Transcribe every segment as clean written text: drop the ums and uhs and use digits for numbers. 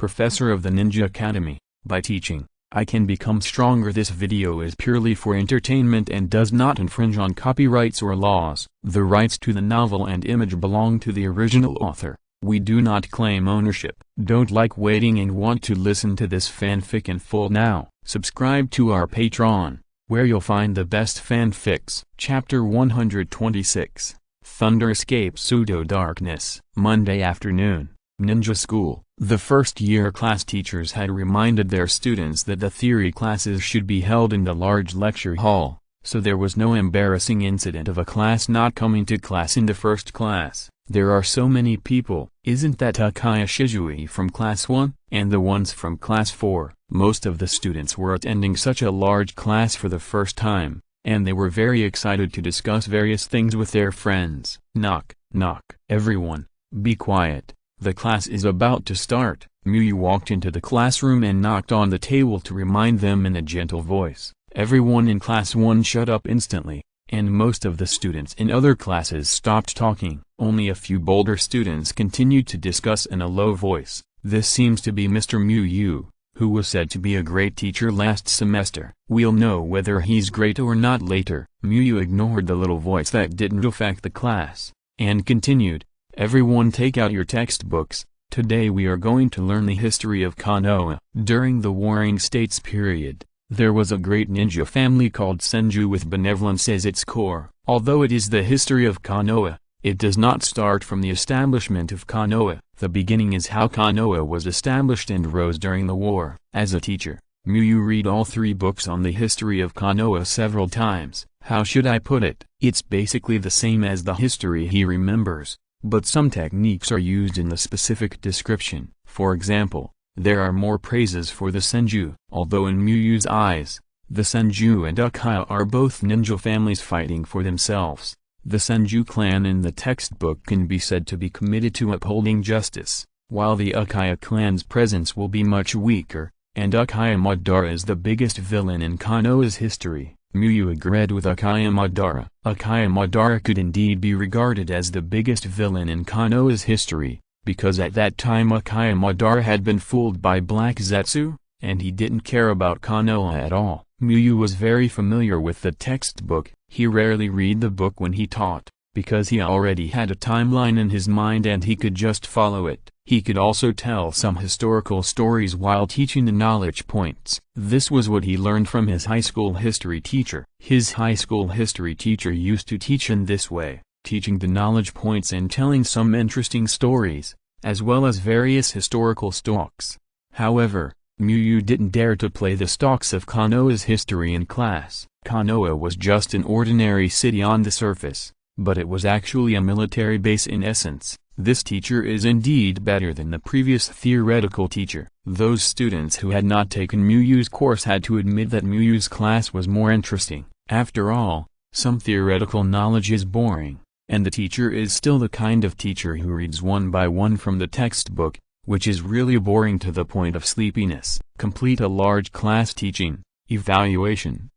professor of the Ninja Academy. By teaching, I can become stronger. This video is purely for entertainment and does not infringe on copyrights or laws. The rights to the novel and image belong to the original author. We do not claim ownership. Don't like waiting and want to listen to this fanfic in full now? Subscribe to our Patreon, where you'll find the best fanfics. Chapter 126. Thunder escapes pseudo-darkness. Monday afternoon, ninja school. The first-year class teachers had reminded their students that the theory classes should be held in the large lecture hall, so there was no embarrassing incident of a class not coming to class in the first class. There are so many people. Isn't that Uchiha Shisui from class 1? And the ones from class 4? Most of the students were attending such a large class for the first time, and they were very excited to discuss various things with their friends. Knock, knock. Everyone, be quiet. The class is about to start. Miyu walked into the classroom and knocked on the table to remind them in a gentle voice. Everyone in class 1 shut up instantly, and most of the students in other classes stopped talking. Only a few bolder students continued to discuss in a low voice. This seems to be Mr. Miyu, who was said to be a great teacher last semester. We'll know whether he's great or not later. Miyu ignored the little voice that didn't affect the class, and continued, "Everyone take out your textbooks. Today we are going to learn the history of Konoha. During the Warring States period, there was a great ninja family called Senju with benevolence as its core. Although it is the history of Konoha, it does not start from the establishment of Konoha. The beginning is how Konoha was established and rose during the war." As a teacher, Miyu read all 3 books on the history of Konoha several times. How should I put it? It's basically the same as the history he remembers, but some techniques are used in the specific description. For example, there are more praises for the Senju. Although in Miyu's eyes, the Senju and Uchiha are both ninja families fighting for themselves, the Senju clan in the textbook can be said to be committed to upholding justice, while the Uchiha clan's presence will be much weaker, and Uchiha Madara is the biggest villain in Konoha's history. Miyu agreed with Uchiha Madara. Uchiha Madara could indeed be regarded as the biggest villain in Konoha's history, because at that time Uchiha Madara had been fooled by Black Zetsu, and he didn't care about Konoha at all. Miyu was very familiar with the textbook. He rarely read the book when he taught, because he already had a timeline in his mind and he could just follow it. He could also tell some historical stories while teaching the knowledge points. This was what he learned from his high school history teacher. His high school history teacher used to teach in this way, teaching the knowledge points and telling some interesting stories, as well as various historical stocks. However, Miyu didn't dare to play the stocks of Konoha's history in class. Konoha was just an ordinary city on the surface, but it was actually a military base in essence. This teacher is indeed better than the previous theoretical teacher. Those students who had not taken Miyu's course had to admit that Miyu's class was more interesting. After all, some theoretical knowledge is boring, and the teacher is still the kind of teacher who reads one by one from the textbook, which is really boring to the point of sleepiness. Complete a large class teaching, evaluation,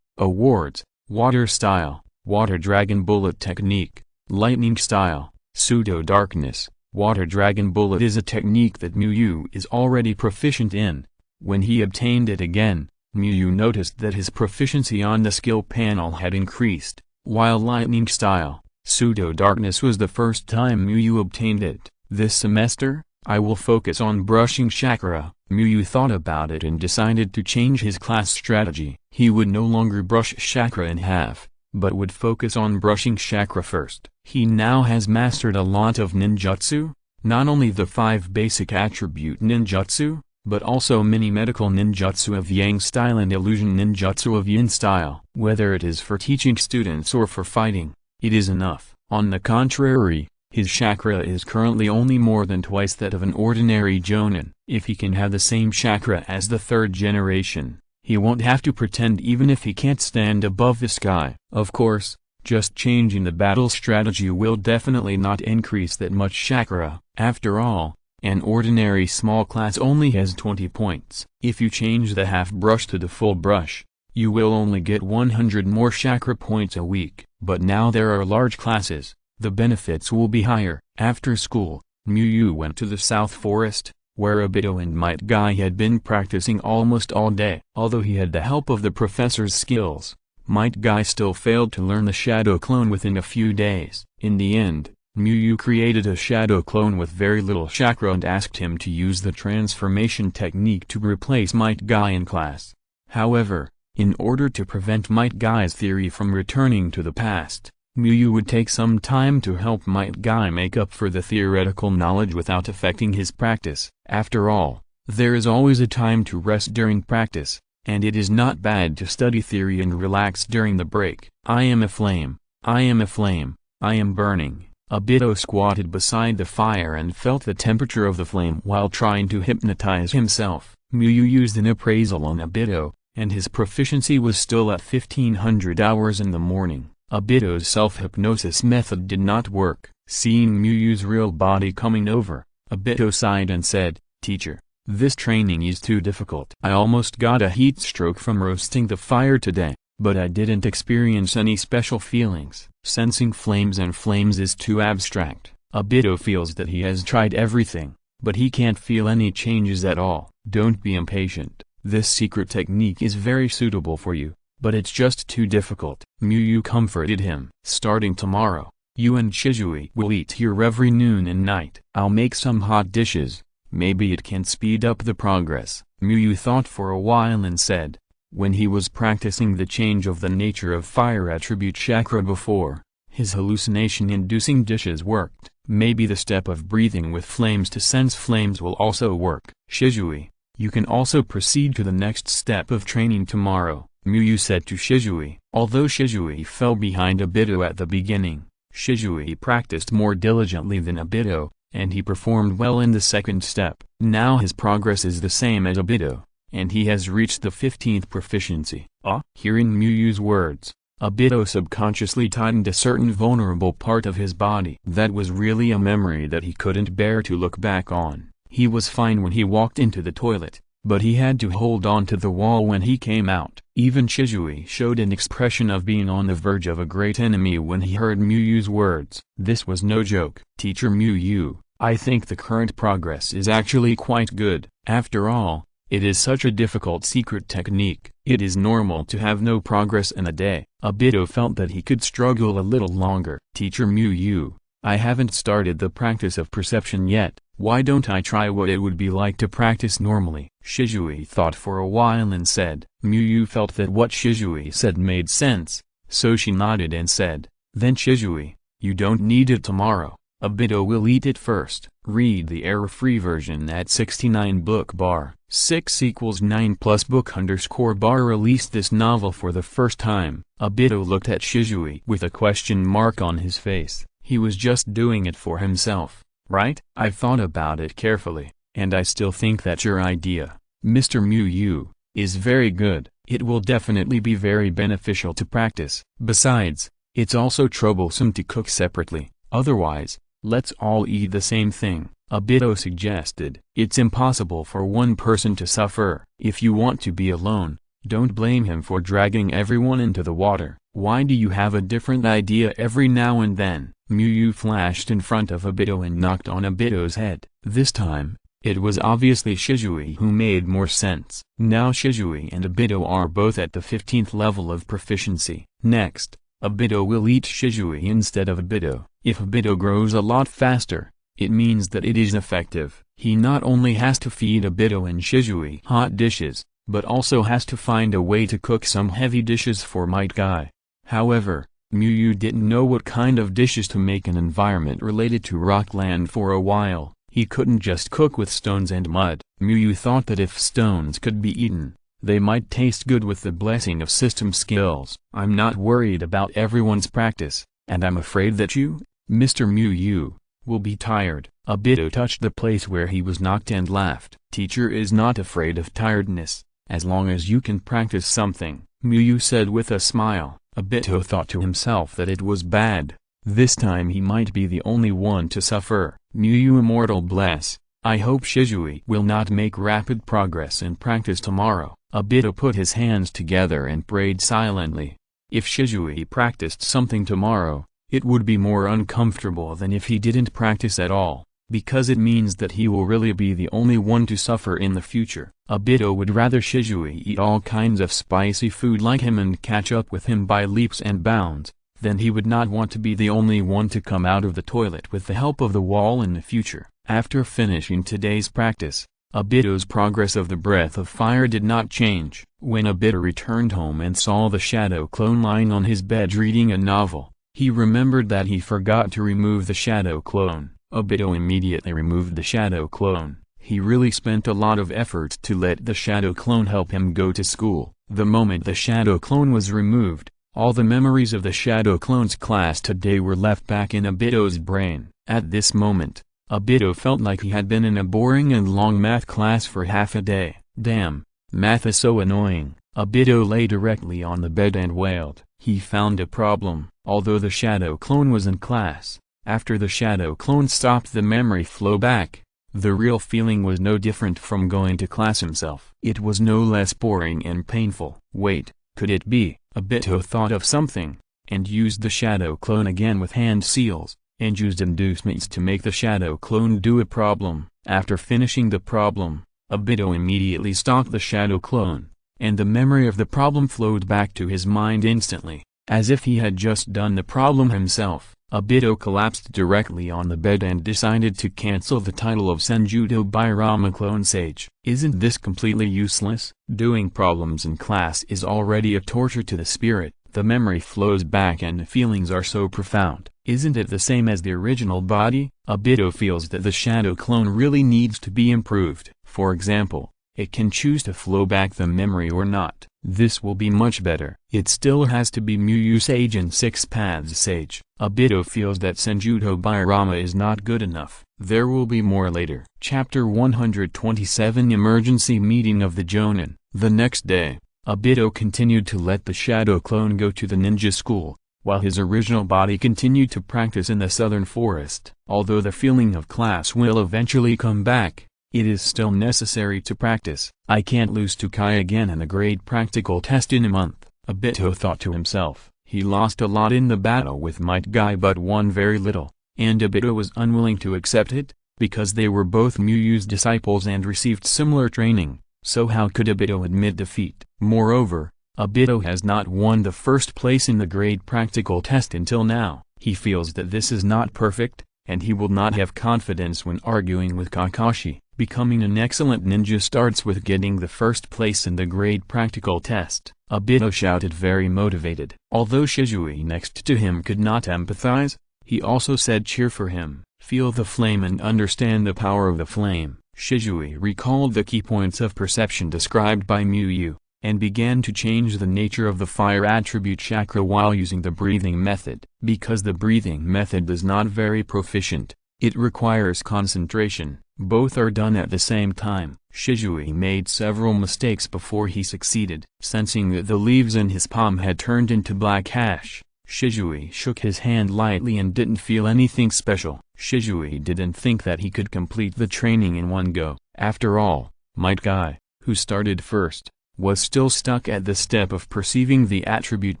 awards, water style, water dragon bullet technique, lightning style, pseudo-darkness. Water dragon bullet is a technique that Miyu is already proficient in. When he obtained it again, Miyu noticed that his proficiency on the skill panel had increased, while lightning style, pseudo-darkness was the first time Miyu obtained it. This semester, I will focus on brushing chakra. Miyu thought about it and decided to change his class strategy. He would no longer brush chakra in half, but would focus on brushing chakra first. He now has mastered a lot of ninjutsu, not only the 5 basic attribute ninjutsu, but also many medical ninjutsu of yang style and illusion ninjutsu of yin style. Whether it is for teaching students or for fighting, it is enough. On the contrary, his chakra is currently only more than twice that of an ordinary jonin. If he can have the same chakra as the 3rd generation, he won't have to pretend even if he can't stand above the sky. Of course, just changing the battle strategy will definitely not increase that much chakra. After all, an ordinary small class only has 20 points. If you change the half brush to the full brush, you will only get 100 more chakra points a week. But now there are large classes, the benefits will be higher. After school, Miyu went to the South Forest, where Obito and Might Guy had been practicing almost all day. Although he had the help of the professor's skills, Might Guy still failed to learn the shadow clone within a few days. In the end, Muyu created a shadow clone with very little chakra and asked him to use the transformation technique to replace Might Guy in class. However, in order to prevent Might Guy's theory from returning to the past, Muyu would take some time to help Might Guy make up for the theoretical knowledge without affecting his practice. After all, there is always a time to rest during practice, and it is not bad to study theory and relax during the break. I am a flame, I am a flame, I am burning. Obito squatted beside the fire and felt the temperature of the flame while trying to hypnotize himself. Muyu used an appraisal on Obito, and his proficiency was still at 1500 hours in the morning. Obito's self-hypnosis method did not work. Seeing Muyu's real body coming over, Obito sighed and said, "Teacher, this training is too difficult. I almost got a heat stroke from roasting the fire today, but I didn't experience any special feelings. Sensing flames and flames is too abstract." Obito feels that he has tried everything, but he can't feel any changes at all. Don't be impatient. This secret technique is very suitable for you, but it's just too difficult. Muyu comforted him. Starting tomorrow, you and Shisui will eat here every noon and night. I'll make some hot dishes. Maybe it can speed up the progress. Muyu thought for a while and said, when he was practicing the change of the nature of fire attribute chakra before, his hallucination-inducing dishes worked. Maybe the step of breathing with flames to sense flames will also work. Shisui, you can also proceed to the next step of training tomorrow, Muyu said to Shisui. Although Shisui fell behind Obito at the beginning, Shisui practiced more diligently than Obito, and he performed well in the second step. Now his progress is the same as Obito, and he has reached the 15th proficiency. Hearing Muyu's words, Obito subconsciously tightened a certain vulnerable part of his body. That was really a memory that he couldn't bear to look back on. He was fine when he walked into the toilet, but he had to hold on to the wall when he came out. Even Shisui showed an expression of being on the verge of a great enemy when he heard Muyu's words. This was no joke. Teacher Muyu, I think the current progress is actually quite good. After all, it is such a difficult secret technique. It is normal to have no progress in a day. Obito felt that he could struggle a little longer. Teacher Muyu, I haven't started the practice of perception yet. Why don't I try what it would be like to practice normally? Shisui thought for a while and said. Muyu felt that what Shisui said made sense, so she nodded and said, then Shisui, you don't need it tomorrow. Obito will eat it first. Read the error-free version at 69 book bar. 6 = 9 plus book _ bar released this novel for the first time. Obito looked at Shisui with a question mark on his face. He was just doing it for himself, right? I've thought about it carefully, and I still think that your idea, Mr. Muyu, is very good. It will definitely be very beneficial to practice. Besides, it's also troublesome to cook separately. Otherwise, let's all eat the same thing, Obito suggested. It's impossible for one person to suffer. If you want to be alone, don't blame him for dragging everyone into the water. Why do you have a different idea every now and then? Muyu flashed in front of Obito and knocked on Obito's head. This time, it was obviously Shisui who made more sense. Now Shisui and Obito are both at the 15th level of proficiency. Next, Obito will eat Shisui instead of Obito. If Obito grows a lot faster, it means that it is effective. He not only has to feed Obito and Shisui hot dishes, but also has to find a way to cook some heavy dishes for Might Guy. However, Muyu didn't know what kind of dishes to make an environment related to Rockland for a while. He couldn't just cook with stones and mud. Muyu thought that if stones could be eaten, they might taste good with the blessing of system skills. I'm not worried about everyone's practice, and I'm afraid that you, Mr. Muyu, will be tired. Obito touched the place where he was knocked and laughed. Teacher is not afraid of tiredness, as long as you can practice something, Muyu said with a smile. Obito thought to himself that it was bad. This time he might be the only one to suffer. Muyu immortal bless. I hope Shisui will not make rapid progress in practice tomorrow. Obito put his hands together and prayed silently. If Shisui practiced something tomorrow, it would be more uncomfortable than if he didn't practice at all. because it means that he will really be the only one to suffer in the future. Obito would rather Shisui eat all kinds of spicy food like him and catch up with him by leaps and bounds, then he would not want to be the only one to come out of the toilet with the help of the wall in the future. After finishing today's practice, Obito's progress of the breath of fire did not change. When Obito returned home and saw the shadow clone lying on his bed reading a novel, he remembered that he forgot to remove the shadow clone. Obito immediately removed the shadow clone. He really spent a lot of effort to let the shadow clone help him go to school. The moment the shadow clone was removed, all the memories of the shadow clone's class today were left back in Obito's brain. At this moment, Obito felt like he had been in a boring and long math class for half a day. Damn, math is so annoying. Obito lay directly on the bed and wailed. He found a problem. Although the shadow clone was in class, after the shadow clone stopped the memory flow back, the real feeling was no different from going to class himself. It was no less boring and painful. Wait, could it be? Obito thought of something, and used the shadow clone again with hand seals, and used inducements to make the shadow clone do a problem. After finishing the problem, Obito immediately stopped the shadow clone, and the memory of the problem flowed back to his mind instantly, as if he had just done the problem himself. Obito collapsed directly on the bed and decided to cancel the title of Senjudo Bairama Clone Sage. Isn't this completely useless? Doing problems in class is already a torture to the spirit. The memory flows back and the feelings are so profound. Isn't it the same as the original body? Obito feels that the shadow clone really needs to be improved. For example, it can choose to flow back the memory or not. This will be much better. It still has to be Muyu Sage and Six Paths Sage. Obito feels that Senjudo Bairama is not good enough. There will be more later. Chapter 127 Emergency Meeting of the Jonin. The next day, Obito continued to let the shadow clone go to the ninja school, while his original body continued to practice in the southern forest. Although the feeling of class will eventually come back, it is still necessary to practice. I can't lose to Kai again in a grade practical test in a month, Obito thought to himself. He lost a lot in the battle with Might Guy but won very little, and Obito was unwilling to accept it, because they were both Muyu's disciples and received similar training, so how could Obito admit defeat? Moreover, Obito has not won the first place in the grade practical test until now. He feels that this is not perfect, and he will not have confidence when arguing with Kakashi. Becoming an excellent ninja starts with getting the first place in the grade practical test. Obito shouted, very motivated. Although Shisui next to him could not empathize, he also said, cheer for him. Feel the flame and understand the power of the flame. Shisui recalled the key points of perception described by Muyu, and began to change the nature of the fire attribute chakra while using the breathing method. Because the breathing method is not very proficient, it requires concentration. Both are done at the same time. Shisui made several mistakes before he succeeded. Sensing that the leaves in his palm had turned into black ash, Shisui shook his hand lightly and didn't feel anything special. Shisui didn't think that he could complete the training in one go. After all, Might Guy, who started first, was still stuck at the step of perceiving the attribute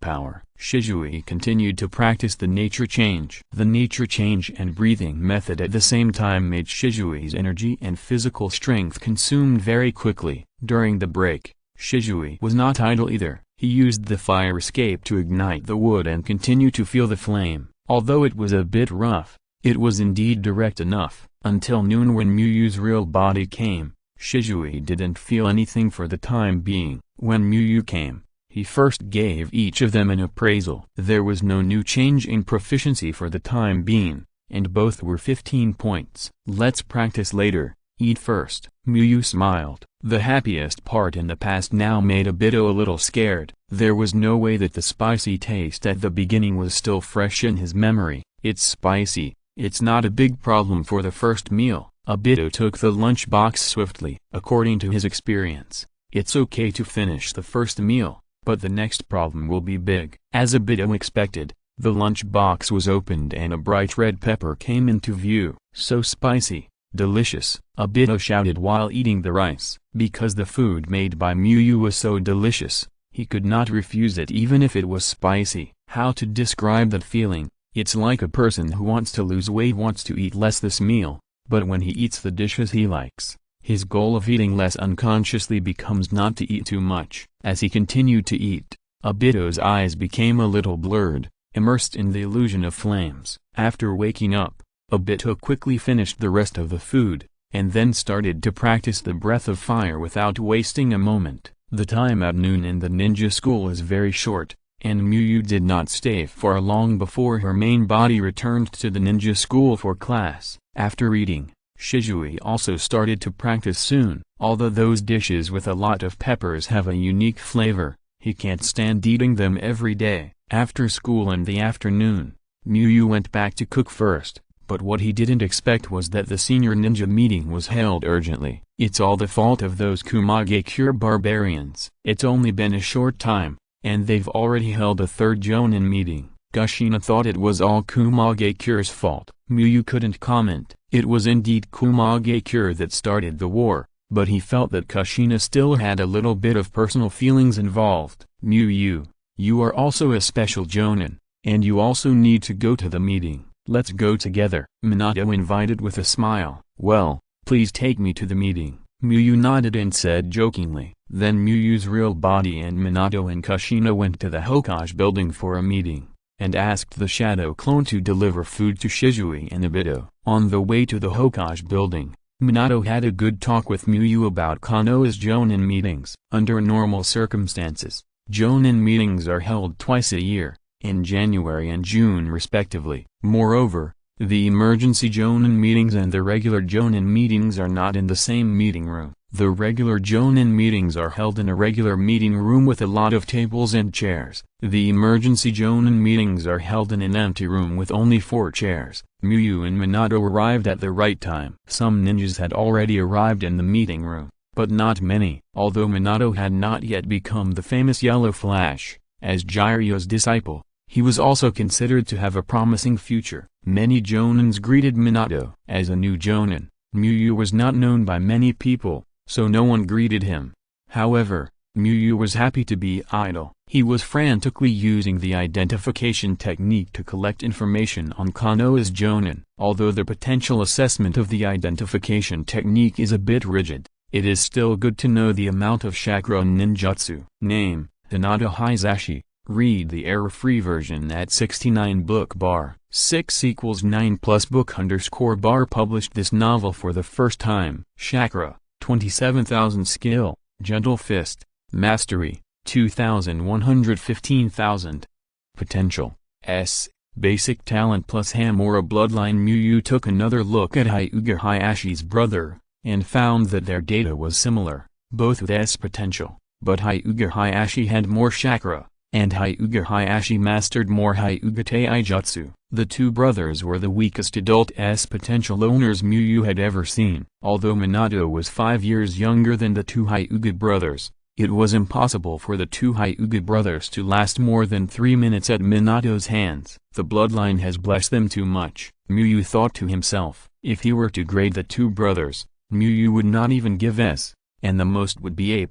power. Shisui continued to practice the nature change. The nature change and breathing method at the same time made Shisui's energy and physical strength consumed very quickly. During the break, Shisui was not idle either. He used the fire escape to ignite the wood and continue to feel the flame. Although it was a bit rough, it was indeed direct enough. Until noon when Muyu's real body came, Shisui didn't feel anything for the time being. When Muyu came, he first gave each of them an appraisal. There was no new change in proficiency for the time being, and both were 15 points. Let's practice later, eat first. Muyu smiled. The happiest part in the past now made Obito a little scared. There was no way that the spicy taste at the beginning was still fresh in his memory. It's spicy, it's not a big problem for the first meal. Obito took the lunchbox swiftly. According to his experience, it's okay to finish the first meal, but the next problem will be big. As Obito expected, the lunchbox was opened and a bright red pepper came into view. So spicy, delicious, Obito shouted while eating the rice. Because the food made by Muyu was so delicious, he could not refuse it even if it was spicy. How to describe that feeling? It's like a person who wants to lose weight wants to eat less this meal, But when he eats the dishes he likes, his goal of eating less unconsciously becomes not to eat too much. As he continued to eat, Obito's eyes became a little blurred, immersed in the illusion of flames. After waking up, Obito quickly finished the rest of the food, and then started to practice the breath of fire without wasting a moment. The time at noon in the ninja school is very short, and Miyu did not stay for long before her main body returned to the ninja school for class. After eating, Shisui also started to practice soon. Although those dishes with a lot of peppers have a unique flavor, he can't stand eating them every day. After school in the afternoon, Miyu went back to cook first, but what he didn't expect was that the senior ninja meeting was held urgently. It's all the fault of those Kumagekure barbarians. It's only been a short time, and they've already held a third Jonin meeting. Kushina thought it was all Kumagekure's fault. Miyu couldn't comment. It was indeed Kumagekure that started the war, but he felt that Kushina still had a little bit of personal feelings involved. Miyu, you are also a special Jonin, and you also need to go to the meeting. Let's go together. Minato invited with a smile. Well, please take me to the meeting. Miyu nodded and said jokingly. Then Miyu's real body and Minato and Kushina went to the Hokage building for a meeting, and asked the shadow clone to deliver food to Shisui and Obito. On the way to the Hokage building, Minato had a good talk with Miyu about Konoha's Jonin meetings. Under normal circumstances, Jonin meetings are held twice a year, in January and June respectively. Moreover, the emergency Jonin meetings and the regular Jonin meetings are not in the same meeting room. The regular Jonin meetings are held in a regular meeting room with a lot of tables and chairs. The emergency Jonin meetings are held in an empty room with only 4 chairs. Miyu and Minato arrived at the right time. Some ninjas had already arrived in the meeting room, but not many. Although Minato had not yet become the famous Yellow Flash, as Jiraiya's disciple, he was also considered to have a promising future. Many Jonins greeted Minato. As a new Jonin, Miyu was not known by many people, so no one greeted him. However, Miyu was happy to be idle. He was frantically using the identification technique to collect information on Konoha's Jonin. Although the potential assessment of the identification technique is a bit rigid, it is still good to know the amount of chakra ninjutsu. Name: Hinata Hisashi. Read the error-free version at 69 book bar 6 = 9 plus book _ published this novel for the first time. Chakra, 27,000. Skill, Gentle Fist. Mastery, 2,115,000. Potential, S. Basic talent plus Hamura bloodline. Miyu took another look at Hyuga Hayashi's brother, and found that their data was similar, both with S potential, but Hyuga Hayashi had more chakra, and Hyuga Hayashi mastered more Hyuga taijutsu. The two brothers were the weakest adult S potential owners Miyu had ever seen. Although Minato was 5 years younger than the two Hyuga brothers, it was impossible for the two Hyuga brothers to last more than 3 minutes at Minato's hands. The bloodline has blessed them too much, Miyu thought to himself. If he were to grade the two brothers, Miyu would not even give S, and the most would be A+.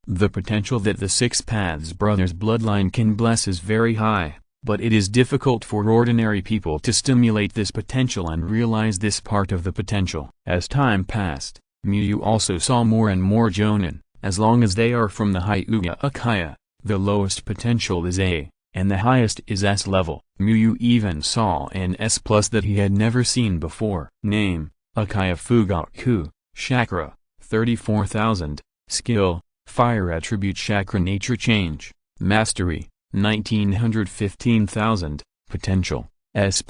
The potential that the Six Paths brothers' bloodline can bless is very high, but it is difficult for ordinary people to stimulate this potential and realize this part of the potential. As time passed, Miyu also saw more and more Jonin. As long as they are from the Hyuga Uchiha, the lowest potential is A, and the highest is S level. Miyu even saw an S+ that he had never seen before. Name: Uchiha Fugaku. Chakra, 34,000. Skill: Fire attribute chakra nature change. Mastery, 1915,000. Potential, S+.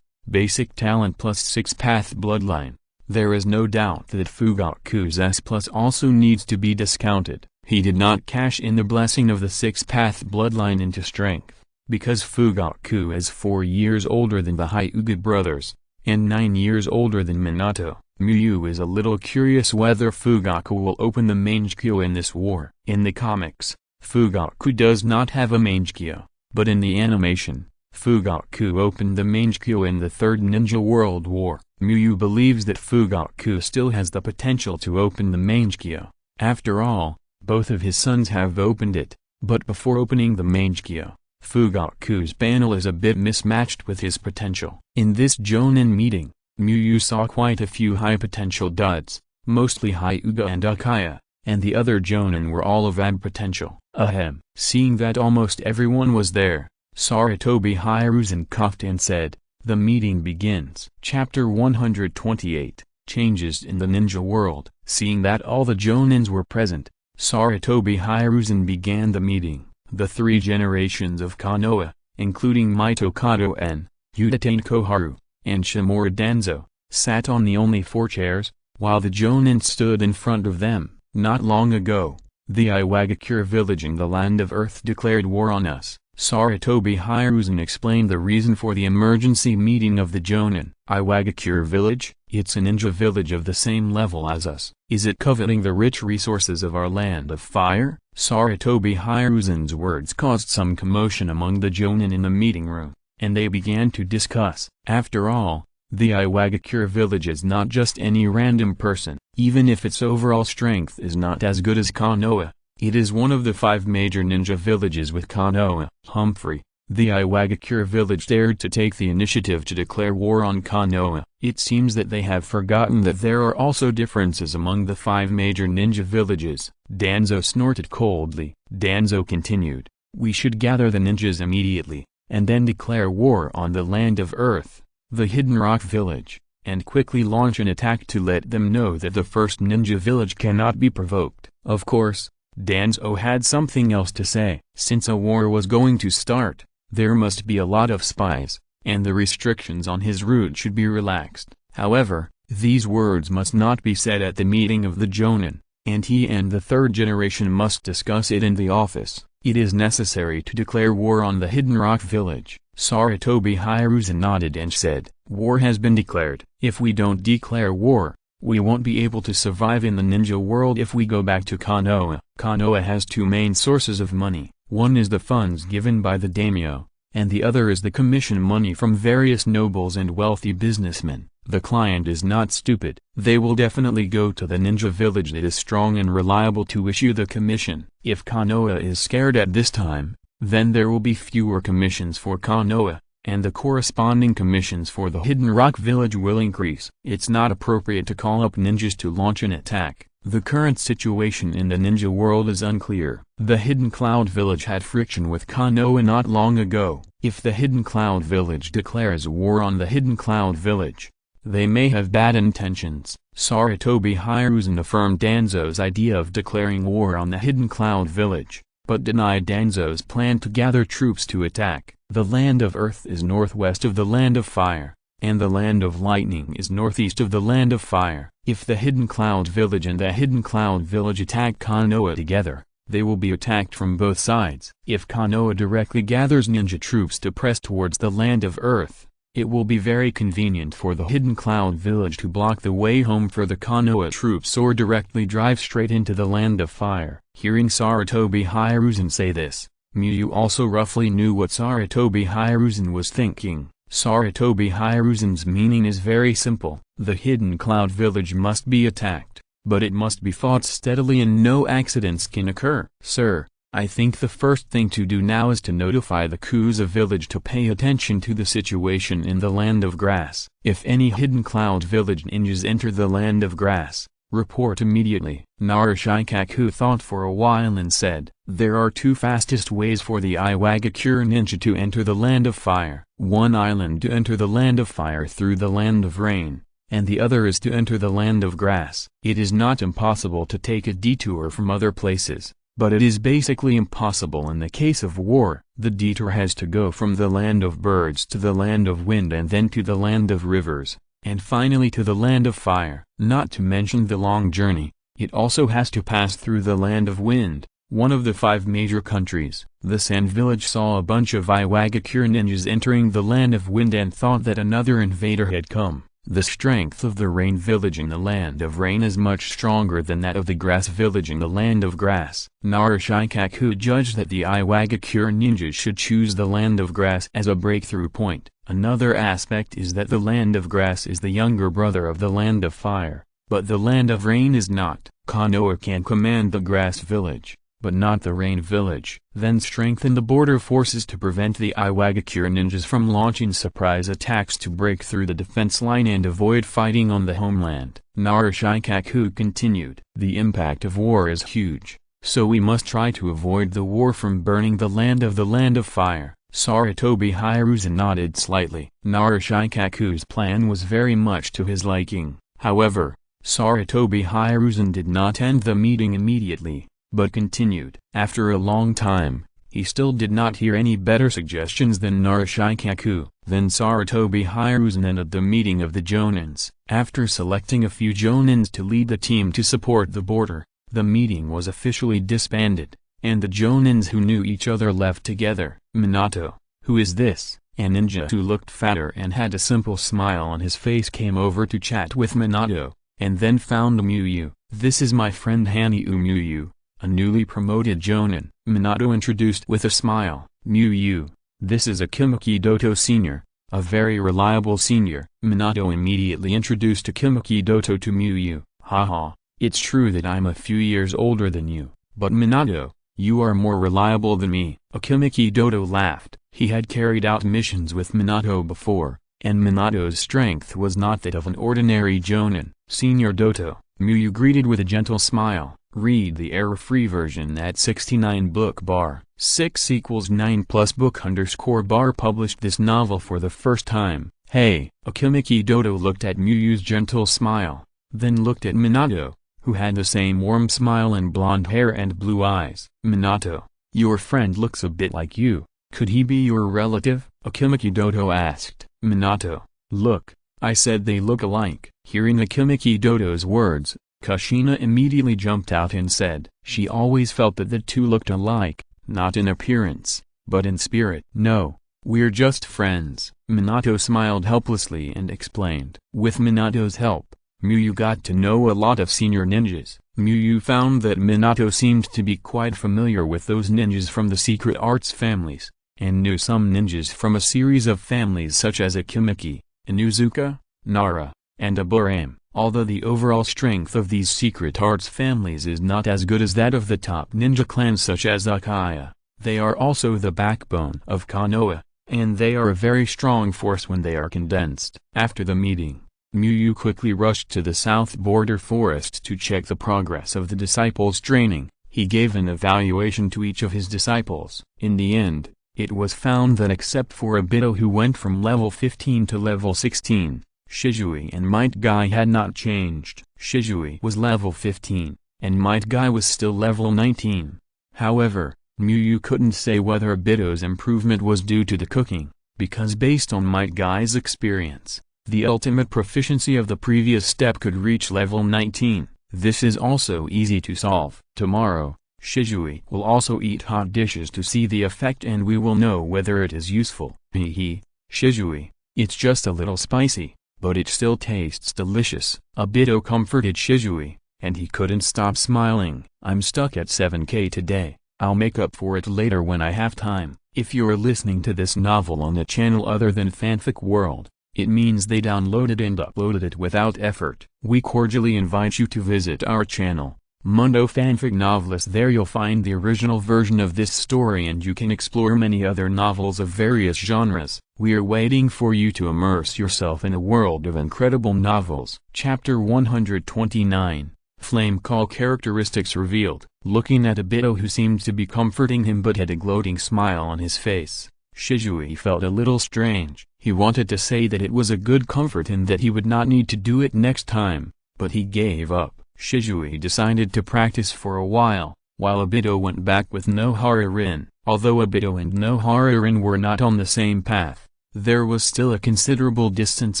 Basic talent plus Six Path bloodline. There is no doubt that Fugaku's S+ also needs to be discounted. He did not cash in the blessing of the Six Path bloodline into strength, because Fugaku is 4 years older than the Hyuga brothers, and 9 years older than Minato. Miyu is a little curious whether Fugaku will open the Mangekyo in this war. In the comics, Fugaku does not have a Mangekyo, but in the animation, Fugaku opened the Mangekyo in the Third Ninja World War. Miyu believes that Fugaku still has the potential to open the Mangekyo. After all, both of his sons have opened it, but before opening the Mangekyo, Fugaku's panel is a bit mismatched with his potential. In this Jonin meeting, Miyu saw quite a few high-potential duds, mostly Hyuga and Uchiha, and the other Jonin were all of ab potential. Ahem. Seeing that almost everyone was there, Sarutobi Hiruzen coughed and said, "The meeting begins." Chapter 128, Changes in the Ninja World. Seeing that all the Jonins were present, Sarutobi Hiruzen began the meeting. The three generations of Konoha, including Mito Kato-en, Udatain Koharu, and Shimura Danzo, sat on the only four chairs, while the Jonin stood in front of them. Not long ago, the Iwagakure village in the land of Earth declared war on us. Sarutobi Hiruzen explained the reason for the emergency meeting of the Jonin. Iwagakure village? It's a ninja village of the same level as us. Is it coveting the rich resources of our land of fire? Sarutobi Hiruzen's words caused some commotion among the Jonin in the meeting room, and they began to discuss. After all, the Iwagakure village is not just any random person. Even if its overall strength is not as good as Konoha, it is one of the 5 major ninja villages with Konoha. Humphrey, the Iwagakure village dared to take the initiative to declare war on Konoha. It seems that they have forgotten that there are also differences among the 5 major ninja villages. Danzo snorted coldly. Danzo continued, "We should gather the ninjas immediately, and then declare war on the land of Earth, the Hidden Rock village, and quickly launch an attack to let them know that the first ninja village cannot be provoked." Of course, Danzo had something else to say. Since a war was going to start, there must be a lot of spies, and the restrictions on his route should be relaxed. However, these words must not be said at the meeting of the Jonin, and he and the third generation must discuss it in the office. It is necessary to declare war on the Hidden Rock village. Sarutobi Hiruzen nodded and said, "War has been declared. If we don't declare war, we won't be able to survive in the ninja world if we go back to Konoha." Konoha has 2 main sources of money. One is the funds given by the daimyo, and the other is the commission money from various nobles and wealthy businessmen. The client is not stupid. They will definitely go to the ninja village that is strong and reliable to issue the commission. If Konoha is scared at this time, then there will be fewer commissions for Konoha, and the corresponding commissions for the Hidden Rock village will increase. It's not appropriate to call up ninjas to launch an attack. The current situation in the ninja world is unclear. The Hidden Cloud village had friction with Konoha not long ago. If the Hidden Cloud village declares war on the Hidden Cloud village, they may have bad intentions. Sarutobi Hiruzen affirmed Danzo's idea of declaring war on the Hidden Cloud village, but denied Danzo's plan to gather troops to attack. The land of Earth is northwest of the land of fire, and the land of lightning is northeast of the land of fire. If the Hidden Cloud village and the Hidden Cloud village attack Konoha together, they will be attacked from both sides. If Konoha directly gathers ninja troops to press towards the land of Earth, it will be very convenient for the Hidden Cloud village to block the way home for the Konoha troops or directly drive straight into the land of fire. Hearing Sarutobi Hiruzen say this, Miyu also roughly knew what Sarutobi Hiruzen was thinking. Sarutobi Hiruzen's meaning is very simple. The Hidden Cloud village must be attacked, but it must be fought steadily and no accidents can occur. "Sir, I think the first thing to do now is to notify the Kuza village to pay attention to the situation in the land of grass. If any Hidden Cloud village ninjas enter the land of grass, report immediately." Narushikaku thought for a while and said, "There are 2 fastest ways for the Iwagakure ninja to enter the land of fire. One island to enter the land of fire through the land of rain, and the other is to enter the land of grass. It is not impossible to take a detour from other places, but it is basically impossible in the case of war. The detour has to go from the land of birds to the land of wind and then to the land of rivers, and finally to the land of fire. Not to mention the long journey, it also has to pass through the land of wind, one of the 5 major countries. The Sand village saw a bunch of Iwagakure ninjas entering the land of wind and thought that another invader had come. The strength of the Rain village in the land of rain is much stronger than that of the Grass village in the land of grass. Narushikaku judged that the Iwagakure ninjas should choose the land of grass as a breakthrough point. Another aspect is that the land of grass is the younger brother of the land of fire, but the land of rain is not. Konoha can command the Grass village, but not the Rain Village. Then strengthen the border forces to prevent the Iwagakure ninjas from launching surprise attacks to break through the defense line and avoid fighting on the homeland. Narashikaku continued. The impact of war is huge, so we must try to avoid the war from burning the land of fire. Sarutobi Hiruzen nodded slightly. Narashikaku's plan was very much to his liking. However, Sarutobi Hiruzen did not end the meeting immediately, but continued. After a long time, he still did not hear any better suggestions than Narashikaku. Then Sarutobi Hiruzen ended the meeting of the Jonins. After selecting a few Jonins to lead the team to support the border, the meeting was officially disbanded, and the Jonins who knew each other left together. Minato, who is this? A ninja who looked fatter and had a simple smile on his face came over to chat with Minato, and then found Muyu. This is my friend Hanyu Muyu, a newly promoted Jonin. Minato introduced with a smile. Muyu, this is a Akimaki Doto senior, a very reliable senior. Minato immediately introduced Akimaki Doto to Muyu. Haha, it's true that I'm a few years older than you, but Minato, you are more reliable than me. Akimaki Doto laughed. He had carried out missions with Minato before, and Minato's strength was not that of an ordinary Jonin. Senior Doto, Muyu greeted with a gentle smile. Read the error-free version at 69 book bar. 6 = 9 plus book _ bar published this novel for the first time. Hey! Akimaki Doto looked at Muyu's gentle smile, then looked at Minato, who had the same warm smile and blonde hair and blue eyes. Minato, your friend looks a bit like you. Could he be your relative? Akimaki Doto asked. Minato, look, I said they look alike. Hearing Akimaki Doto's words, Kushina immediately jumped out and said, she always felt that the two looked alike, not in appearance, but in spirit. No, we're just friends. Minato smiled helplessly and explained. With Minato's help, Muyu got to know a lot of senior ninjas. Muyu found that Minato seemed to be quite familiar with those ninjas from the secret arts families, and knew some ninjas from a series of families such as Akimaki, Inuzuka, Nara, and Aburame. Although the overall strength of these secret arts families is not as good as that of the top ninja clans such as Uchiha, they are also the backbone of Konoha, and they are a very strong force when they are condensed. After the meeting, Muyu quickly rushed to the south border forest to check the progress of the disciples' training. He gave an evaluation to each of his disciples. In the end, it was found that except for Obito, who went from level 15 to level 16, Shisui and Might Guy had not changed. Shisui was level 15, and Might Guy was still level 19. However, Muyu couldn't say whether Obito's improvement was due to the cooking, because based on Might Guy's experience, the ultimate proficiency of the previous step could reach level 19. This is also easy to solve. Tomorrow, Shisui will also eat hot dishes to see the effect, and we will know whether it is useful. Hehe, Shisui, it's just a little spicy, but it still tastes delicious. Obito comforted Shisui, and he couldn't stop smiling. I'm stuck at 7K today. I'll make up for it later when I have time. If you're listening to this novel on a channel other than Fanfic World, it means they downloaded and uploaded it without effort. We cordially invite you to visit our channel, Mundo Fanfic Novelist. There you'll find the original version of this story, and you can explore many other novels of various genres. We are waiting for you to immerse yourself in a world of incredible novels. Chapter 129, Flame Call characteristics revealed. Looking at Obito, who seemed to be comforting him but had a gloating smile on his face, Shisui felt a little strange. He wanted to say that it was a good comfort and that he would not need to do it next time, but he gave up. Shisui decided to practice for a while Obito went back with Nohara-rin. Although Obito and Nohara-rin were not on the same path, there was still a considerable distance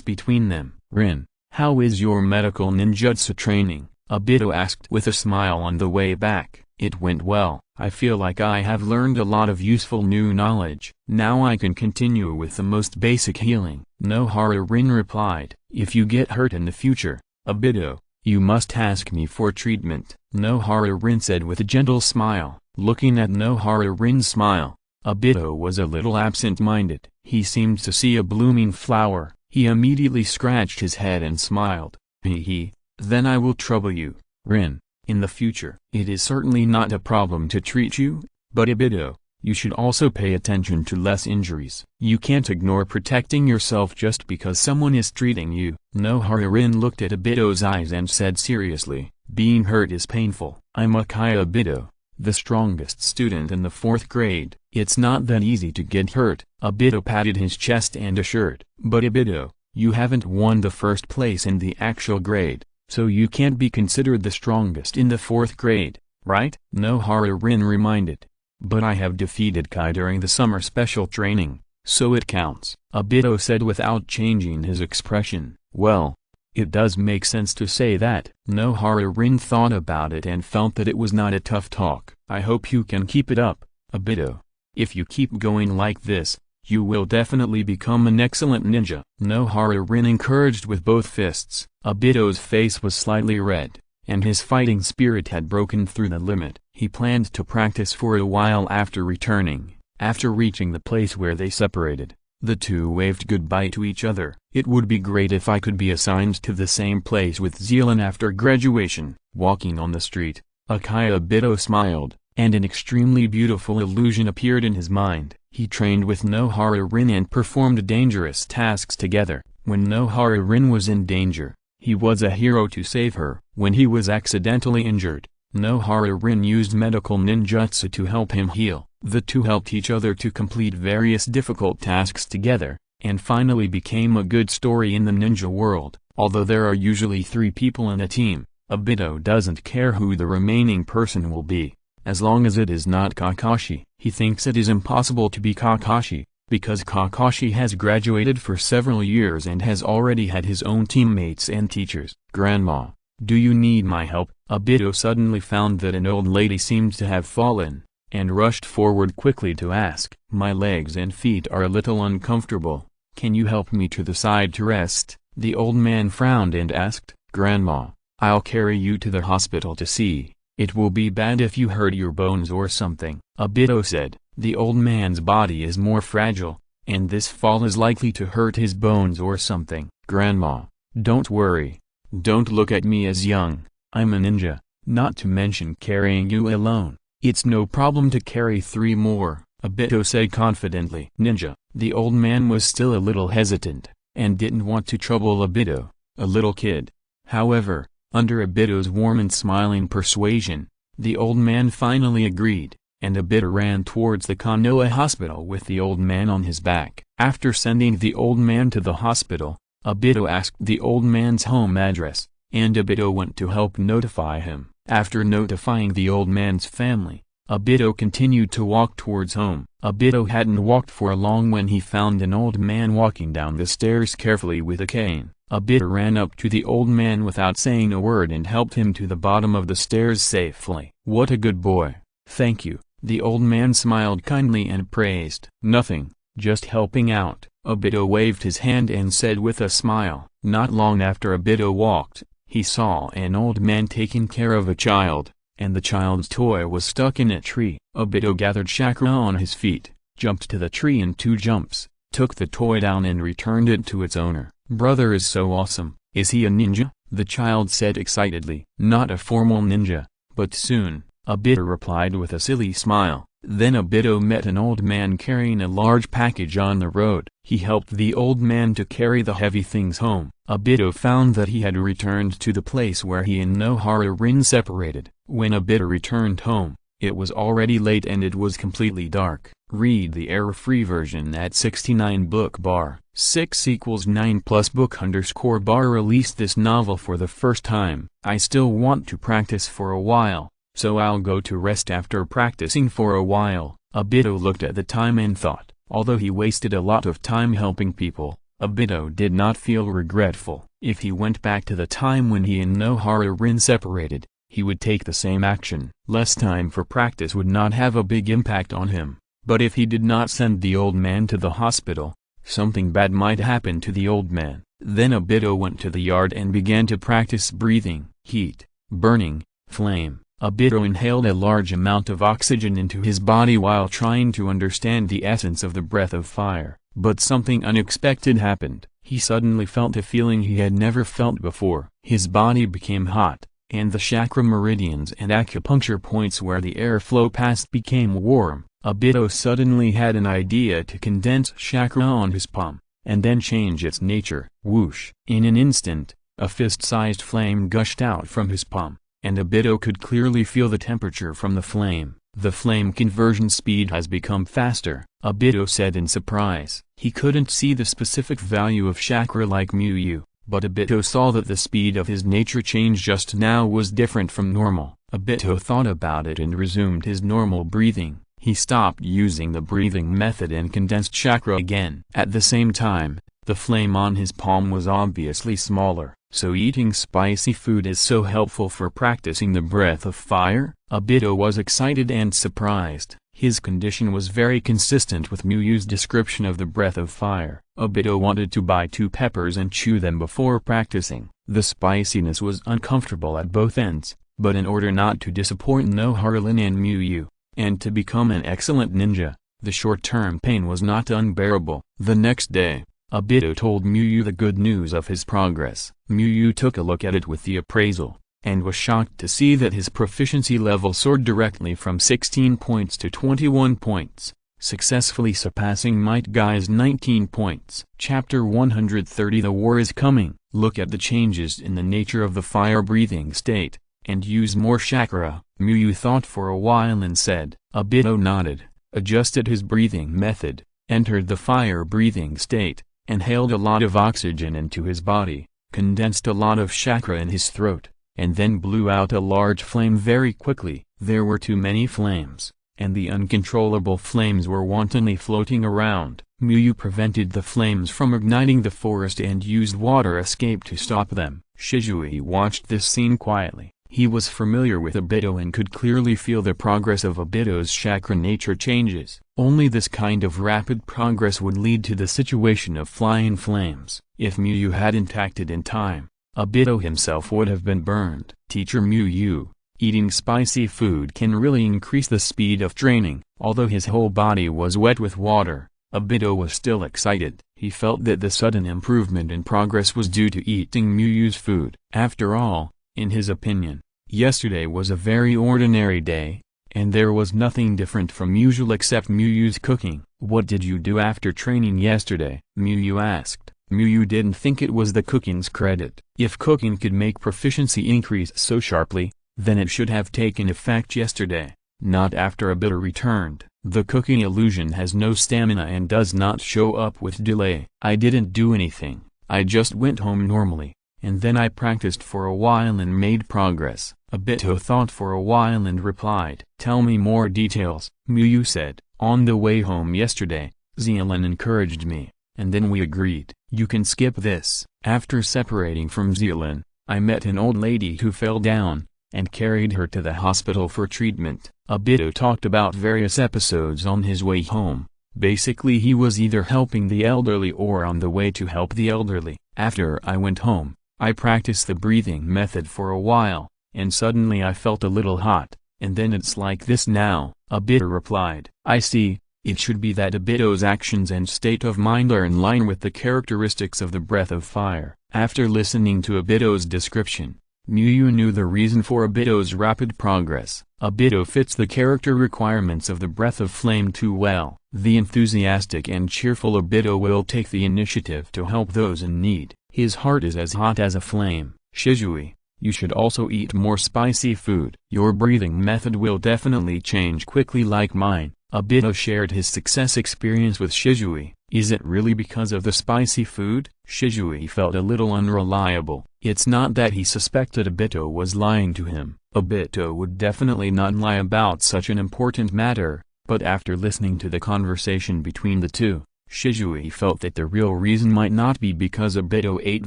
between them. Rin, how is your medical ninjutsu training? Obito asked with a smile on the way back. It went well. I feel like I have learned a lot of useful new knowledge. Now I can continue with the most basic healing. Nohara-rin replied. If you get hurt in the future, Obito, you must ask me for treatment. Nohara-rin said with a gentle smile. Looking at Nohara-rin's smile, Obito was a little absent-minded. He seemed to see a blooming flower. He immediately scratched his head and smiled. Hehe, then I will trouble you, Rin. in the future. It is certainly not a problem to treat you, but Obito, you should also pay attention to less injuries. You can't ignore protecting yourself just because someone is treating you. Nohara-rin looked at Obito's eyes and said seriously, being hurt is painful. I'm Uchiha Obito, the strongest student in the 4th grade. It's not that easy to get hurt. Obito patted his chest and assured. But Obito, you haven't won the 1st place in the actual grade, so you can't be considered the strongest in the 4th grade, right? Nohara-rin reminded. But I have defeated Kai during the summer special training, so it counts. Obito said without changing his expression. Well, it does make sense to say that. Nohara-rin thought about it and felt that it was not a tough talk. I hope you can keep it up, Obito. If you keep going like this, you will definitely become an excellent ninja. Nohara-rin encouraged with both fists. Obito's face was slightly red, and his fighting spirit had broken through the limit. He planned to practice for a while after returning. After reaching the place where they separated, the two waved goodbye to each other. It would be great if I could be assigned to the same place with Zealand after graduation. Walking on the street, Uchiha Obito smiled, and an extremely beautiful illusion appeared in his mind. He trained with Nohara-rin and performed dangerous tasks together. When Nohara-rin was in danger, he was a hero to save her. When he was accidentally injured, Nohara-rin used medical ninjutsu to help him heal. The two helped each other to complete various difficult tasks together, and finally became a good story in the ninja world. Although there are usually 3 people in a team, Obito doesn't care who the remaining person will be, as long as it is not Kakashi. He thinks it is impossible to be Kakashi, because Kakashi has graduated for several years and has already had his own teammates and teachers. Grandma, do you need my help? Obito suddenly found that an old lady seemed to have fallen, and rushed forward quickly to ask. My legs and feet are a little uncomfortable, can you help me to the side to rest? The old man frowned and asked. Grandma, I'll carry you to the hospital to see. It will be bad if you hurt your bones or something. Obito said. The old man's body is more fragile, and this fall is likely to hurt his bones or something. Grandma, don't worry. Don't look at me as young. I'm a ninja, not to mention carrying you alone. It's no problem to carry 3 more, Obito said confidently. Ninja. The old man was still a little hesitant, and didn't want to trouble Obito, a little kid. However, under Obito's warm and smiling persuasion, the old man finally agreed, and Obito ran towards the Konoha hospital with the old man on his back. After sending the old man to the hospital, Obito asked the old man's home address, and Obito went to help notify him. After notifying the old man's family, Obito continued to walk towards home. Obito hadn't walked for long when he found an old man walking down the stairs carefully with a cane. Obito ran up to the old man without saying a word and helped him to the bottom of the stairs safely. What a good boy. Thank you. The old man smiled kindly and praised. Nothing, just helping out. Obito waved his hand and said with a smile. Not long after Obito walked, he saw an old man taking care of a child, and the child's toy was stuck in a tree. Obito gathered chakra on his feet, jumped to the tree in 2 jumps, took the toy down and returned it to its owner. Brother is so awesome. Is he a ninja? The child said excitedly. Not a formal ninja, but soon, Obito replied with a silly smile. Then Obito met an old man carrying a large package on the road. He helped the old man to carry the heavy things home. Obito found that he had returned to the place where he and Nohara-rin separated. When Obito returned home, it was already late and it was completely dark. Read the error-free version at 69 book bar. 6 = 9 plus book _ bar released this novel for the first time. I still want to practice for a while, so I'll go to rest after practicing for a while. Obito looked at the time and thought, although he wasted a lot of time helping people, Obito did not feel regretful. If he went back to the time when he and Nohara-rin separated, he would take the same action. Less time for practice would not have a big impact on him, but if he did not send the old man to the hospital, something bad might happen to the old man. Then Obito went to the yard and began to practice breathing. Heat, burning, flame. Obito inhaled a large amount of oxygen into his body while trying to understand the essence of the breath of fire. But something unexpected happened. He suddenly felt a feeling he had never felt before. His body became hot, and the chakra meridians and acupuncture points where the airflow passed became warm. Obito suddenly had an idea to condense chakra on his palm, and then change its nature. Whoosh! In an instant, a fist-sized flame gushed out from his palm, and Obito could clearly feel the temperature from the flame. The flame conversion speed has become faster, Obito said in surprise. He couldn't see the specific value of chakra like Muyu, but Obito saw that the speed of his nature change just now was different from normal. Obito thought about it and resumed his normal breathing. He stopped using the breathing method and condensed chakra again. At the same time, the flame on his palm was obviously smaller. So eating spicy food is so helpful for practicing the breath of fire? Obito was excited and surprised. His condition was very consistent with Muyu's description of the breath of fire. Obito wanted to buy 2 peppers and chew them before practicing. The spiciness was uncomfortable at both ends, but in order not to disappoint Noharlin and Muyu, and to become an excellent ninja, the short-term pain was not unbearable. The next day, Obito told Muyu the good news of his progress. Muyu took a look at it with the appraisal, and was shocked to see that his proficiency level soared directly from 16 points to 21 points, successfully surpassing Might Guy's 19 points. Chapter 130 The War is Coming. Look at the changes in the nature of the fire-breathing state, and use more chakra. Muyu thought for a while and said. Obito nodded, adjusted his breathing method, entered the fire-breathing state, inhaled a lot of oxygen into his body, condensed a lot of chakra in his throat, and then blew out a large flame very quickly. There were too many flames, and the uncontrollable flames were wantonly floating around. Muyu prevented the flames from igniting the forest and used water escape to stop them. Shisui watched this scene quietly. He was familiar with Obito and could clearly feel the progress of Obito's chakra nature changes. Only this kind of rapid progress would lead to the situation of flying flames. If Muyu hadn't acted in time, Obito himself would have been burned. Teacher Muyu, eating spicy food can really increase the speed of training. Although his whole body was wet with water, Obito was still excited. He felt that the sudden improvement in progress was due to eating Muyu's food. After all, in his opinion, yesterday was a very ordinary day, and there was nothing different from usual except Muyu's cooking. What did you do after training yesterday? Muyu asked. Muyu didn't think it was the cooking's credit. If cooking could make proficiency increase so sharply, then it should have taken effect yesterday, not after Obito returned. The cooking illusion has no stamina and does not show up with delay. I didn't do anything, I just went home normally, and then I practiced for a while and made progress. Obito thought for a while and replied. Tell me more details, Muyu said. On the way home yesterday, Zealand encouraged me, and then we agreed. You can skip this. After separating from Zealand, I met an old lady who fell down, and carried her to the hospital for treatment. Obito talked about various episodes on his way home. Basically he was either helping the elderly or on the way to help the elderly. After I went home, I practiced the breathing method for a while, and suddenly I felt a little hot, and then it's like this now, Obito replied. I see, it should be that Obito's actions and state of mind are in line with the characteristics of the breath of fire. After listening to Obito's description, Muyu knew the reason for Obito's rapid progress. Obito fits the character requirements of the breath of flame too well. The enthusiastic and cheerful Obito will take the initiative to help those in need. His heart is as hot as a flame. Shisui, you should also eat more spicy food. Your breathing method will definitely change quickly like mine. Obito shared his success experience with Shisui. Is it really because of the spicy food? Shisui felt a little unreliable. It's not that he suspected Obito was lying to him. Obito would definitely not lie about such an important matter, but after listening to the conversation between the two, Shisui felt that the real reason might not be because Obito ate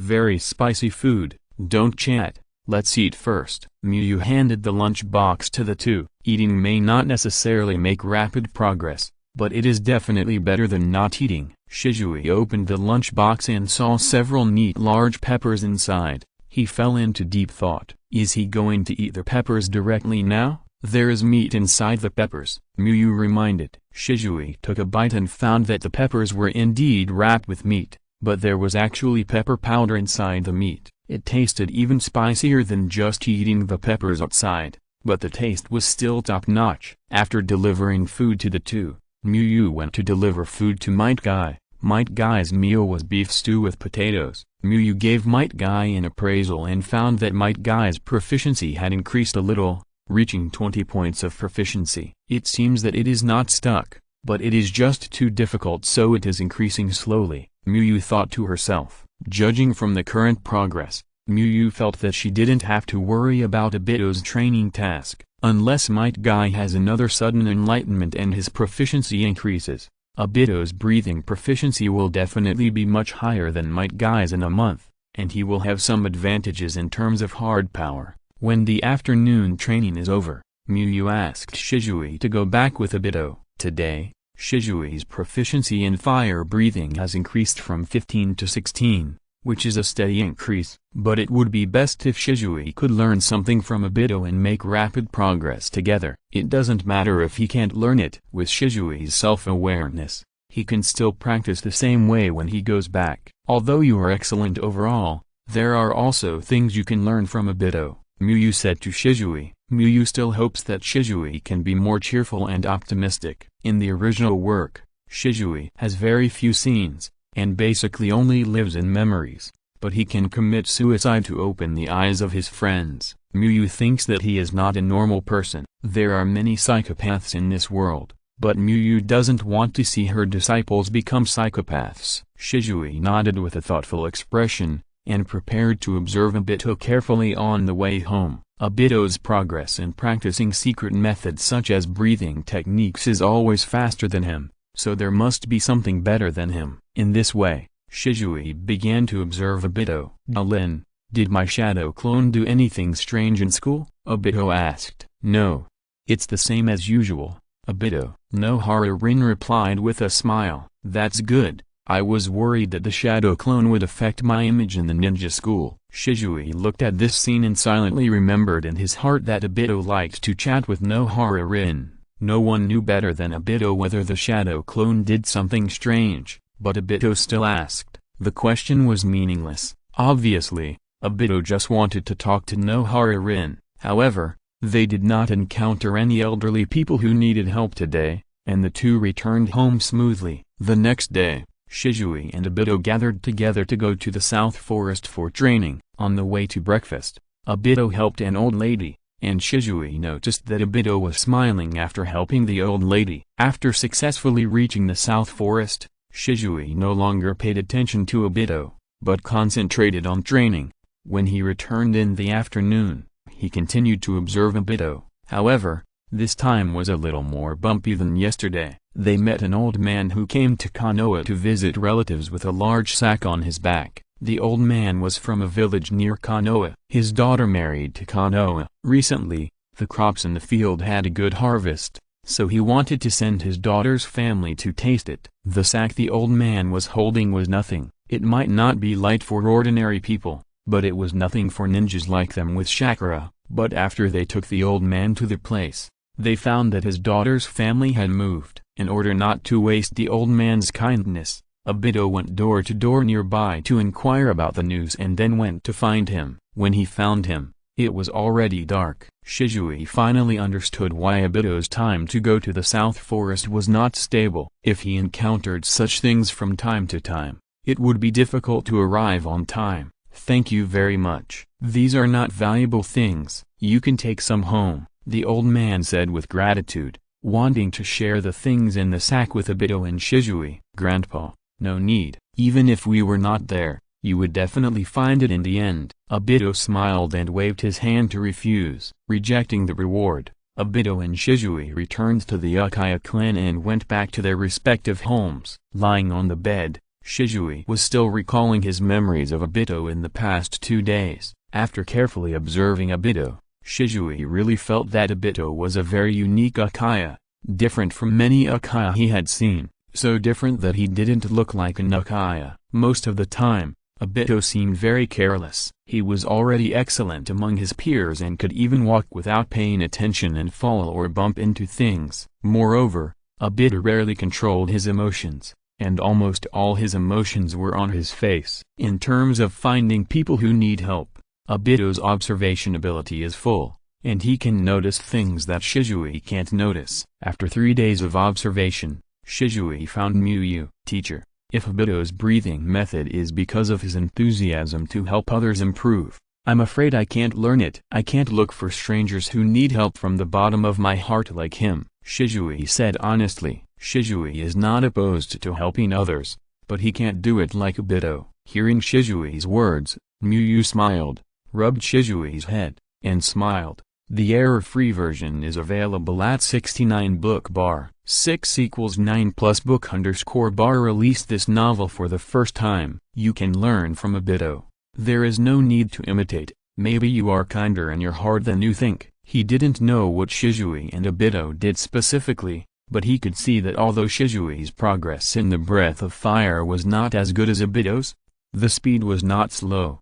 very spicy food. Don't chat, let's eat first. Muyu handed the lunch box to the two. Eating may not necessarily make rapid progress, but it is definitely better than not eating. Shisui opened the lunch box and saw several neat large peppers inside. He fell into deep thought. Is he going to eat the peppers directly now? There is meat inside the peppers, Muyu reminded. Shisui took a bite and found that the peppers were indeed wrapped with meat, but there was actually pepper powder inside the meat. It tasted even spicier than just eating the peppers outside, but the taste was still top-notch. After delivering food to the two, Miyu went to deliver food to Might Guy. Might Guy's meal was beef stew with potatoes. Miyu gave Might Guy an appraisal and found that Might Guy's proficiency had increased a little, reaching 20 points of proficiency. It seems that it is not stuck, but it is just too difficult, so it is increasing slowly, Miyu thought to herself. Judging from the current progress, Miyu felt that she didn't have to worry about Obito's training task, unless Might Guy has another sudden enlightenment and his proficiency increases. Obito's breathing proficiency will definitely be much higher than Might Guy's in a month, and he will have some advantages in terms of hard power. When the afternoon training is over, Miyu asked Shisui to go back with Obito. Today, Shisui's proficiency in fire breathing has increased from 15 to 16, which is a steady increase, but it would be best if Shisui could learn something from Obito and make rapid progress together. It doesn't matter if he can't learn it. With Shisui's self-awareness, he can still practice the same way when he goes back. Although you are excellent overall, there are also things you can learn from Obito, Miyu said to Shisui. Miyu still hopes that Shisui can be more cheerful and optimistic. In the original work, Shisui has very few scenes, and basically only lives in memories, but he can commit suicide to open the eyes of his friends. Miyu thinks that he is not a normal person. There are many psychopaths in this world, but Miyu doesn't want to see her disciples become psychopaths. Shisui nodded with a thoughtful expression, and prepared to observe Obito carefully on the way home. Obito's progress in practicing secret methods such as breathing techniques is always faster than him, so there must be something better than him. In this way, Shisui began to observe Obito. "Lin, did my shadow clone do anything strange in school?" Obito asked. "No. It's the same as usual, Obito." Nohara-rin replied with a smile. "That's good. I was worried that the shadow clone would affect my image in the ninja school." Shisui looked at this scene and silently remembered in his heart that Obito liked to chat with Nohara-rin. No one knew better than Obito whether the shadow clone did something strange, but Obito still asked. The question was meaningless. Obviously, Obito just wanted to talk to Nohara-rin. However, they did not encounter any elderly people who needed help today, and the two returned home smoothly. The next day, Shisui and Obito gathered together to go to the South Forest for training. On the way to breakfast, Obito helped an old lady, and Shisui noticed that Obito was smiling after helping the old lady. After successfully reaching the South Forest, Shisui no longer paid attention to Obito, but concentrated on training. When he returned in the afternoon, he continued to observe Obito. However, this time was a little more bumpy than yesterday. They met an old man who came to Konoha to visit relatives with a large sack on his back. The old man was from a village near Konoha. His daughter married to Konoha. Recently, the crops in the field had a good harvest, so he wanted to send his daughter's family to taste it. The sack the old man was holding was nothing. It might not be light for ordinary people, but it was nothing for ninjas like them with chakra. But after they took the old man to the place, they found that his daughter's family had moved. In order not to waste the old man's kindness, Obito went door to door nearby to inquire about the news and then went to find him. When he found him, it was already dark. Shisui finally understood why Obito's time to go to the South Forest was not stable. If he encountered such things from time to time, it would be difficult to arrive on time. "Thank you very much. These are not valuable things. You can take some home," the old man said with gratitude, wanting to share the things in the sack with Obito and Shisui. "Grandpa, no need. Even if we were not there, you would definitely find it in the end." Obito smiled and waved his hand to refuse. Rejecting the reward, Obito and Shisui returned to the Uchiha clan and went back to their respective homes. Lying on the bed, Shisui was still recalling his memories of Obito in the past 2 days. After carefully observing Obito, Shisui really felt that Obito was a very unique Uchiha, different from many Uchiha he had seen, so different that he didn't look like an Uchiha. Most of the time, Obito seemed very careless. He was already excellent among his peers and could even walk without paying attention and fall or bump into things. Moreover, Obito rarely controlled his emotions. and almost all his emotions were on his face. In terms of finding people who need help, Obito's observation ability is full, and he can notice things that Shisui can't notice. After 3 days of observation, Shisui found Muyu. Teacher, if Obito's breathing method is because of his enthusiasm to help others improve, I'm afraid I can't learn it. I can't look for strangers who need help from the bottom of my heart like him, Shisui said honestly. Shisui is not opposed to helping others, but he can't do it like Obito. Hearing Shisui's words, Muyu smiled, rubbed Shisui's head, and smiled. The error-free version is available at 69 book bar 6 = 9 plus book _ bar released this novel for the first time. You can learn from Obito. There is no need to imitate. Maybe you are kinder in your heart than you think. He didn't know what Shisui and Obito did specifically, but he could see that although Shisui's progress in the Breath of Fire was not as good as Obito's, the speed was not slow.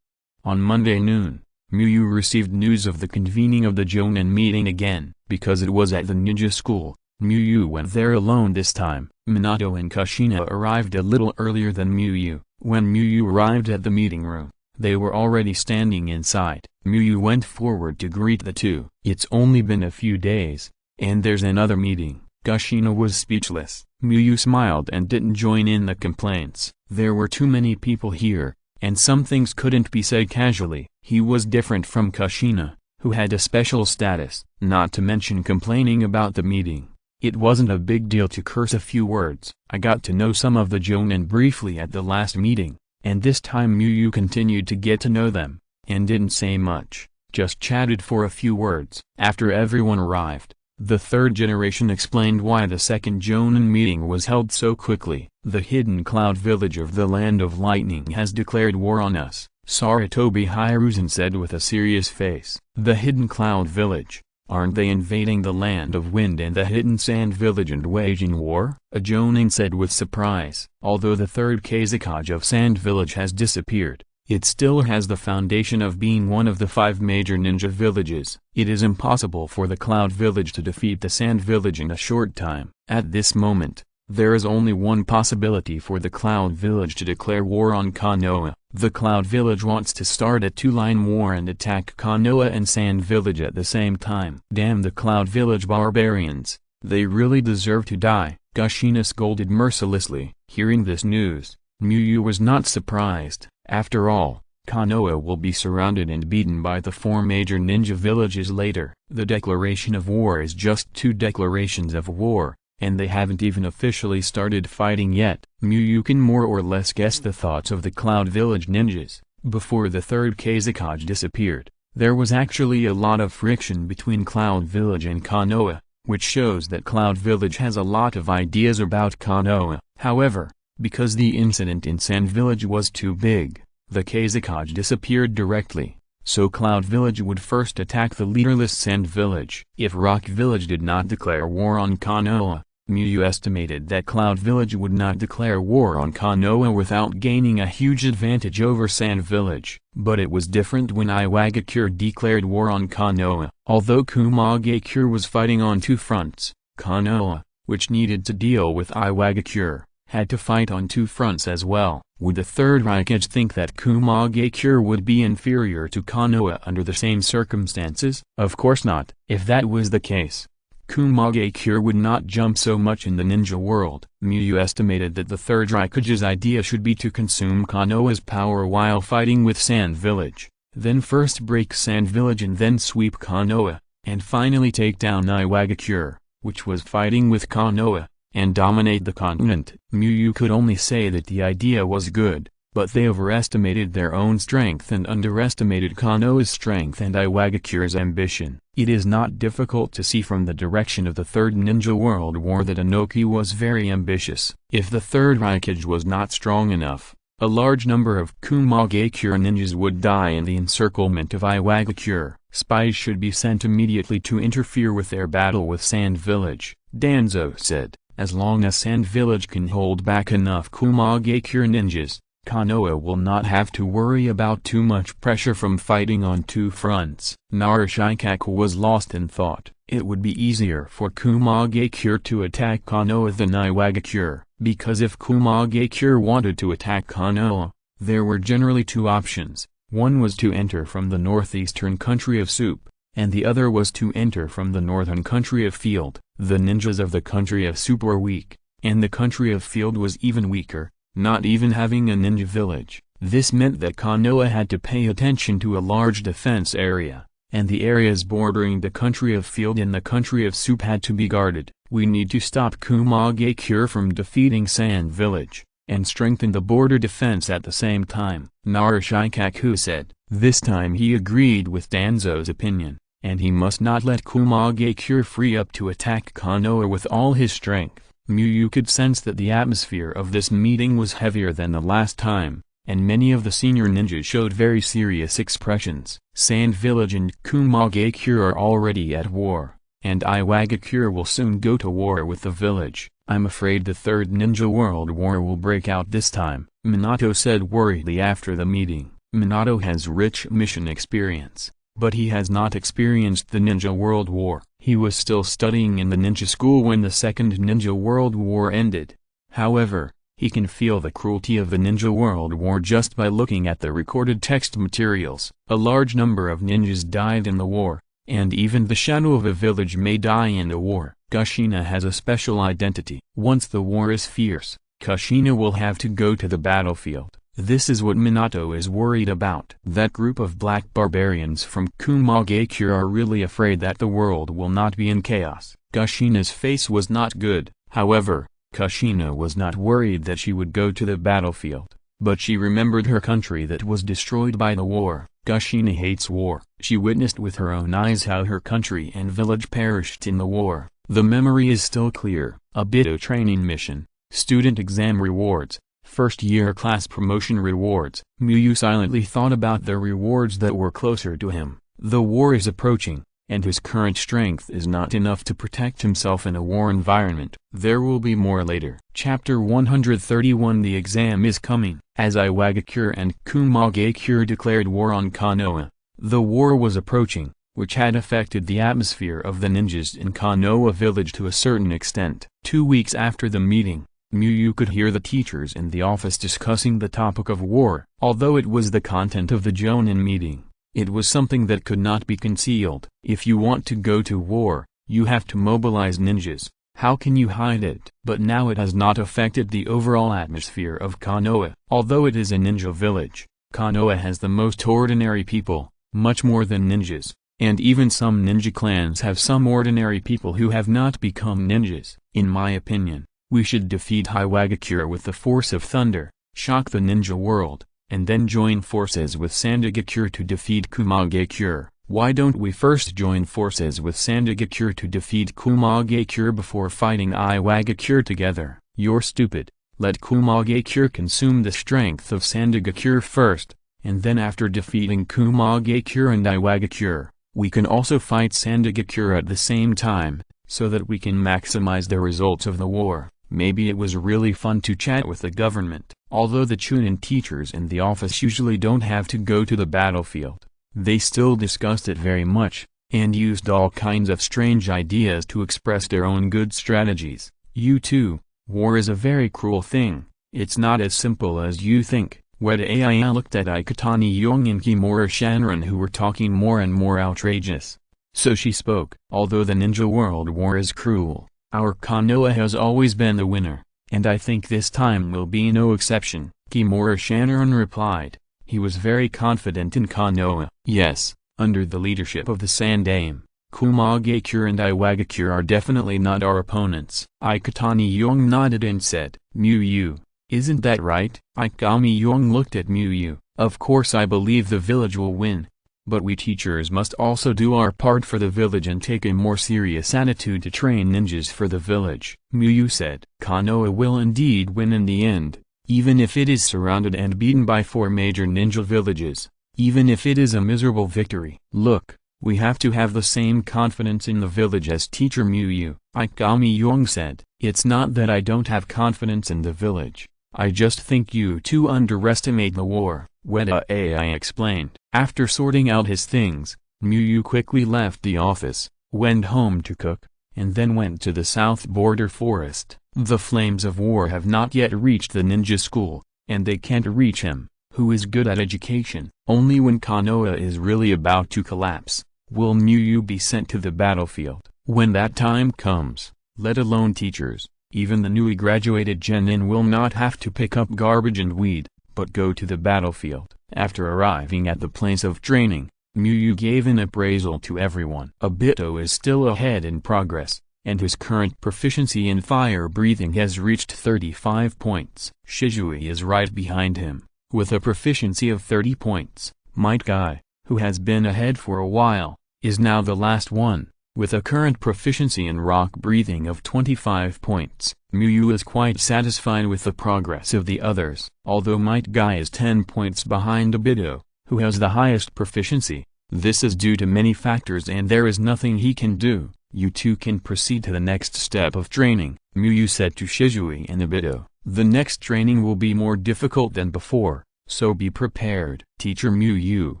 On Monday noon, Muyu received news of the convening of the Jonin meeting again. Because it was at the ninja school, Muyu went there alone this time. Minato and Kushina arrived a little earlier than Muyu. When Muyu arrived at the meeting room, they were already standing inside. Muyu went forward to greet the two. It's only been a few days, and there's another meeting. Kushina was speechless. Muyu smiled and didn't join in the complaints. There were too many people here, and some things couldn't be said casually. He was different from Kushina, who had a special status. Not to mention complaining about the meeting. It wasn't a big deal to curse a few words. I got to know some of the Jonin briefly at the last meeting, and this time Muyu continued to get to know them, and didn't say much, just chatted for a few words. After everyone arrived, the third generation explained why the second Jonin meeting was held so quickly. The hidden cloud village of the Land of Lightning has declared war on us, Sarutobi Hiruzen said with a serious face. The hidden cloud village? Aren't they invading the Land of Wind and the hidden sand village and waging war? A Jonin said with surprise. Although the third Kazekage of Sand Village has disappeared, it still has the foundation of being one of the 5 major ninja villages. It is impossible for the Cloud Village to defeat the Sand Village in a short time. At this moment, there is only one possibility for the Cloud Village to declare war on Konoha. The Cloud Village wants to start a 2-line war and attack Konoha and Sand Village at the same time. Damn the Cloud Village barbarians, they really deserve to die, Kushina scolded mercilessly. Hearing this news, Muyu was not surprised. After all, Konoha will be surrounded and beaten by the 4 major ninja villages later. The declaration of war is just 2 declarations of war, and they haven't even officially started fighting yet. Muyu can more or less guess the thoughts of the Cloud Village ninjas. Before the third Kazekage disappeared, there was actually a lot of friction between Cloud Village and Konoha, which shows that Cloud Village has a lot of ideas about Konoha. However, because the incident in Sand Village was too big, the Kazekage disappeared directly, so Cloud Village would first attack the leaderless Sand Village. If Rock Village did not declare war on Konoha, Muyu estimated that Cloud Village would not declare war on Konoha without gaining a huge advantage over Sand Village. But it was different when Iwagakure declared war on Konoha. Although Kumagakure was fighting on 2 fronts, Konoha, which needed to deal with Iwagakure, had to fight on 2 fronts as well. Would the Third Raikage think that Kumagakure would be inferior to Konoha under the same circumstances? Of course not. If that was the case, Kumagakure would not jump so much in the ninja world. Muyu estimated that the Third Raikage's idea should be to consume Konoha's power while fighting with Sand Village, then first break Sand Village and then sweep Konoha, and finally take down Iwagakure, which was fighting with Konoha, and dominate the continent. Muyu could only say that the idea was good, but they overestimated their own strength and underestimated Konoha's strength and Iwagakure's ambition. It is not difficult to see from the direction of the Third Ninja World War that Inoki was very ambitious. If the Third Raikage was not strong enough, a large number of Kumagakure ninjas would die in the encirclement of Iwagakure. Spies should be sent immediately to interfere with their battle with Sand Village, Danzo said. As long as Sand Village can hold back enough Kumagakure ninjas, Konoha will not have to worry about too much pressure from fighting on two fronts. Naruto was lost in thought. It would be easier for Kumagakure to attack Konoha than Iwagakure, because if Kumagakure wanted to attack Konoha, there were generally two options. One was to enter from the northeastern country of Soup, and the other was to enter from the northern country of Field. The ninjas of the country of Soup were weak, and the country of Field was even weaker, not even having a ninja village. This meant that Konoha had to pay attention to a large defense area, and the areas bordering the country of Field and the country of Soup had to be guarded. We need to stop Kumagakure from defeating Sand Village, and strengthen the border defense at the same time, Naruto said. This time he agreed with Danzo's opinion, and he must not let Kumagakure free up to attack Konoha with all his strength. Miyu could sense that the atmosphere of this meeting was heavier than the last time, and many of the senior ninjas showed very serious expressions. Sand Village and Kumagakure are already at war, and Iwagakure will soon go to war with the village. I'm afraid the Third Ninja World War will break out this time, Minato said worriedly after the meeting. Minato has rich mission experience, but he has not experienced the Ninja World War. He was still studying in the ninja school when the Second Ninja World War ended. However, he can feel the cruelty of the Ninja World War just by looking at the recorded text materials. A large number of ninjas died in the war, and even the shadow of a village may die in the war. Kushina has a special identity. Once the war is fierce, Kushina will have to go to the battlefield. This is what Minato is worried about. That group of black barbarians from Kumagakure are really afraid that the world will not be in chaos. Kushina's face was not good. However, Kushina was not worried that she would go to the battlefield, but she remembered her country that was destroyed by the war. Kushina hates war. She witnessed with her own eyes how her country and village perished in the war. The memory is still clear. Obito training mission, student exam rewards, first-year class promotion rewards. Miyu silently thought about the rewards that were closer to him. The war is approaching, and his current strength is not enough to protect himself in a war environment. There will be more later. Chapter 131. The exam is coming. As Iwagakure and Kumagakure declared war on Konoha, the war was approaching, which had affected the atmosphere of the ninjas in Konoha village to a certain extent. 2 weeks after the meeting, Miyu could hear the teachers in the office discussing the topic of war. Although it was the content of the Jonin meeting, it was something that could not be concealed. If you want to go to war, you have to mobilize ninjas. How can you hide it? But now it has not affected the overall atmosphere of Konoha. Although it is a ninja village, Konoha has the most ordinary people, much more than ninjas, and even some ninja clans have some ordinary people who have not become ninjas. In my opinion, we should defeat Iwagakure with the force of thunder, shock the ninja world, and then join forces with Sandagakure to defeat Kumagakure. Why don't we first join forces with Sandagakure to defeat Kumagakure before fighting Iwagakure together? You're stupid. Let Kumagakure consume the strength of Sandagakure first, and then after defeating Kumagakure and Iwagakure, we can also fight Sandagakure at the same time, so that we can maximize the results of the war. Maybe it was really fun to chat with the government. Although the Chunin teachers in the office usually don't have to go to the battlefield, they still discussed it very much, and used all kinds of strange ideas to express their own good strategies. You too, war is a very cruel thing. It's not as simple as you think. Weda Ai looked at Ikutani Young and Kimura Shanron, who were talking more and more outrageous. So she spoke. Although the Ninja World War is cruel, our Konoha has always been the winner, and I think this time will be no exception. Kimura Shanron replied. He was very confident in Konoha. Yes, under the leadership of the Sandame, Kumagakure and Iwagakure are definitely not our opponents. Ikutani Young nodded and said, Miyu, isn't that right? Ikami Young looked at Miyu. Of course I believe the village will win. But we teachers must also do our part for the village and take a more serious attitude to train ninjas for the village. Miyu said, Konoha will indeed win in the end, even if it is surrounded and beaten by 4 major ninja villages, even if it is a miserable victory. Look, we have to have the same confidence in the village as teacher Miyu. Ikami Young said, it's not that I don't have confidence in the village, I just think you two underestimate the war, Weta Ai explained. After sorting out his things, Muyu quickly left the office, went home to cook, and then went to the south border forest. The flames of war have not yet reached the ninja school, and they can't reach him, who is good at education. Only when Konoha is really about to collapse, will Muyu be sent to the battlefield. When that time comes, let alone teachers, even the newly graduated genin will not have to pick up garbage and weed, but go to the battlefield. After arriving at the place of training, Muyu gave an appraisal to everyone. Obito is still ahead in progress, and his current proficiency in fire breathing has reached 35 points. Shisui is right behind him, with a proficiency of 30 points. Might Guy, who has been ahead for a while, is now the last one, with a current proficiency in rock breathing of 25 points. Muyu is quite satisfied with the progress of the others. Although Might Guy is 10 points behind Obito, who has the highest proficiency, this is due to many factors and there is nothing he can do. You two can proceed to the next step of training, Muyu said to Shisui and Obito. The next training will be more difficult than before, so be prepared. Teacher Muyu,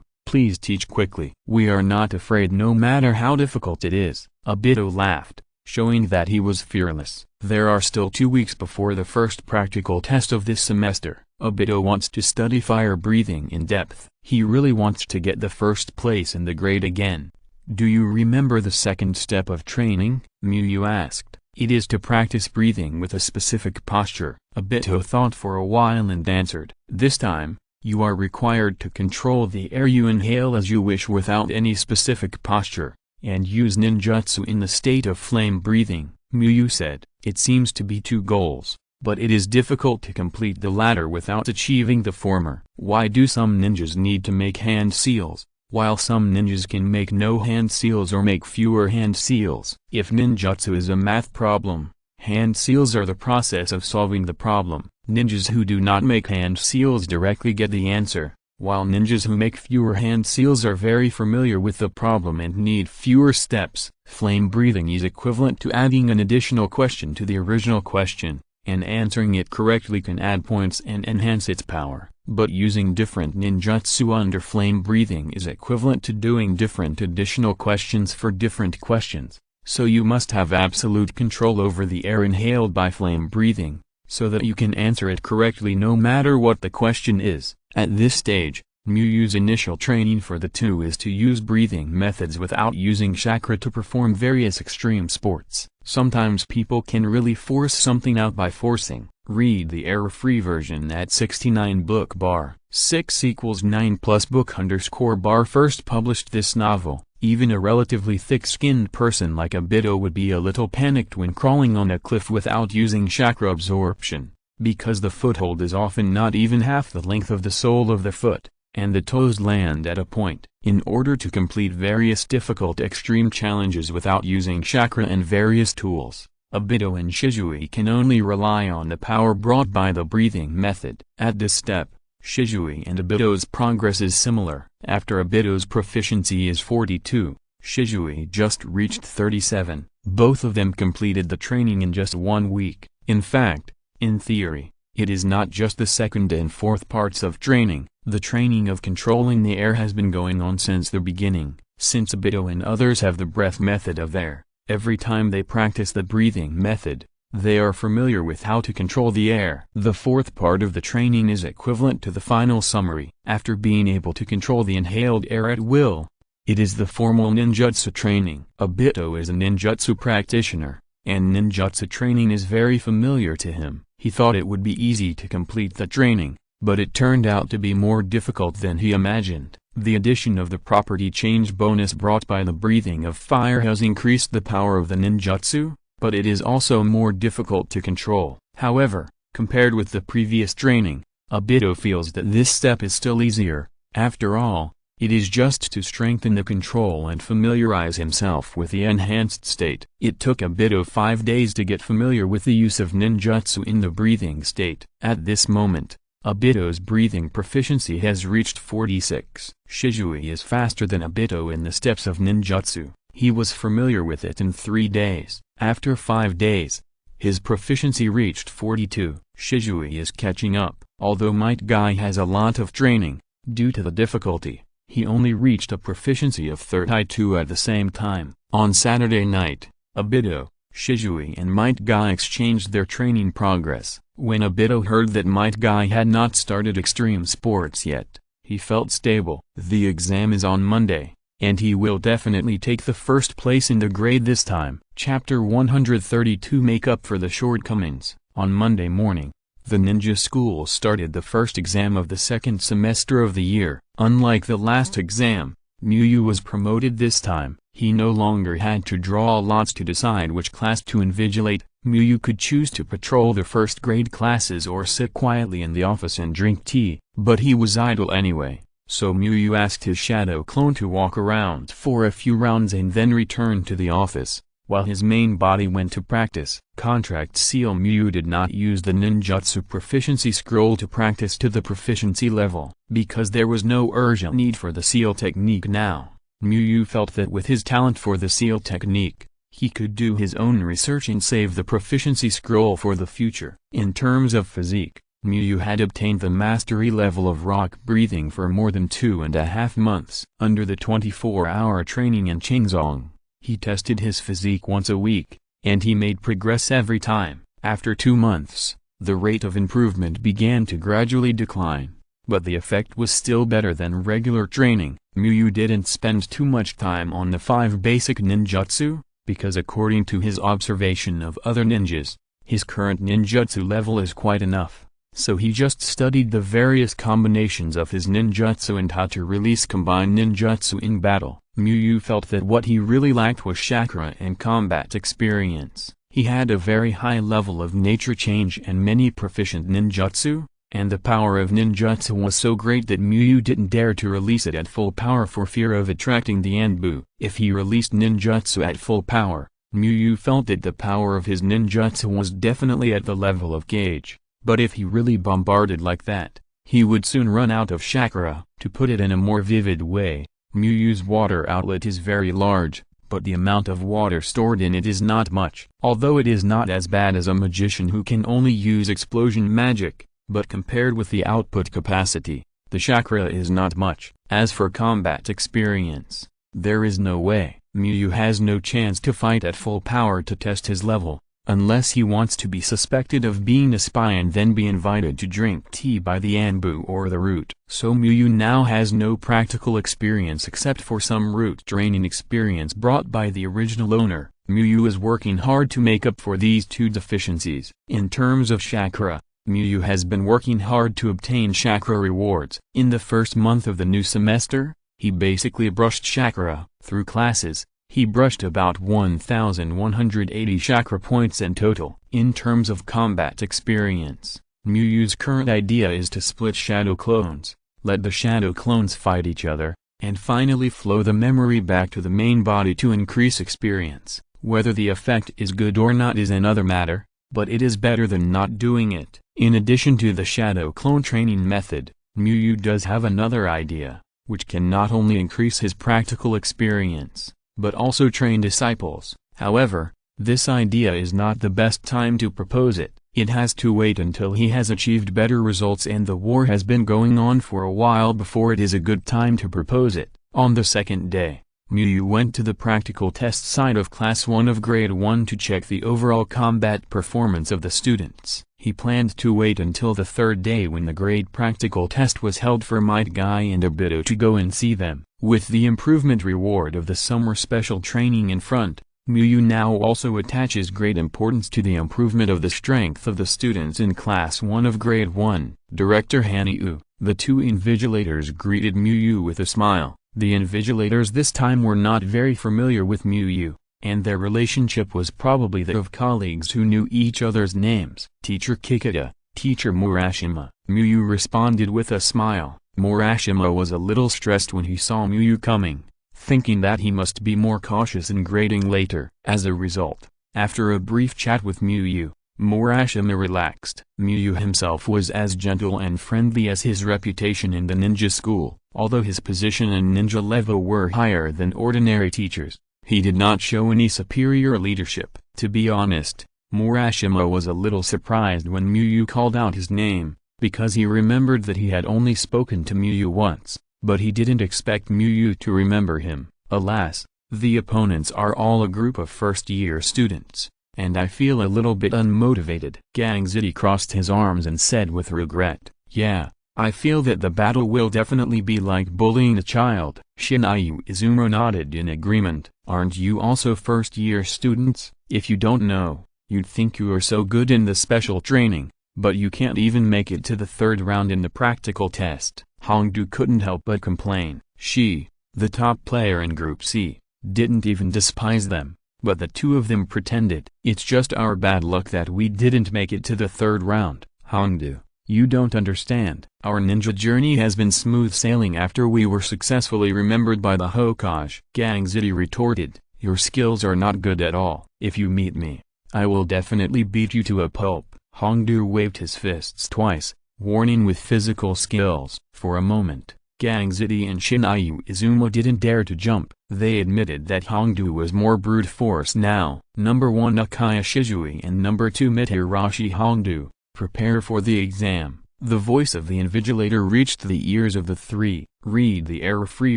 please teach quickly. We are not afraid no matter how difficult it is. Obito laughed, showing that he was fearless. There are still 2 weeks before the first practical test of this semester. Obito wants to study fire breathing in depth. He really wants to get the first place in the grade again. Do you remember the second step of training? Muyu asked. It is to practice breathing with a specific posture. Obito thought for a while and answered. This time, you are required to control the air you inhale as you wish without any specific posture, and use ninjutsu in the state of flame breathing, Muyu said. It seems to be 2 goals, but it is difficult to complete the latter without achieving the former. Why do some ninjas need to make hand seals, while some ninjas can make no hand seals or make fewer hand seals? If ninjutsu is a math problem, hand seals are the process of solving the problem. Ninjas who do not make hand seals directly get the answer, while ninjas who make fewer hand seals are very familiar with the problem and need fewer steps. Flame breathing is equivalent to adding an additional question to the original question, and answering it correctly can add points and enhance its power. But using different ninjutsu under flame breathing is equivalent to doing different additional questions for different questions, so you must have absolute control over the air inhaled by flame breathing, so that you can answer it correctly no matter what the question is. At this stage, Muyu's initial training for the 2 is to use breathing methods without using chakra to perform various extreme sports. Sometimes people can really force something out by forcing. Read the error-free version at 69 book bar. 6 = 9 plus book _ first published this novel. Even a relatively thick-skinned person like Obito would be a little panicked when crawling on a cliff without using chakra absorption, because the foothold is often not even half the length of the sole of the foot, and the toes land at a point. In order to complete various difficult extreme challenges without using chakra and various tools, Obito and Shisui can only rely on the power brought by the breathing method. At this step, Shisui and Obito's progress is similar. After Obito's proficiency is 42, Shisui just reached 37. Both of them completed the training in just 1 week. In fact, in theory, it is not just the second and fourth parts of training. The training of controlling the air has been going on since the beginning. Since Obito and others have the breath method of air, every time they practice the breathing method, they are familiar with how to control the air. The fourth part of the training is equivalent to the final summary. After being able to control the inhaled air at will, it is the formal ninjutsu training. Obito is a ninjutsu practitioner, and ninjutsu training is very familiar to him. He thought it would be easy to complete the training, but it turned out to be more difficult than he imagined. The addition of the property change bonus brought by the breathing of fire has increased the power of the ninjutsu, but it is also more difficult to control. However, compared with the previous training, Obito feels that this step is still easier. After all, it is just to strengthen the control and familiarize himself with the enhanced state. It took Obito 5 days to get familiar with the use of ninjutsu in the breathing state. At this moment, Obito's breathing proficiency has reached 46. Shisui is faster than Obito in the steps of ninjutsu. He was familiar with it in 3 days. After 5 days, his proficiency reached 42. Shisui is catching up. Although Might Guy has a lot of training, due to the difficulty, he only reached a proficiency of third taijutsu at the same time. On Saturday night, Obito, Shisui and Might Guy exchanged their training progress. When Obito heard that Might Guy had not started extreme sports yet, he felt stable. The exam is on Monday, and he will definitely take the first place in the grade this time. Chapter 132 Make up for the shortcomings. On Monday morning, the ninja school started the first exam of the second semester of the year. Unlike the last exam, Miyu was promoted this time. He no longer had to draw lots to decide which class to invigilate. Miyu could choose to patrol the first grade classes or sit quietly in the office and drink tea, but he was idle anyway, so Miyu asked his shadow clone to walk around for a few rounds and then return to the office, while his main body went to practice. Contract seal. Miyu did not use the ninjutsu proficiency scroll to practice to the proficiency level, because there was no urgent need for the seal technique now. Miyu felt that with his talent for the seal technique, he could do his own research and save the proficiency scroll for the future. In terms of physique, Miyu had obtained the mastery level of rock breathing for more than 2.5 months. Under the 24-hour training in Qingzong, he tested his physique once a week, and he made progress every time. After 2 months, the rate of improvement began to gradually decline, but the effect was still better than regular training. Miyu didn't spend too much time on the 5 basic ninjutsu, because according to his observation of other ninjas, his current ninjutsu level is quite enough, so he just studied the various combinations of his ninjutsu and how to release combined ninjutsu in battle. Miyu felt that what he really lacked was chakra and combat experience. He had a very high level of nature change and many proficient ninjutsu, and the power of ninjutsu was so great that Miyu didn't dare to release it at full power for fear of attracting the Anbu. If he released ninjutsu at full power, Miyu felt that the power of his ninjutsu was definitely at the level of gauge, but if he really bombarded like that, he would soon run out of chakra. To put it in a more vivid way, Miyu's water outlet is very large, but the amount of water stored in it is not much. Although it is not as bad as a magician who can only use explosion magic, but compared with the output capacity, the chakra is not much. As for combat experience, there is no way. Miyu has no chance to fight at full power to test his level, unless he wants to be suspected of being a spy and then be invited to drink tea by the Anbu or the root. So Miyu now has no practical experience except for some root training experience brought by the original owner. Miyu is working hard to make up for these 2 deficiencies. In terms of chakra, Miyu has been working hard to obtain chakra rewards. In the first month of the new semester, he basically brushed chakra. Through classes, he brushed about 1,180 chakra points in total. In terms of combat experience, Miyu's current idea is to split shadow clones, let the shadow clones fight each other, and finally flow the memory back to the main body to increase experience. Whether the effect is good or not is another matter, but it is better than not doing it. In addition to the shadow clone training method, Miyu does have another idea, which can not only increase his practical experience, but also train disciples. However, this idea is not the best time to propose it. It has to wait until he has achieved better results and the war has been going on for a while before it is a good time to propose it. On the second day, Miyu went to the practical test site of Class 1 of Grade 1 to check the overall combat performance of the students. He planned to wait until the third day when the grade practical test was held for Might Guy and Obito to go and see them. With the improvement reward of the summer special training in front, Miyu now also attaches great importance to the improvement of the strength of the students in Class 1 of Grade 1. Director Hanyu. The 2 invigilators greeted Miyu with a smile. The invigilators this time were not very familiar with Miyu, and their relationship was probably that of colleagues who knew each other's names. Teacher Kikuta, Teacher Murashima. Miyu responded with a smile. Murashima was a little stressed when he saw Miyu coming, thinking that he must be more cautious in grading later. As a result, after a brief chat with Miyu, Murashima relaxed. Miyu himself was as gentle and friendly as his reputation in the ninja school. Although his position and ninja level were higher than ordinary teachers, he did not show any superior leadership. To be honest, Murashima was a little surprised when Miyu called out his name, because he remembered that he had only spoken to Miyu once, but he didn't expect Miyu to remember him. Alas, the opponents are all a group of first-year students, and I feel a little bit unmotivated. Gangzidi crossed his arms and said with regret, "Yeah, I feel that the battle will definitely be like bullying a child." Shinayu Izumo nodded in agreement. "Aren't you also first-year students? If you don't know, you'd think you are so good in the special training, but you can't even make it to the third round in the practical test." Hongdu couldn't help but complain. She, the top player in Group C, didn't even despise them, but the two of them pretended. "It's just our bad luck that we didn't make it to the third round, Hongdu. You don't understand. Our ninja journey has been smooth sailing after we were successfully remembered by the Hokage." Gangzidi retorted, "Your skills are not good at all. If you meet me, I will definitely beat you to a pulp." Hongdu waved his fists twice, warning with physical skills. For a moment, Gangzidi and Shinayu Izumo didn't dare to jump. They admitted that Hongdu was more brute force now. Number 1 Uchiha Shisui and number 2 Mitarashi Hongdu, prepare for the exam. The voice of the invigilator reached the ears of the three. Read the error-free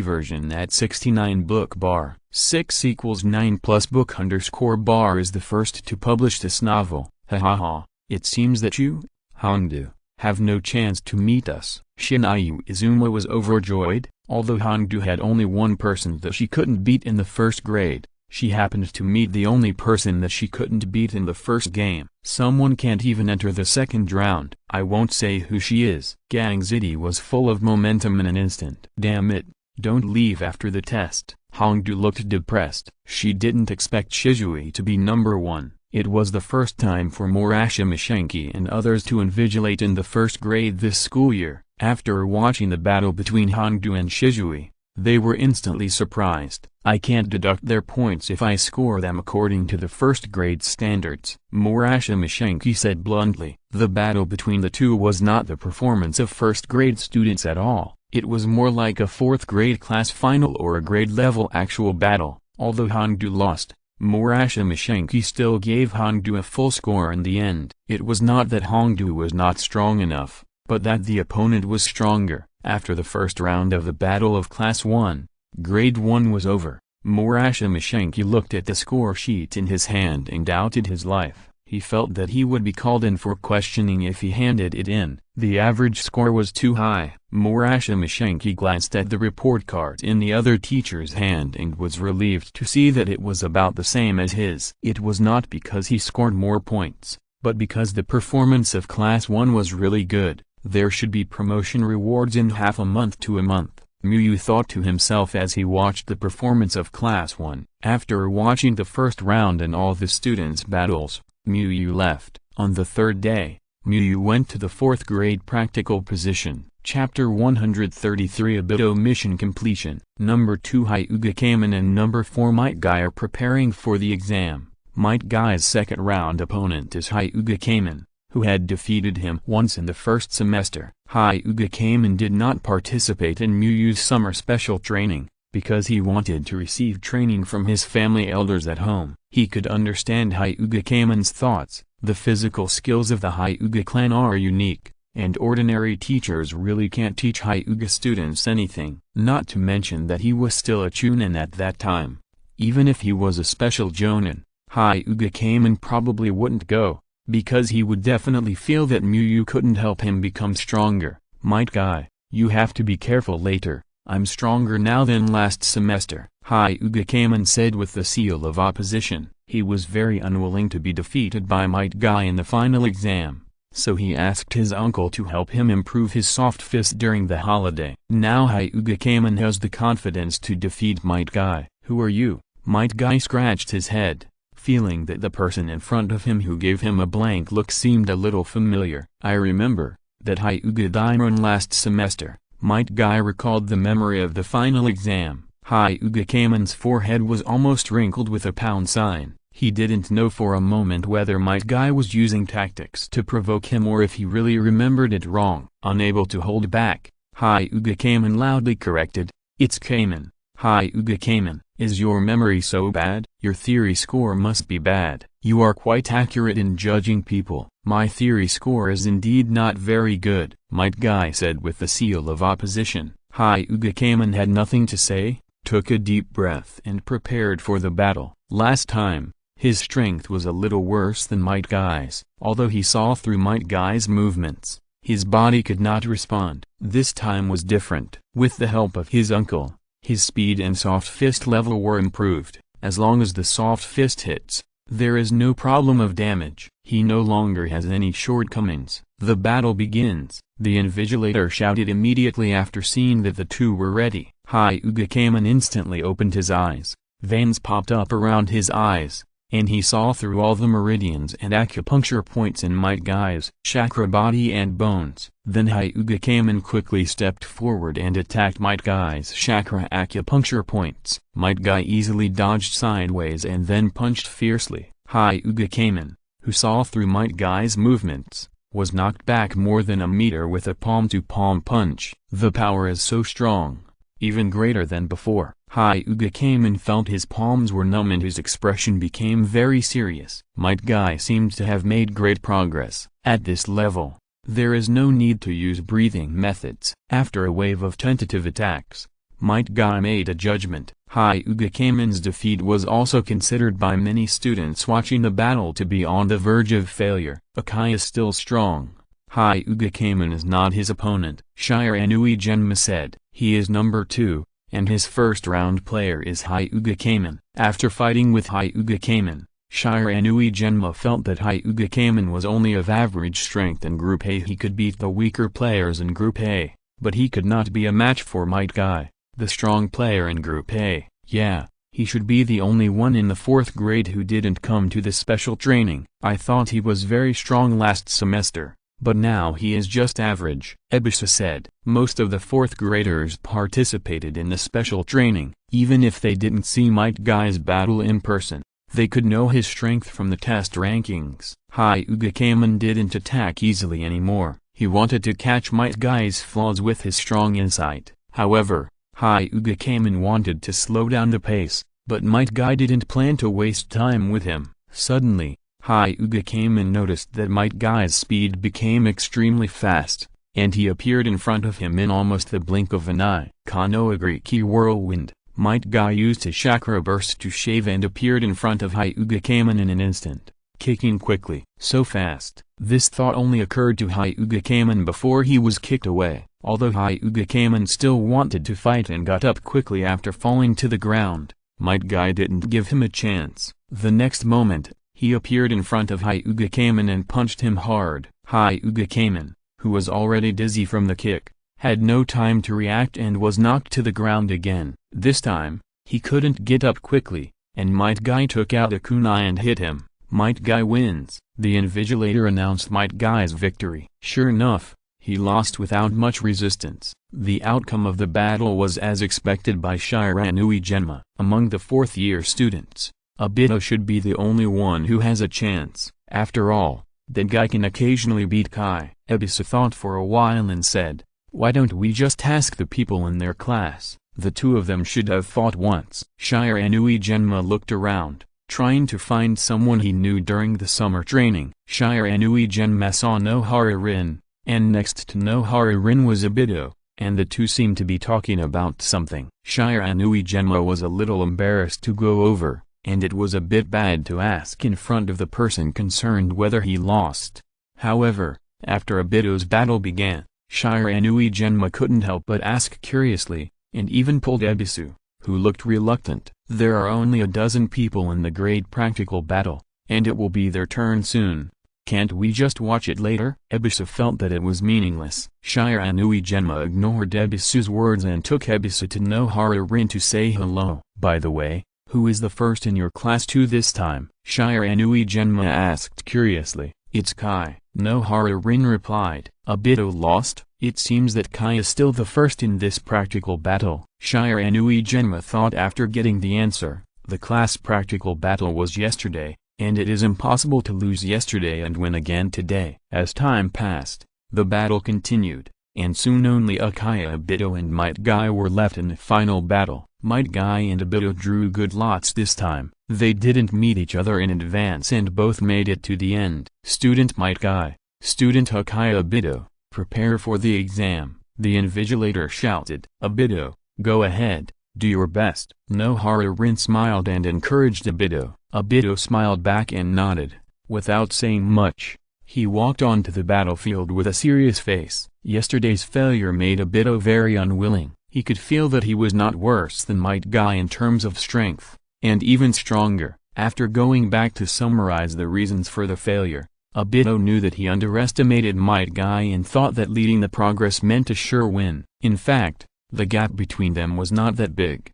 version at 69 book bar. 6 equals 9 plus book underscore bar is the first to publish this novel. Ha ha ha. It seems that you, Hongdu, have no chance to meet us. Shinayu Izumo was overjoyed. Although Hongdu had only one person that she couldn't beat in the first grade, she happened to meet the only person that she couldn't beat in the first game. Someone can't even enter the second round. I won't say who she is. Gangzidi was full of momentum in an instant. Damn it, don't leave after the test. Hongdu looked depressed. She didn't expect Shisui to be number 1. It was the first time for Murashima Shenki and others to invigilate in the first grade this school year. After watching the battle between Hongdu and Shisui, they were instantly surprised. I can't deduct their points if I score them according to the first grade standards. Murashima Shenki said bluntly. The battle between the two was not the performance of first grade students at all. It was more like a fourth grade class final or a grade level actual battle. Although Hongdu lost, Murashima Shenki still gave Hongdu a full score in the end. It was not that Hongdu was not strong enough, but that the opponent was stronger. After the first round of the Battle of Class 1, Grade 1 was over. Murashima Shenki looked at the score sheet in his hand and doubted his life. He felt that he would be called in for questioning if he handed it in. The average score was too high. Murashima Shenki glanced at the report card in the other teacher's hand and was relieved to see that it was about the same as his. It was not because he scored more points, but because the performance of Class 1 was really good. There should be promotion rewards in half a month to a month, Miyu thought to himself as he watched the performance of Class 1. After watching the first round and all the students' battles, Miyu left. On the third day, Miyu went to the fourth grade practical position. Chapter 133 Obito Mission Completion. Number 2 Hyuga Kamen and number 4 Might Guy are preparing for the exam. Might Guy's second round opponent is Hyuga Kamen, who had defeated him once in the first semester. Hyuga Kamen did not participate in Miyu's summer special training, because he wanted to receive training from his family elders at home. He could understand Hyuga Kamen's thoughts. The physical skills of the Hyuga clan are unique, and ordinary teachers really can't teach Hyuga students anything. Not to mention that he was still a chunin at that time. Even if he was a special jonin, Hyuga Kamen probably wouldn't go, because he would definitely feel that Miyu couldn't help him become stronger. Might Guy, you have to be careful later. I'm stronger now than last semester, Hyuga Kamen said with the seal of opposition. He was very unwilling to be defeated by Might Guy in the final exam, so he asked his uncle to help him improve his soft fist during the holiday. Now Hyuga Kamen has the confidence to defeat Might Guy. Who are you? Might Guy scratched his head, feeling that the person in front of him who gave him a blank look seemed a little familiar. I remember that Hyuga Daimon last semester. Might Guy recalled the memory of the final exam. Hyuga Kamen's forehead was almost wrinkled with a pound sign. He didn't know for a moment whether Might Guy was using tactics to provoke him or if he really remembered it wrong. Unable to hold back, Hyuga Kamen loudly corrected, "It's Kamen, Hyuga Kamen." Is your memory so bad? Your theory score must be bad. You are quite accurate in judging people. My theory score is indeed not very good, Might Guy said with the seal of opposition. Hyuga Kamen had nothing to say, took a deep breath and prepared for the battle. Last time, his strength was a little worse than Might Guy's. Although he saw through Might Guy's movements, his body could not respond. This time was different. With the help of his uncle, his speed and soft fist level were improved. As long as the soft fist hits, there is no problem of damage. He no longer has any shortcomings. The battle begins, the Invigilator shouted immediately after seeing that the two were ready. Hyuga Kamen instantly opened his eyes. Veins popped up around his eyes, and he saw through all the meridians and acupuncture points in Might Guy's chakra body and bones. Then Hyuga Kamen quickly stepped forward and attacked Might Guy's chakra acupuncture points. Might Guy easily dodged sideways and then punched fiercely. Hyuga Kamen, who saw through Might Guy's movements, was knocked back more than a meter with a palm-to-palm punch. The power is so strong, even greater than before. Hyuga Kamen felt his palms were numb and his expression became very serious. Might Guy seemed to have made great progress. At this level, there is no need to use breathing methods. After a wave of tentative attacks, Might Guy made a judgment. Hyuga Kamen's defeat was also considered by many students watching the battle to be on the verge of failure. Akai is still strong. Hyuga Kamen is not his opponent. Shire Anui Genma said. He is number 2, and his first round player is Hyuga Kamen. After fighting with Hyuga Kamen, Shire Anui Genma felt that Hyuga Kamen was only of average strength in Group A. He could beat the weaker players in Group A, but he could not be a match for Might Guy, the strong player in Group A. Yeah, he should be the only one in the 4th grade who didn't come to the special training. I thought he was very strong last semester, but now he is just average. Ebisa said. Most of the 4th graders participated in the special training. Even if they didn't see Might Guy's battle in person, they could know his strength from the test rankings. Hyuga Kamen didn't attack easily anymore. He wanted to catch Might Guy's flaws with his strong insight. However, Hyuga Kamen wanted to slow down the pace, but Might Guy didn't plan to waste time with him. Suddenly, Hyuga Kamen noticed that Might Guy's speed became extremely fast, and he appeared in front of him in almost the blink of an eye. Konoha Greeki Whirlwind. Might Guy used his chakra burst to shave and appeared in front of Hyuga Kamen in an instant, kicking quickly. So fast. This thought only occurred to Hyuga Kamen before he was kicked away. Although Hyuga Kamen still wanted to fight and got up quickly after falling to the ground, Might Guy didn't give him a chance. The next moment, he appeared in front of Hyuga Kamen and punched him hard. Hyuga Kamen, who was already dizzy from the kick, had no time to react and was knocked to the ground again. This time, he couldn't get up quickly, and Might Guy took out a kunai and hit him. Might Guy wins. The Invigilator announced Might Guy's victory. Sure enough, he lost without much resistance. The outcome of the battle was as expected by Shire Anui Genma. Among the 4th-year students, Obito should be the only one who has a chance. After all, that guy can occasionally beat Kai. Ebisa thought for a while and said, why don't we just ask the people in their class? The two of them should have fought once. Shire Anui Genma looked around, trying to find someone he knew during the summer training. Shire Anui Genma saw Nohara Rin, and next to Nohara Rin was Obito, and the two seemed to be talking about something. Shire Anui Genma was a little embarrassed to go over, and it was a bit bad to ask in front of the person concerned whether he lost. However, after Obito's battle began, Shire Anui Genma couldn't help but ask curiously, and even pulled Ebisu, who looked reluctant. There are only a dozen people in the grade practical battle, and it will be their turn soon. Can't we just watch it later? Ebisu felt that it was meaningless. Shire Anui Genma ignored Ebisu's words and took Ebisu to Nohara Rin to say hello. By the way, who is the first in your class too this time? Shire Anui Genma asked curiously. It's Kai. Nohara Rin replied. Obito lost? It seems that Kai is still the first in this practical battle. Shire Anui Genma thought after getting the answer. The class practical battle was yesterday, and it is impossible to lose yesterday and win again today. As time passed, the battle continued, and soon only Akaya Obito and Might Guy were left in the final battle. Might Guy and Obito drew good lots this time. They didn't meet each other in advance and both made it to the end. Student Might Guy, Student Uchiha Obito, prepare for the exam, the invigilator shouted. Obito, go ahead, do your best. Nohara Rin smiled and encouraged Obito. Obito smiled back and nodded. Without saying much, he walked onto the battlefield with a serious face. Yesterday's failure made Obito very unwilling. He could feel that he was not worse than Might Guy in terms of strength, and even stronger. After going back to summarize the reasons for the failure, Obito knew that he underestimated Might Guy and thought that leading the progress meant a sure win. In fact, the gap between them was not that big.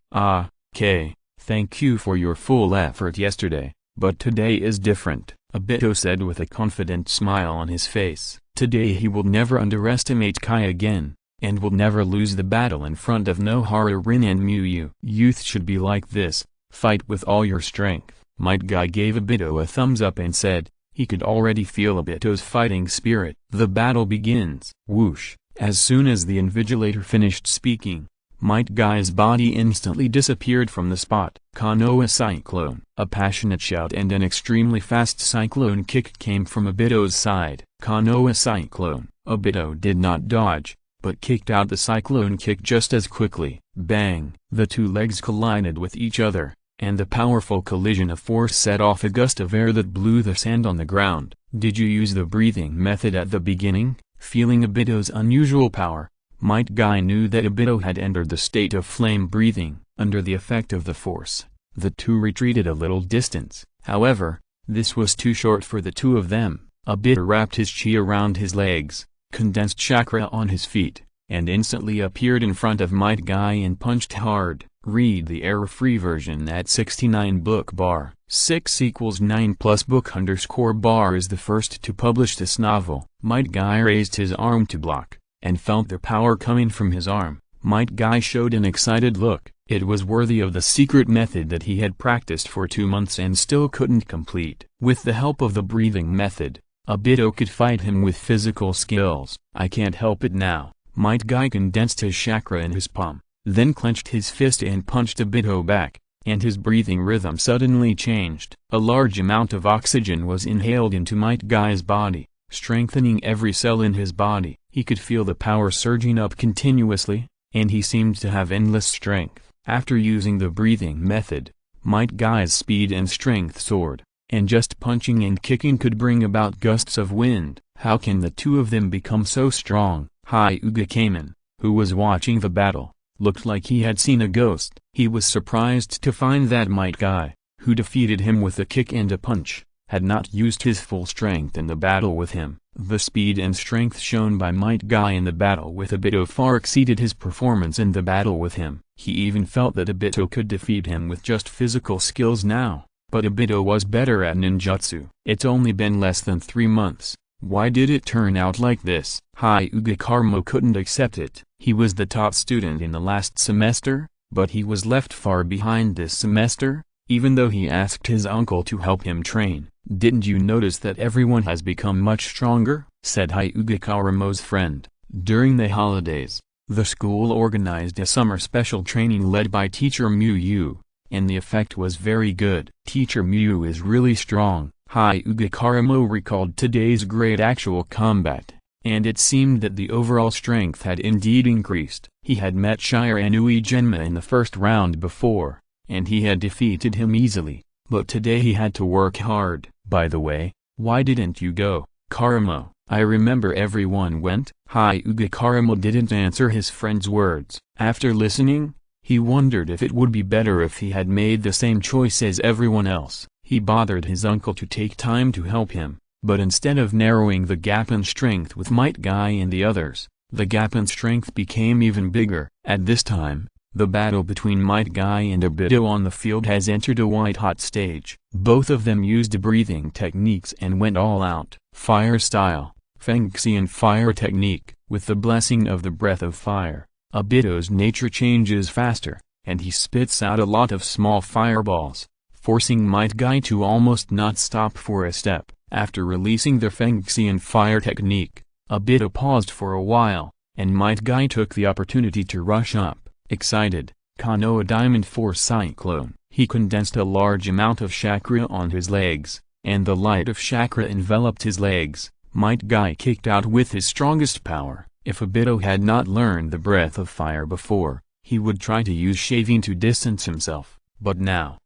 Thank you for your full effort yesterday, but today is different, Obito said with a confident smile on his face. Today he will never underestimate Kai again, and will never lose the battle in front of Nohara Rin and Muyu. Youth should be like this, fight with all your strength. Might Guy gave Obito a thumbs up and said, he could already feel Obito's fighting spirit. The battle begins. Whoosh! As soon as the invigilator finished speaking, Might Guy's body instantly disappeared from the spot. Konoha Cyclone. A passionate shout and an extremely fast cyclone kick came from Obito's side. Konoha Cyclone. Obito did not dodge, but kicked out the cyclone kick just as quickly. Bang! The two legs collided with each other, and the powerful collision of force set off a gust of air that blew the sand on the ground. Did you use the breathing method at the beginning? Feeling Obito's unusual power, Might Guy knew that Obito had entered the state of flame breathing. Under the effect of the force, the two retreated a little distance. However, this was too short for the two of them. Obito wrapped his chi around his legs, condensed chakra on his feet, and instantly appeared in front of Might Guy and punched hard. Read the error-free version at 69 book bar. 6=9 plus book _ bar is the first to publish this novel. Might Guy raised his arm to block, and felt the power coming from his arm. Might Guy showed an excited look. It was worthy of the secret method that he had practiced for 2 months and still couldn't complete. With the help of the breathing method, Obito could fight him with physical skills. I can't help it now. Might Guy condensed his chakra in his palm, then clenched his fist and punched Obito back, and his breathing rhythm suddenly changed. A large amount of oxygen was inhaled into Might Guy's body, strengthening every cell in his body. He could feel the power surging up continuously, and he seemed to have endless strength. After using the breathing method, Might Guy's speed and strength soared, and just punching and kicking could bring about gusts of wind. How can the two of them become so strong? Hyuga Kamen, who was watching the battle, looked like he had seen a ghost. He was surprised to find that Might Guy, who defeated him with a kick and a punch, had not used his full strength in the battle with him. The speed and strength shown by Might Guy in the battle with Obito far exceeded his performance in the battle with him. He even felt that Obito could defeat him with just physical skills now. But Obito was better at ninjutsu. It's only been less than 3 months. Why did it turn out like this? Hyuga Karmo couldn't accept it. He was the top student in the last semester, but he was left far behind this semester, even though he asked his uncle to help him train. Didn't you notice that everyone has become much stronger? Said Hyuga Karmo's friend. During the holidays, the school organized a summer special training led by teacher Muyu, and the effect was very good. Teacher Muyu is really strong. Hyuga Karamo recalled today's great actual combat, and it seemed that the overall strength had indeed increased. He had met Shire Anui Genma in the first round before, and he had defeated him easily, but today he had to work hard. By the way, why didn't you go, Karamo? I remember everyone went. Hyuga Karamo didn't answer his friend's words. After listening, he wondered if it would be better if he had made the same choice as everyone else. He bothered his uncle to take time to help him, but instead of narrowing the gap in strength with Might Guy and the others, the gap in strength became even bigger. At this time, the battle between Might Guy and Obito on the field has entered a white-hot stage. Both of them used breathing techniques and went all out. Fire style, Fengxian fire technique. With the blessing of the breath of fire, Obito's nature changes faster, and he spits out a lot of small fireballs, forcing Might Guy to almost not stop for a step. After releasing the Fengxian fire technique, Obito paused for a while, and Might Guy took the opportunity to rush up. Excited, Konoha Diamond Force Cyclone. He condensed a large amount of chakra on his legs, and the light of chakra enveloped his legs. Might Guy kicked out with his strongest power. If Obito had not learned the breath of fire before, he would try to use shaving to distance himself, but now,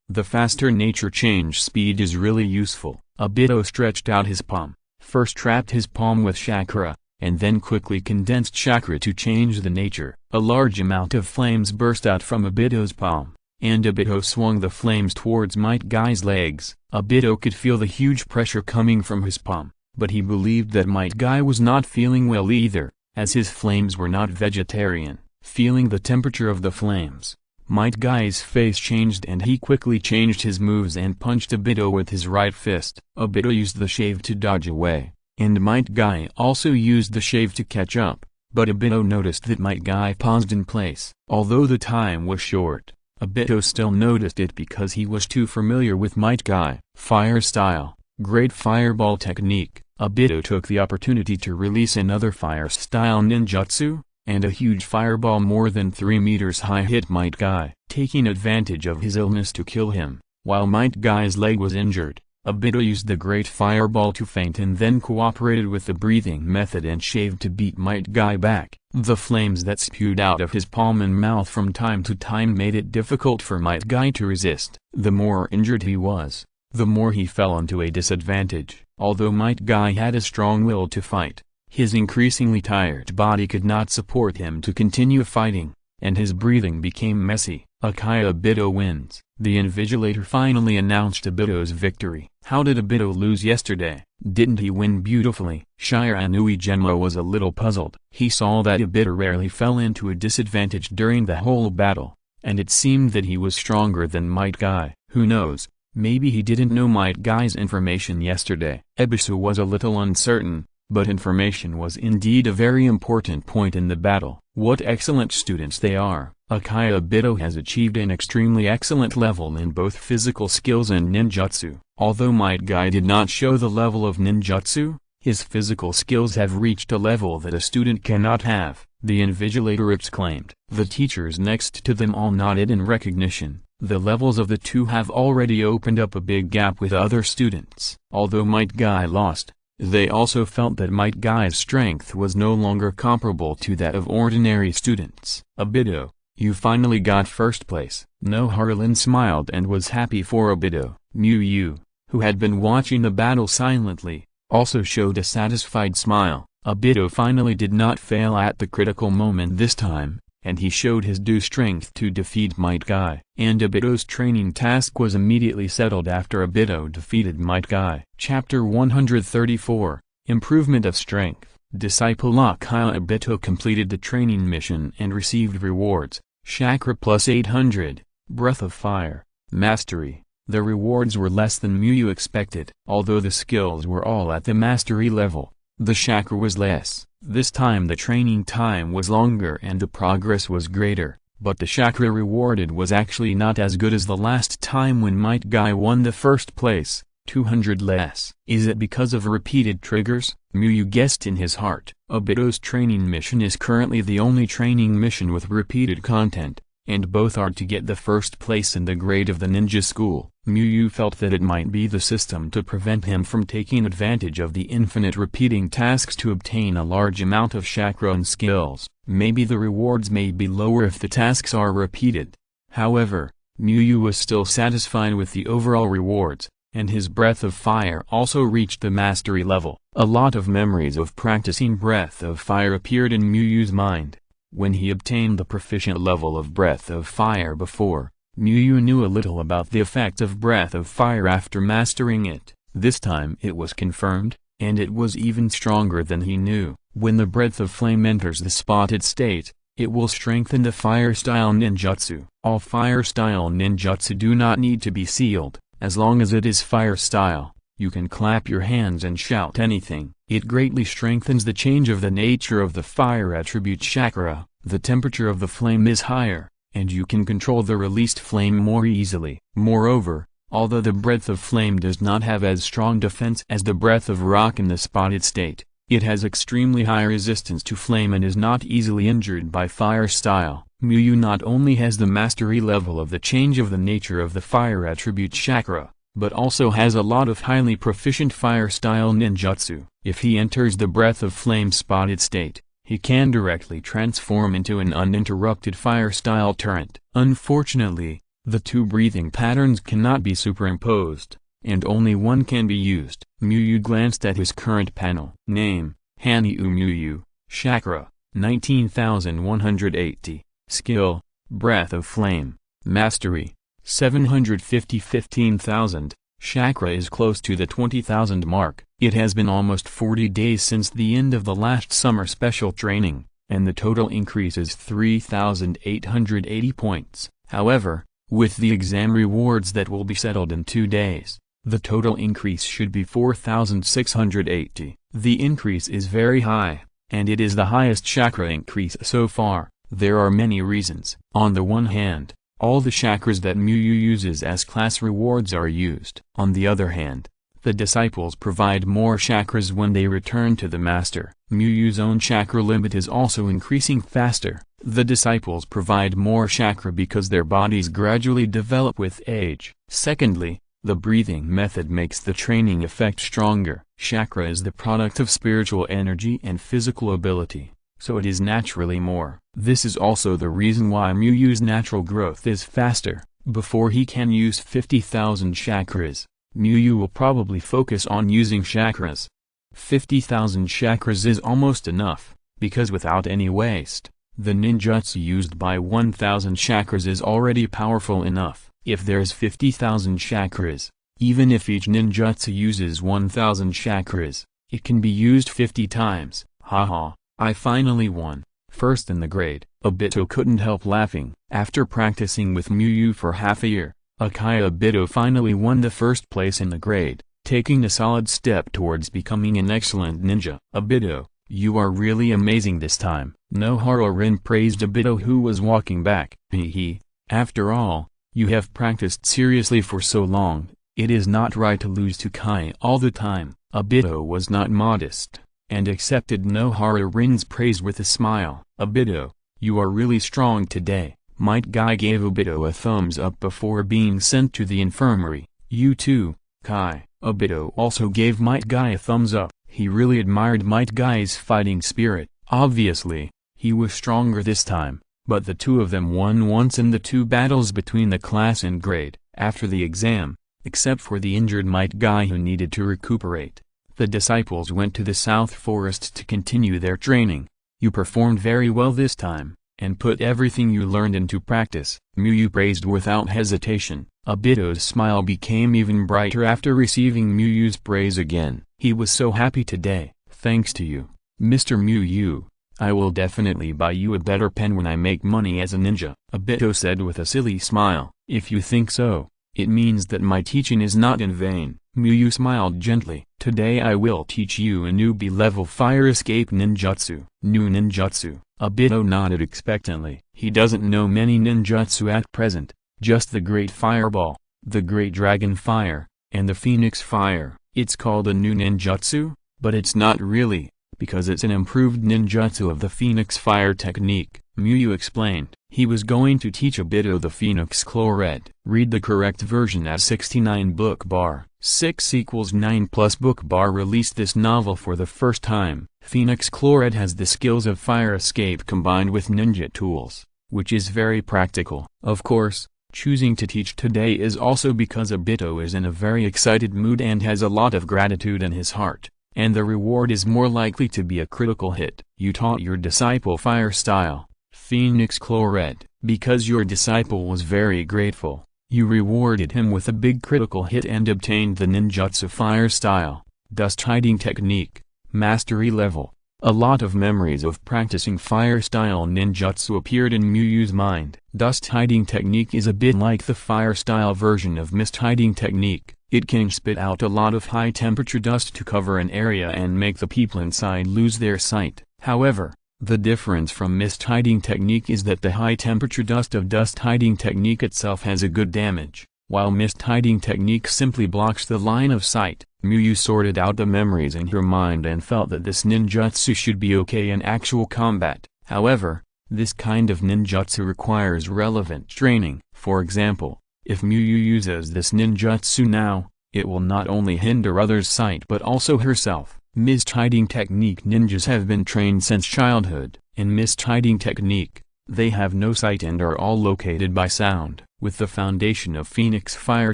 the faster nature change speed is really useful. Obito stretched out his palm, first trapped his palm with chakra, and then quickly condensed chakra to change the nature. A large amount of flames burst out from Obito's palm, and Obito swung the flames towards Might Guy's legs. Obito could feel the huge pressure coming from his palm, but he believed that Might Guy was not feeling well either, as his flames were not vegetarian. Feeling the temperature of the flames, Might Guy's face changed and he quickly changed his moves and punched Obito with his right fist. Obito used the shave to dodge away, and Might Guy also used the shave to catch up, but Obito noticed that Might Guy paused in place. Although the time was short, Obito still noticed it because he was too familiar with Might Guy. Fire style, great fireball technique. Obito took the opportunity to release another fire style ninjutsu, and a huge fireball more than 3 meters high hit Might Guy, taking advantage of his illness to kill him. While Might Guy's leg was injured, Obito used the great fireball to feint and then cooperated with the breathing method and shaved to beat Might Guy back. The flames that spewed out of his palm and mouth from time to time made it difficult for Might Guy to resist. The more injured he was, the more he fell into a disadvantage. Although Might Guy had a strong will to fight, his increasingly tired body could not support him to continue fighting, and his breathing became messy. Obito wins. The Invigilator finally announced Obito's victory. How did Obito lose yesterday? Didn't he win beautifully? Shiranui Genmo was a little puzzled. He saw that Obito rarely fell into a disadvantage during the whole battle, and it seemed that he was stronger than Might Guy. Who knows, maybe he didn't know Might Guy's information yesterday. Ebisu was a little uncertain, but information was indeed a very important point in the battle. What excellent students they are. Obito has achieved an extremely excellent level in both physical skills and ninjutsu. Although Might Guy did not show the level of ninjutsu, his physical skills have reached a level that a student cannot have, the Invigilator exclaimed. The teachers next to them all nodded in recognition. The levels of the two have already opened up a big gap with other students. Although Might Guy lost, they also felt that Might Guy's strength was no longer comparable to that of ordinary students. Obito, you finally got first place. No Harlan smiled and was happy for Obito. Yu, who had been watching the battle silently, also showed a satisfied smile. Obito finally did not fail at the critical moment this time, and he showed his due strength to defeat Might Guy. And Obito's training task was immediately settled after Obito defeated Might Guy. Chapter 134, Improvement of Strength. Disciple Uchiha Obito completed the training mission and received rewards. Chakra plus 800, Breath of Fire, Mastery. The rewards were less than Muyu expected. Although the skills were all at the mastery level, the chakra was less. This time the training time was longer and the progress was greater, but the chakra rewarded was actually not as good as the last time when Might Guy won the first place, 200 less. Is it because of repeated triggers? Muyu guessed in his heart. Obito's training mission is currently the only training mission with repeated content, and both are to get the first place in the grade of the ninja school. Muyu felt that it might be the system to prevent him from taking advantage of the infinite repeating tasks to obtain a large amount of chakra and skills. Maybe the rewards may be lower if the tasks are repeated. However, Muyu was still satisfied with the overall rewards, and his breath of fire also reached the mastery level. A lot of memories of practicing breath of fire appeared in Muyu's mind. When he obtained the proficient level of breath of fire before, Muyu knew a little about the effect of breath of fire after mastering it. This time it was confirmed, and it was even stronger than he knew. When the breath of flame enters the spotted state, it will strengthen the fire-style ninjutsu. All fire-style ninjutsu do not need to be sealed. As long as it is fire-style, you can clap your hands and shout anything. It greatly strengthens the change of the nature of the fire attribute chakra. The temperature of the flame is higher, and you can control the released flame more easily. Moreover, although the breath of flame does not have as strong defense as the breath of rock in the spotted state, it has extremely high resistance to flame and is not easily injured by fire style. Muyu not only has the mastery level of the change of the nature of the fire attribute chakra, but also has a lot of highly proficient fire-style ninjutsu. If he enters the breath of flame-spotted state, he can directly transform into an uninterrupted fire-style torrent. Unfortunately, the two breathing patterns cannot be superimposed, and only one can be used. Muyu glanced at his current panel. Name, Hanyu Muyu, Chakra, 19,180, Skill, Breath of Flame, Mastery, 750 15,000, Chakra is close to the 20,000 mark. It has been almost 40 days since the end of the last summer special training, and the total increase is 3,880 points. However, with the exam rewards that will be settled in 2 days, the total increase should be 4,680. The increase is very high, and it is the highest chakra increase so far. There are many reasons. On the one hand, all the chakras that Muyu uses as class rewards are used. On the other hand, the disciples provide more chakras when they return to the master. Muyu's own chakra limit is also increasing faster. The disciples provide more chakra because their bodies gradually develop with age. Secondly, the breathing method makes the training effect stronger. Chakra is the product of spiritual energy and physical ability, so it is naturally more. This is also the reason why Muyu's natural growth is faster. Before he can use 50,000 chakras, Muyu will probably focus on using chakras. 50,000 chakras is almost enough, because without any waste, the ninjutsu used by 1,000 chakras is already powerful enough. If there's 50,000 chakras, even if each ninjutsu uses 1,000 chakras, it can be used 50 times. Haha, I finally won. First in the grade. Obito couldn't help laughing. After practicing with Muyu for half a year, Obito finally won the first place in the grade, taking a solid step towards becoming an excellent ninja. Obito, you are really amazing this time. Nohara-rin praised Obito, who was walking back. Hehe. After all, you have practiced seriously for so long, it is not right to lose to Kai all the time. Obito was not modest, and accepted Nohara-rin's praise with a smile. Obito, you are really strong today. Might Guy gave Obito a thumbs up before being sent to the infirmary. You too, Kai. Obito also gave Might Guy a thumbs up. He really admired Might Guy's fighting spirit. Obviously, he was stronger this time, but the two of them won once in the 2 battles between the class and grade. After the exam, except for the injured Might Guy who needed to recuperate, the disciples went to the South Forest to continue their training. You performed very well this time, and put everything you learned into practice. Muyu praised without hesitation. Obito's smile became even brighter after receiving Muyu's praise again. He was so happy today. Thanks to you, Mr. Muyu, I will definitely buy you a better pen when I make money as a ninja. Obito said with a silly smile. If you think so, it means that my teaching is not in vain. Muyu smiled gently. Today I will teach you a newbie level fire escape ninjutsu. New ninjutsu. Obito nodded expectantly. He doesn't know many ninjutsu at present, just the Great Fireball, the Great Dragon Fire, and the Phoenix Fire. It's called a new ninjutsu, but it's not really, because it's an improved ninjutsu of the Phoenix Fire technique. Muyu explained. He was going to teach Obito the Phoenix Cloret. Read the correct version at 69 book bar. 6 = 9 plus book bar released this novel for the first time. Phoenix Cloret has the skills of fire escape combined with ninja tools, which is very practical. Of course, choosing to teach today is also because Obito is in a very excited mood and has a lot of gratitude in his heart, and the reward is more likely to be a critical hit. You taught your disciple fire style, Phoenix Cloret, because your disciple was very grateful. You rewarded him with a big critical hit and obtained the ninjutsu fire style, dust hiding technique, mastery level. A lot of memories of practicing fire style ninjutsu appeared in Muyu's mind. Dust hiding technique is a bit like the fire style version of mist hiding technique. It can spit out a lot of high temperature dust to cover an area and make the people inside lose their sight. However, the difference from mist hiding technique is that the high temperature dust of dust hiding technique itself has a good damage, while mist hiding technique simply blocks the line of sight. Muyu sorted out the memories in her mind and felt that this ninjutsu should be okay in actual combat. However, This kind of ninjutsu requires relevant training. For example, if Miyu uses this ninjutsu now, it will not only hinder others' sight but also herself. Mist hiding technique. Ninjas have been trained since childhood. In mist hiding technique, they have no sight and are all located by sound. With the foundation of Phoenix Fire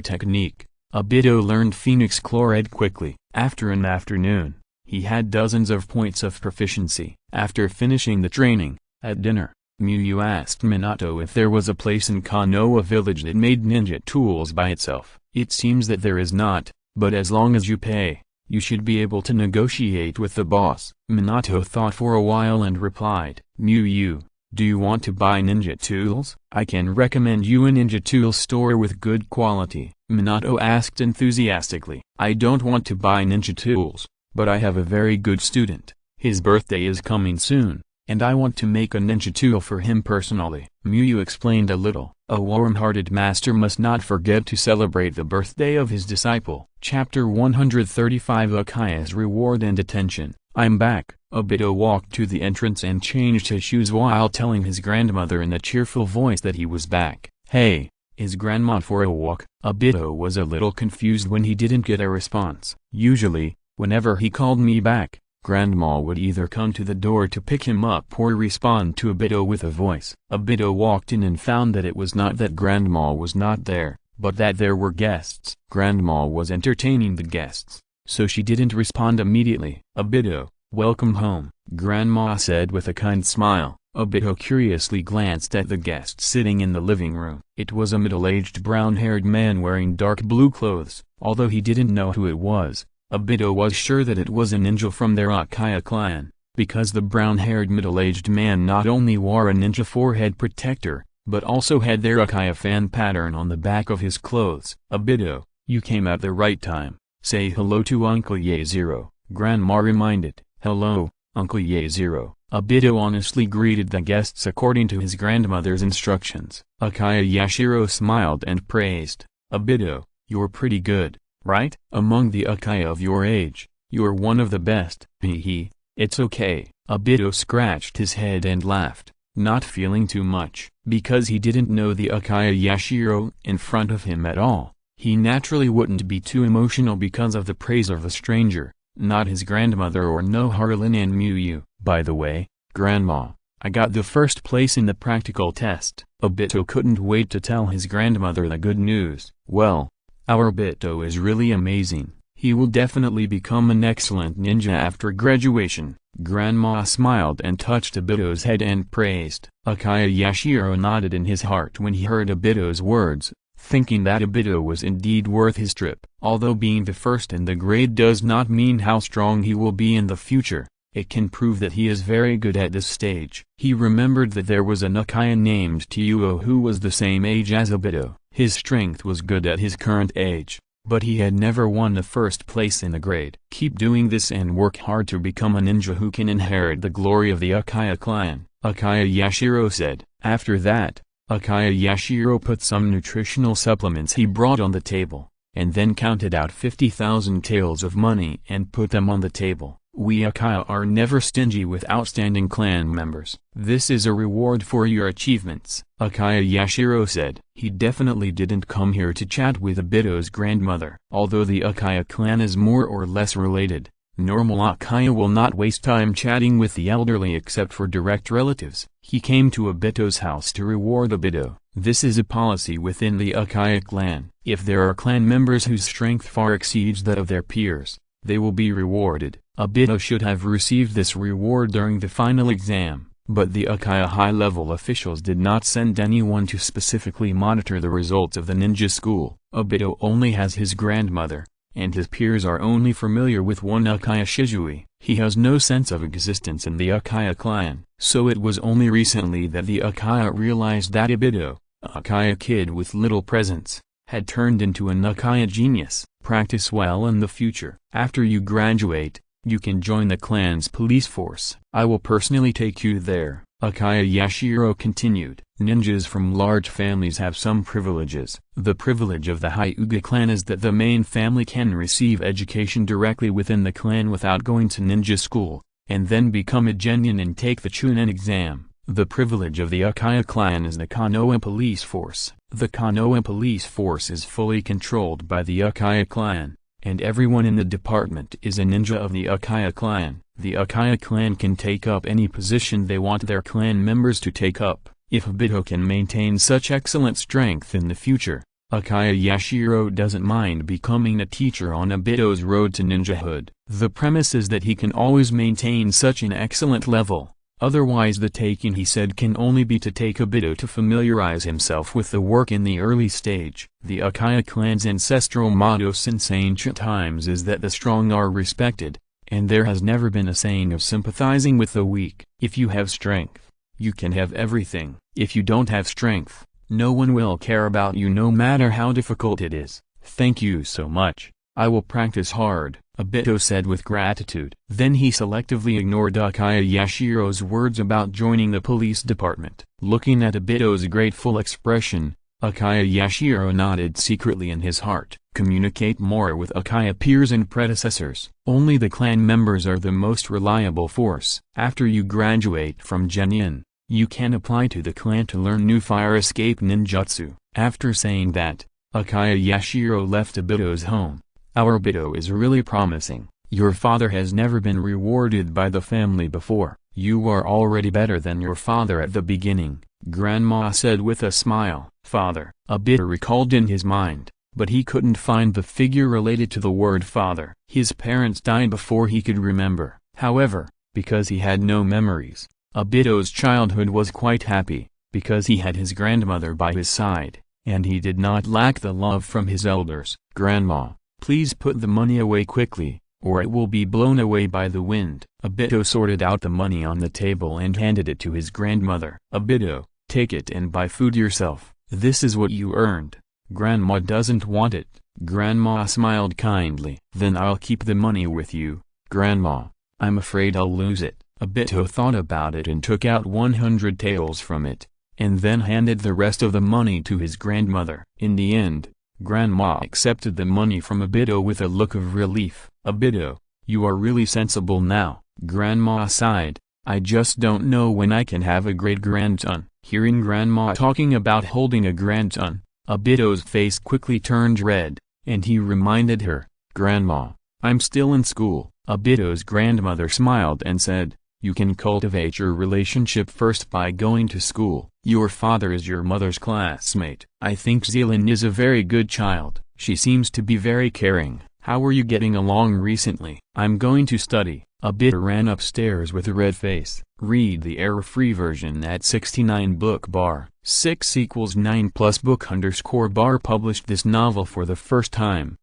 technique, Obito learned Phoenix Chlorid quickly. After an afternoon, he had dozens of points of proficiency. After finishing the training, at dinner, Miyu asked Minato if there was a place in Konoha village that made ninja tools by itself. It seems that there is not, but as long as you pay, you should be able to negotiate with the boss. Minato thought for a while and replied, Miyu, do you want to buy ninja tools? I can recommend you a ninja tool store with good quality. Minato asked enthusiastically. I don't want to buy ninja tools, but I have a very good student. His birthday is coming soon, and I want to make a ninja tool for him personally. Miyu explained a little. A warm-hearted master must not forget to celebrate the birthday of his disciple. Chapter 135 Uchiha's Reward and Attention. I'm back. Obito walked to the entrance and changed his shoes while telling his grandmother in a cheerful voice that he was back. Hey, is grandma for a walk? Obito was a little confused when he didn't get a response. Usually, whenever he called me back, Grandma would either come to the door to pick him up or respond to Obito with a voice. Obito walked in and found that it was not that Grandma was not there, but that there were guests. Grandma was entertaining the guests, so she didn't respond immediately. Obito, welcome home, Grandma said with a kind smile. Obito curiously glanced at the guest sitting in the living room. It was a middle-aged brown-haired man wearing dark blue clothes. Although he didn't know who it was, Obito was sure that it was a ninja from their Uchiha clan, because the brown-haired middle-aged man not only wore a ninja forehead protector, but also had their Uchiha fan pattern on the back of his clothes. Obito, you came at the right time. Say hello to Uncle Ye-Zero, Grandma reminded. Hello, Uncle Ye-Zero. Obito honestly greeted the guests according to his grandmother's instructions. Uchiha Yashiro smiled and praised. Obito, you're pretty good, right? Among the Uchiha of your age, you're one of the best. Hee, it's okay. Obito scratched his head and laughed, not feeling too much. Because he didn't know the Uchiha Yashiro in front of him at all, he naturally wouldn't be too emotional because of the praise of a stranger, not his grandmother or no Harlan and Miyu. By the way, Grandma, I got the first place in the practical test. Obito couldn't wait to tell his grandmother the good news. Well, our Obito is really amazing. He will definitely become an excellent ninja after graduation. Grandma smiled and touched Obito's head and praised. Uchiha Yashiro nodded in his heart when he heard Obito's words, thinking that Obito was indeed worth his trip. Although being the first in the grade does not mean how strong he will be in the future, it can prove that he is very good at this stage. He remembered that there was an Uchiha named Tyuo who was the same age as Obito. His strength was good at his current age, but he had never won the first place in the grade. Keep doing this and work hard to become a ninja who can inherit the glory of the Uchiha clan, Uchiha Yashiro said. After that, Uchiha Yashiro put some nutritional supplements he brought on the table, and then counted out 50,000 taels of money and put them on the table. We Uchiha are never stingy with outstanding clan members. This is a reward for your achievements, Uchiha Yashiro said. He definitely didn't come here to chat with Obito's grandmother. Although the Uchiha clan is more or less related, normal Uchiha will not waste time chatting with the elderly except for direct relatives. He came to Obito's house to reward Obito. This is a policy within the Uchiha clan. If there are clan members whose strength far exceeds that of their peers, they will be rewarded. Obito should have received this reward during the final exam, but the Uchiha high-level officials did not send anyone to specifically monitor the results of the ninja school. Obito only has his grandmother, and his peers are only familiar with one Uchiha Shisui. He has no sense of existence in the Uchiha clan, so it was only recently that the Uchiha realized that Obito, a Uchiha kid with little presence, had turned into an Uchiha genius. Practice well in the future. After you graduate, you can join the clan's police force. I will personally take you there, Uchiha Yashiro continued. Ninjas from large families have some privileges. The privilege of the Hyuga clan is that the main family can receive education directly within the clan without going to ninja school, and then become a genin and take the Chunin exam. The privilege of the Uchiha clan is the Konoha police force. The Konoha police force is fully controlled by the Uchiha clan, and everyone in the department is a ninja of the Uchiha clan. The Uchiha clan can take up any position they want their clan members to take up. If Obito can maintain such excellent strength in the future, Uchiha Yashiro doesn't mind becoming a teacher on Obito's road to ninjahood. The premise is that he can always maintain such an excellent level. Otherwise the taking he said can only be to take Obito to familiarize himself with the work in the early stage. The Uchiha clan's ancestral motto since ancient times is that the strong are respected, and there has never been a saying of sympathizing with the weak. If you have strength, you can have everything. If you don't have strength, no one will care about you no matter how difficult it is. Thank you so much. I will practice hard, Obito said with gratitude. Then he selectively ignored Uchiha Yashiro's words about joining the police department. Looking at Obito's grateful expression, Uchiha Yashiro nodded secretly in his heart. Communicate more with Uchiha peers and predecessors. Only the clan members are the most reliable force. After you graduate from Genin, you can apply to the clan to learn new fire escape ninjutsu. After saying that, Uchiha Yashiro left Obito's home. Our Obito is really promising. Your father has never been rewarded by the family before. You are already better than your father at the beginning, Grandma said with a smile. Father, Obito recalled in his mind, but he couldn't find the figure related to the word father. His parents died before he could remember. However, because he had no memories, Obito's childhood was quite happy, because he had his grandmother by his side, and he did not lack the love from his elders. Grandma, please put the money away quickly, or it will be blown away by the wind. Obito sorted out the money on the table and handed it to his grandmother. Obito, take it and buy food yourself. This is what you earned. Grandma doesn't want it. Grandma smiled kindly. Then I'll keep the money with you, Grandma. I'm afraid I'll lose it. Obito thought about it and took out 100 taels from it, and then handed the rest of the money to his grandmother. In the end, Grandma accepted the money from Obito with a look of relief. Obito, you are really sensible now. Grandma sighed. I just don't know when I can have a great-grandson. Hearing Grandma talking about holding a grandson, Obito's face quickly turned red, and he reminded her, Grandma, I'm still in school. Obito's grandmother smiled and said, you can cultivate your relationship first by going to school. Your father is your mother's classmate. I think Zealand is a very good child. She seems to be very caring. How are you getting along recently? I'm going to study. Obito ran upstairs with a red face. Read the error-free version at 69 book bar. 6 equals 9 plus book _ bar published this novel for the first time.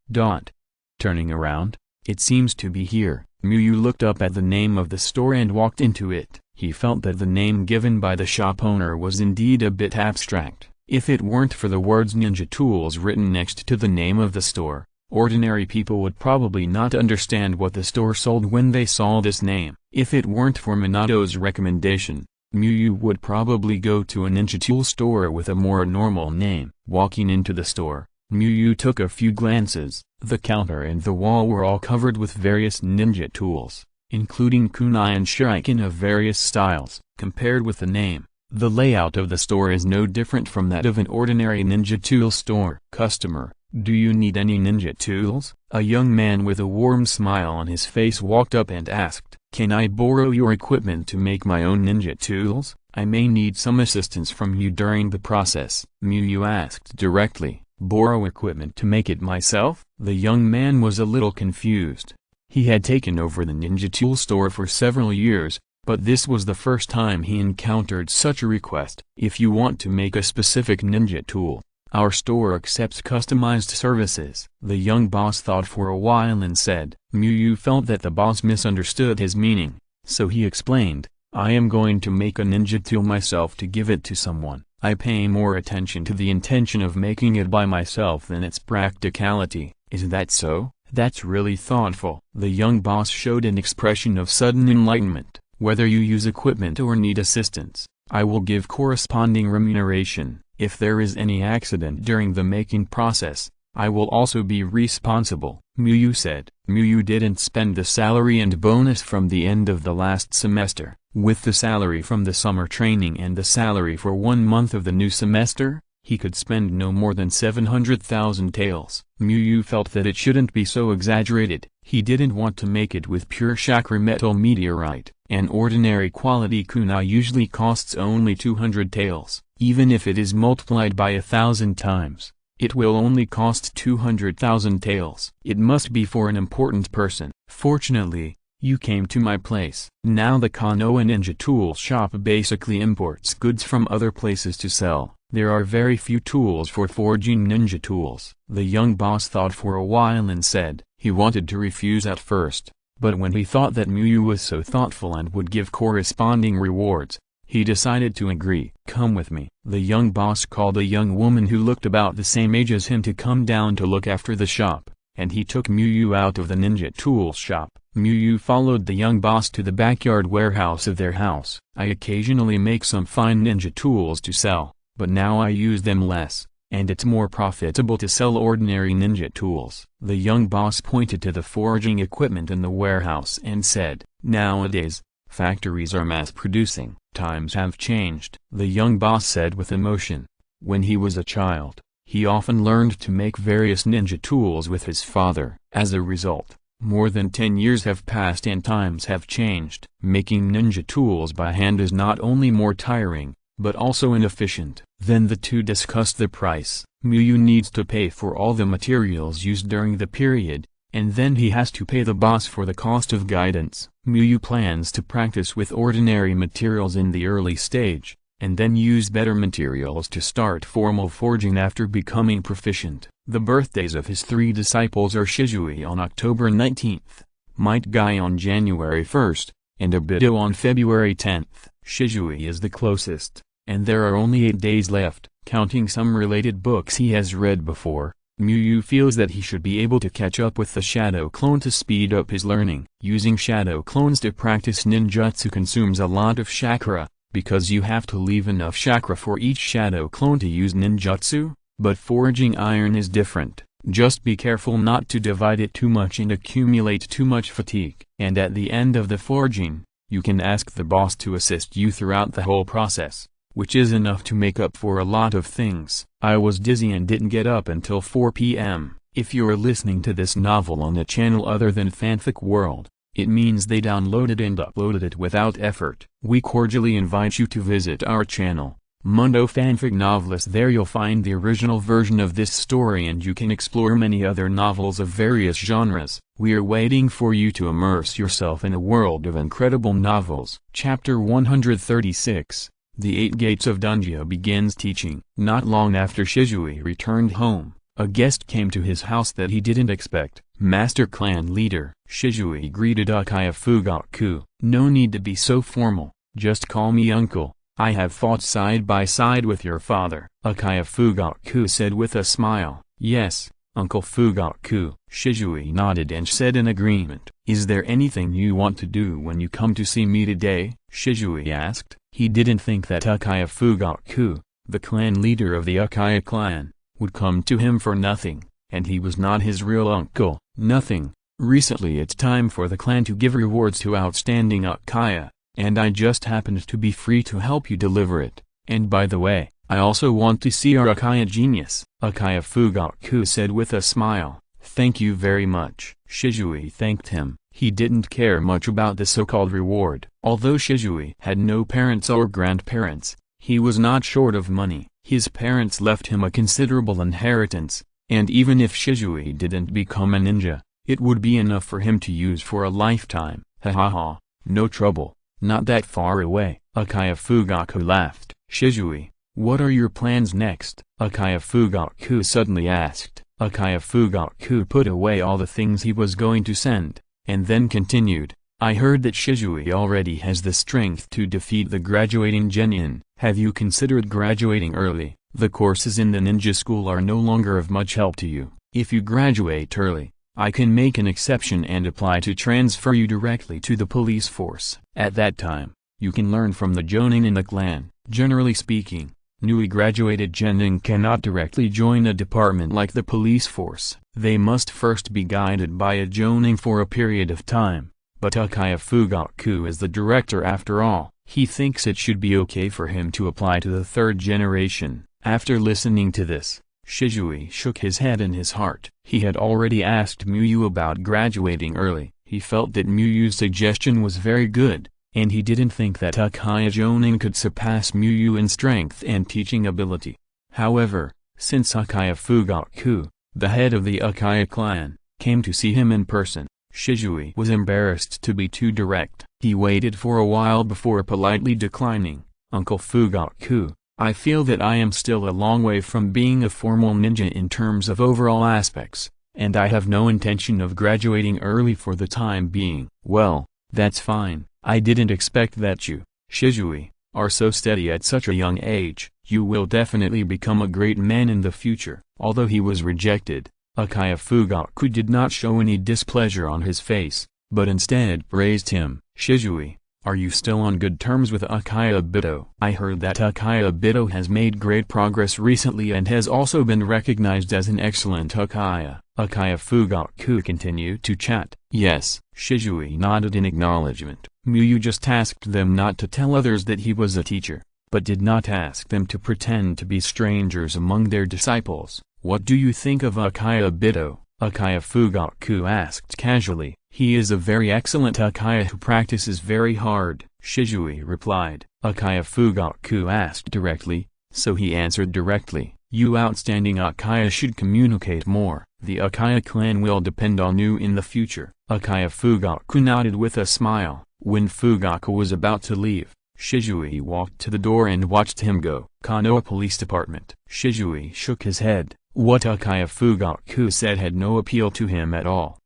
Turning around, it seems to be here. Miyu looked up at the name of the store and walked into it. He felt that the name given by the shop owner was indeed a bit abstract. If it weren't for the words Ninja Tools written next to the name of the store, ordinary people would probably not understand what the store sold when they saw this name. If it weren't for Minato's recommendation, Miyu would probably go to a Ninja Tool store with a more normal name. Walking into the store, Miyu took a few glances. The counter and the wall were all covered with various ninja tools, including kunai and shuriken of various styles. Compared with the name, the layout of the store is no different from that of an ordinary ninja tool store. Customer, do you need any ninja tools? A young man with a warm smile on his face walked up and asked, can I borrow your equipment to make my own ninja tools? I may need some assistance from you during the process. Miyu asked directly. Borrow equipment to make it myself? The young man was a little confused. He had taken over the ninja tool store for several years, but this was the first time he encountered such a request. If you want to make a specific ninja tool, our store accepts customized services. The young boss thought for a while and said. Miyu felt that the boss misunderstood his meaning, so he explained, I am going to make a ninja tool myself to give it to someone. I pay more attention to the intention of making it by myself than its practicality. Is that so? That's really thoughtful. The young boss showed an expression of sudden enlightenment. Whether you use equipment or need assistance, I will give corresponding remuneration. If there is any accident during the making process, I will also be responsible, Muyu said. Muyu didn't spend the salary and bonus from the end of the last semester. With the salary from the summer training and the salary for 1 month of the new semester, he could spend no more than 700,000 taels. Muyu felt that it shouldn't be so exaggerated. He didn't want to make it with pure chakra metal meteorite. An ordinary quality kunai usually costs only 200 taels. Even if it is multiplied by 1,000 times, it will only cost 200,000 taels. It must be for an important person. Fortunately, you came to my place. Now the Konoha ninja tool shop basically imports goods from other places to sell. There are very few tools for forging ninja tools. The young boss thought for a while and said, he wanted to refuse at first, but when he thought that Muyu was so thoughtful and would give corresponding rewards, he decided to agree. Come with me. The young boss called a young woman who looked about the same age as him to come down to look after the shop, and he took Muyu out of the ninja tool shop. Muyu followed the young boss to the backyard warehouse of their house. I occasionally make some fine ninja tools to sell, but now I use them less, and it's more profitable to sell ordinary ninja tools. The young boss pointed to the forging equipment in the warehouse and said, nowadays, factories are mass-producing. Times have changed. The young boss said with emotion. When he was a child, he often learned to make various ninja tools with his father. As a result, more than 10 years have passed and times have changed. Making ninja tools by hand is not only more tiring, but also inefficient. Then the two discussed the price. Muyu needs to pay for all the materials used during the period, and then he has to pay the boss for the cost of guidance. Muyu plans to practice with ordinary materials in the early stage, and then use better materials to start formal forging after becoming proficient. The birthdays of his 3 disciples are Shisui on October 19th, Might Guy on January 1st, and Obito on February 10th. Shisui is the closest, and there are only 8 days left. Counting some related books he has read before, Muyu feels that he should be able to catch up with the shadow clone to speed up his learning. Using shadow clones to practice ninjutsu consumes a lot of chakra, because you have to leave enough chakra for each shadow clone to use ninjutsu, but forging iron is different. Just be careful not to divide it too much and accumulate too much fatigue. And at the end of the forging, you can ask the boss to assist you throughout the whole process, which is enough to make up for a lot of things. I was dizzy and didn't get up until 4 p.m. If you're listening to this novel on a channel other than Fanfic World, it means they downloaded and uploaded it without effort. We cordially invite you to visit our channel, Mundo Fanfic Novelist. There you'll find the original version of this story and you can explore many other novels of various genres. We're waiting for you to immerse yourself in a world of incredible novels. Chapter 136. The 8 Gates of Danzo begins teaching. Not long after Shisui returned home, a guest came to his house that he didn't expect. Master Clan Leader. Shisui greeted Uchiha Fugaku. No need to be so formal, just call me uncle. I have fought side by side with your father. Uchiha Fugaku said with a smile. Yes, Uncle Fugaku. Shisui nodded and said in agreement. Is there anything you want to do when you come to see me today? Shisui asked. He didn't think that Uchiha Fugaku, the clan leader of the Uchiha clan, would come to him for nothing, and he was not his real uncle. Nothing. Recently it's time for the clan to give rewards to outstanding Uchiha, and I just happened to be free to help you deliver it. And by the way, I also want to see our Uchiha genius. Uchiha Fugaku said with a smile. Thank you very much. Shisui thanked him. He didn't care much about the so-called reward. Although Shisui had no parents or grandparents, he was not short of money. His parents left him a considerable inheritance, and even if Shisui didn't become a ninja, it would be enough for him to use for a lifetime. Ha ha ha, no trouble, not that far away. Uchiha Fugaku laughed. Shisui, what are your plans next? Uchiha Fugaku suddenly asked. Uchiha Fugaku put away all the things he was going to send, and then continued, I heard that Shisui already has the strength to defeat the graduating genin. Have you considered graduating early? The courses in the ninja school are no longer of much help to you. If you graduate early, I can make an exception and apply to transfer you directly to the police force. At that time, you can learn from the jonin in the clan. Generally speaking, Newly graduated genin cannot directly join a department like the police force. They must first be guided by a jonin for a period of time. But Uchiha Fugaku is the director after all. He thinks it should be okay for him to apply to the third generation. After listening to this, Shisui shook his head in his heart. He had already asked Miyu about graduating early. He felt that Miyu's suggestion was very good, and he didn't think that Uchiha Jonin could surpass Miyu in strength and teaching ability. However, since Uchiha Fugaku, the head of the Uchiha clan, came to see him in person, Shisui was embarrassed to be too direct. He waited for a while before politely declining. Uncle Fugaku, I feel that I am still a long way from being a formal ninja in terms of overall aspects, and I have no intention of graduating early for the time being. Well, that's fine. I didn't expect that you, Shisui, are so steady at such a young age. You will definitely become a great man in the future. Although he was rejected, Uchiha Fugaku did not show any displeasure on his face, but instead praised him. Shisui, are you still on good terms with Uchiha Obito? I heard that Uchiha Obito has made great progress recently and has also been recognized as an excellent Uchiha. Uchiha Fugaku continued to chat. Yes, Shisui nodded in acknowledgement. Miyu just asked them not to tell others that he was a teacher, but did not ask them to pretend to be strangers among their disciples. What do you think of Uchiha Obito? Uchiha Fugaku asked casually. He is a very excellent Uchiha who practices very hard, Shisui replied. Uchiha Fugaku asked directly, so he answered directly. You outstanding Uchiha should communicate more. The Uchiha clan will depend on you in the future. Uchiha Fugaku nodded with a smile. When Fugaku was about to leave, Shisui walked to the door and watched him go. Konoha Police Department. Shisui shook his head. What Uchiha Fugaku said had no appeal to him at all.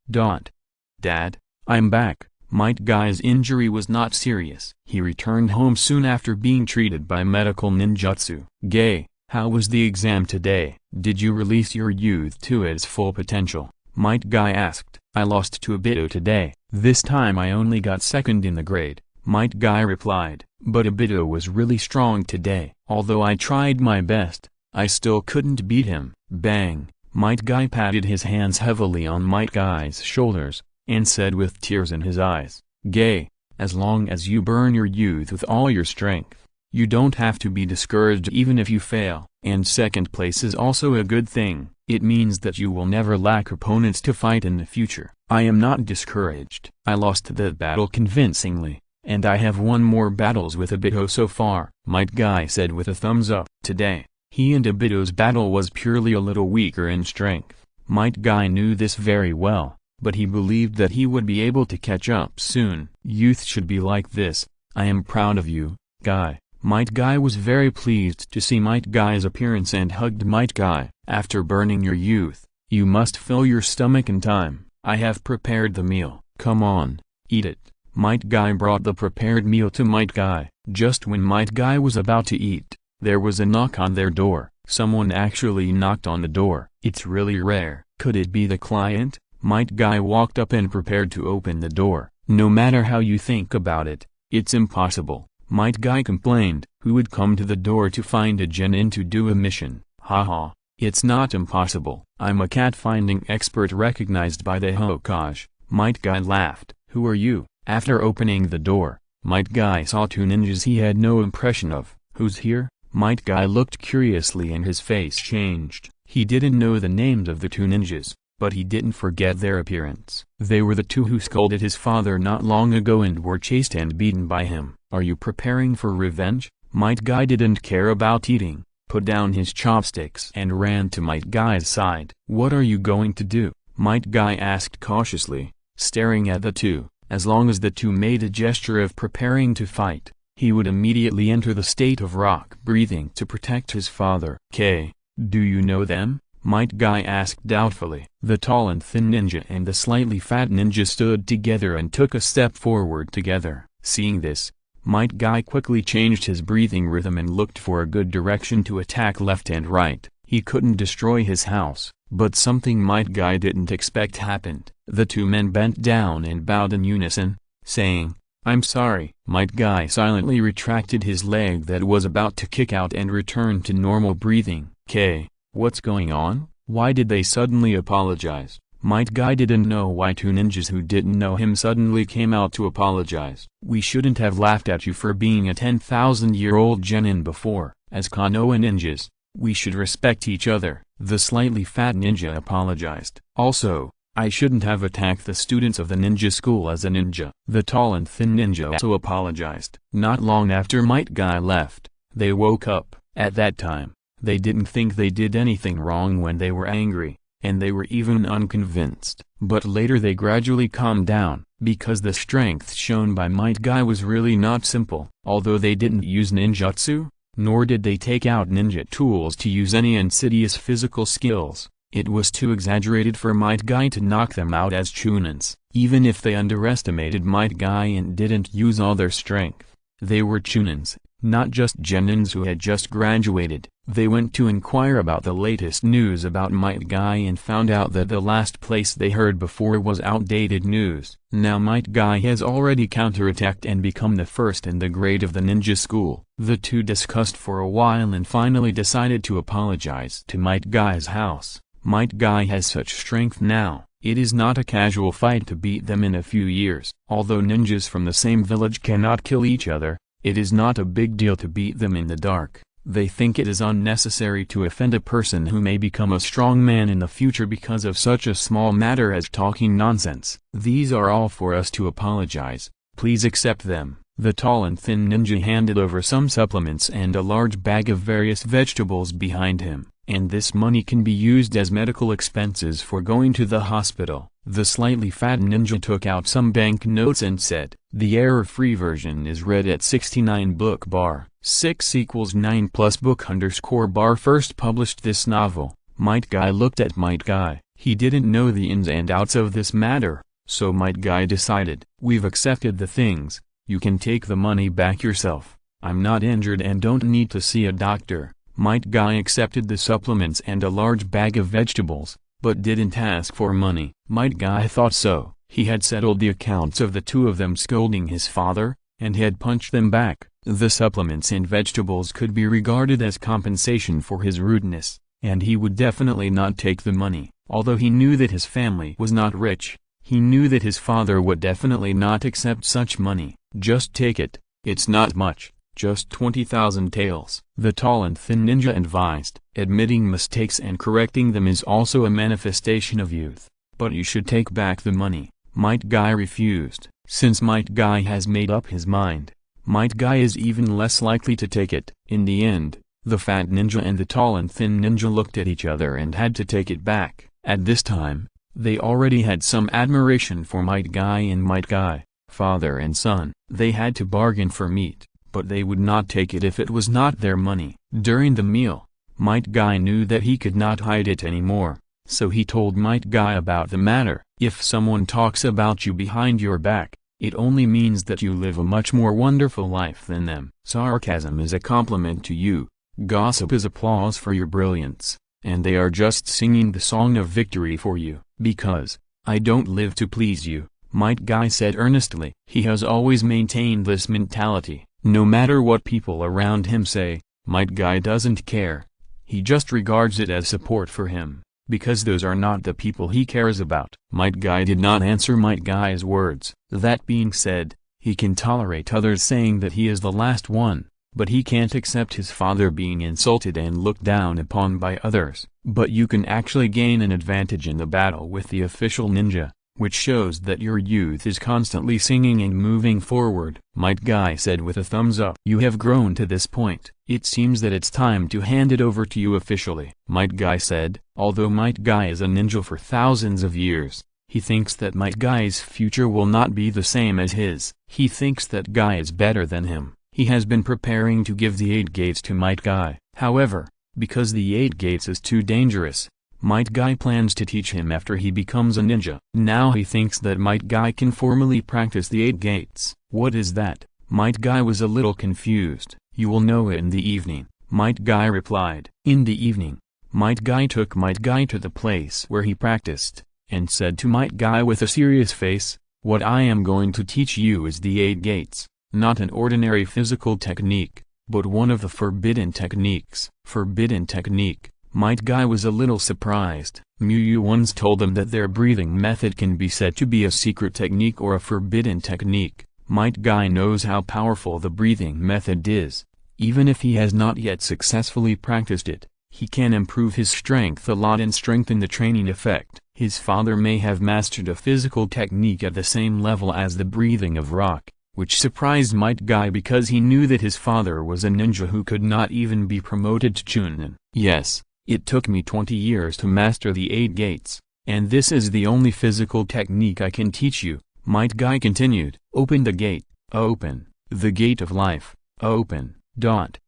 Dad, I'm back. Might Guy's injury was not serious. He returned home soon after being treated by medical ninjutsu. Gay, how was the exam today? Did you release your youth to its full potential? Might Guy asked. I lost to Obito today. This time I only got second in the grade, Might Guy replied. But Obito was really strong today. Although I tried my best, I still couldn't beat him. Bang! Might Guy patted his hands heavily on Might Guy's shoulders, and said with tears in his eyes, Gay, as long as you burn your youth with all your strength, you don't have to be discouraged even if you fail. And second place is also a good thing. It means that you will never lack opponents to fight in the future. I am not discouraged. I lost that battle convincingly, and I have won more battles with Obito so far, Might Guy said with a thumbs up. Today, he and Obito's battle was purely a little weaker in strength. Might Guy knew this very well, but he believed that he would be able to catch up soon. Youth should be like this. I am proud of you, Guy. Might Guy was very pleased to see Might Guy's appearance and hugged Might Guy. After burning your youth, you must fill your stomach in time. I have prepared the meal. Come on, eat it. Might Guy brought the prepared meal to Might Guy. Just when Might Guy was about to eat, there was a knock on their door. Someone actually knocked on the door. It's really rare. Could it be the client? Might Guy walked up and prepared to open the door. No matter how you think about it, it's impossible, Might Guy complained. Who would come to the door to find a genin to do a mission? Haha, it's not impossible. I'm a cat-finding expert recognized by the Hokage. Might Guy laughed. Who are you? After opening the door, Might Guy saw two ninjas he had no impression of. Who's here? Might Guy looked curiously and his face changed. He didn't know the names of the two ninjas, but he didn't forget their appearance. They were the two who scolded his father not long ago and were chased and beaten by him. Are you preparing for revenge? Might Guy didn't care about eating, put down his chopsticks and ran to Might Guy's side. What are you going to do? Might Guy asked cautiously, staring at the two. As long as the two made a gesture of preparing to fight, he would immediately enter the state of rock breathing to protect his father. K, do you know them? Might Guy asked doubtfully. The tall and thin ninja and the slightly fat ninja stood together and took a step forward together. Seeing this, Might Guy quickly changed his breathing rhythm and looked for a good direction to attack left and right. He couldn't destroy his house, but something Might Guy didn't expect happened. The two men bent down and bowed in unison, saying, I'm sorry. Might Guy silently retracted his leg that was about to kick out and returned to normal breathing. "K, what's going on? Why did they suddenly apologize?" Might Guy didn't know why two ninjas who didn't know him suddenly came out to apologize. "We shouldn't have laughed at you for being a 10,000-year-old genin before. As Konoha ninjas, we should respect each other." The slightly fat ninja apologized. "Also, I shouldn't have attacked the students of the ninja school as a ninja." The tall and thin ninja also apologized. Not long after Might Guy left, they woke up. At that time, they didn't think they did anything wrong when they were angry, and they were even unconvinced. But later they gradually calmed down, because the strength shown by Might Guy was really not simple. Although they didn't use ninjutsu, nor did they take out ninja tools to use any insidious physical skills, it was too exaggerated for Might Guy to knock them out as chunins. Even if they underestimated Might Guy and didn't use all their strength, they were chunins, not just genins who had just graduated. They went to inquire about the latest news about Might Guy and found out that the last place they heard before was outdated news. Now Might Guy has already counterattacked and become the first in the grade of the ninja school. The two discussed for a while and finally decided to apologize to Might Guy's house. Might Guy has such strength now, it is not a casual fight to beat them in a few years. Although ninjas from the same village cannot kill each other, it is not a big deal to beat them in the dark. They think it is unnecessary to offend a person who may become a strong man in the future because of such a small matter as talking nonsense. "These are all for us to apologize, please accept them." The tall and thin ninja handed over some supplements and a large bag of various vegetables behind him. "And this money can be used as medical expenses for going to the hospital." The slightly fat ninja took out some bank notes and said, "The error-free version is read at 69 book bar 6 = 9 plus book _bar first published this novel." Might Guy looked at Might Guy. He didn't know the ins and outs of this matter, so Might Guy decided, "We've accepted the things, you can take the money back yourself. I'm not injured and don't need to see a doctor." Might Guy accepted the supplements and a large bag of vegetables, but didn't ask for money. Might Guy thought so. He had settled the accounts of the two of them scolding his father, and had punched them back. The supplements and vegetables could be regarded as compensation for his rudeness, and he would definitely not take the money. Although he knew that his family was not rich, he knew that his father would definitely not accept such money. "Just take it, it's not much. Just 20,000 taels," the tall and thin ninja advised. "Admitting mistakes and correcting them is also a manifestation of youth. But you should take back the money." Might Guy refused. Since Might Guy has made up his mind, Might Guy is even less likely to take it. In the end, the fat ninja and the tall and thin ninja looked at each other and had to take it back. At this time, they already had some admiration for Might Guy and Might Guy, father and son. They had to bargain for meat, but they would not take it if it was not their money. During the meal, Might Guy knew that he could not hide it anymore, so he told Might Guy about the matter. "If someone talks about you behind your back, it only means that you live a much more wonderful life than them. Sarcasm is a compliment to you, gossip is applause for your brilliance, and they are just singing the song of victory for you." "Because I don't live to please you," Might Guy said earnestly. He has always maintained this mentality. No matter what people around him say, Might Guy doesn't care. He just regards it as support for him, because those are not the people he cares about. Might Guy did not answer Might Guy's words. That being said, he can tolerate others saying that he is the last one, but he can't accept his father being insulted and looked down upon by others. "But you can actually gain an advantage in the battle with the official ninja, which shows that your youth is constantly singing and moving forward," Might Guy said with a thumbs up. "You have grown to this point. It seems that it's time to hand it over to you officially," Might Guy said. Although Might Guy is a ninja for thousands of years, he thinks that Might Guy's future will not be the same as his. He thinks that Guy is better than him. He has been preparing to give the 8 gates to Might Guy. However, because the 8 gates is too dangerous, Might Guy plans to teach him after he becomes a ninja. Now he thinks that Might Guy can formally practice the 8 gates. "What is that?" Might Guy was a little confused. "You will know it in the evening," Might Guy replied. In the evening, Might Guy took Might Guy to the place where he practiced, and said to Might Guy with a serious face, What I am going to teach you is the 8 gates, not an ordinary physical technique, but one of the forbidden techniques. Forbidden technique. Might Guy was a little surprised. Muyu once told him that their breathing method can be said to be a secret technique or a forbidden technique. Might Guy knows how powerful the breathing method is. Even if he has not yet successfully practiced it, he can improve his strength a lot and strengthen the training effect. His father may have mastered a physical technique at the same level as the breathing of rock, which surprised Might Guy because he knew that his father was a ninja who could not even be promoted to Chunin. Yes, it took me 20 years to master the 8 gates, and this is the only physical technique I can teach you, Might Guy continued. Open the gate, open, the gate of life, open, dot.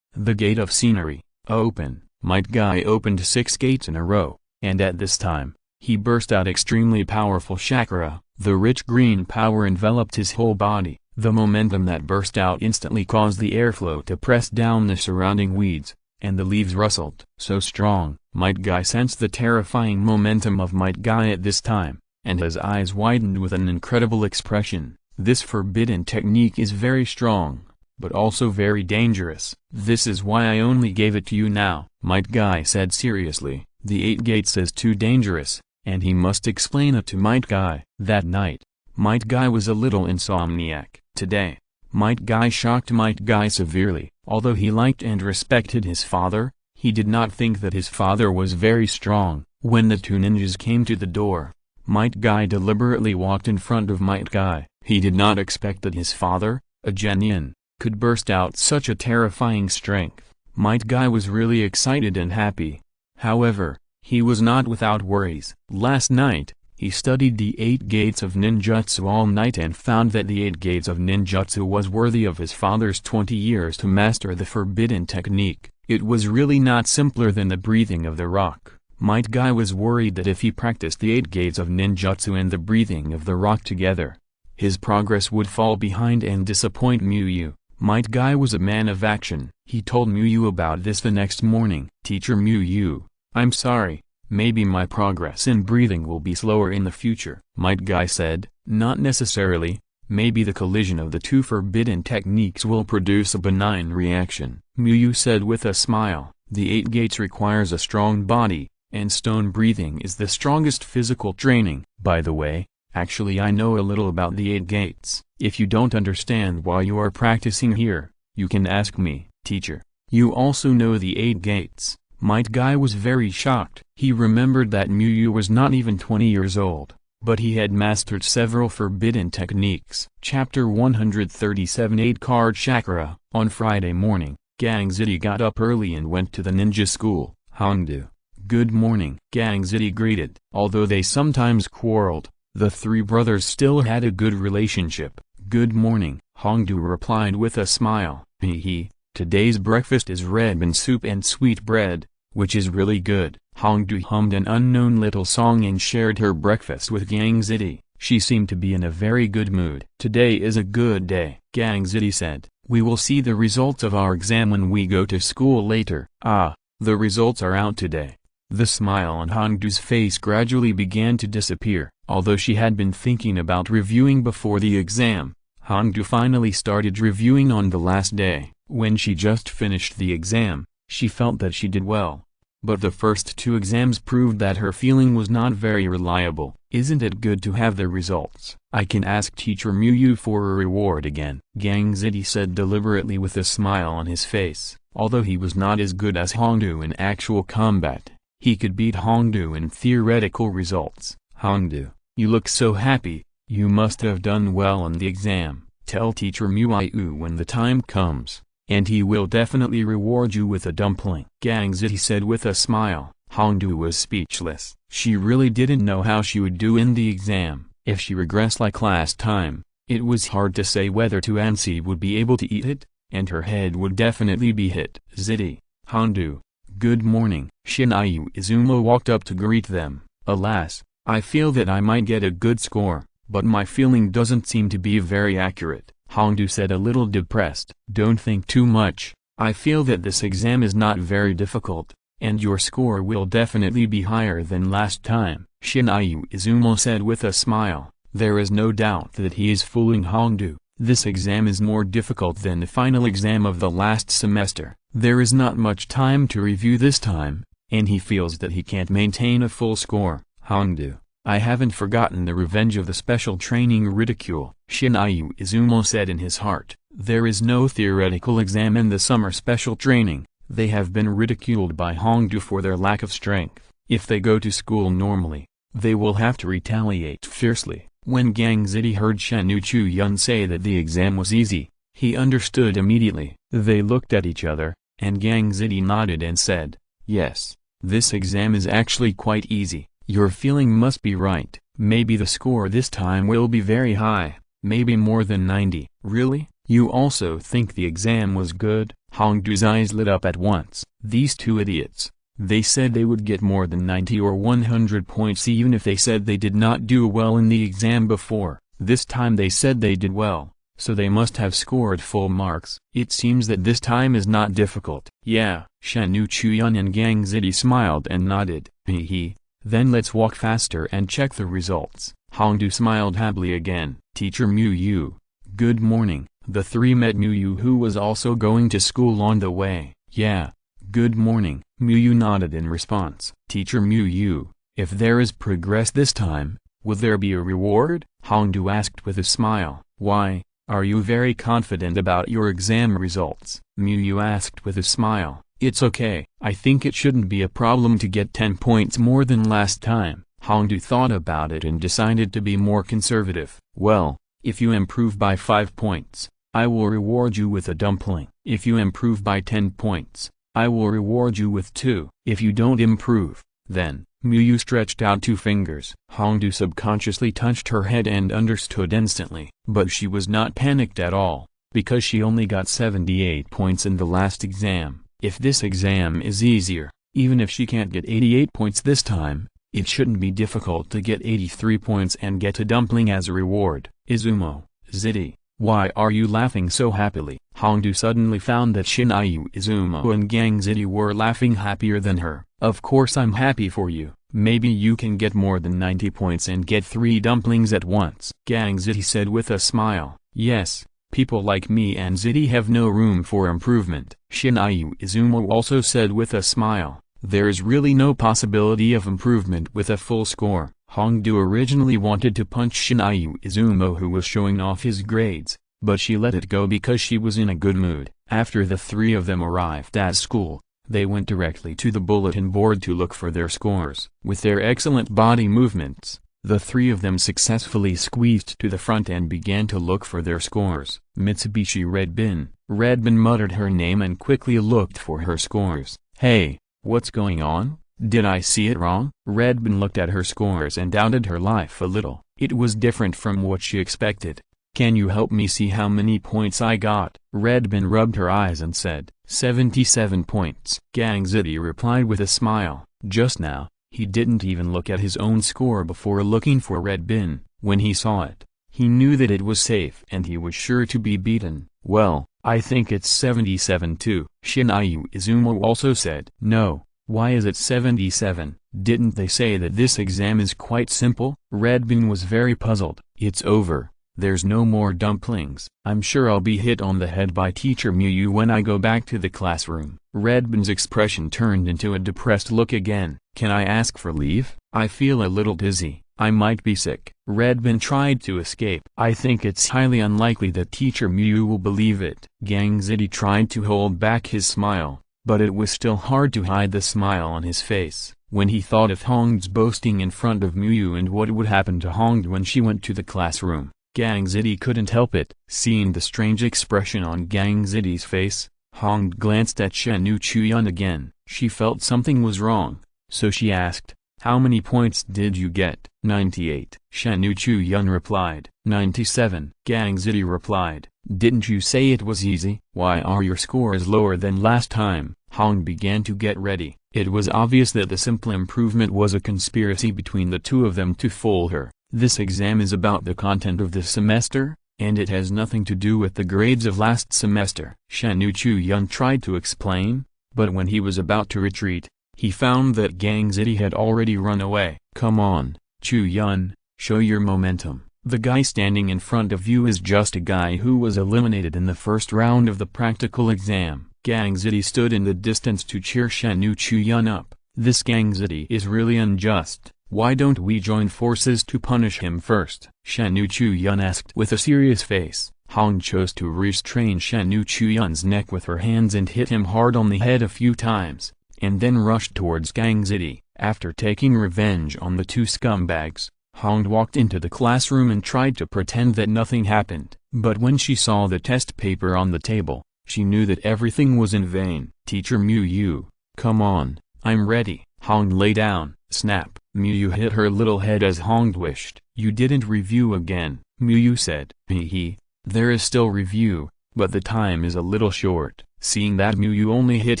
The gate of scenery, open. Might Guy opened 6 gates in a row, and at this time, he burst out extremely powerful chakra. The rich green power enveloped his whole body. The momentum that burst out instantly caused the airflow to press down the surrounding weeds, and the leaves rustled. So strong, Might Guy sensed the terrifying momentum of Might Guy at this time, and his eyes widened with an incredible expression. This forbidden technique is very strong, but also very dangerous. This is why I only gave it to you now, Might Guy said seriously. The 8 gates is too dangerous, and he must explain it to Might Guy. That night, Might Guy was a little insomniac. Today, Might Guy shocked Might Guy severely. Although he liked and respected his father, he did not think that his father was very strong. When the 2 ninjas came to the door, Might Guy deliberately walked in front of Might Guy. He did not expect that his father, a genin, could burst out such a terrifying strength. Might Guy was really excited and happy. However, he was not without worries. Last night, he studied the 8 gates of ninjutsu all night and found that the 8 gates of ninjutsu was worthy of his father's 20 years to master the forbidden technique. It was really not simpler than the breathing of the rock. Might Guy was worried that if he practiced the 8 gates of ninjutsu and the breathing of the rock together, his progress would fall behind and disappoint Muyu. Might Guy was a man of action. He told Muyu about this the next morning. Teacher Muyu, I'm sorry, maybe my progress in breathing will be slower in the future. Might Guy said, not necessarily, maybe the collision of the 2 forbidden techniques will produce a benign reaction. Muyu said with a smile, the 8 gates requires a strong body, and stone breathing is the strongest physical training. By the way, actually I know a little about the 8 gates. If you don't understand why you are practicing here, you can ask me, teacher. You also know the 8 gates. Might Guy was very shocked. He remembered that Muyu was not even 20 years old, but he had mastered several forbidden techniques. Chapter 137 8 Card Chakra. On Friday morning, Gang Ziti got up early and went to the ninja school. Hongdu. Good morning. Gang Ziti greeted. Although they sometimes quarreled, the 3 brothers still had a good relationship. Good morning, Hongdu replied with a smile. Hee. Today's breakfast is red bean soup and sweet bread, which is really good. Hongdu hummed an unknown little song and shared her breakfast with Gang Ziti. She seemed to be in a very good mood. Today is a good day, Gang Ziti said. We will see the results of our exam when we go to school later. Ah, the results are out today. The smile on Hongdu's face gradually began to disappear. Although she had been thinking about reviewing before the exam, Hongdu finally started reviewing on the last day. When she just finished the exam, she felt that she did well. But the first 2 exams proved that her feeling was not very reliable. Isn't it good to have the results? I can ask Teacher Muyu for a reward again, Gang Ziti said deliberately with a smile on his face. Although he was not as good as Hongdu in actual combat, he could beat Hongdu in theoretical results. Hongdu, you look so happy, you must have done well on the exam. Tell Teacher Muyu when the time comes, and he will definitely reward you with a dumpling, Gang Ziti said with a smile. Hongdu was speechless. She really didn't know how she would do in the exam. If she regressed like last time, it was hard to say whether Tuanzi would be able to eat it, and her head would definitely be hit. Ziti, Hongdu, good morning. Shinayu Izumo walked up to greet them. Alas, I feel that I might get a good score, but my feeling doesn't seem to be very accurate, Hongdu said a little depressed. Don't think too much, I feel that this exam is not very difficult, and your score will definitely be higher than last time, Shinayu Izumo said with a smile. There is no doubt that he is fooling Hongdu. This exam is more difficult than the final exam of the last semester. There is not much time to review this time, and he feels that he can't maintain a full score. Hongdu, I haven't forgotten the revenge of the special training ridicule, Shinayu Izumo said in his heart. There is no theoretical exam in the summer special training. They have been ridiculed by Hongdu for their lack of strength. If they go to school normally, they will have to retaliate fiercely. When Gang Zidi heard Shen Chu-yun say that the exam was easy, he understood immediately. They looked at each other, and Gang Zidi nodded and said, "Yes, this exam is actually quite easy. Your feeling must be right. Maybe the score this time will be very high, maybe more than 90. Really? You also think the exam was good?" Hongdu's eyes lit up at once. These two idiots. They said they would get more than 90 or 100 points even if they said they did not do well in the exam before. This time they said they did well, so they must have scored full marks. It seems that this time is not difficult. Yeah. Shen Chu-yun and Gang Zidi smiled and nodded. Hee. Then let's walk faster and check the results. Hongdu smiled happily again. Teacher Mu-yu. Good morning. The three met Mu-yu, who was also going to school on the way. Yeah. Good morning. Mu-yu nodded in response. Teacher Mu-yu, if there is progress this time, will there be a reward? Hongdu asked with a smile. Why, are you very confident about your exam results? Mu-yu asked with a smile. It's okay. I think it shouldn't be a problem to get 10 points more than last time. Hongdu thought about it and decided to be more conservative. Well, if you improve by 5 points, I will reward you with a dumpling. If you improve by 10 points, I will reward you with 2. If you don't improve, then, Mu-yu stretched out 2 fingers. Hongdu subconsciously touched her head and understood instantly. But she was not panicked at all, because she only got 78 points in the last exam. If this exam is easier, even if she can't get 88 points this time, it shouldn't be difficult to get 83 points and get a dumpling as a reward. Izumo, Zidi, why are you laughing so happily? Hongdu suddenly found that Shinayu Izumo and Gang Zidi were laughing happier than her. Of course I'm happy for you. Maybe you can get more than 90 points and get 3 dumplings at once. Gang Zidi said with a smile. Yes, people like me and Zidi have no room for improvement. Shinayu Izumo also said with a smile. There is really no possibility of improvement with a full score. Hongdu originally wanted to punch Shinayu Izumo, who was showing off his grades, but she let it go because she was in a good mood. After the 3 of them arrived at school, they went directly to the bulletin board to look for their scores. With their excellent body movements, the 3 of them successfully squeezed to the front and began to look for their scores. Mitsubishi Redbin. Redbin muttered her name and quickly looked for her scores. Hey, what's going on? Did I see it wrong? Redbin looked at her scores and doubted her life a little. It was different from what she expected. Can you help me see how many points I got? Redbin rubbed her eyes and said, 77 points. Gang Zidi replied with a smile. Just now, he didn't even look at his own score before looking for Redbin. When he saw it, he knew that it was safe and he was sure to be beaten. Well, I think it's 77 too. Shinayu Izumo also said. No. Why is it 77? Didn't they say that this exam is quite simple? Redbin was very puzzled. It's over. There's no more dumplings. I'm sure I'll be hit on the head by Teacher Mu-yu when I go back to the classroom. Redbin's expression turned into a depressed look again. Can I ask for leave? I feel a little dizzy. I might be sick. Redbin tried to escape. I think it's highly unlikely that Teacher Mu-yu will believe it. Gang Zidi tried to hold back his smile, but it was still hard to hide the smile on his face. When he thought of Hongdu's boasting in front of Mu-yu and what would happen to Hongdu when she went to the classroom, Gang Zidi couldn't help it. Seeing the strange expression on Gang Zidi's face, Hongdu glanced at Shen Chu-yun again. She felt something was wrong, so she asked, how many points did you get? 98. Shen Chu-yun replied. 97. Gang Zidi replied, didn't you say it was easy? Why are your scores lower than last time? Hongdu began to get ready. It was obvious that the simple improvement was a conspiracy between the two of them to fool her. This exam is about the content of this semester, and it has nothing to do with the grades of last semester. Shen Chu-yun tried to explain, but when he was about to retreat, he found that Gang Zidi had already run away. Come on, Chu-yun, show your momentum. The guy standing in front of you is just a guy who was eliminated in the first round of the practical exam. Gangzidi stood in the distance to cheer Shen Uchiyun up. This Gangzidi is really unjust. Why don't we join forces to punish him first? Shen Uchiyun asked with a serious face. Hong chose to restrain Shen Uchiyun's neck with her hands and hit him hard on the head a few times, and then rushed towards Gangzidi. After taking revenge on the two scumbags, Hong walked into the classroom and tried to pretend that nothing happened. But when she saw the test paper on the table, she knew that everything was in vain. Teacher Miyu, come on, I'm ready. Hong lay down. Snap. Miyu hit her little head as Hong wished. You didn't review again, Miyu said. Hee. There is still review, but the time is a little short. Seeing that Miyu only hit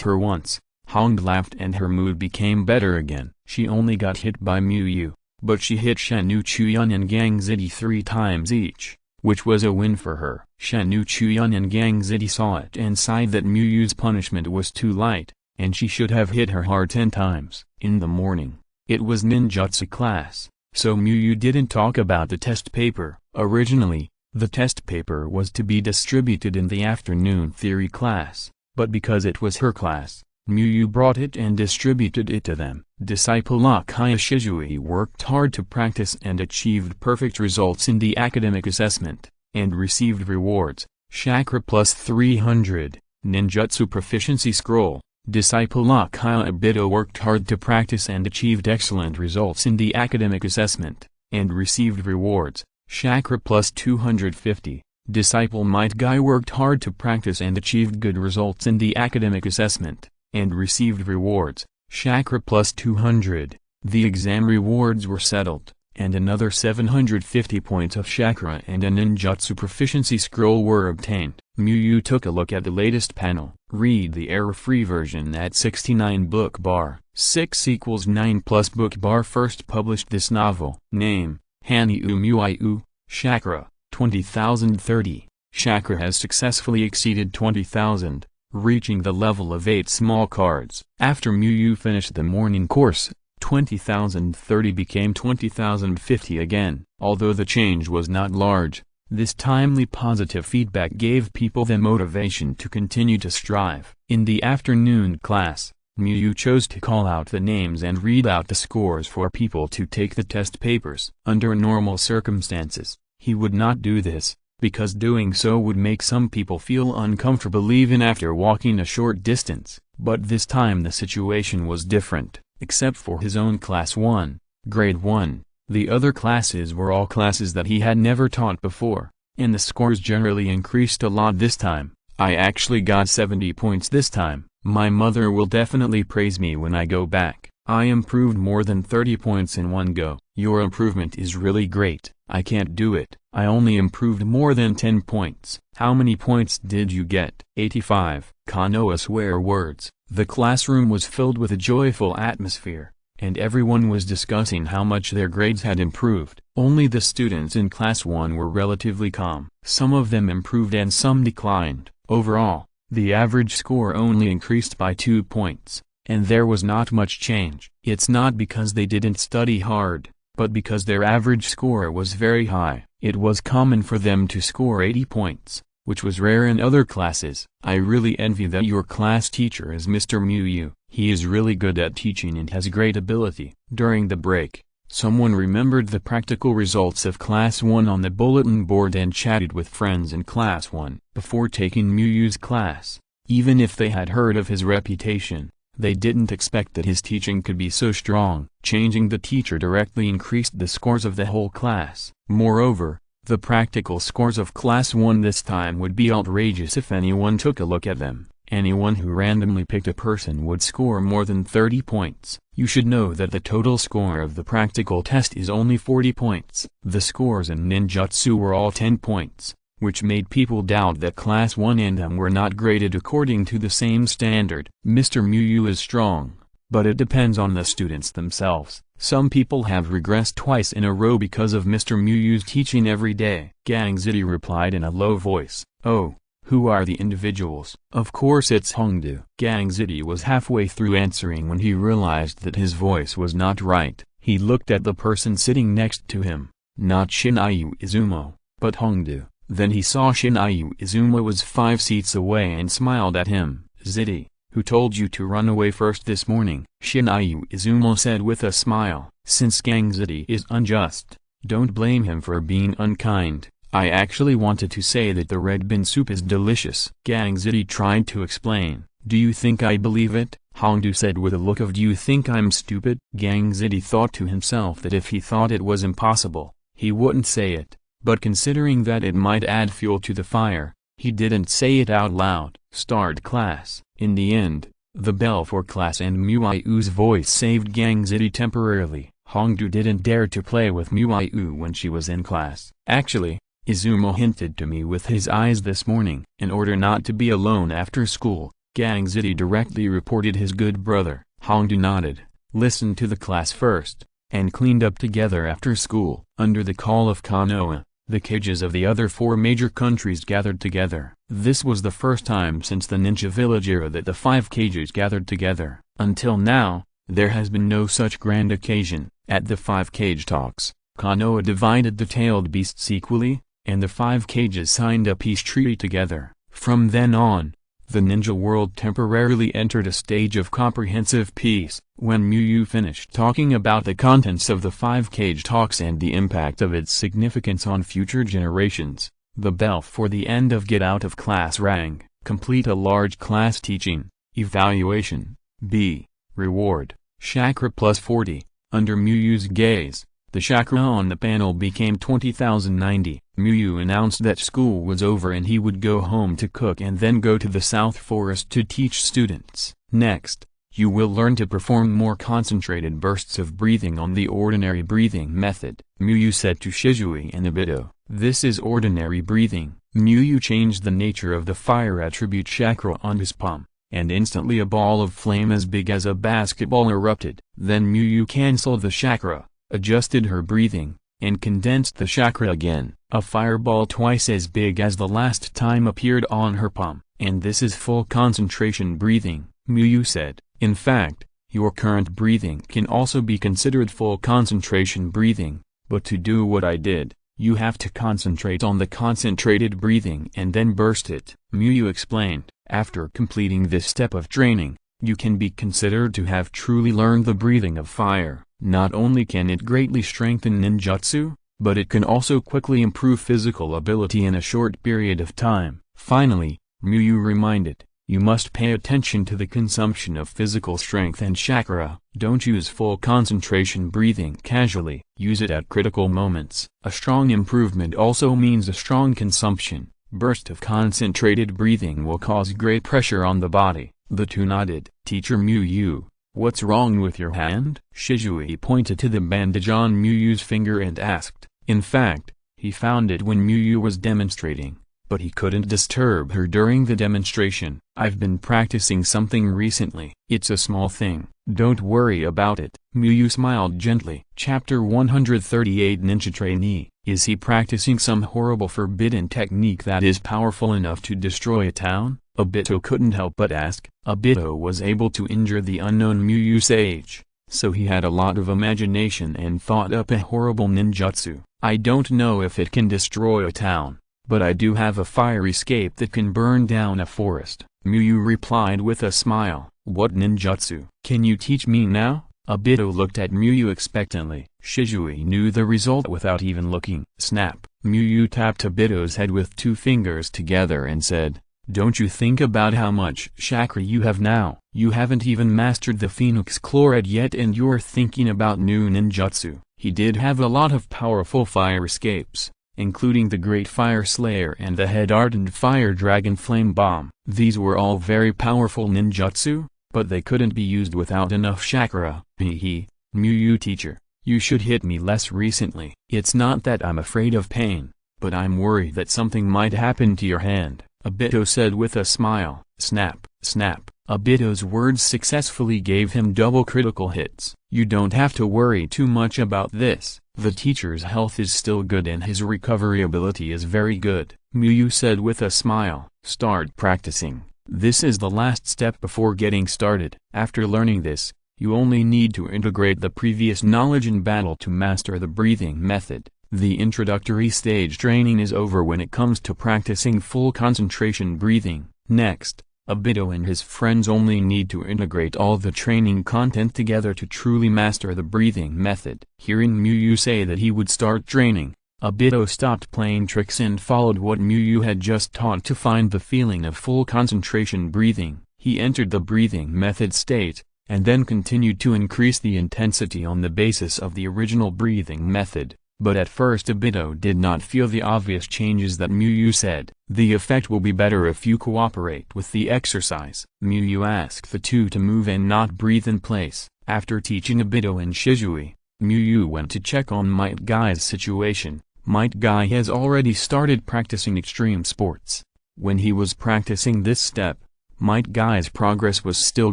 her once, Hong laughed and her mood became better again. She only got hit by Miyu, but she hit Shen Uchiyun and Gangzidi 3 times each, which was a win for her. Shen Uchiyun and Gangzidi saw it and sighed that Miyu's punishment was too light, and she should have hit her hard 10 times. In the morning, it was ninjutsu class, so Miyu didn't talk about the test paper. Originally, the test paper was to be distributed in the afternoon theory class, but because it was her class, Miyu brought it and distributed it to them. Disciple Uchiha Shisui worked hard to practice and achieved perfect results in the academic assessment, and received rewards. Chakra plus 300, Ninjutsu Proficiency Scroll. Disciple Uchiha Obito worked hard to practice and achieved excellent results in the academic assessment, and received rewards. Chakra plus 250. Disciple Might Guy worked hard to practice and achieved good results in the academic assessment, and received rewards. Chakra plus 200. The exam rewards were settled, and another 750 points of chakra and a ninjutsu proficiency scroll were obtained. Miyu took a look at the latest panel. Read the error-free version at 69 book bar. 6 equals 9 plus book bar. First published this novel. Name, Hanyu Muiu. Chakra, 20,030. Chakra has successfully exceeded 20,000, reaching the level of 8 small cards. After Miyu finished the morning course, 20,030 became 20,050 again. Although the change was not large, this timely positive feedback gave people the motivation to continue to strive. In the afternoon class, Miyu chose to call out the names and read out the scores for people to take the test papers. Under normal circumstances, he would not do this, because doing so would make some people feel uncomfortable even after walking a short distance. But this time the situation was different, except for his own class 1, grade 1. The other classes were all classes that he had never taught before, and the scores generally increased a lot this time. I actually got 70 points this time. My mother will definitely praise me when I go back. I improved more than 30 points in one go. Your improvement is really great. I can't do it. I only improved more than 10 points. How many points did you get? 85. Konoha swear words. The classroom was filled with a joyful atmosphere, and everyone was discussing how much their grades had improved. Only the students in class 1 were relatively calm. Some of them improved and some declined. Overall, the average score only increased by 2 points, and there was not much change. It's not because they didn't study hard, but because their average score was very high. It was common for them to score 80 points, which was rare in other classes. I really envy that your class teacher is Mr. Miyu. He is really good at teaching and has great ability. During the break, someone remembered the practical results of class 1 on the bulletin board and chatted with friends in class 1. Before taking Miyu's class, even if they had heard of his reputation, they didn't expect that his teaching could be so strong. Changing the teacher directly increased the scores of the whole class. Moreover, the practical scores of class 1 this time would be outrageous if anyone took a look at them. Anyone who randomly picked a person would score more than 30 points. You should know that the total score of the practical test is only 40 points. The scores in ninjutsu were all 10 points, which made people doubt that class 1 and them were not graded according to the same standard. Mr. Miyu is strong, but it depends on the students themselves. Some people have regressed twice in a row because of Mr. Miyu's teaching every day. Gangzidi replied in a low voice. Oh. Who are the individuals? Of course it's Hongdu. Gangzidi was halfway through answering when he realized that his voice was not right. He looked at the person sitting next to him, not Shinryu Izumo, but Hongdu. Then he saw Shinryu Izumo was 5 seats away and smiled at him. "Ziti, who told you to run away first this morning?" Shinryu Izumo said with a smile. "Since Gang Ziti is unjust, don't blame him for being unkind. I actually wanted to say that the red bean soup is delicious." Gang Ziti tried to explain. "Do you think I believe it?" Hongdu said with a look of "Do you think I'm stupid?" Gang Ziti thought to himself that if he thought it was impossible, he wouldn't say it, but considering that it might add fuel to the fire, he didn't say it out loud. "Start class." In the end, the bell for class and Muayu's voice saved Gang Ziti temporarily. Hongdu didn't dare to play with Muayu when she was in class. "Actually, Izumo hinted to me with his eyes this morning." In order not to be alone after school, Gang Ziti directly reported his good brother. Hongdu nodded, listened to the class first, and cleaned up together after school. Under the call of Konoha, the cages of the other 4 major countries gathered together. This was the first time since the Ninja Village era that the 5 cages gathered together. Until now, there has been no such grand occasion. At the 5 cage talks, Konoha divided the tailed beasts equally, and the 5 cages signed a peace treaty together. From then on, the ninja world temporarily entered a stage of comprehensive peace. When Muyu finished talking about the contents of the 5 cage talks and the impact of its significance on future generations, the bell for the end of get out of class rang. Complete a large class teaching, evaluation, B, reward, chakra plus 40. Under Muyu's gaze, the chakra on the panel became 20,090. Muyu announced that school was over and he would go home to cook and then go to the South Forest to teach students. "Next, you will learn to perform more concentrated bursts of breathing on the ordinary breathing method," Muyu said to Shisui and Obito. "This is ordinary breathing." Muyu changed the nature of the fire attribute chakra on his palm, and instantly a ball of flame as big as a basketball erupted. Then Muyu cancelled the chakra, adjusted her breathing, and condensed the chakra again. A fireball twice as big as the last time appeared on her palm. "And this is full concentration breathing," Muyu said. "In fact, your current breathing can also be considered full concentration breathing, but to do what I did, you have to concentrate on the concentrated breathing and then burst it." Muyu explained. "After completing this step of training, you can be considered to have truly learned the breathing of fire. Not only can it greatly strengthen ninjutsu, but it can also quickly improve physical ability in a short period of time." Finally, Muyu reminded, "You must pay attention to the consumption of physical strength and chakra. Don't use full concentration breathing casually. Use it at critical moments." A strong improvement also means a strong consumption. Burst of concentrated breathing will cause great pressure on the body. The two nodded. "Teacher Muyu, what's wrong with your hand?" Shisui pointed to the bandage on Muyu's finger and asked. In fact, he found it when Muyu was demonstrating, but he couldn't disturb her during the demonstration. "I've been practicing something recently. It's a small thing. Don't worry about it." Muyu smiled gently. Chapter 138 Ninja Trainee. Is he practicing some horrible forbidden technique that is powerful enough to destroy a town? Obito couldn't help but ask. Obito was able to injure the unknown Muyu sage, so he had a lot of imagination and thought up a horrible ninjutsu. "I don't know if it can destroy a town, but I do have a fire escape that can burn down a forest," Muyu replied with a smile. "What ninjutsu? Can you teach me now?" Obito looked at Muyu expectantly. Shisui knew the result without even looking. Snap! Muyu tapped Obito's head with 2 fingers together and said, "Don't you think about how much chakra you have now? You haven't even mastered the Phoenix Chloride yet and you're thinking about new ninjutsu." He did have a lot of powerful fire escapes, including the Great Fire Slayer and the Head Ardent Fire Dragon Flame Bomb. These were all very powerful ninjutsu, but they couldn't be used without enough chakra. Hehe, Muyu teacher, you should hit me less recently. It's not that I'm afraid of pain, but I'm worried that something might happen to your hand, Obito said with a smile. Snap, snap. Obito's words successfully gave him double critical hits. "You don't have to worry too much about this. The teacher's health is still good and his recovery ability is very good," Muyu said with a smile. "Start practicing. This is the last step before getting started. After learning this, you only need to integrate the previous knowledge in battle to master the breathing method." The introductory stage training is over when it comes to practicing full concentration breathing. Next, Obito and his friends only need to integrate all the training content together to truly master the breathing method. Hearing Muyu say that he would start training, Obito stopped playing tricks and followed what Muyu had just taught to find the feeling of full concentration breathing. He entered the breathing method state, and then continued to increase the intensity on the basis of the original breathing method. But at first Obito did not feel the obvious changes that Muyu said. The effect will be better if you cooperate with the exercise. Muyu asked the two to move and not breathe in place. After teaching Obito and Shisui, Muyu went to check on Might Guy's situation. Might Guy has already started practicing extreme sports. When he was practicing this step, Might Guy's progress was still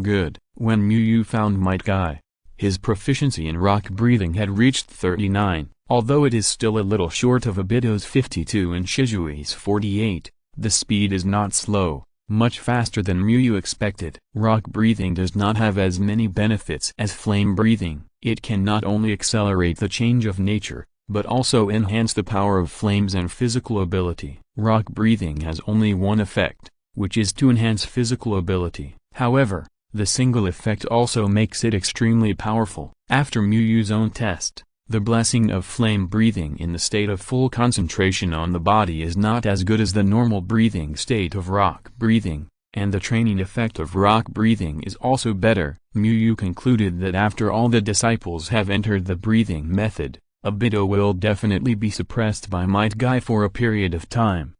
good. When Muyu found Might Guy, his proficiency in rock breathing had reached 39. Although it is still a little short of Obito's 52 and Shisui's 48, the speed is not slow, much faster than Muyu expected. Rock breathing does not have as many benefits as flame breathing. It can not only accelerate the change of nature, but also enhance the power of flames and physical ability. Rock breathing has only one effect, which is to enhance physical ability. However, the single effect also makes it extremely powerful. After Muyu's own test, the blessing of flame breathing in the state of full concentration on the body is not as good as the normal breathing state of rock breathing, and the training effect of rock breathing is also better. Muyu concluded that after all the disciples have entered the breathing method, Obito will definitely be suppressed by Might Guy for a period of time.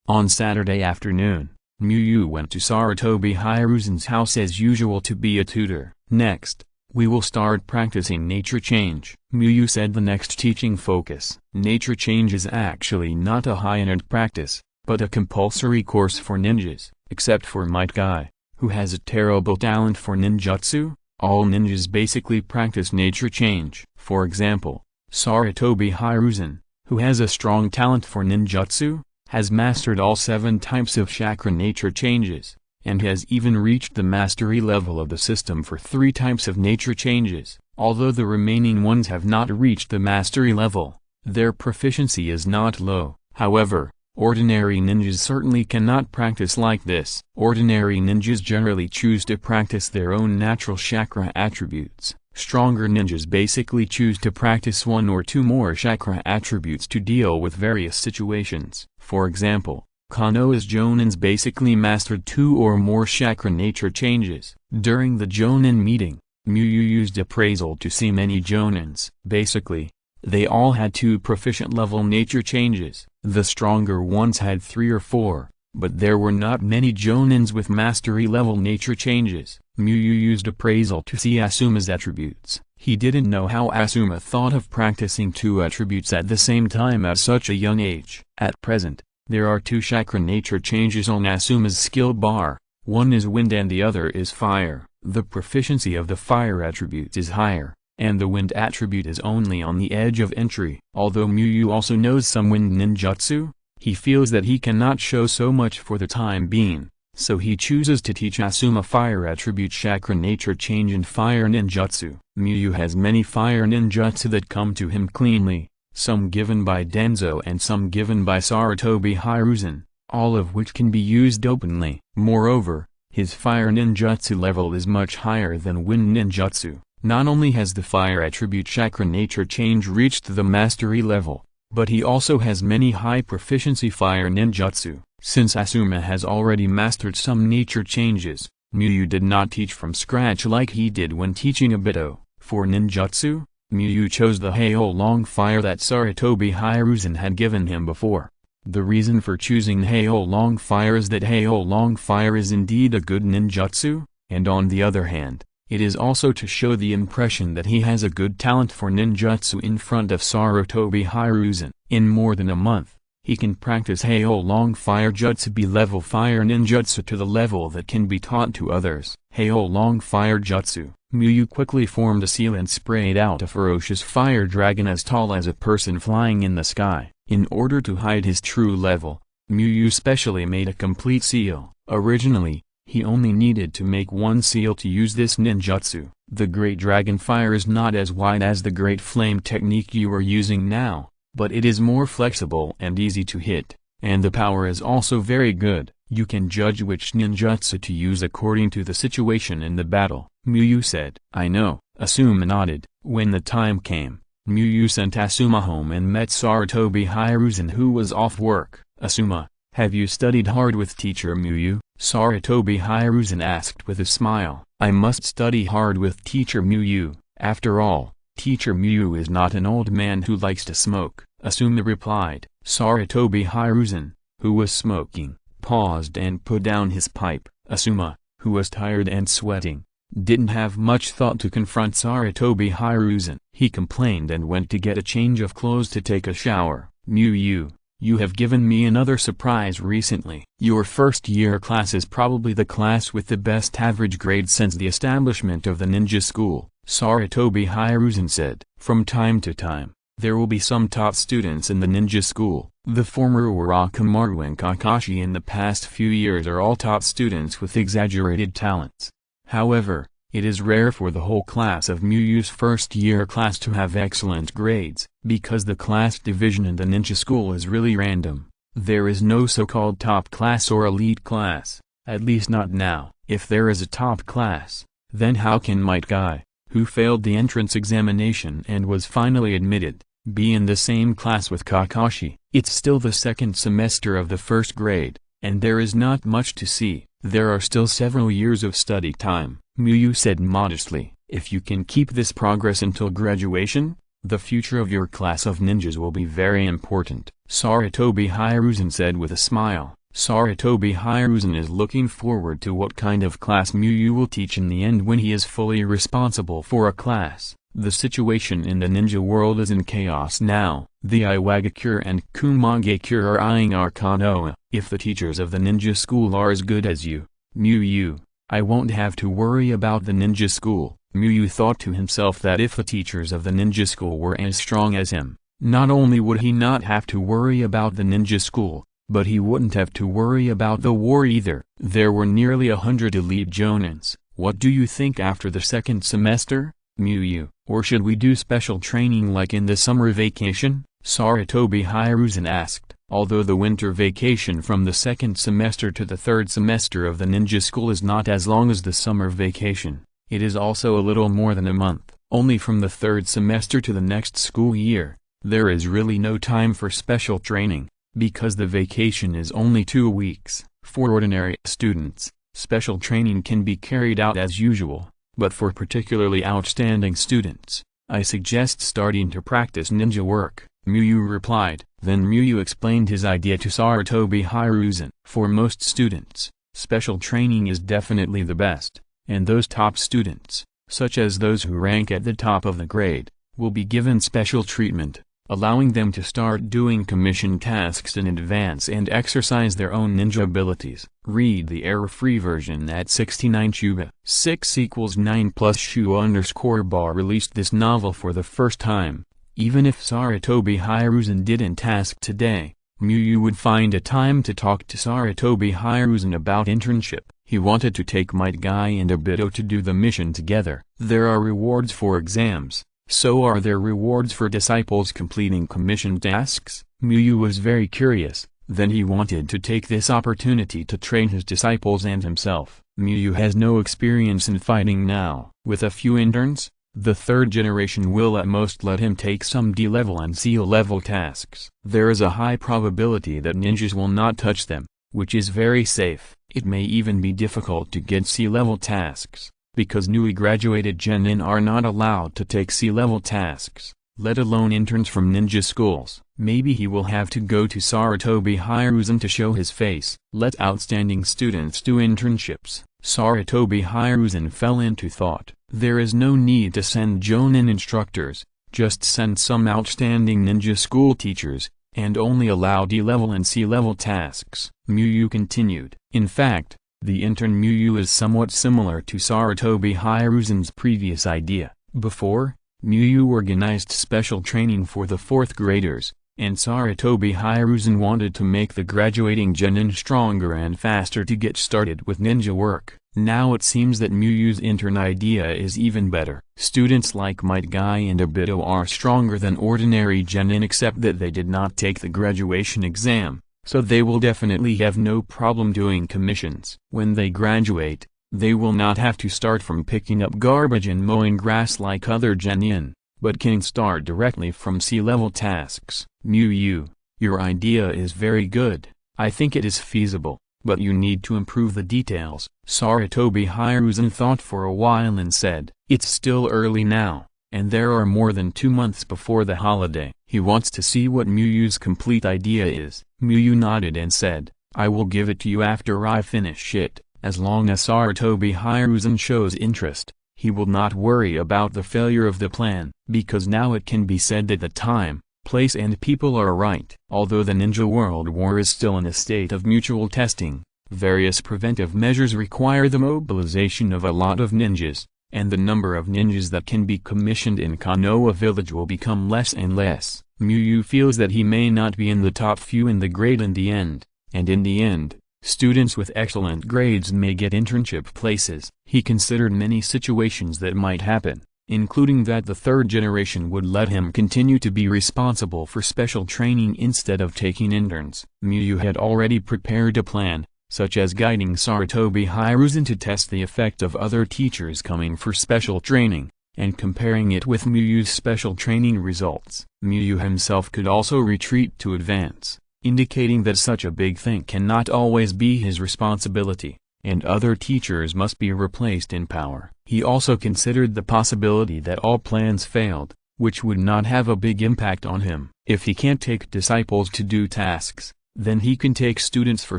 On Saturday afternoon, Muyu went to Sarutobi Hiruzen's house as usual to be a tutor. Next, we will start practicing nature change. Muyu said the next teaching focus. Nature change is actually not a high-end practice, but a compulsory course for ninjas, except for Might Guy, who has a terrible talent for ninjutsu. All ninjas basically practice nature change. For example, Sarutobi Hiruzen, who has a strong talent for ninjutsu, has mastered all 7 types of chakra nature changes, and has even reached the mastery level of the system for 3 types of nature changes. Although the remaining ones have not reached the mastery level, their proficiency is not low. However, ordinary ninjas certainly cannot practice like this. Ordinary ninjas generally choose to practice their own natural chakra attributes. Stronger ninjas basically choose to practice 1 or 2 more chakra attributes to deal with various situations. For example, Konoha's Jonins basically mastered 2 or more chakra nature changes. During the Jonin meeting, Muyu used appraisal to see many Jonins. Basically, they all had 2 proficient level nature changes. The stronger ones had 3 or 4, but there were not many Jonins with mastery level nature changes. Muyu used appraisal to see Asuma's attributes. He didn't know how Asuma thought of practicing 2 attributes at the same time at such a young age. At present, there are 2 chakra nature changes on Asuma's skill bar. One is wind and the other is fire. The proficiency of the fire attribute is higher, and the wind attribute is only on the edge of entry. Although Muyu also knows some wind ninjutsu, he feels that he cannot show so much for the time being, so he chooses to teach Asuma fire attribute chakra nature change in fire ninjutsu. Muyu has many fire ninjutsu that come to him cleanly, some given by Danzo and some given by Sarutobi Hiruzen, all of which can be used openly. Moreover, his fire ninjutsu level is much higher than wind ninjutsu. Not only has the fire attribute chakra nature change reached the mastery level, but he also has many high proficiency fire ninjutsu. Since Asuma has already mastered some nature changes, Muyu did not teach from scratch like he did when teaching Obito. For ninjutsu, Muyu chose the Heiho long fire that Sarutobi Hiruzen had given him before. The reason for choosing Heiho long fire is that Heiho long fire is indeed a good ninjutsu, and on the other hand, it is also to show the impression that he has a good talent for ninjutsu in front of Sarutobi Hiruzen. In more than a month, he can practice Heiho long fire jutsu B-level fire ninjutsu to the level that can be taught to others. Heiho long fire jutsu. Muyu quickly formed a seal and sprayed out a ferocious fire dragon as tall as a person flying in the sky. In order to hide his true level, Muyu specially made a complete seal. Originally, he only needed to make 1 seal to use this ninjutsu. The great dragon fire is not as wide as the great flame technique you are using now, but it is more flexible and easy to hit, and the power is also very good. You can judge which ninjutsu to use according to the situation in the battle, Muyu said. I know, Asuma nodded. When the time came, Muyu sent Asuma home and met Sarutobi Hiruzen, who was off work. Asuma, have you studied hard with teacher Muyu? Sarutobi Hiruzen asked with a smile. I must study hard with teacher Muyu. After all, teacher Muyu is not an old man who likes to smoke, Asuma replied. Sarutobi Hiruzen, who was smoking, paused and put down his pipe. Asuma, who was tired and sweating, didn't have much thought to confront Sarutobi Hiruzen. He complained and went to get a change of clothes to take a shower. Muyu, you have given me another surprise recently. Your first-year class is probably the class with the best average grade since the establishment of the ninja school, Sarutobi Hiruzen said. From time to time, there will be some top students in the ninja school. The former Orochimaru and Kakashi in the past few years are all top students with exaggerated talents. However, it is rare for the whole class of Muyu's first-year class to have excellent grades, because the class division in the ninja school is really random. There is no so-called top class or elite class, at least not now. If there is a top class, then how can Might Guy, who failed the entrance examination and was finally admitted, be in the same class with Kakashi? It's still the second semester of the first grade, and there is not much to see. There are still several years of study time, Muyu said modestly. If you can keep this progress until graduation, the future of your class of ninjas will be very important, Sarutobi Hiruzen said with a smile. Sarutobi Hiruzen is looking forward to what kind of class Muyu will teach in the end when he is fully responsible for a class. The situation in the ninja world is in chaos now. The Iwagakure and Kumagakure are eyeing our Konoha. If the teachers of the ninja school are as good as you, Muyu, I won't have to worry about the ninja school. Muyu thought to himself that if the teachers of the ninja school were as strong as him, not only would he not have to worry about the ninja school, but he wouldn't have to worry about the war either. There were nearly 100 elite jonins. What do you think after the second semester, Muyu? Or should we do special training like in the summer vacation? Sarutobi Hiruzen asked. Although the winter vacation from the second semester to the third semester of the ninja school is not as long as the summer vacation, it is also a little more than a month. Only from the third semester to the next school year, there is really no time for special training, because the vacation is only 2 weeks. For ordinary students, special training can be carried out as usual, but for particularly outstanding students, I suggest starting to practice ninja work, Muyu replied. Then Muyu explained his idea to Sarutobi Hiruzen. For most students, special training is definitely the best, and those top students, such as those who rank at the top of the grade, will be given special treatment, allowing them to start doing commission tasks in advance and exercise their own ninja abilities. Read the error-free version at 69 Chuba. 6 = 9 plus Shu_bar released this novel for the first time. Even if Sarutobi Hiruzen didn't task today, Muyu would find a time to talk to Sarutobi Hiruzen about internship. He wanted to take Might Guy and Obito to do the mission together. There are rewards for exams. So are there rewards for disciples completing commission tasks? Muyu was very curious, then he wanted to take this opportunity to train his disciples and himself. Muyu has no experience in fighting now. With a few interns, the third generation will at most let him take some D-level and C-level tasks. There is a high probability that ninjas will not touch them, which is very safe. It may even be difficult to get C-level tasks, because newly graduated genin are not allowed to take C-level tasks, let alone interns from ninja schools. Maybe he will have to go to Sarutobi Hiruzen to show his face. Let outstanding students do internships. Sarutobi Hiruzen fell into thought. There is no need to send jonin instructors, just send some outstanding ninja school teachers, and only allow D-level and C-level tasks. Muyu continued. In fact, the intern Muyu is somewhat similar to Sarutobi Hiruzen's previous idea. Before, Muyu organized special training for the 4th graders, and Sarutobi Hiruzen wanted to make the graduating genin stronger and faster to get started with ninja work. Now it seems that Muyu's intern idea is even better. Students like Might Guy and Obito are stronger than ordinary genin, except that they did not take the graduation exam, so they will definitely have no problem doing commissions. When they graduate, they will not have to start from picking up garbage and mowing grass like other genin, but can start directly from sea-level tasks. Muyu, your idea is very good. I think it is feasible, but you need to improve the details. Sarutobi Hiruzen thought for a while and said, it's still early now, and there are more than 2 months before the holiday. He wants to see what Muyu's complete idea is. Muyu nodded and said, I will give it to you after I finish it. As long as Sarutobi Hiruzen shows interest, he will not worry about the failure of the plan, because now it can be said that the time, place and people are right. Although the ninja world war is still in a state of mutual testing, various preventive measures require the mobilization of a lot of ninjas, and the number of ninjas that can be commissioned in Konoha village will become less and less. Muyu feels that he may not be in the top few in the grade in the end, and in the end, students with excellent grades may get internship places. He considered many situations that might happen, including that the third generation would let him continue to be responsible for special training instead of taking interns. Muyu had already prepared a plan, such as guiding Sarutobi Hiruzen to test the effect of other teachers coming for special training, and comparing it with Muyu's special training results. Muyu himself could also retreat to advance, indicating that such a big thing cannot always be his responsibility, and other teachers must be replaced in power. He also considered the possibility that all plans failed, which would not have a big impact on him. If he can't take disciples to do tasks, then he can take students for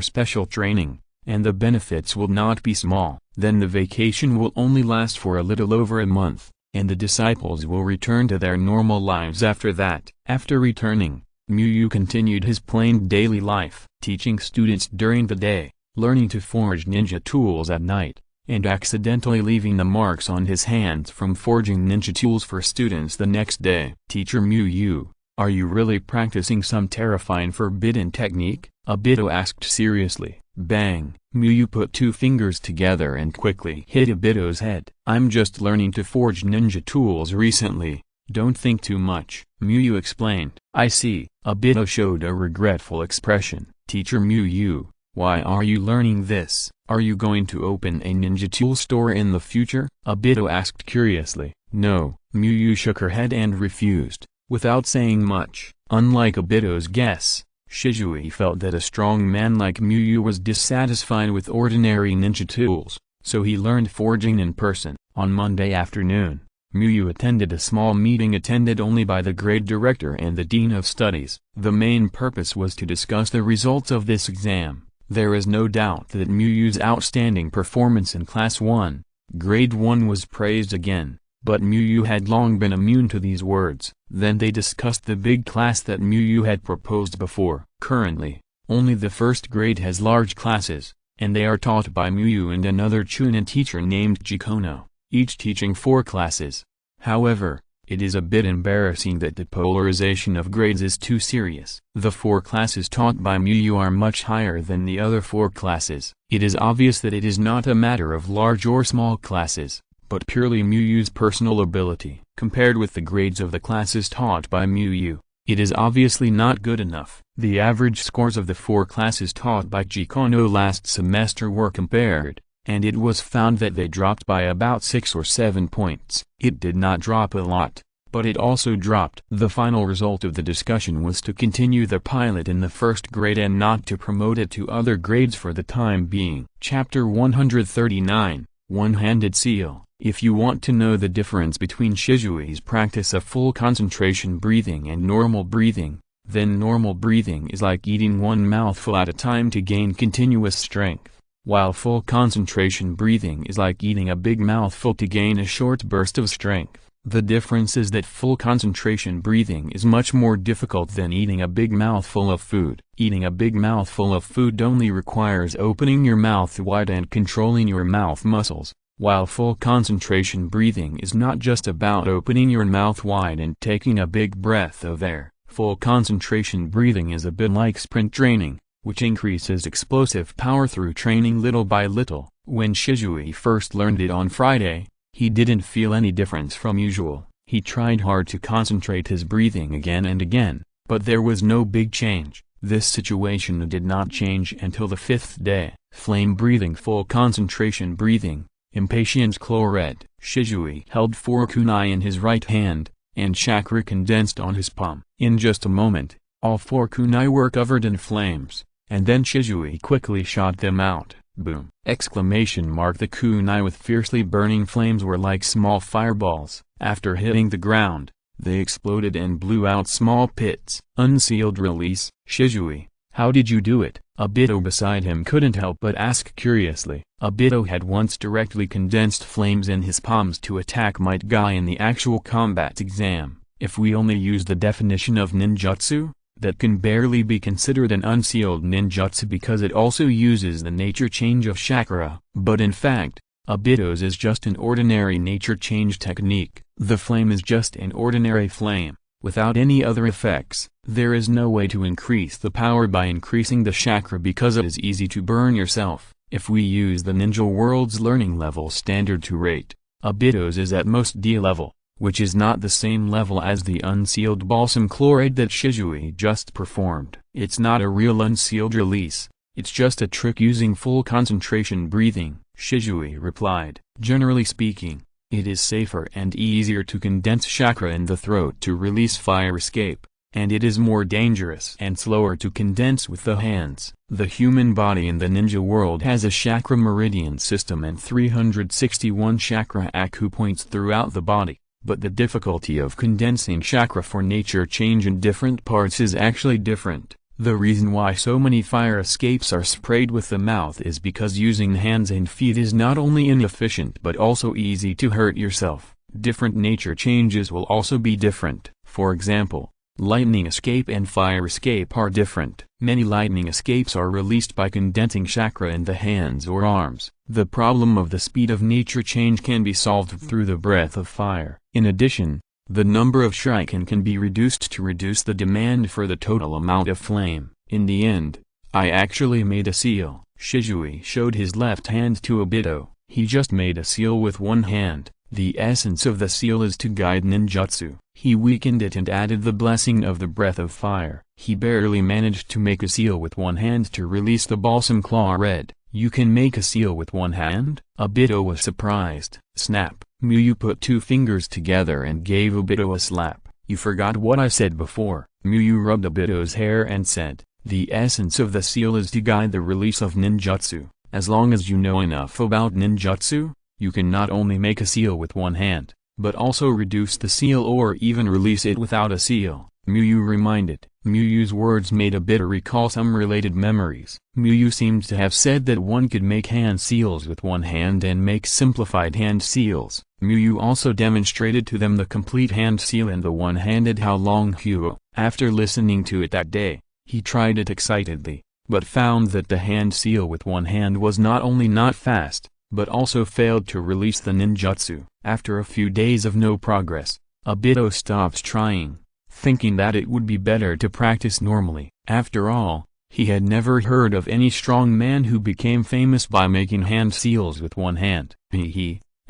special training, and the benefits will not be small. Then the vacation will only last for a little over a month, and the disciples will return to their normal lives after that. After returning, Muyu continued his plain daily life, teaching students during the day, learning to forge ninja tools at night, and accidentally leaving the marks on his hands from forging ninja tools for students the next day. Teacher Muyu, are you really practicing some terrifying forbidden technique? Obito asked seriously. Bang! Muyu put 2 fingers together and quickly hit Obito's head. I'm just learning to forge ninja tools recently. Don't think too much, Muyu explained. I see. Obito showed a regretful expression. Teacher Muyu, why are you learning this? Are you going to open a ninja tool store in the future? Obito asked curiously. No, Muyu shook her head and refused, without saying much. Unlike Obito's guess, Shisui felt that a strong man like Muyu was dissatisfied with ordinary ninja tools, so he learned forging in person. On Monday afternoon, Muyu attended a small meeting attended only by the grade director and the dean of studies. The main purpose was to discuss the results of this exam. There is no doubt that Muyu's outstanding performance in Class 1, Grade 1 was praised again, but Muyu had long been immune to these words. Then they discussed the big class that Muyu had proposed before. Currently, only the first grade has large classes, and they are taught by Muyu and another Chunin teacher named Jikono, each teaching 4 classes. However, it is a bit embarrassing that the polarization of grades is too serious. The 4 classes taught by Muyu are much higher than the other 4 classes. It is obvious that it is not a matter of large or small classes, but purely Muyu's personal ability. Compared with the grades of the classes taught by Muyu, it is obviously not good enough. The average scores of the 4 classes taught by Jikono last semester were compared, and it was found that they dropped by about 6 or 7 points. It did not drop a lot, but it also dropped. The final result of the discussion was to continue the pilot in the first grade and not to promote it to other grades for the time being. Chapter 139, One-Handed Seal. If you want to know the difference between Shisui's practice of full concentration breathing and normal breathing, then normal breathing is like eating one mouthful at a time to gain continuous strength, while full concentration breathing is like eating a big mouthful to gain a short burst of strength. The difference is that full concentration breathing is much more difficult than eating a big mouthful of food. Eating a big mouthful of food only requires opening your mouth wide and controlling your mouth muscles, while full concentration breathing is not just about opening your mouth wide and taking a big breath of air. Full concentration breathing is a bit like sprint training. which increases explosive power through training little by little. When Shisui first learned it on Friday, he didn't feel any difference from usual. He tried hard to concentrate his breathing again and again, but there was no big change. This situation did not change until the 5th day. Flame breathing, full concentration breathing, impatience chloride. Shisui held 4 kunai in his right hand, and chakra condensed on his palm. In just a moment, all 4 kunai were covered in flames, and then Shisui quickly shot them out. Boom! Exclamation mark. The kunai with fiercely burning flames were like small fireballs. After hitting the ground, they exploded and blew out small pits. Unsealed release. Shisui, how did you do it? Obito beside him couldn't help but ask curiously. Obito had once directly condensed flames in his palms to attack Might Guy in the actual combat exam. If we only use the definition of ninjutsu, that can barely be considered an unsealed ninjutsu because it also uses the nature change of chakra. But in fact, Obito's is just an ordinary nature change technique. The flame is just an ordinary flame, without any other effects. There is no way to increase the power by increasing the chakra because it is easy to burn yourself. If we use the ninja world's learning level standard to rate, Obito's is at most D level, which is not the same level as the unsealed balsam chloride that Shisui just performed. It's not a real unsealed release, it's just a trick using full concentration breathing, Shisui replied. Generally speaking, it is safer and easier to condense chakra in the throat to release fire escape, and it is more dangerous and slower to condense with the hands. The human body in the ninja world has a chakra meridian system and 361 chakra acupoints throughout the body. But the difficulty of condensing chakra for nature change in different parts is actually different. The reason why so many fire escapes are sprayed with the mouth is because using the hands and feet is not only inefficient but also easy to hurt yourself. Different nature changes will also be different. For example, lightning escape and fire escape are different. Many lightning escapes are released by condensing chakra in the hands or arms. The problem of the speed of nature change can be solved through the breath of fire. In addition, the number of shuriken can be reduced to reduce the demand for the total amount of flame. In the end, I actually made a seal. Shisui showed his left hand to Obito. He just made a seal with one hand. The essence of the seal is to guide ninjutsu. He weakened it and added the blessing of the breath of fire. He barely managed to make a seal with one hand to release the balsam chloride. You can make a seal with one hand? Obito was surprised. Snap. Muyu put 2 fingers together and gave Obito a slap. You forgot what I said before. Muyu rubbed Obito's hair and said, the essence of the seal is to guide the release of ninjutsu. As long as you know enough about ninjutsu, you can not only make a seal with one hand, but also reduce the seal or even release it without a seal. Muyu reminded. Muyu's words made Obito recall some related memories. Muyu seemed to have said that one could make hand seals with one hand and make simplified hand seals. Muyu also demonstrated to them the complete hand seal and the one-handed How Long Huo. After listening to it that day, he tried it excitedly, but found that the hand seal with one hand was not only not fast, but also failed to release the ninjutsu. After a few days of no progress, Obito stopped trying, thinking that it would be better to practice normally. After all, he had never heard of any strong man who became famous by making hand seals with one hand.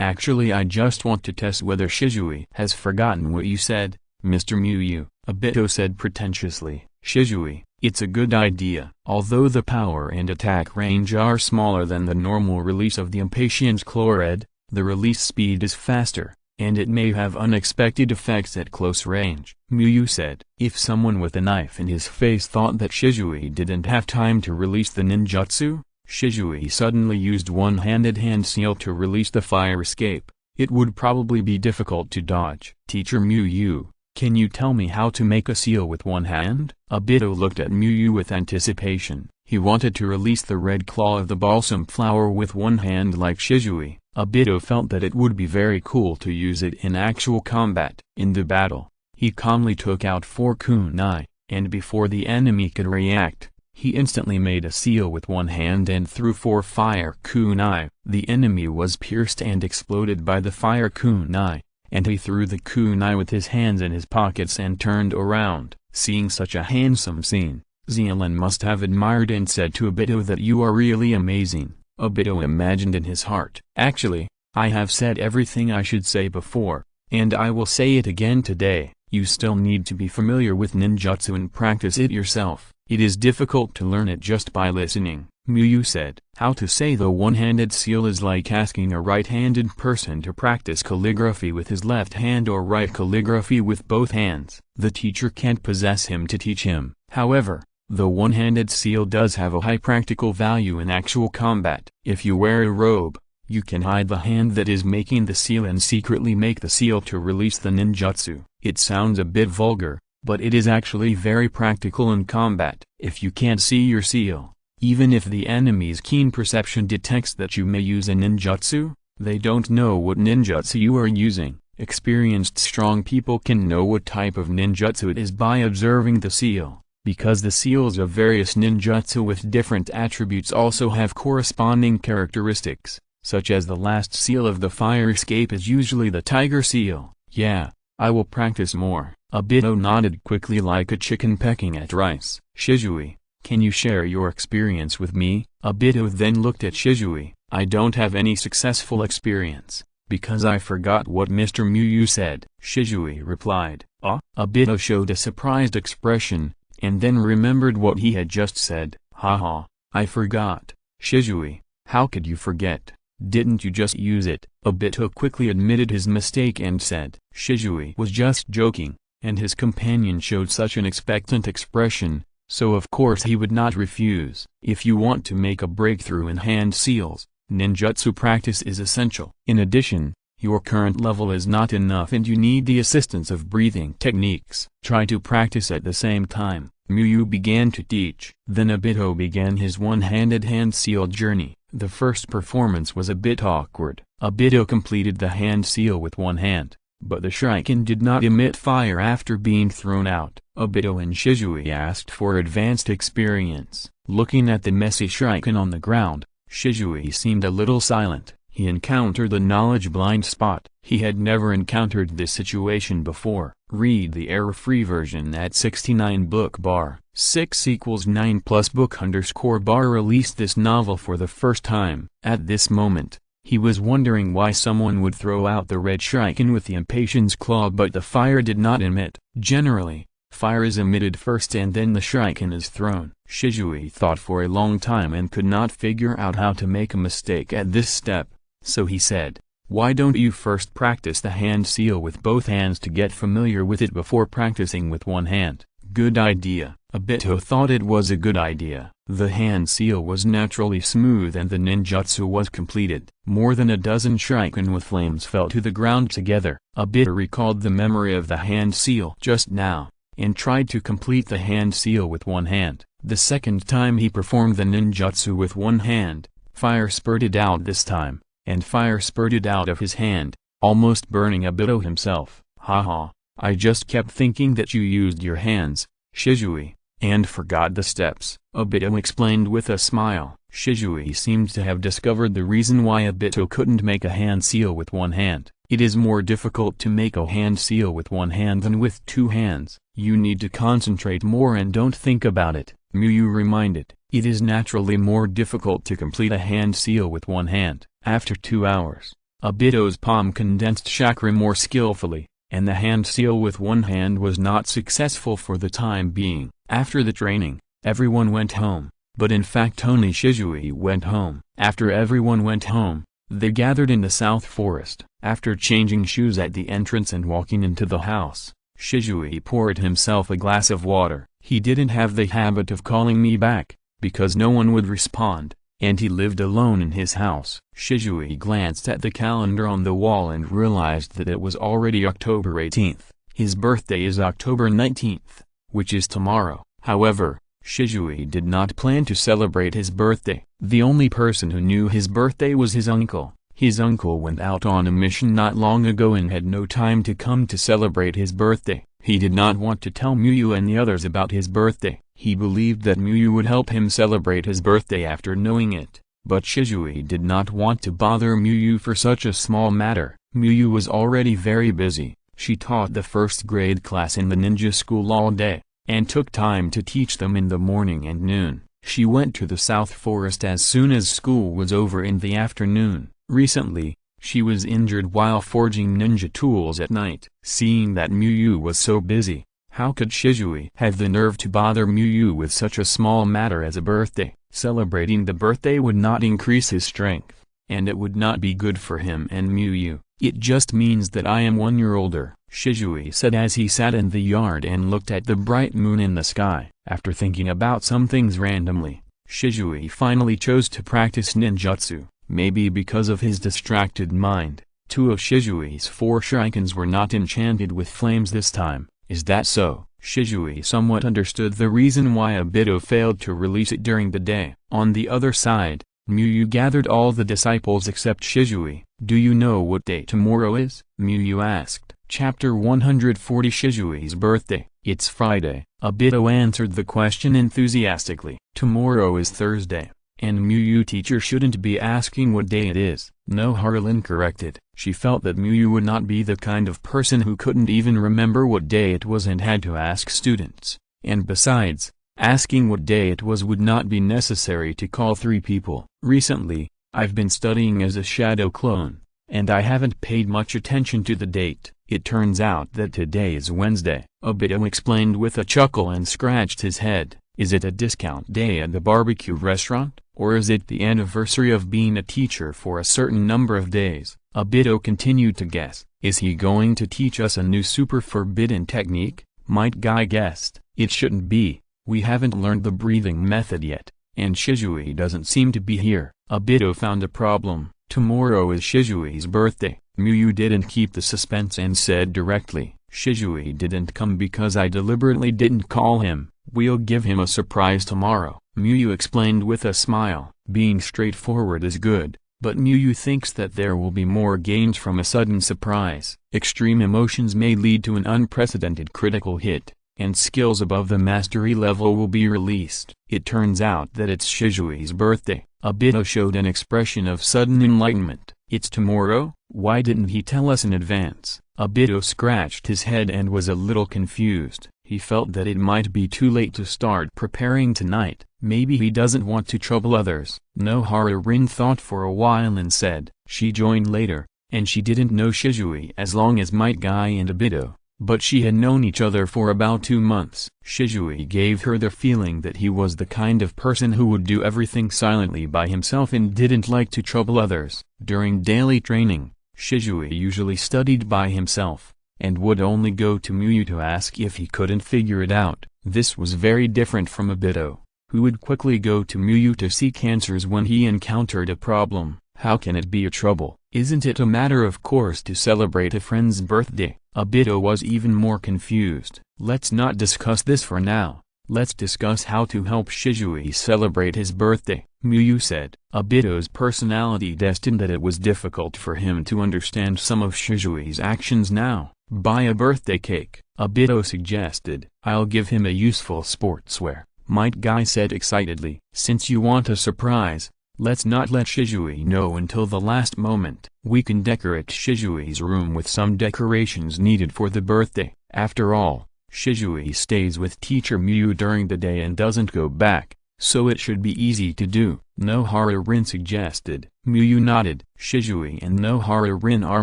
Actually I just want to test whether Shisui has forgotten what you said, Mr. Muyu, Obito said pretentiously. Shisui, it's a good idea. Although the power and attack range are smaller than the normal release of the impatience chloride, the release speed is faster, and it may have unexpected effects at close range. Muyu said. If someone with a knife in his face thought that Shisui didn't have time to release the ninjutsu, Shisui suddenly used one-handed hand seal to release the fire escape. It would probably be difficult to dodge. Teacher Muyu, can you tell me how to make a seal with one hand? Obito looked at Muyu with anticipation. He wanted to release the red claw of the balsam flower with one hand like Shisui. Obito felt that it would be very cool to use it in actual combat. In the battle, he calmly took out 4 kunai, and before the enemy could react, he instantly made a seal with one hand and threw 4 fire kunai. The enemy was pierced and exploded by the fire kunai, and he threw the kunai with his hands in his pockets and turned around. Seeing such a handsome scene, Zealand must have admired and said to Obito that you are really amazing. Obito imagined in his heart. Actually, I have said everything I should say before, and I will say it again today. You still need to be familiar with ninjutsu and practice it yourself. It is difficult to learn it just by listening, Muyu said. How to say the one-handed seal is like asking a right-handed person to practice calligraphy with his left hand or write calligraphy with both hands. The teacher can't possess him to teach him. However, the one-handed seal does have a high practical value in actual combat. If you wear a robe, you can hide the hand that is making the seal and secretly make the seal to release the ninjutsu. It sounds a bit vulgar, but it is actually very practical in combat. If you can't see your seal, even if the enemy's keen perception detects that you may use a ninjutsu, they don't know what ninjutsu you are using. Experienced strong people can know what type of ninjutsu it is by observing the seal, because the seals of various ninjutsu with different attributes also have corresponding characteristics, such as the last seal of the fire escape is usually the tiger seal. Yeah, I will practice more. Obito nodded quickly like a chicken pecking at rice. Shisui, can you share your experience with me? Obito then looked at Shisui. I don't have any successful experience, because I forgot what Mr. Muyu said. Shisui replied. Obito showed a surprised expression, and then remembered what he had just said. Haha, I forgot. Shisui, how could you forget? Didn't you just use it? Obito quickly admitted his mistake and said. Shisui was just joking, and his companion showed such an expectant expression, so of course he would not refuse. If you want to make a breakthrough in hand seals, ninjutsu practice is essential. In addition, your current level is not enough and you need the assistance of breathing techniques. Try to practice at the same time. Muyu began to teach. Then Obito began his one-handed hand seal journey. The first performance was a bit awkward. Obito completed the hand seal with one hand, but the shuriken did not emit fire after being thrown out. Obito and Shisui asked for advanced experience. Looking at the messy shuriken on the ground, Shisui seemed a little silent. He encountered the knowledge blind spot. He had never encountered this situation before. Read the error-free version at 69 book bar. 6=9 plus book_bar released this novel for the first time. At this moment, he was wondering why someone would throw out the red shuriken with the impatience claw but the fire did not emit. Generally, fire is emitted first and then the shuriken is thrown. Shisui thought for a long time and could not figure out how to make a mistake at this step, so he said, why don't you first practice the hand seal with both hands to get familiar with it before practicing with one hand? Good idea. Obito thought it was a good idea. The hand seal was naturally smooth and the ninjutsu was completed. More than a dozen shuriken with flames fell to the ground together. Obito recalled the memory of the hand seal just now, and tried to complete the hand seal with one hand. The second time he performed the ninjutsu with one hand, fire spurted out this time, and fire spurted out of his hand, almost burning Obito himself. Haha, I just kept thinking that you used your hands, Shisui, and forgot the steps. Obito explained with a smile. Shisui seemed to have discovered the reason why Obito couldn't make a hand seal with one hand. It is more difficult to make a hand seal with one hand than with two hands. You need to concentrate more and don't think about it, Muyu reminded. It is naturally more difficult to complete a hand seal with one hand. After 2 hours, Obito's palm condensed chakra more skillfully, and the hand seal with one hand was not successful for the time being. After the training, everyone went home, but in fact only Shisui went home. After everyone went home, they gathered in the south forest. After changing shoes at the entrance and walking into the house, Shisui poured himself a glass of water. He didn't have the habit of calling me back, because no one would respond, and he lived alone in his house. Shisui glanced at the calendar on the wall and realized that it was already October 18th. His birthday is October 19th, which is tomorrow. However, Shisui did not plan to celebrate his birthday. The only person who knew his birthday was his uncle. His uncle went out on a mission not long ago and had no time to come to celebrate his birthday. He did not want to tell Muyu and the others about his birthday. He believed that Muyu would help him celebrate his birthday after knowing it, but Shisui did not want to bother Muyu for such a small matter. Muyu was already very busy. She taught the first grade class in the ninja school all day, and took time to teach them in the morning and noon. She went to the South Forest as soon as school was over in the afternoon. Recently, she was injured while forging ninja tools at night. Seeing that Miyu was so busy, how could Shisui have the nerve to bother Miyu with such a small matter as a birthday? Celebrating the birthday would not increase his strength, and it would not be good for him and Miyu. It just means that I am 1 year older, Shisui said as he sat in the yard and looked at the bright moon in the sky. After thinking about some things randomly, Shisui finally chose to practice ninjutsu. Maybe because of his distracted mind, 2 of Shisui's 4 shurikens were not enchanted with flames this time. Is that so? Shisui somewhat understood the reason why Obito failed to release it during the day. On the other side, Miyu gathered all the disciples except Shisui. Do you know what day tomorrow is? Miyu asked. Chapter 140 Shisui's birthday. It's Friday. Obito answered the question enthusiastically. Tomorrow is Thursday, and Miyu teacher shouldn't be asking what day it is. No, Harlan corrected. She felt that Miyu would not be the kind of person who couldn't even remember what day it was and had to ask students. And besides, asking what day it was would not be necessary to call 3 people. Recently, I've been studying as a shadow clone, and I haven't paid much attention to the date. It turns out that today is Wednesday. Obito explained with a chuckle and scratched his head. Is it a discount day at the barbecue restaurant, or is it the anniversary of being a teacher for a certain number of days? Obito continued to guess. Is he going to teach us a new super forbidden technique? Might Guy guessed. It shouldn't be. We haven't learned the breathing method yet, and Shisui doesn't seem to be here. Obito found a problem. Tomorrow is Shisui's birthday. Miyu didn't keep the suspense and said directly, Shisui didn't come because I deliberately didn't call him. We'll give him a surprise tomorrow. Miyu explained with a smile. Being straightforward is good, but Miyu thinks that there will be more gains from a sudden surprise. Extreme emotions may lead to an unprecedented critical hit, and skills above the mastery level will be released. It turns out that it's Shisui's birthday. Obito showed an expression of sudden enlightenment. It's tomorrow? Why didn't he tell us in advance? Obito scratched his head and was a little confused. He felt that it might be too late to start preparing tonight. Maybe he doesn't want to trouble others. Nohara Rin thought for a while and said. She joined later, and she didn't know Shisui as long as Might Guy and Obito, but she had known each other for about 2 months. Shisui gave her the feeling that he was the kind of person who would do everything silently by himself and didn't like to trouble others. During daily training, Shisui usually studied by himself, and would only go to Miyu to ask if he couldn't figure it out. This was very different from Obito, who would quickly go to Miyu to seek answers when he encountered a problem. How can it be a trouble? Isn't it a matter of course to celebrate a friend's birthday? Obito was even more confused. Let's not discuss this for now. Let's discuss how to help Shisui celebrate his birthday, Miyu said. Obito's personality destined that it was difficult for him to understand some of Shisui's actions now. Buy a birthday cake, Obito suggested. I'll give him a useful sportswear, Might Guy said excitedly. Since you want a surprise, let's not let Shisui know until the last moment. We can decorate Shisui's room with some decorations needed for the birthday. After all, Shisui stays with teacher Miyu during the day and doesn't go back, so it should be easy to do, Nohara Rin suggested. Miyu nodded. Shisui and Nohara Rin are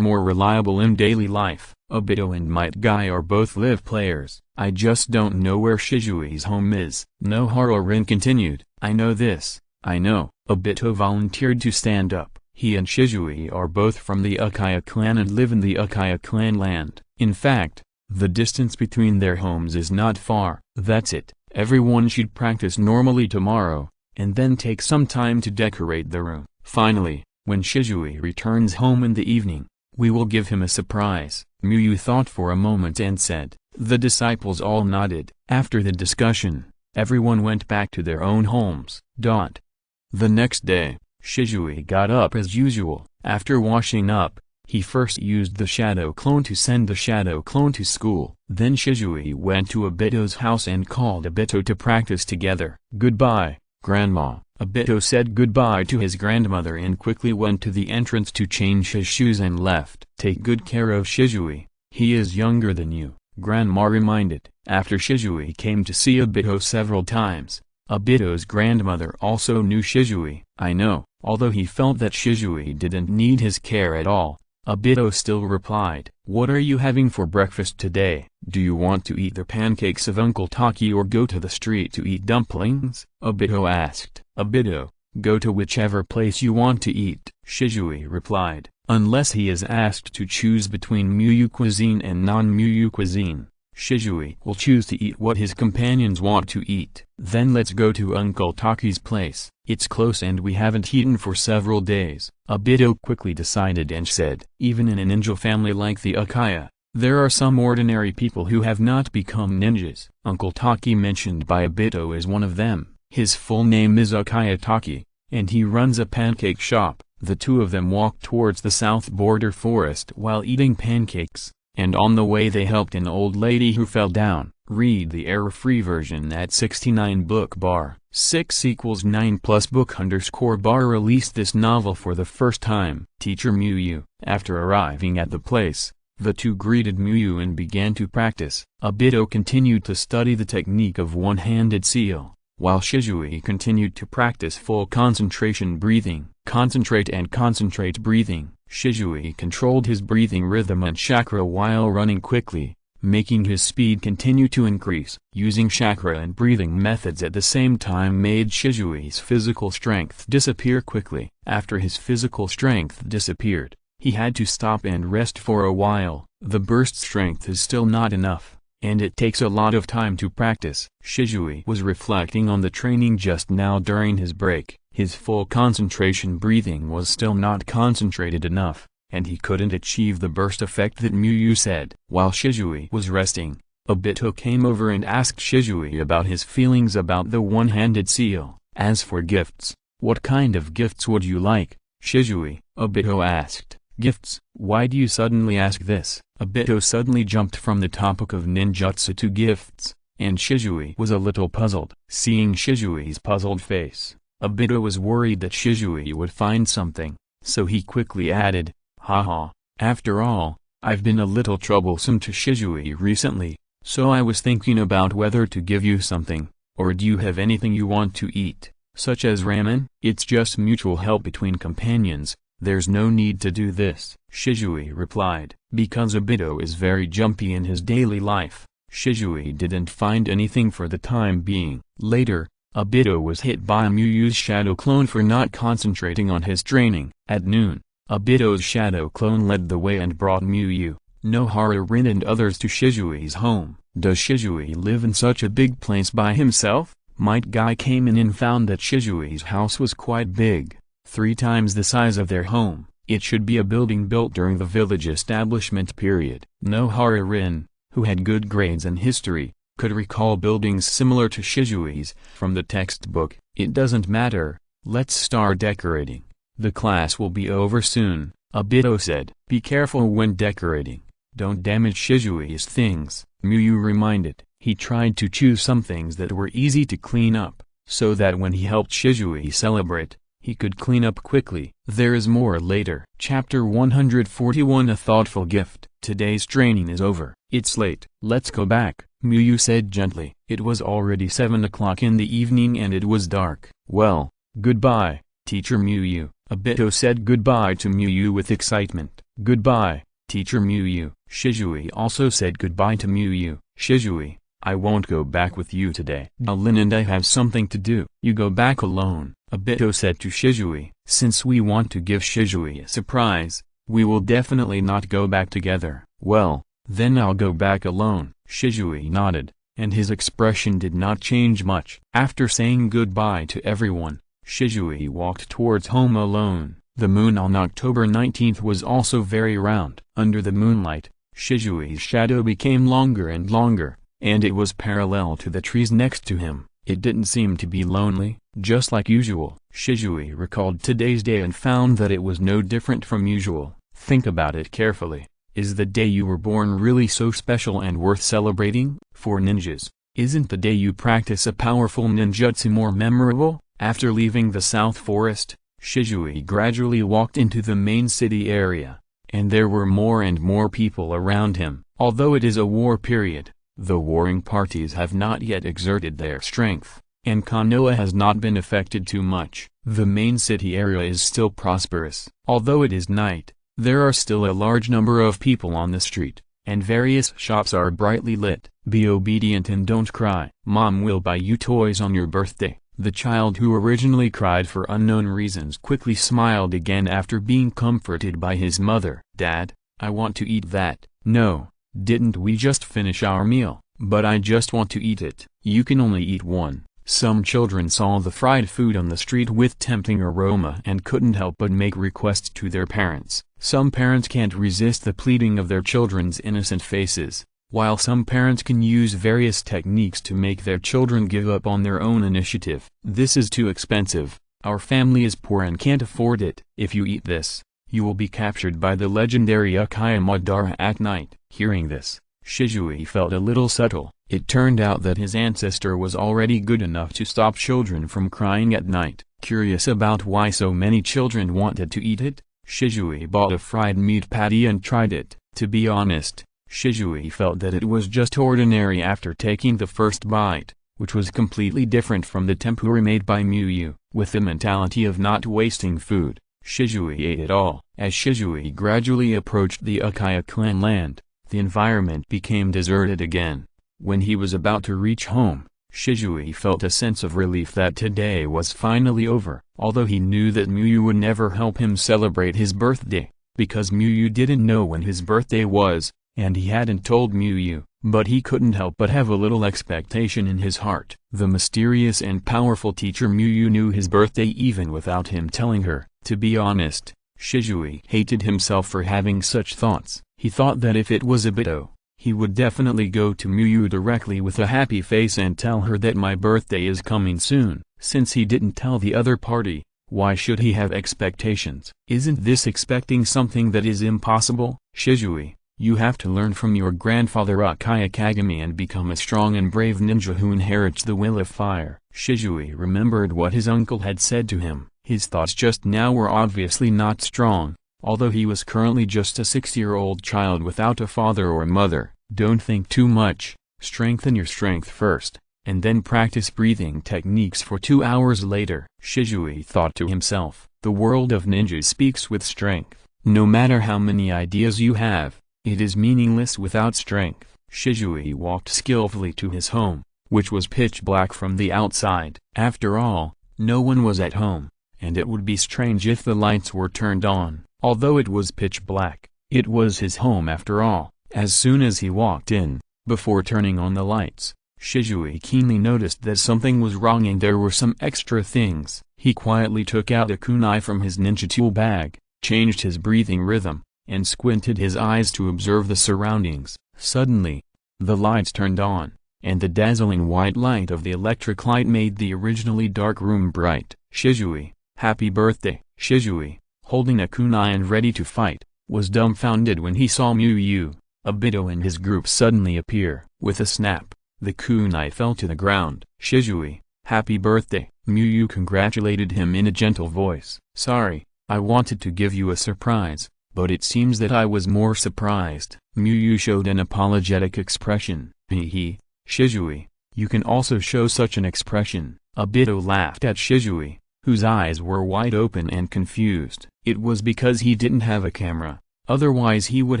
more reliable in daily life. Obito and Might Guy are both live players. I just don't know where Shisui's home is. Nohara Rin continued. I know this. I know. Obito volunteered to stand up. He and Shisui are both from the Uchiha clan and live in the Uchiha clan land. In fact, the distance between their homes is not far. That's it. Everyone should practice normally tomorrow, and then take some time to decorate the room. Finally, when Shisui returns home in the evening, we will give him a surprise. Miyu thought for a moment and said. The disciples all nodded. After the discussion, everyone went back to their own homes. The next day, Shisui got up as usual. After washing up, he first used the shadow clone to send the shadow clone to school. Then Shisui went to Obito's house and called Obito to practice together. Goodbye, Grandma. Obito said goodbye to his grandmother and quickly went to the entrance to change his shoes and left. Take good care of Shisui. He is younger than you. Grandma reminded. After Shisui came to see Obito several times, Obito's grandmother also knew Shisui. I know. Although he felt that Shisui didn't need his care at all, Obito still replied, "What are you having for breakfast today? Do you want to eat the pancakes of Uncle Taki or go to the street to eat dumplings?" Obito asked. "Obito, go to whichever place you want to eat," Shisui replied, unless he is asked to choose between Muyu cuisine and non-Muyu cuisine. Shisui will choose to eat what his companions want to eat. "Then let's go to Uncle Taki's place. It's close and we haven't eaten for several days," Obito quickly decided and said. Even in a ninja family like the Uchiha, there are some ordinary people who have not become ninjas. Uncle Taki mentioned by Obito is one of them. His full name is Uchiha Taki, and he runs a pancake shop. The two of them walked towards the south border forest while eating pancakes, and on the way they helped an old lady who fell down. Read the error-free version at 69 book bar 6=9 plus book_bar released this novel for the first time. Teacher Muyu. After arriving at the place, the two greeted Muyu and began to practice. Obito continued to study the technique of one-handed seal, while Shisui continued to practice full concentration breathing. Concentrate and concentrate breathing. Shisui controlled his breathing rhythm and chakra while running quickly, making his speed continue to increase. Using chakra and breathing methods at the same time made Shisui's physical strength disappear quickly. After his physical strength disappeared, he had to stop and rest for a while. The burst strength is still not enough, and it takes a lot of time to practice. Shisui was reflecting on the training just now during his break. His full concentration breathing was still not concentrated enough, and he couldn't achieve the burst effect that Muyu said. While Shisui was resting, Obito came over and asked Shisui about his feelings about the one-handed seal. As for gifts, what kind of gifts would you like, Shisui? Obito asked. Gifts? Why do you suddenly ask this? Obito suddenly jumped from the topic of ninjutsu to gifts, and Shisui was a little puzzled. Seeing Shisui's puzzled face, Obito was worried that Shisui would find something, so he quickly added, "Haha, after all, I've been a little troublesome to Shisui recently, so I was thinking about whether to give you something, or do you have anything you want to eat, such as ramen?" "It's just mutual help between companions, there's no need to do this," Shisui replied. Because Obito is very jumpy in his daily life, Shisui didn't find anything for the time being. Later, Obito was hit by Muyu's shadow clone for not concentrating on his training. At noon, Obito's shadow clone led the way and brought Muyu, Nohara-rin and others to Shisui's home. Does Shisui live in such a big place by himself? Might Guy came in and found that Shisui's house was quite big, 3 times the size of their home. It should be a building built during the village establishment period. Nohara-rin, who had good grades in history, could recall buildings similar to Shisui's from the textbook. "It doesn't matter, let's start decorating. The class will be over soon," Obito said. "Be careful when decorating, don't damage Shisui's things," Muyu reminded. He tried to choose some things that were easy to clean up, so that when he helped Shisui celebrate, he could clean up quickly. There is more later. Chapter 141 A Thoughtful Gift. Today's training is over. It's late. Let's go back, Muyu said gently. It was already 7 o'clock in the evening and it was dark. "Well, goodbye, Teacher Muyu." Obito said goodbye to Muyu with excitement. "Goodbye, Teacher Muyu." Shisui also said goodbye to Muyu. "Shisui, I won't go back with you today. Lin and I have something to do." "You go back alone," Obito said to Shisui. "Since we want to give Shisui a surprise, we will definitely not go back together." "Well, then I'll go back alone." Shisui nodded, and his expression did not change much. After saying goodbye to everyone, Shisui walked towards home alone. The moon on October 19th was also very round. Under the moonlight, Shisui's shadow became longer and longer, and it was parallel to the trees next to him. It didn't seem to be lonely, just like usual. Shisui recalled today's day and found that it was no different from usual. Think about it carefully. Is the day you were born really so special and worth celebrating? For ninjas, isn't the day you practice a powerful ninjutsu more memorable? After leaving the South Forest, Shisui gradually walked into the main city area, and there were more and more people around him. Although it is a war period, the warring parties have not yet exerted their strength, and Konoha has not been affected too much. The main city area is still prosperous. Although it is night, there are still a large number of people on the street, and various shops are brightly lit. Be obedient and don't cry. Mom will buy you toys on your birthday. The child who originally cried for unknown reasons quickly smiled again after being comforted by his mother. Dad, I want to eat that. No, didn't we just finish our meal? But I just want to eat it. You can only eat one. Some children saw the fried food on the street with tempting aroma and couldn't help but make requests to their parents. Some parents can't resist the pleading of their children's innocent faces, while some parents can use various techniques to make their children give up on their own initiative. This is too expensive. Our family is poor and can't afford it. If you eat this, you will be captured by the legendary Uchiha Madara at night. Hearing this, Shisui felt a little subtle. It turned out that his ancestor was already good enough to stop children from crying at night. Curious about why so many children wanted to eat it, Shisui bought a fried meat patty and tried it. To be honest, Shisui felt that it was just ordinary after taking the first bite, which was completely different from the tempura made by Miyu. With the mentality of not wasting food, Shisui ate it all. As Shisui gradually approached the Uchiha clan land, the environment became deserted again. When he was about to reach home, Shisui felt a sense of relief that today was finally over. Although he knew that Miyu would never help him celebrate his birthday, because Miyu didn't know when his birthday was, and he hadn't told Miyu, but he couldn't help but have a little expectation in his heart. The mysterious and powerful teacher Miyu knew his birthday even without him telling her. To be honest, Shisui hated himself for having such thoughts. He thought that if it was Obito, he would definitely go to Miyu directly with a happy face and tell her that my birthday is coming soon. Since he didn't tell the other party, why should he have expectations? Isn't this expecting something that is impossible? Shisui, you have to learn from your grandfather Uchiha Kagami and become a strong and brave ninja who inherits the will of fire. Shisui remembered what his uncle had said to him. His thoughts just now were obviously not strong, although he was currently just a 6-year-old child without a father or mother. Don't think too much, strengthen your strength first, and then practice breathing techniques for 2 hours later. Shisui thought to himself, the world of ninjas speaks with strength. No matter how many ideas you have, it is meaningless without strength. Shisui walked skillfully to his home, which was pitch black from the outside. After all, no one was at home, and it would be strange if the lights were turned on. Although it was pitch black, it was his home after all. As soon as he walked in, before turning on the lights, Shisui keenly noticed that something was wrong and there were some extra things. He quietly took out a kunai from his ninja tool bag, changed his breathing rhythm, and squinted his eyes to observe the surroundings. Suddenly, the lights turned on, and the dazzling white light of the electric light made the originally dark room bright. Shisui, happy birthday! Shisui, holding a kunai and ready to fight, was dumbfounded when he saw Miyu. Obito and his group suddenly appear. With a snap, the kunai fell to the ground. Shisui, happy birthday! Miyu congratulated him in a gentle voice. Sorry, I wanted to give you a surprise, but it seems that I was more surprised. Miyu showed an apologetic expression. Hee. Shisui, you can also show such an expression. Obito laughed at Shisui, whose eyes were wide open and confused. It was because he didn't have a camera. Otherwise he would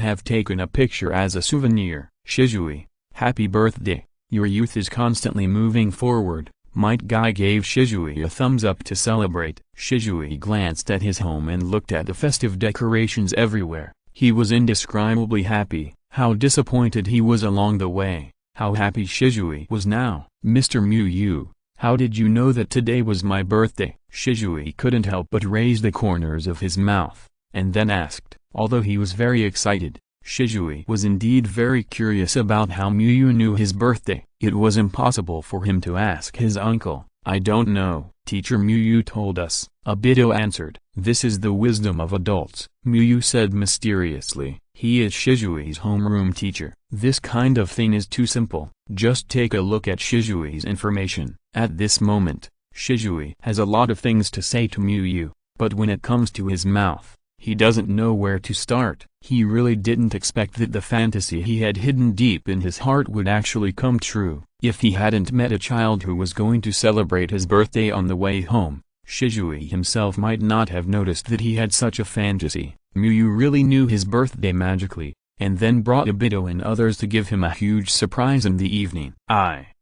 have taken a picture as a souvenir. Shisui, happy birthday, your youth is constantly moving forward. Might Guy gave Shisui a thumbs up to celebrate. Shisui glanced at his home and looked at the festive decorations everywhere. He was indescribably happy. How disappointed he was along the way. How happy Shisui was now. Mr. Miyu, how did you know that today was my birthday? Shisui couldn't help but raise the corners of his mouth, and then asked. Although he was very excited, Shisui was indeed very curious about how Miyu knew his birthday. It was impossible for him to ask his uncle. I don't know. Teacher Miyu told us. Obito answered. This is the wisdom of adults. Miyu said mysteriously. He is Shisui's homeroom teacher. This kind of thing is too simple. Just take a look at Shisui's information. At this moment, Shisui has a lot of things to say to Miyu, but when it comes to his mouth, He doesn't know where to start. He really didn't expect that the fantasy he had hidden deep in his heart would actually come true. If he hadn't met a child who was going to celebrate his birthday on the way home, Shisui himself might not have noticed that he had such a fantasy. Miyu really knew his birthday magically, and then brought Obito and others to give him a huge surprise in the evening.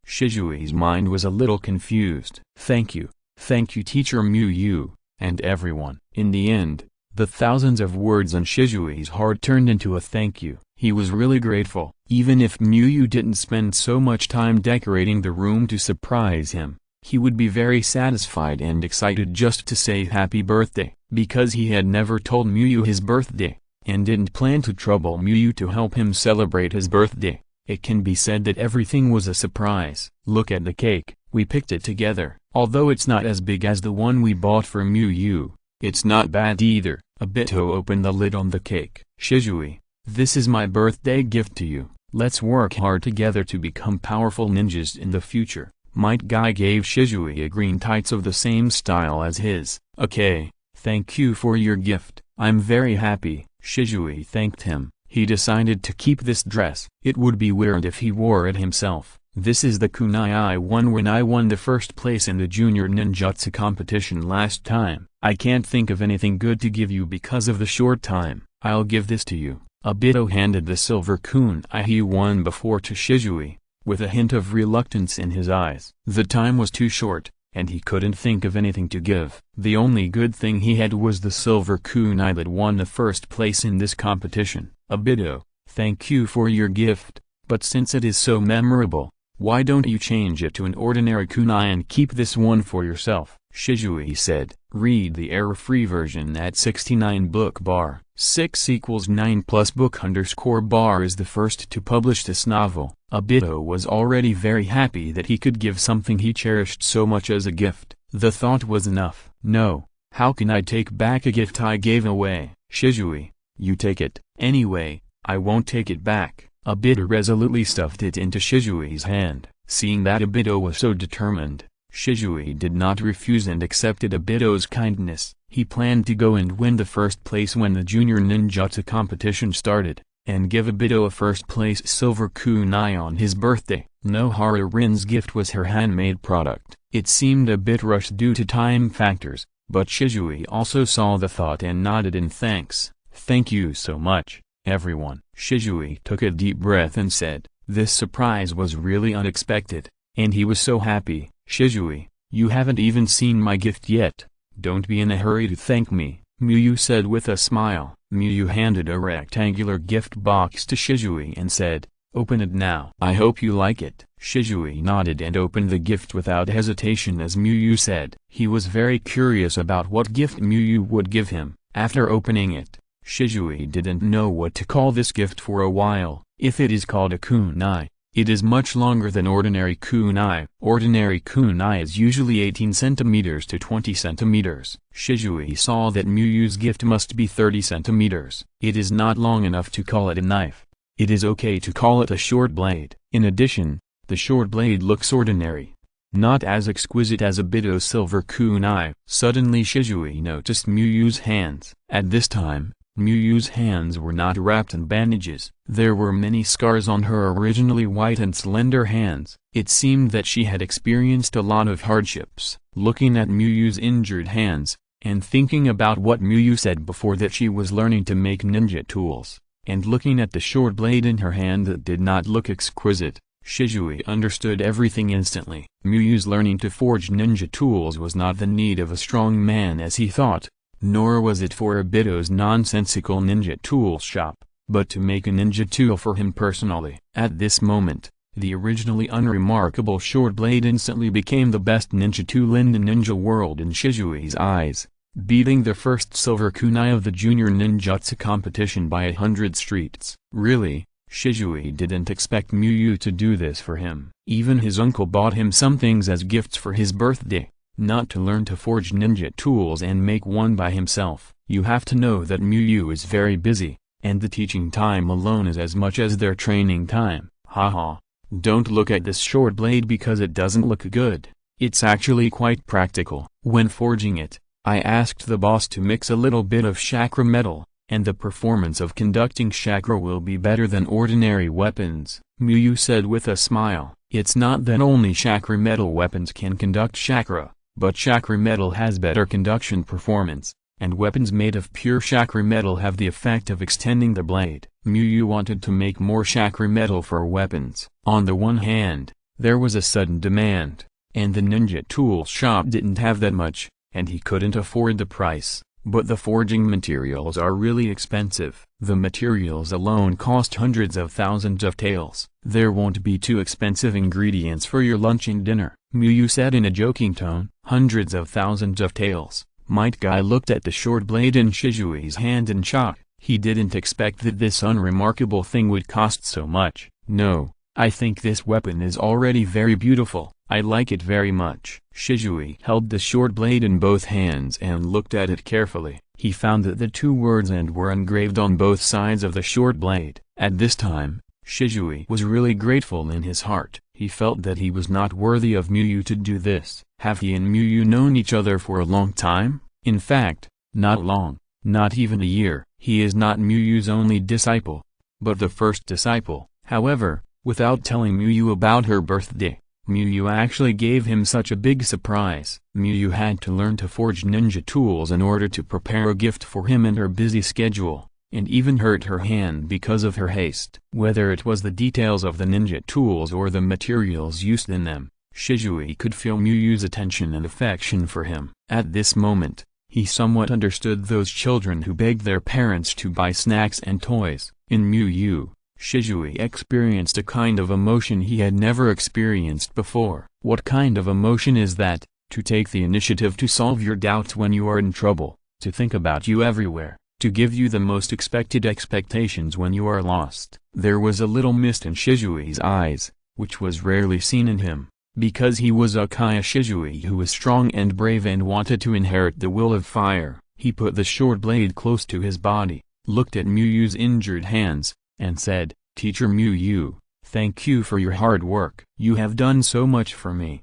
Shisui's mind was a little confused. Thank you Teacher Miyu, and everyone. In the end, the thousands of words in Shisui's heart turned into a thank you. He was really grateful. Even if Miyu didn't spend so much time decorating the room to surprise him, he would be very satisfied and excited just to say happy birthday. Because he had never told Miyu his birthday, and didn't plan to trouble Miyu to help him celebrate his birthday, it can be said that everything was a surprise. Look at the cake, we picked it together. Although it's not as big as the one we bought for Miyu, it's not bad either. Obito opened the lid on the cake. Shisui, this is my birthday gift to you. Let's work hard together to become powerful ninjas in the future. Might Guy gave Shisui a green tights of the same style as his. Okay, thank you for your gift. I'm very happy. Shisui thanked him. He decided to keep this dress. It would be weird if he wore it himself. This is the kunai I won when I won the first place in the junior ninjutsu competition last time. I can't think of anything good to give you because of the short time. I'll give this to you. Obito handed the silver kunai he won before to Shisui, with a hint of reluctance in his eyes. The time was too short, and he couldn't think of anything to give. The only good thing he had was the silver kunai that won the first place in this competition. Obito, thank you for your gift, but since it is so memorable, why don't you change it to an ordinary kunai and keep this one for yourself? Shisui said. Read the error-free version at 69 book bar. 6 = 9 plus book _ bar is the first to publish this novel. Obito was already very happy that he could give something he cherished so much as a gift. The thought was enough. No, how can I take back a gift I gave away? Shisui, you take it. Anyway, I won't take it back. Obito resolutely stuffed it into Shisui's hand. Seeing that Obito was so determined, Shisui did not refuse and accepted Obito's kindness. He planned to go and win the first place when the junior ninjutsu competition started, and give Obito a first place silver kunai on his birthday. Nohara Rin's gift was her handmade product. It seemed a bit rushed due to time factors, but Shisui also saw the thought and nodded in thanks. Thank you so much, everyone. Shisui took a deep breath and said, this surprise was really unexpected, and he was so happy. Shisui, you haven't even seen my gift yet. Don't be in a hurry to thank me, Miyu said with a smile. Miyu handed a rectangular gift box to Shisui and said, open it now. I hope you like it. Shisui nodded and opened the gift without hesitation as Miyu said. He was very curious about what gift Miyu would give him. After opening it, Shisui didn't know what to call this gift for a while. If it is called a kunai, it is much longer than ordinary kunai. Ordinary kunai is usually 18 centimeters to 20 centimeters. Shisui saw that Miyu's gift must be 30 centimeters. It is not long enough to call it a knife. It is okay to call it a short blade. In addition, the short blade looks ordinary, not as exquisite as Obito's silver kunai. Suddenly Shisui noticed Miyu's hands. At this time, Miyu's hands were not wrapped in bandages. There were many scars on her originally white and slender hands. It seemed that she had experienced a lot of hardships. Looking at Miyu's injured hands, and thinking about what Miyu said before that she was learning to make ninja tools, and looking at the short blade in her hand that did not look exquisite, Shisui understood everything instantly. Miyu's learning to forge ninja tools was not the need of a strong man as he thought, nor was it for Obito's nonsensical ninja tool shop, but to make a ninja tool for him personally. At this moment, the originally unremarkable short blade instantly became the best ninja tool in the ninja world in Shisui's eyes, beating the first silver kunai of the junior ninjutsu competition by 100 streets. Really, Shisui didn't expect Miyu to do this for him. Even his uncle bought him some things as gifts for his birthday, not to learn to forge ninja tools and make one by himself. You have to know that Miyu is very busy, and the teaching time alone is as much as their training time. Haha. Don't look at this short blade because it doesn't look good. It's actually quite practical. When forging it, I asked the boss to mix a little bit of chakra metal, and the performance of conducting chakra will be better than ordinary weapons, Muyu said with a smile. It's not that only chakra metal weapons can conduct chakra, but chakra metal has better conduction performance, and weapons made of pure chakra metal have the effect of extending the blade. Muyu wanted to make more chakra metal for weapons. On the one hand, there was a sudden demand, and the ninja tool shop didn't have that much, and he couldn't afford the price. But the forging materials are really expensive. The materials alone cost hundreds of thousands of taels. There won't be too expensive ingredients for your lunch and dinner, Muyu said in a joking tone. Hundreds of thousands of taels. Might Guy looked at the short blade in Shisui's hand in shock. He didn't expect that this unremarkable thing would cost so much. No, I think this weapon is already very beautiful. I like it very much. Shisui held the short blade in both hands and looked at it carefully. He found that the two words "and" were engraved on both sides of the short blade. At this time, Shisui was really grateful in his heart. He felt that he was not worthy of Muyu to do this. Have he and Muyu known each other for a long time? In fact, not long, not even a year. He is not Muyu's only disciple, but the first disciple. However, without telling Muyu about her birthday, Muyu actually gave him such a big surprise. Muyu had to learn to forge ninja tools in order to prepare a gift for him in her busy schedule, and even hurt her hand because of her haste. Whether it was the details of the ninja tools or the materials used in them, Shisui could feel Muyu's attention and affection for him. At this moment, he somewhat understood those children who begged their parents to buy snacks and toys. In Muyu, Shisui experienced a kind of emotion he had never experienced before. What kind of emotion is that? To take the initiative to solve your doubts when you are in trouble, to think about you everywhere, to give you the most expected expectations when you are lost. There was a little mist in Shisui's eyes, which was rarely seen in him, because he was Uchiha Shisui who was strong and brave and wanted to inherit the will of fire. He put the short blade close to his body, looked at Muyu's injured hands, and said, "Teacher Muyu, thank you for your hard work. You have done so much for me."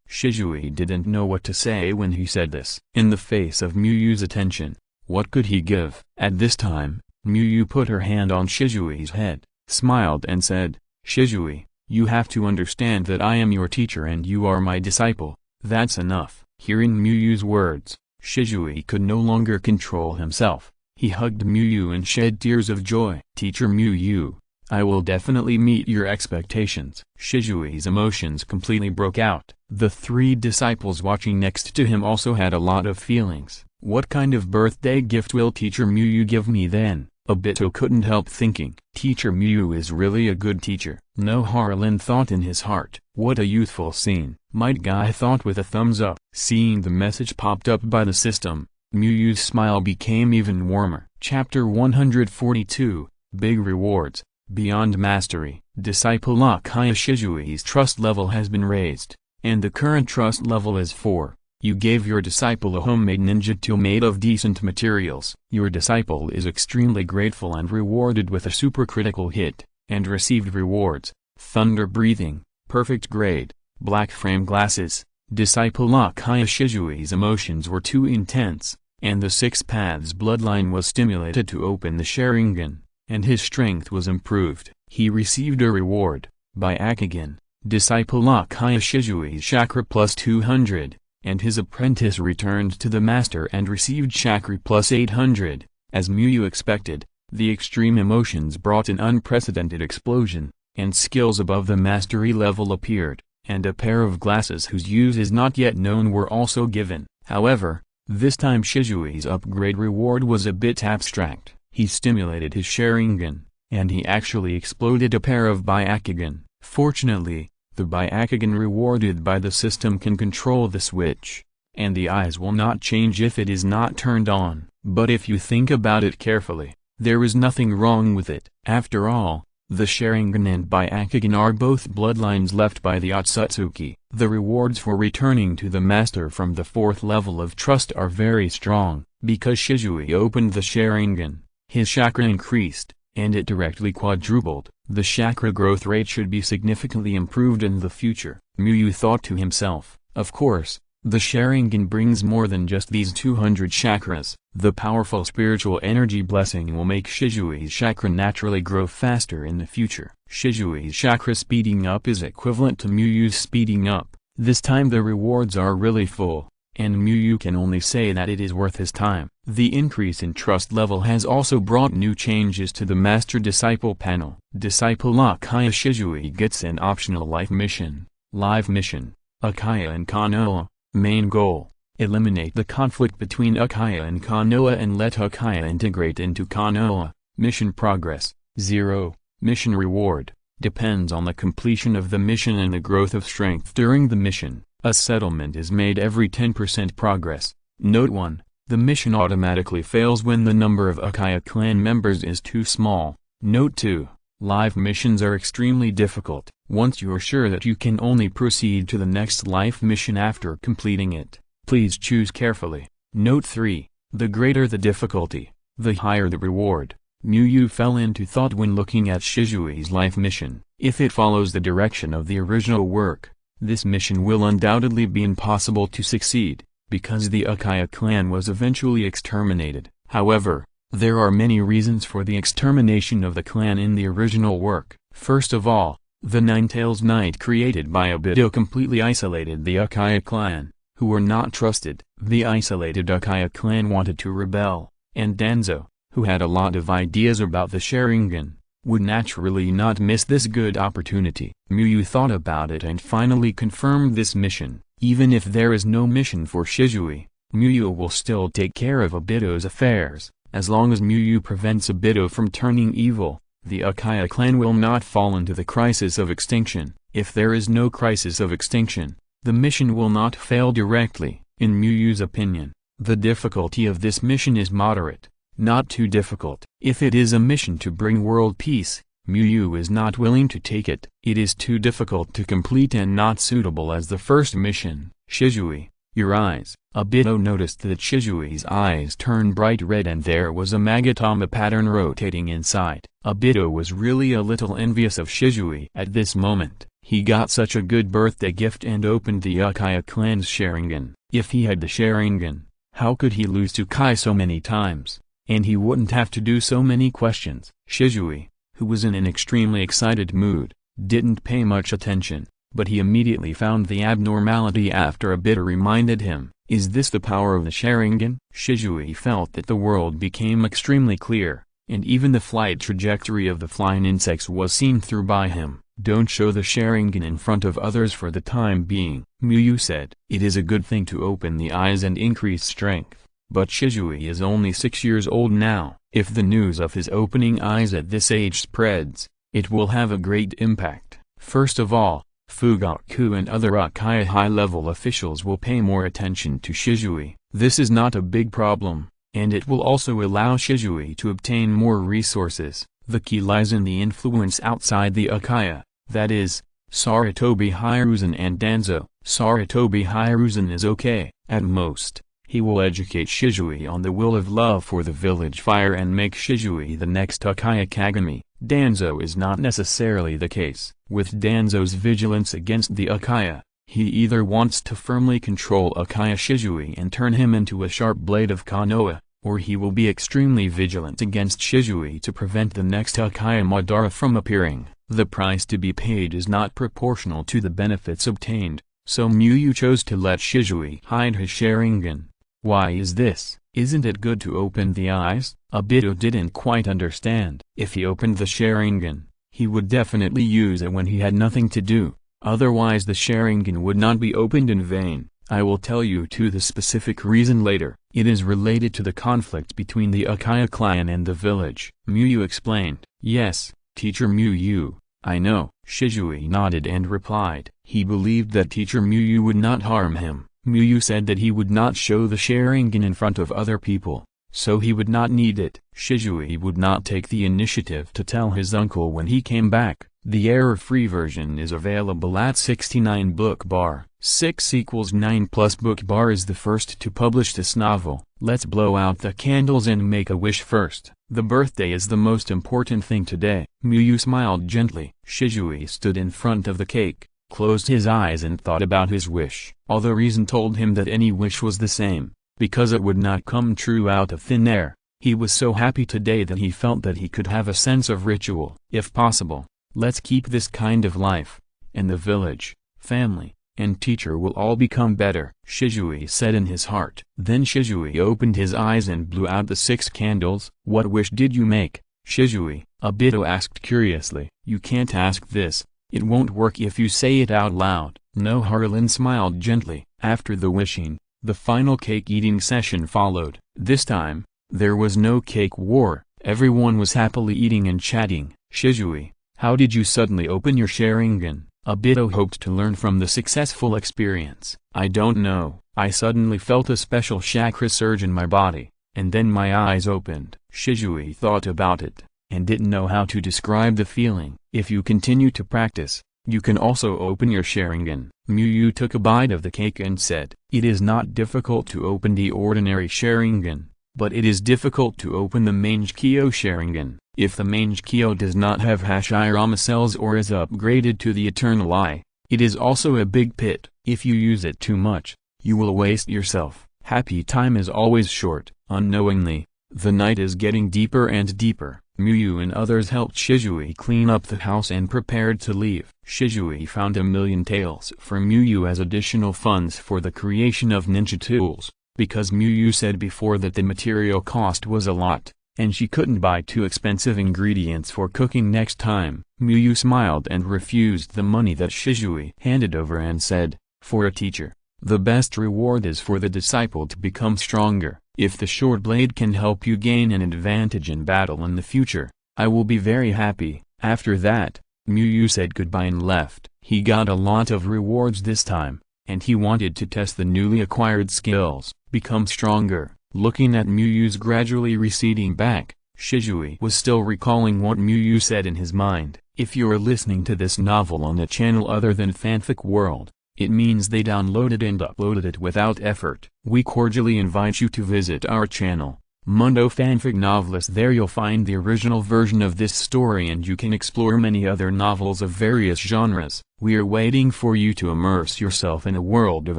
Shisui didn't know what to say when he said this. In the face of Muyu's attention, what could he give? At this time, Muyu put her hand on Shisui's head, smiled and said, "Shisui, you have to understand that I am your teacher and you are my disciple. That's enough." Hearing Muyu's words, Shisui could no longer control himself. He hugged Muyu and shed tears of joy. "Teacher Muyu, I will definitely meet your expectations." Shisui's emotions completely broke out. The three disciples watching next to him also had a lot of feelings. What kind of birthday gift will Teacher Muyu give me then? Obito couldn't help thinking. Teacher Muyu is really a good teacher. No Harlan thought in his heart. What a youthful scene. Might Guy thought with a thumbs up. Seeing the message popped up by the system, Muyu's smile became even warmer. Chapter 142, Big Rewards, Beyond Mastery. Disciple Uchiha Shisui's trust level has been raised, and the current trust level is 4. You gave your disciple a homemade ninja tool made of decent materials. Your disciple is extremely grateful and rewarded with a supercritical hit, and received rewards: thunder breathing, perfect grade, black frame glasses. Disciple Uchiha Shisui's emotions were too intense, and the Six Paths bloodline was stimulated to open the Sharingan, and his strength was improved. He received a reward, by Akigan. Disciple Uchiha Shisui's chakra plus 200, and his apprentice returned to the master and received chakra plus 800. As Muyu expected, the extreme emotions brought an unprecedented explosion, and skills above the mastery level appeared, and a pair of glasses whose use is not yet known were also given. However, this time Shisui's upgrade reward was a bit abstract. He stimulated his Sharingan, and he actually exploded a pair of Byakugan. Fortunately, the Byakugan rewarded by the system can control the switch, and the eyes will not change if it is not turned on. But if you think about it carefully, there is nothing wrong with it. After all, the Sharingan and Byakugan are both bloodlines left by the Otsutsuki. The rewards for returning to the master from the 4th level of trust are very strong. Because Shisui opened the Sharingan, his chakra increased, and it directly quadrupled. The chakra growth rate should be significantly improved in the future. Muyu thought to himself. Of course, The Sharingan brings more than just these 200 chakras. The powerful spiritual energy blessing will make Shisui's chakra naturally grow faster in the future. Shisui's chakra speeding up is equivalent to Muyu's speeding up. This time the rewards are really full, and Muyu can only say that it is worth his time. The increase in trust level has also brought new changes to the Master-Disciple panel. Disciple Uchiha Shisui gets an optional life mission. Live mission, Uchiha and Konoha. Main goal: eliminate the conflict between Uchiha and Konoha and let Uchiha integrate into Konoha. Mission progress, 0. Mission reward, depends on the completion of the mission and the growth of strength during the mission. A settlement is made every 10% progress. Note 1. The mission automatically fails when the number of Uchiha clan members is too small. Note 2. Live missions are extremely difficult. Once you are sure that you can only proceed to the next life mission after completing it, please choose carefully. Note 3. The greater the difficulty, the higher the reward. Muyu fell into thought when looking at Shisui's life mission. If it follows the direction of the original work, this mission will undoubtedly be impossible to succeed, because the Uchiha clan was eventually exterminated. However, there are many reasons for the extermination of the clan in the original work. First of all, the Ninetales Knight created by Obito completely isolated the Uchiha clan, who were not trusted. The isolated Uchiha clan wanted to rebel, and Danzo, who had a lot of ideas about the Sharingan, would naturally not miss this good opportunity. Muyu thought about it and finally confirmed this mission. Even if there is no mission for Shisui, Muyu will still take care of Obito's affairs. As long as Muyu prevents Obito from turning evil, the Uchiha clan will not fall into the crisis of extinction. If there is no crisis of extinction, the mission will not fail directly. In Muyu's opinion, the difficulty of this mission is moderate, not too difficult. If it is a mission to bring world peace, Muyu is not willing to take it. It is too difficult to complete and not suitable as the first mission. Shisui, your eyes. Obito noticed that Shisui's eyes turned bright red and there was a Magatama pattern rotating inside. Obito was really a little envious of Shisui at this moment. He got such a good birthday gift and opened the Uchiha clan's Sharingan. If he had the Sharingan, how could he lose to Kai so many times? And he wouldn't have to do so many questions. Shisui, who was in an extremely excited mood, didn't pay much attention, but he immediately found the abnormality after Obito reminded him. Is this the power of the Sharingan? Shisui felt that the world became extremely clear, and even the flight trajectory of the flying insects was seen through by him. Don't show the Sharingan in front of others for the time being, Muyu said. It is a good thing to open the eyes and increase strength, but Shisui is only 6 years old now. If the news of his opening eyes at this age spreads, it will have a great impact. First of all, Fugaku and other Uchiha high-level officials will pay more attention to Shisui. This is not a big problem, and it will also allow Shisui to obtain more resources. The key lies in the influence outside the Uchiha, that is, Sarutobi Hiruzen and Danzo. Sarutobi Hiruzen is okay. At most, he will educate Shisui on the will of love for the village fire and make Shisui the next Uchiha Kagami. Danzo is not necessarily the case. With Danzo's vigilance against the Uchiha, he either wants to firmly control Uchiha Shisui and turn him into a sharp blade of Konoha, or he will be extremely vigilant against Shisui to prevent the next Uchiha Madara from appearing. The price to be paid is not proportional to the benefits obtained, so Muyu chose to let Shisui hide his Sharingan. Why is this? Isn't it good to open the eyes? Obito didn't quite understand. If he opened the Sharingan, he would definitely use it when he had nothing to do, otherwise the Sharingan would not be opened in vain. I will tell you the specific reason later. It is related to the conflict between the Uchiha clan and the village. Muyu explained. Yes, Teacher Muyu, I know. Shisui nodded and replied. He believed that Teacher Muyu would not harm him. Muyu said that he would not show the Sharingan in front of other people, so he would not need it. Shisui would not take the initiative to tell his uncle when he came back. The error-free version is available at 69 book bar. 6 = 9 plus book bar is the first to publish this novel. Let's blow out the candles and make a wish first. The birthday is the most important thing today. Muyu smiled gently. Shisui stood in front of the cake, closed his eyes and thought about his wish. Although reason told him that any wish was the same, because it would not come true out of thin air, he was so happy today that he felt that he could have a sense of ritual. If possible, let's keep this kind of life, and the village, family, and teacher will all become better, Shisui said in his heart. Then Shisui opened his eyes and blew out the 6 candles. What wish did you make, Shisui? Obito asked curiously. You can't ask this, it won't work if you say it out loud. No, Harlan smiled gently. After the wishing, the final cake-eating session followed. This time, there was no cake war, everyone was happily eating and chatting. Shisui, how did you suddenly open your Sharingan? Obito hoped to learn from the successful experience. I don't know, I suddenly felt a special chakra surge in my body, and then my eyes opened. Shisui thought about it, and didn't know how to describe the feeling. If you continue to practice, you can also open your Sharingan. Muyu took a bite of the cake and said, it is not difficult to open the ordinary Sharingan, but it is difficult to open the Mangekyo Sharingan. If the Mangekyo does not have Hashirama cells or is upgraded to the Eternal Eye, it is also a big pit. If you use it too much, you will waste yourself. Happy time is always short. Unknowingly, the night is getting deeper and deeper. Muyu and others helped Shisui clean up the house and prepared to leave. Shisui found 1,000,000 taels from Muyu as additional funds for the creation of ninja tools, because Muyu said before that the material cost was a lot, and she couldn't buy too expensive ingredients for cooking next time. Muyu smiled and refused the money that Shisui handed over and said, for a teacher, the best reward is for the disciple to become stronger. If the short blade can help you gain an advantage in battle in the future, I will be very happy. After that, Muyu said goodbye and left. He got a lot of rewards this time, and he wanted to test the newly acquired skills, become stronger. Looking at Muyu's gradually receding back, Shisui was still recalling what Muyu said in his mind. If you're listening to this novel on a channel other than Fanfic World, it means they downloaded and uploaded it without effort. We cordially invite you to visit our channel, Mundo Fanfic Novelist. There you'll find the original version of this story and you can explore many other novels of various genres. We are waiting for you to immerse yourself in a world of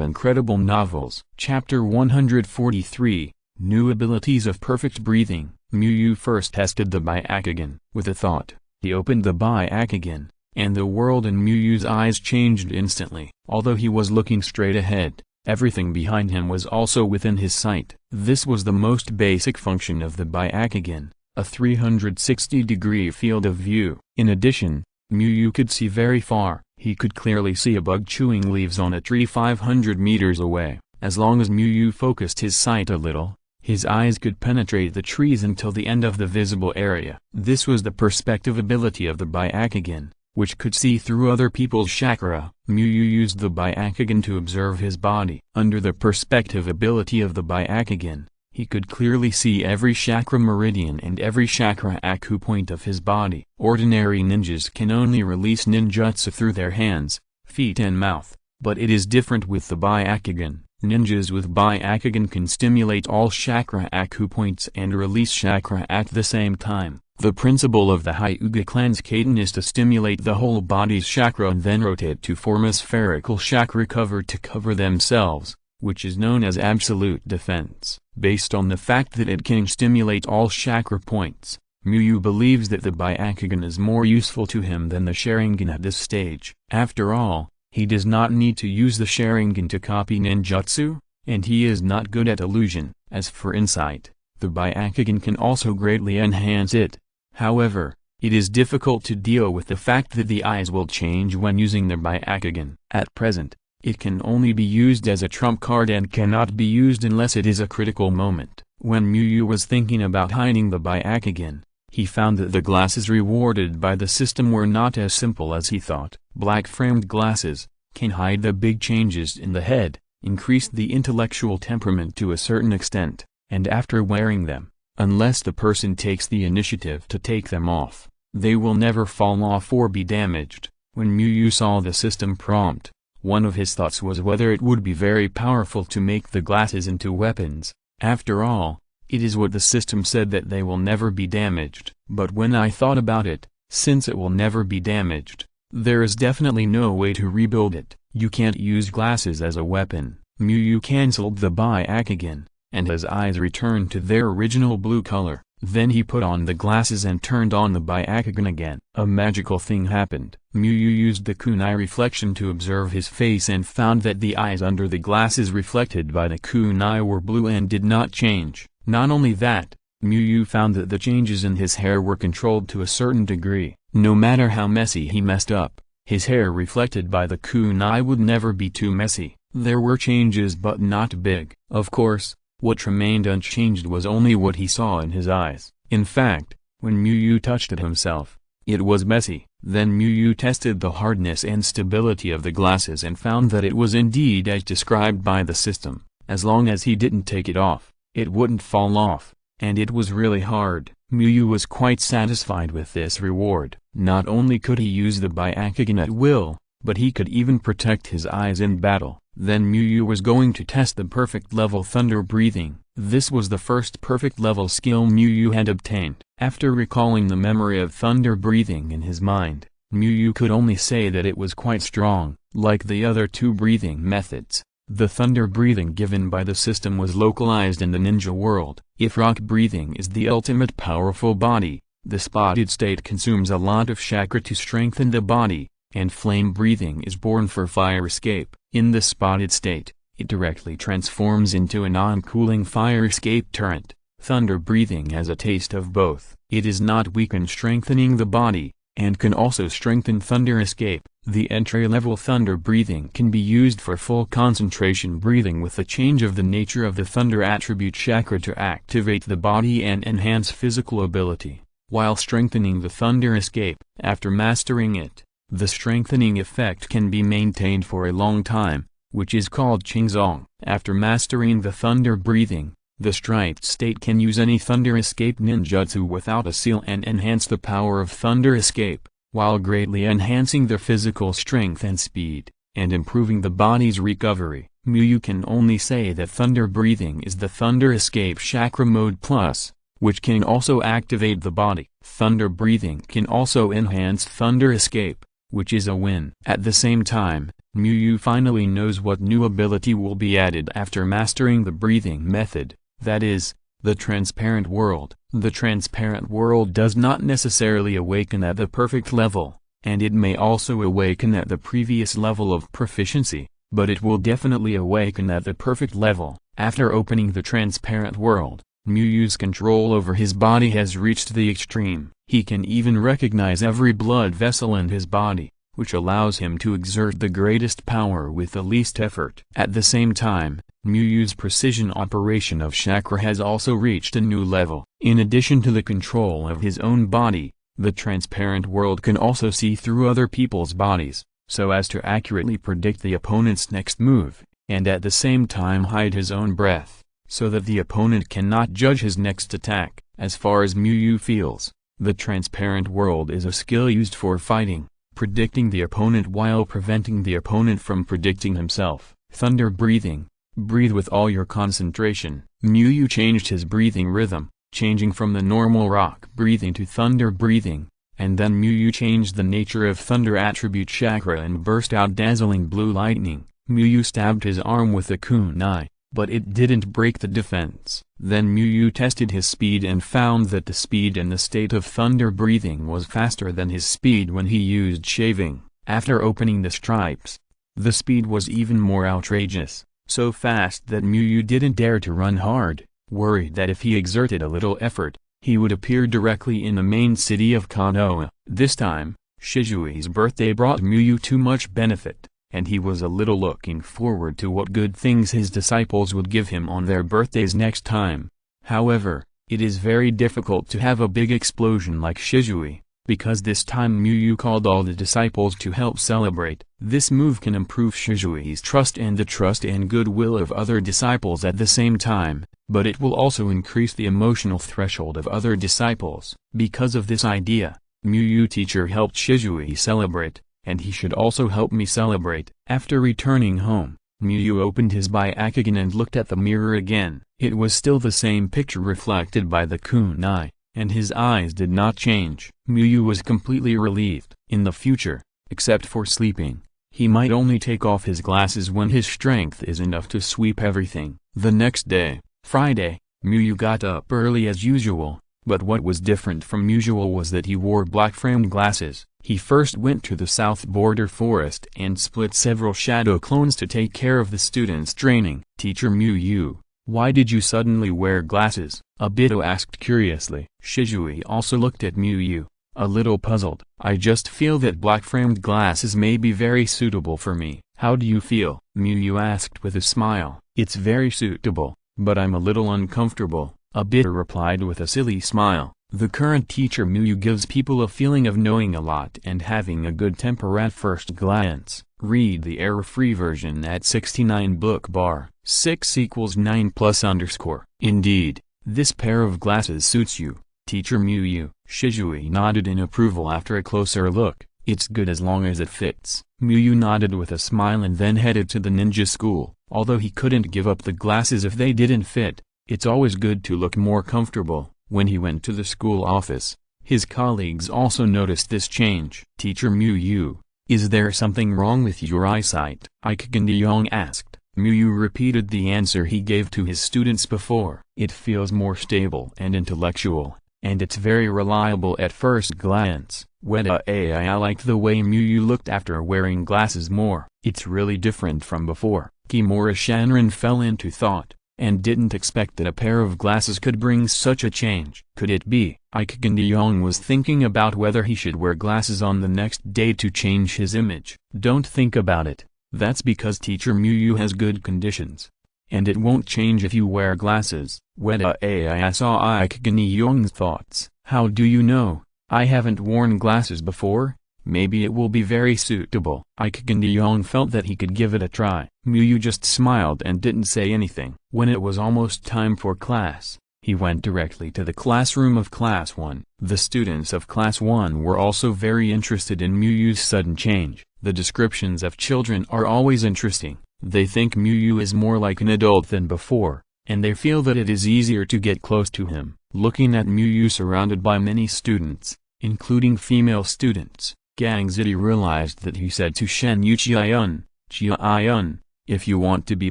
incredible novels. Chapter 143, New Abilities of Perfect Breathing. Muyu first tested the Byakugan. With a thought, he opened the Byakugan, and the world in Muyu's eyes changed instantly. Although he was looking straight ahead, everything behind him was also within his sight. This was the most basic function of the Byakugan, a 360-degree field of view. In addition, Muyu could see very far. He could clearly see a bug chewing leaves on a tree 500 meters away. As long as Muyu focused his sight a little, his eyes could penetrate the trees until the end of the visible area. This was the perspective ability of the Byakugan, which could see through other people's chakra. Muyu used the Byakugan to observe his body. Under the perspective ability of the Byakugan, he could clearly see every chakra meridian and every chakra acupoint of his body. Ordinary ninjas can only release ninjutsu through their hands, feet and mouth, but it is different with the Byakugan. Ninjas with Byakugan can stimulate all chakra acupoints and release chakra at the same time. The principle of the Hyuga clan's Kaiten is to stimulate the whole body's chakra and then rotate to form a spherical chakra cover to cover themselves, which is known as absolute defense. Based on the fact that it can stimulate all chakra points, Muyu believes that the Byakugan is more useful to him than the Sharingan at this stage. After all, he does not need to use the Sharingan to copy ninjutsu, and he is not good at illusion. As for insight, the Byakugan can also greatly enhance it. However, it is difficult to deal with the fact that the eyes will change when using the Byakugan. At present, it can only be used as a trump card and cannot be used unless it is a critical moment. When Muyu was thinking about hiding the Byakugan, he found that the glasses rewarded by the system were not as simple as he thought. Black-framed glasses can hide the big changes in the head, increase the intellectual temperament to a certain extent, and after wearing them, unless the person takes the initiative to take them off, they will never fall off or be damaged. When Muyu saw the system prompt, one of his thoughts was whether it would be very powerful to make the glasses into weapons. After all, it is what the system said that they will never be damaged. But when I thought about it, since it will never be damaged, There is definitely no way to rebuild it. You can't use glasses as a weapon. Muyu cancelled the Byakugan, and his eyes returned to their original blue color. Then he put on the glasses and turned on the Byakugan again. A magical thing happened. Muyu used the kunai reflection to observe his face and found that the eyes under the glasses reflected by the kunai were blue and did not change. Not only that, Muyu found that the changes in his hair were controlled to a certain degree. No matter how messy he messed up, his hair reflected by the kunai would never be too messy. There were changes but not big. Of course, what remained unchanged was only what he saw in his eyes. In fact, when Muyu touched it himself, it was messy. Then Muyu tested the hardness and stability of the glasses and found that it was indeed as described by the system. As long as he didn't take it off, it wouldn't fall off, and it was really hard. Muyu was quite satisfied with this reward. Not only could he use the Byakugan at will, but he could even protect his eyes in battle. Then Muyu was going to test the perfect level thunder breathing. This was the first perfect level skill Muyu had obtained. After recalling the memory of thunder breathing in his mind, Muyu could only say that it was quite strong. Like the other two breathing methods, the thunder breathing given by the system was localized in the ninja world. If rock breathing is the ultimate powerful body, the spotted state consumes a lot of chakra to strengthen the body, and flame breathing is born for fire escape. In the spotted state, it directly transforms into a non-cooling fire escape turret. Thunder breathing has a taste of both. It is not weak in strengthening the body, and can also strengthen thunder escape. The entry-level thunder breathing can be used for full concentration breathing with a change of the nature of the thunder attribute chakra to activate the body and enhance physical ability, while strengthening the thunder escape. After mastering it, the strengthening effect can be maintained for a long time, which is called Qingzong. After mastering the thunder breathing, the striped state can use any thunder escape ninjutsu without a seal and enhance the power of thunder escape, while greatly enhancing the physical strength and speed, and improving the body's recovery. Muyu can only say that thunder breathing is the thunder escape chakra mode plus, which can also activate the body. Thunder breathing can also enhance thunder escape, which is a win. At the same time, Muyu finally knows what new ability will be added after mastering the breathing method, that is, the transparent world. The transparent world does not necessarily awaken at the perfect level, and it may also awaken at the previous level of proficiency, but it will definitely awaken at the perfect level. After opening the transparent world, Muyu's control over his body has reached the extreme. He can even recognize every blood vessel in his body, which allows him to exert the greatest power with the least effort. At the same time, Muyu's precision operation of chakra has also reached a new level. In addition to the control of his own body, the transparent world can also see through other people's bodies, so as to accurately predict the opponent's next move, and at the same time hide his own breath, so that the opponent cannot judge his next attack. As far as Muyu feels, the transparent world is a skill used for fighting, predicting the opponent while preventing the opponent from predicting himself. Thunder breathing. Breathe with all your concentration. Muyu changed his breathing rhythm, changing from the normal rock breathing to thunder breathing, and then Muyu changed the nature of thunder attribute chakra and burst out dazzling blue lightning. Muyu stabbed his arm with a kunai, but it didn't break the defense. Then Muyu tested his speed and found that the speed in the state of thunder breathing was faster than his speed when he used shaving. After opening the stripes, the speed was even more outrageous, so fast that Muyu didn't dare to run hard, worried that if he exerted a little effort, he would appear directly in the main city of Konoha. This time, Shisui's birthday brought Muyu too much benefit, and he was a little looking forward to what good things his disciples would give him on their birthdays next time. However, it is very difficult to have a big explosion like Shisui, because this time Muyu called all the disciples to help celebrate. This move can improve Shisui's trust and the trust and goodwill of other disciples at the same time, but it will also increase the emotional threshold of other disciples. Because of this idea, Muyu teacher helped Shisui celebrate, and he should also help me celebrate. After returning home, Muyu opened his Byakugan and looked at the mirror again. It was still the same picture reflected by the kunai, and his eyes did not change. Muyu was completely relieved. In the future, except for sleeping. He might only take off his glasses when his strength is enough to sweep everything. The next day, Friday, Muyu got up early as usual, but what was different from usual was that he wore black-framed glasses. He first went to the south border forest and split several shadow clones to take care of the students' training. Teacher Muyu, why did you suddenly wear glasses? Obito asked curiously. Shisui also looked at Muyu, a little puzzled. I just feel that black-framed glasses may be very suitable for me. How do you feel? Muyu asked with a smile. It's very suitable, but I'm a little uncomfortable, Obito replied with a silly smile. The current teacher Muyu gives people a feeling of knowing a lot and having a good temper at first glance. Read the error-free version at 69 book bar. 6 = 9 +_. Indeed, this pair of glasses suits you, Teacher Muyu. Shisui nodded in approval after a closer look. It's good as long as it fits. Muyu nodded with a smile and then headed to the ninja school. Although he couldn't give up the glasses if they didn't fit, it's always good to look more comfortable. When he went to the school office, his colleagues also noticed this change. Teacher Muyu, is there something wrong with your eyesight? Ikagandiyong asked. Muyu repeated the answer he gave to his students before. It feels more stable and intellectual, and it's very reliable at first glance. I liked the way Muyu looked after wearing glasses more. It's really different from before. Kimura Shanron fell into thought, and didn't expect that a pair of glasses could bring such a change. Could it be? Ikagandiyong was thinking about whether he should wear glasses on the next day to change his image. Don't think about it. That's because Teacher Muyu has good conditions, and it won't change if you wear glasses. I saw Ikagandiyong's thoughts. How do you know? I haven't worn glasses before. Maybe it will be very suitable. Ikagandiyong felt that he could give it a try. Muyu just smiled and didn't say anything. When it was almost time for class, he went directly to the classroom of Class 1. The students of Class 1 were also very interested in Muyu's sudden change. The descriptions of children are always interesting. They think Muyu is more like an adult than before, and they feel that it is easier to get close to him. Looking at Muyu surrounded by many students, including female students, Gangzidi realized that he said to Shen Uchiha-yun, "Chia-yun, if you want to be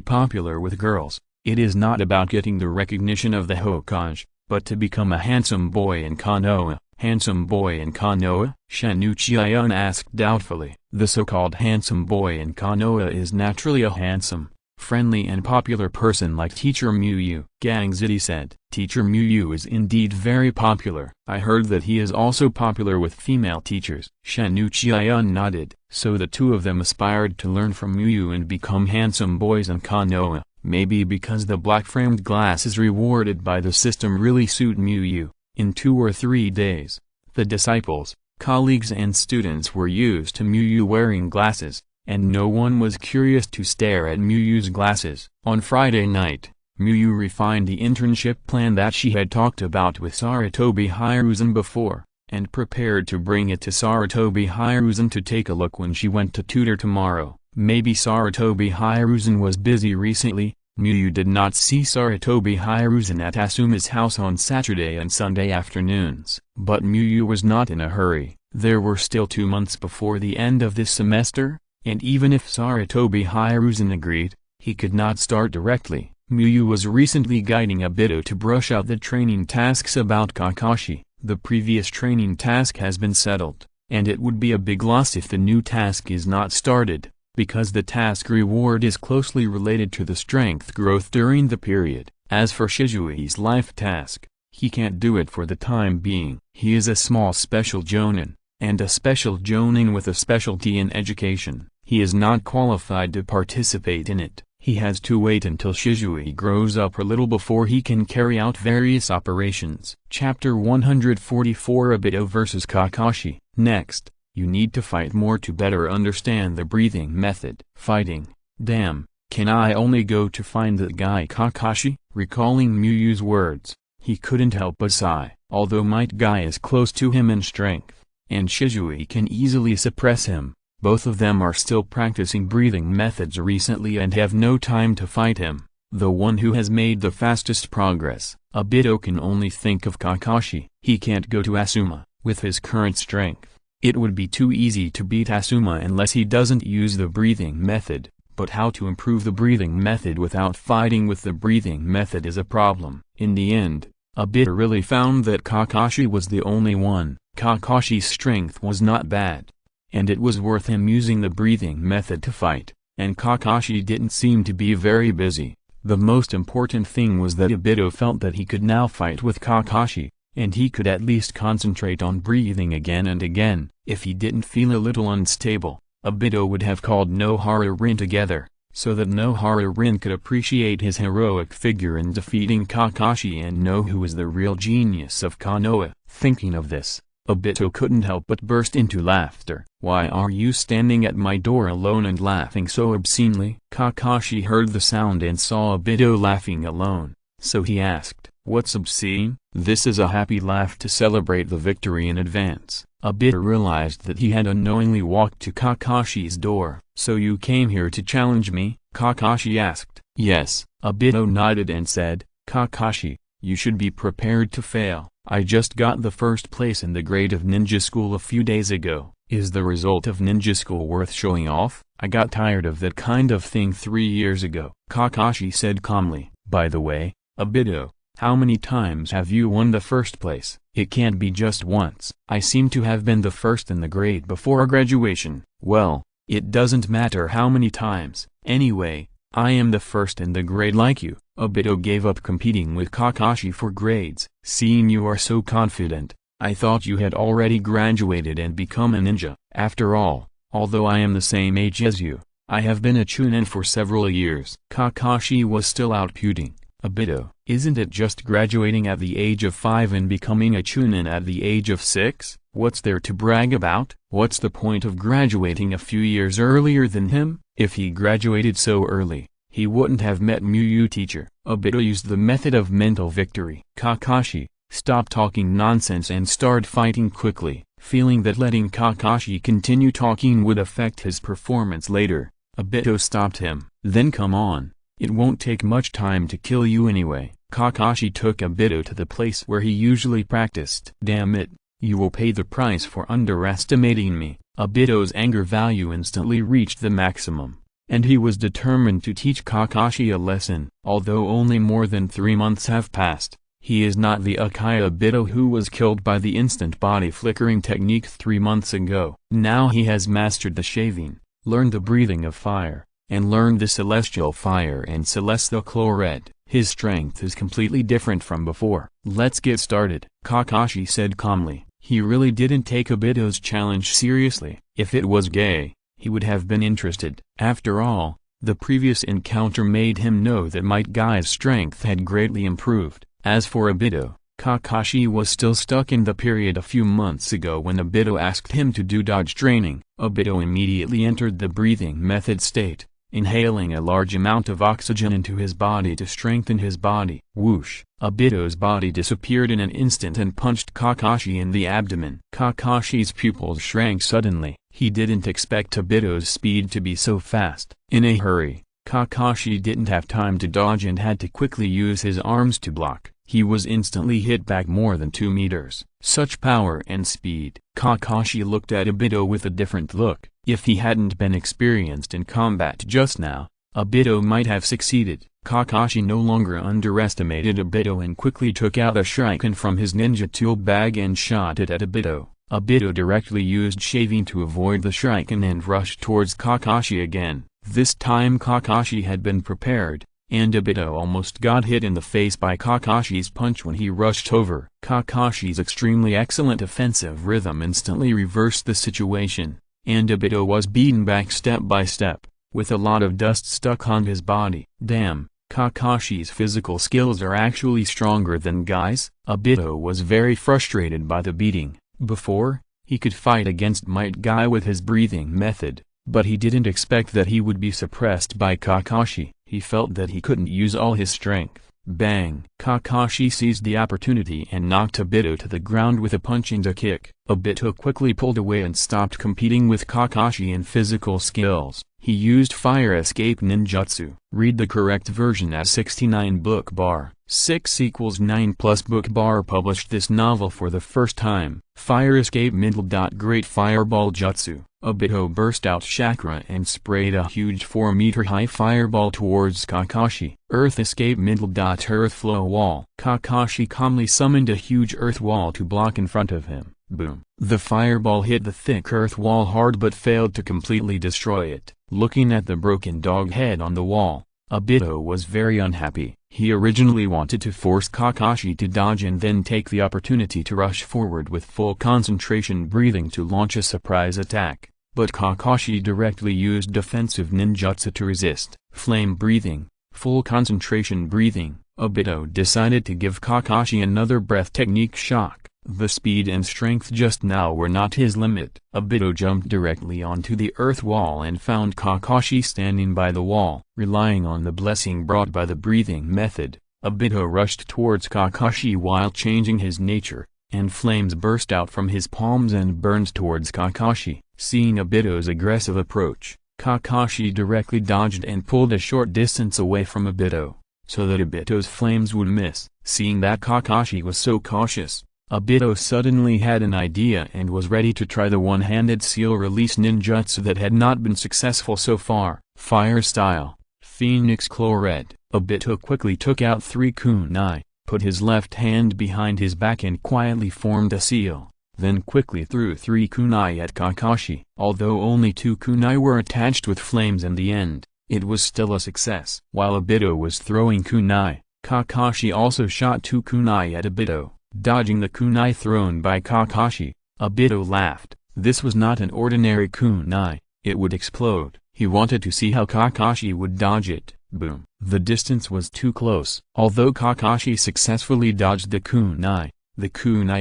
popular with girls, it is not about getting the recognition of the Hokage, but to become a handsome boy in Konoha." Handsome boy in Konoha? Shen Uchiha-yun asked doubtfully. The so-called handsome boy in Konoha is naturally a handsome, friendly and popular person like Teacher Muyu. Gangzidi said. Teacher Muyu is indeed very popular. I heard that he is also popular with female teachers. Shen Uchiha-yun nodded. So the two of them aspired to learn from Muyu and become handsome boys in Konoha. Maybe because the black-framed glasses rewarded by the system really suit Muyu. In 2 or 3 days, the disciples, colleagues and students were used to Muyu wearing glasses, and no one was curious to stare at Muyu's glasses. On Friday night, Muyu refined the internship plan that she had talked about with Sarutobi Hiruzen before, and prepared to bring it to Sarutobi Hiruzen to take a look when she went to tutor tomorrow. Maybe Sarutobi Hiruzen was busy recently. Muyu did not see Sarutobi Hiruzen at Asuma's house on Saturday and Sunday afternoons. But Muyu was not in a hurry. There were still 2 months before the end of this semester, and even if Sarutobi Hiruzen agreed, he could not start directly. Muyu was recently guiding Obito to brush out the training tasks about Kakashi. The previous training task has been settled, and it would be a big loss if the new task is not started, because the task reward is closely related to the strength growth during the period. As for Shisui's life task, he can't do it for the time being. He is a small special jonin, and a special jonin with a specialty in education. He is not qualified to participate in it. He has to wait until Shisui grows up a little before he can carry out various operations. Chapter 144 Obito vs Kakashi. Next, you need to fight more to better understand the breathing method. Fighting. Damn, can I only go to find that guy Kakashi? Recalling Muyu's words, he couldn't help but sigh. Although Might Guy is close to him in strength, and Shisui can easily suppress him, both of them are still practicing breathing methods recently and have no time to fight him. The one who has made the fastest progress, Obito, can only think of Kakashi. He can't go to Asuma, with his current strength, It would be too easy to beat Asuma unless he doesn't use the breathing method, but how to improve the breathing method without fighting with the breathing method is a problem. In the end, Obito really found that Kakashi was the only one. Kakashi's strength was not bad, and it was worth him using the breathing method to fight, and Kakashi didn't seem to be very busy. The most important thing was that Obito felt that he could now fight with Kakashi, and he could at least concentrate on breathing again and again. If he didn't feel a little unstable, Obito would have called Nohara Rin together, so that Nohara Rin could appreciate his heroic figure in defeating Kakashi and know who was the real genius of Konoha. Thinking of this, Obito couldn't help but burst into laughter. "Why are you standing at my door alone and laughing so obscenely?" Kakashi heard the sound and saw Obito laughing alone, so he asked, "What's obscene?" "This is a happy laugh to celebrate the victory in advance." Obito realized that he had unknowingly walked to Kakashi's door. "So you came here to challenge me?" Kakashi asked. "Yes." Obito nodded and said, "Kakashi, you should be prepared to fail. I just got the first place in the grade of ninja school a few days ago. Is the result of ninja school worth showing off? I got tired of that kind of thing 3 years ago." Kakashi said calmly, "By the way, Obito, how many times have you won the first place?" "It can't be just once. I seem to have been the first in the grade before graduation." "Well, it doesn't matter how many times. Anyway, I am the first in the grade like you." Obito gave up competing with Kakashi for grades. "Seeing you are so confident, I thought you had already graduated and become a ninja. After all, although I am the same age as you, I have been a chunin for several years." Kakashi was still outputing. "Obito, isn't it just graduating at the age of 5 and becoming a chunin at the age of 6? What's there to brag about? What's the point of graduating a few years earlier than him?" If he graduated so early, he wouldn't have met Muyu teacher. Obito used the method of mental victory. "Kakashi, stop talking nonsense and start fighting quickly." Feeling that letting Kakashi continue talking would affect his performance later, Obito stopped him. "Then come on. It won't take much time to kill you anyway." Kakashi took Obito to the place where he usually practiced. "Damn it, you will pay the price for underestimating me." Obito's anger value instantly reached the maximum, and he was determined to teach Kakashi a lesson. Although only more than 3 months have passed, he is not the Uchiha Obito who was killed by the instant body flickering technique 3 months ago. Now he has mastered the shaving, learned the breathing of fire, and learned the celestial fire and celestial chloride. His strength is completely different from before. "Let's get started," Kakashi said calmly. He really didn't take Obito's challenge seriously. If it was gay, he would have been interested. After all, the previous encounter made him know that Might Guy's strength had greatly improved. As for Obito, Kakashi was still stuck in the period a few months ago when Obito asked him to do dodge training. Obito immediately entered the breathing method state, inhaling a large amount of oxygen into his body to strengthen his body. Whoosh! Obito's body disappeared in an instant and punched Kakashi in the abdomen. Kakashi's pupils shrank suddenly. He didn't expect Obito's speed to be so fast. In a hurry, Kakashi didn't have time to dodge and had to quickly use his arms to block. He was instantly hit back more than 2 meters. Such power and speed. Kakashi looked at Obito with a different look. If he hadn't been experienced in combat just now, Obito might have succeeded. Kakashi no longer underestimated Obito and quickly took out a shuriken from his ninja tool bag and shot it at Obito. Obito directly used shaving to avoid the shuriken and rushed towards Kakashi again. This time Kakashi had been prepared, and Obito almost got hit in the face by Kakashi's punch when he rushed over. Kakashi's extremely excellent offensive rhythm instantly reversed the situation, and Obito was beaten back step by step, with a lot of dust stuck on his body. Damn, Kakashi's physical skills are actually stronger than Guy's. Obito was very frustrated by the beating. Before, he could fight against Might Guy with his breathing method, but he didn't expect that he would be suppressed by Kakashi. He felt that he couldn't use all his strength. Bang! Kakashi seized the opportunity and knocked Obito to the ground with a punch and a kick. Obito quickly pulled away and stopped competing with Kakashi in physical skills. He used fire escape ninjutsu. Read the correct version at 69 book bar. 6 equals 9 plus book bar published this novel for the first time. Fire escape middle. Great fireball jutsu. Obito burst out chakra and sprayed a huge 4-meter high fireball towards Kakashi. Earth escape middle. Earth flow wall. Kakashi calmly summoned a huge earth wall to block in front of him. Boom. The fireball hit the thick earth wall hard but failed to completely destroy it. Looking at the broken dog head on the wall, Obito was very unhappy. He originally wanted to force Kakashi to dodge and then take the opportunity to rush forward with full concentration breathing to launch a surprise attack, but Kakashi directly used defensive ninjutsu to resist. Flame breathing, full concentration breathing. Obito decided to give Kakashi another breath technique shock. The speed and strength just now were not his limit. Obito jumped directly onto the earth wall and found Kakashi standing by the wall. Relying on the blessing brought by the breathing method, Obito rushed towards Kakashi while changing his nature, and flames burst out from his palms and burned towards Kakashi. Seeing Obito's aggressive approach, Kakashi directly dodged and pulled a short distance away from Obito, so that Obito's flames would miss. Seeing that Kakashi was so cautious, Obito suddenly had an idea and was ready to try the one-handed seal-release ninjutsu that had not been successful so far. Fire style, Phoenix Chlorette. Obito quickly took out 3 kunai, put his left hand behind his back and quietly formed a seal, then quickly threw 3 kunai at Kakashi. Although only 2 kunai were attached with flames in the end, it was still a success. While Obito was throwing kunai, Kakashi also shot 2 kunai at Obito. Dodging the kunai thrown by Kakashi, Obito laughed. This was not an ordinary kunai, it would explode. He wanted to see how Kakashi would dodge it. Boom. The distance was too close. Although Kakashi successfully dodged the kunai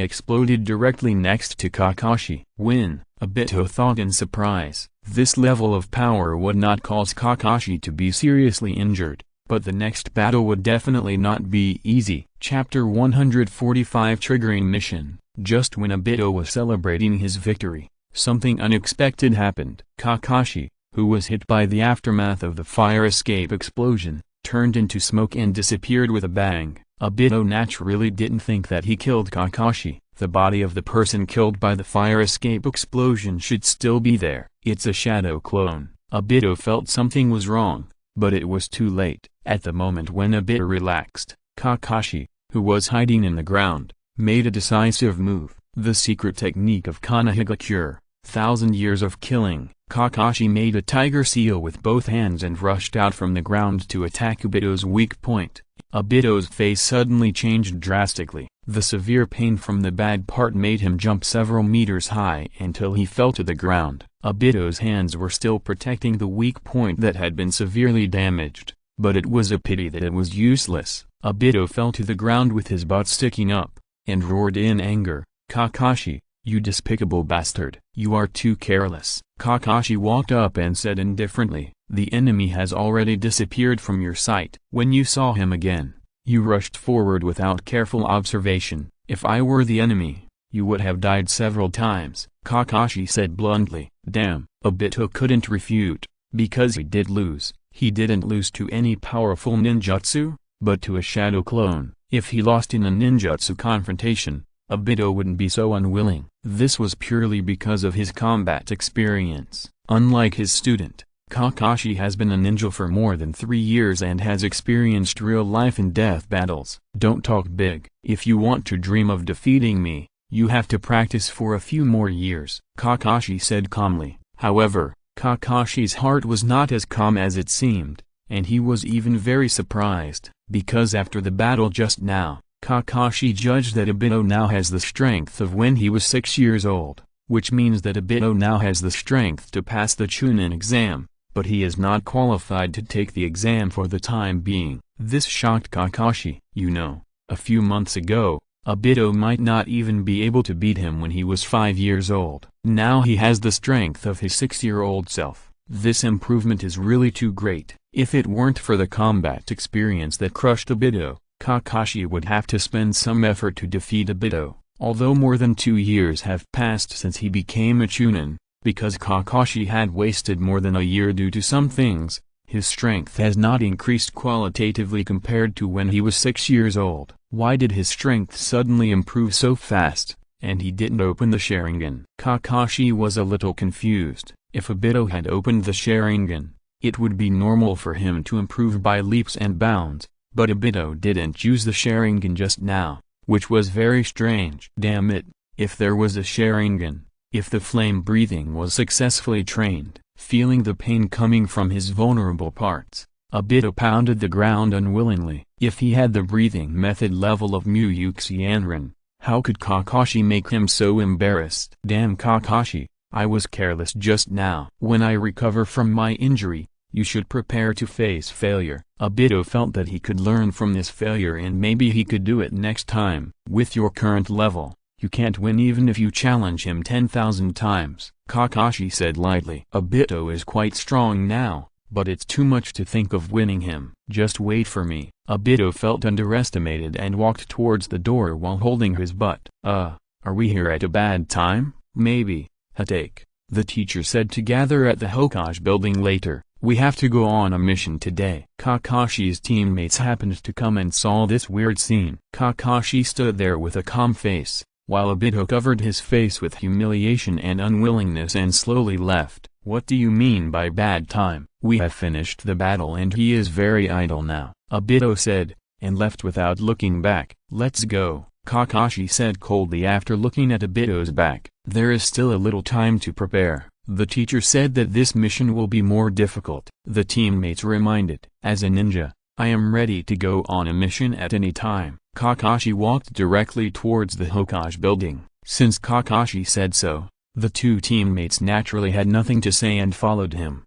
exploded directly next to Kakashi. Win, Obito thought in surprise. This level of power would not cause Kakashi to be seriously injured, but the next battle would definitely not be easy. Chapter 145 Triggering Mission. Just when Obito was celebrating his victory, something unexpected happened. Kakashi, who was hit by the aftermath of the fire escape explosion, turned into smoke and disappeared with a bang. Obito naturally didn't think that he killed Kakashi. The body of the person killed by the fire escape explosion should still be there. It's a shadow clone. Obito felt something was wrong, but it was too late. At the moment when Obito relaxed, Kakashi, who was hiding in the ground, made a decisive move. The secret technique of Konoha, 1,000 years of killing. Kakashi made a tiger seal with both hands and rushed out from the ground to attack Obito's weak point. Obito's face suddenly changed drastically. The severe pain from the bad part made him jump several meters high until he fell to the ground. Obito's hands were still protecting the weak point that had been severely damaged, but it was a pity that it was useless. Obito fell to the ground with his butt sticking up, and roared in anger, "Kakashi, you despicable bastard! You are too careless." Kakashi walked up and said indifferently, "The enemy has already disappeared from your sight. When you saw him again, you rushed forward without careful observation. If I were the enemy, you would have died several times." Kakashi said bluntly. Damn, Obito couldn't refute, because he did lose. He didn't lose to any powerful ninjutsu, but to a shadow clone. If he lost in a ninjutsu confrontation, Obito wouldn't be so unwilling. This was purely because of his combat experience. Unlike his student, Kakashi has been a ninja for more than 3 years and has experienced real life and death battles. Don't talk big. If you want to dream of defeating me, you have to practice for a few more years, Kakashi said calmly. However, Kakashi's heart was not as calm as it seemed, and he was even very surprised, because after the battle just now, Kakashi judged that Obito now has the strength of when he was 6 years old, which means that Obito now has the strength to pass the Chunin exam, but he is not qualified to take the exam for the time being. This shocked Kakashi. You know, a few months ago, Obito might not even be able to beat him when he was 5 years old. Now he has the strength of his 6-year-old self. This improvement is really too great. If it weren't for the combat experience that crushed Obito, Kakashi would have to spend some effort to defeat Obito. Although more than 2 years have passed since he became a Chunin, Because Kakashi had wasted more than a year due to some things, his strength has not increased qualitatively compared to when he was 6 years old. Why did his strength suddenly improve so fast, and he didn't open the Sharingan? Kakashi was a little confused. If Obito had opened the Sharingan, it would be normal for him to improve by leaps and bounds, but Obito didn't use the Sharingan just now, which was very strange. Damn it, if there was a Sharingan, if the flame breathing was successfully trained, feeling the pain coming from his vulnerable parts, Obito pounded the ground unwillingly. If he had the breathing method level of Myu Xianren, how could Kakashi make him so embarrassed? Damn Kakashi, I was careless just now. When I recover from my injury, you should prepare to face failure. Obito felt that he could learn from this failure and maybe he could do it next time. With your current level, you can't win even if you challenge him 10,000 times, Kakashi said lightly. Obito is quite strong now, but it's too much to think of winning him. Just wait for me. Obito felt underestimated and walked towards the door while holding his butt. Are we here at a bad time? Maybe. Hatake, the teacher said to gather at the Hokage building later. We have to go on a mission today. Kakashi's teammates happened to come and saw this weird scene. Kakashi stood there with a calm face, while Obito covered his face with humiliation and unwillingness and slowly left. What do you mean by bad time? We have finished the battle and he is very idle now, Obito said, and left without looking back. Let's go, Kakashi said coldly after looking at Obito's back. There is still a little time to prepare. The teacher said that this mission will be more difficult. The teammates reminded, as a ninja, I am ready to go on a mission at any time. Kakashi walked directly towards the Hokage building. Since Kakashi said so, the two teammates naturally had nothing to say and followed him.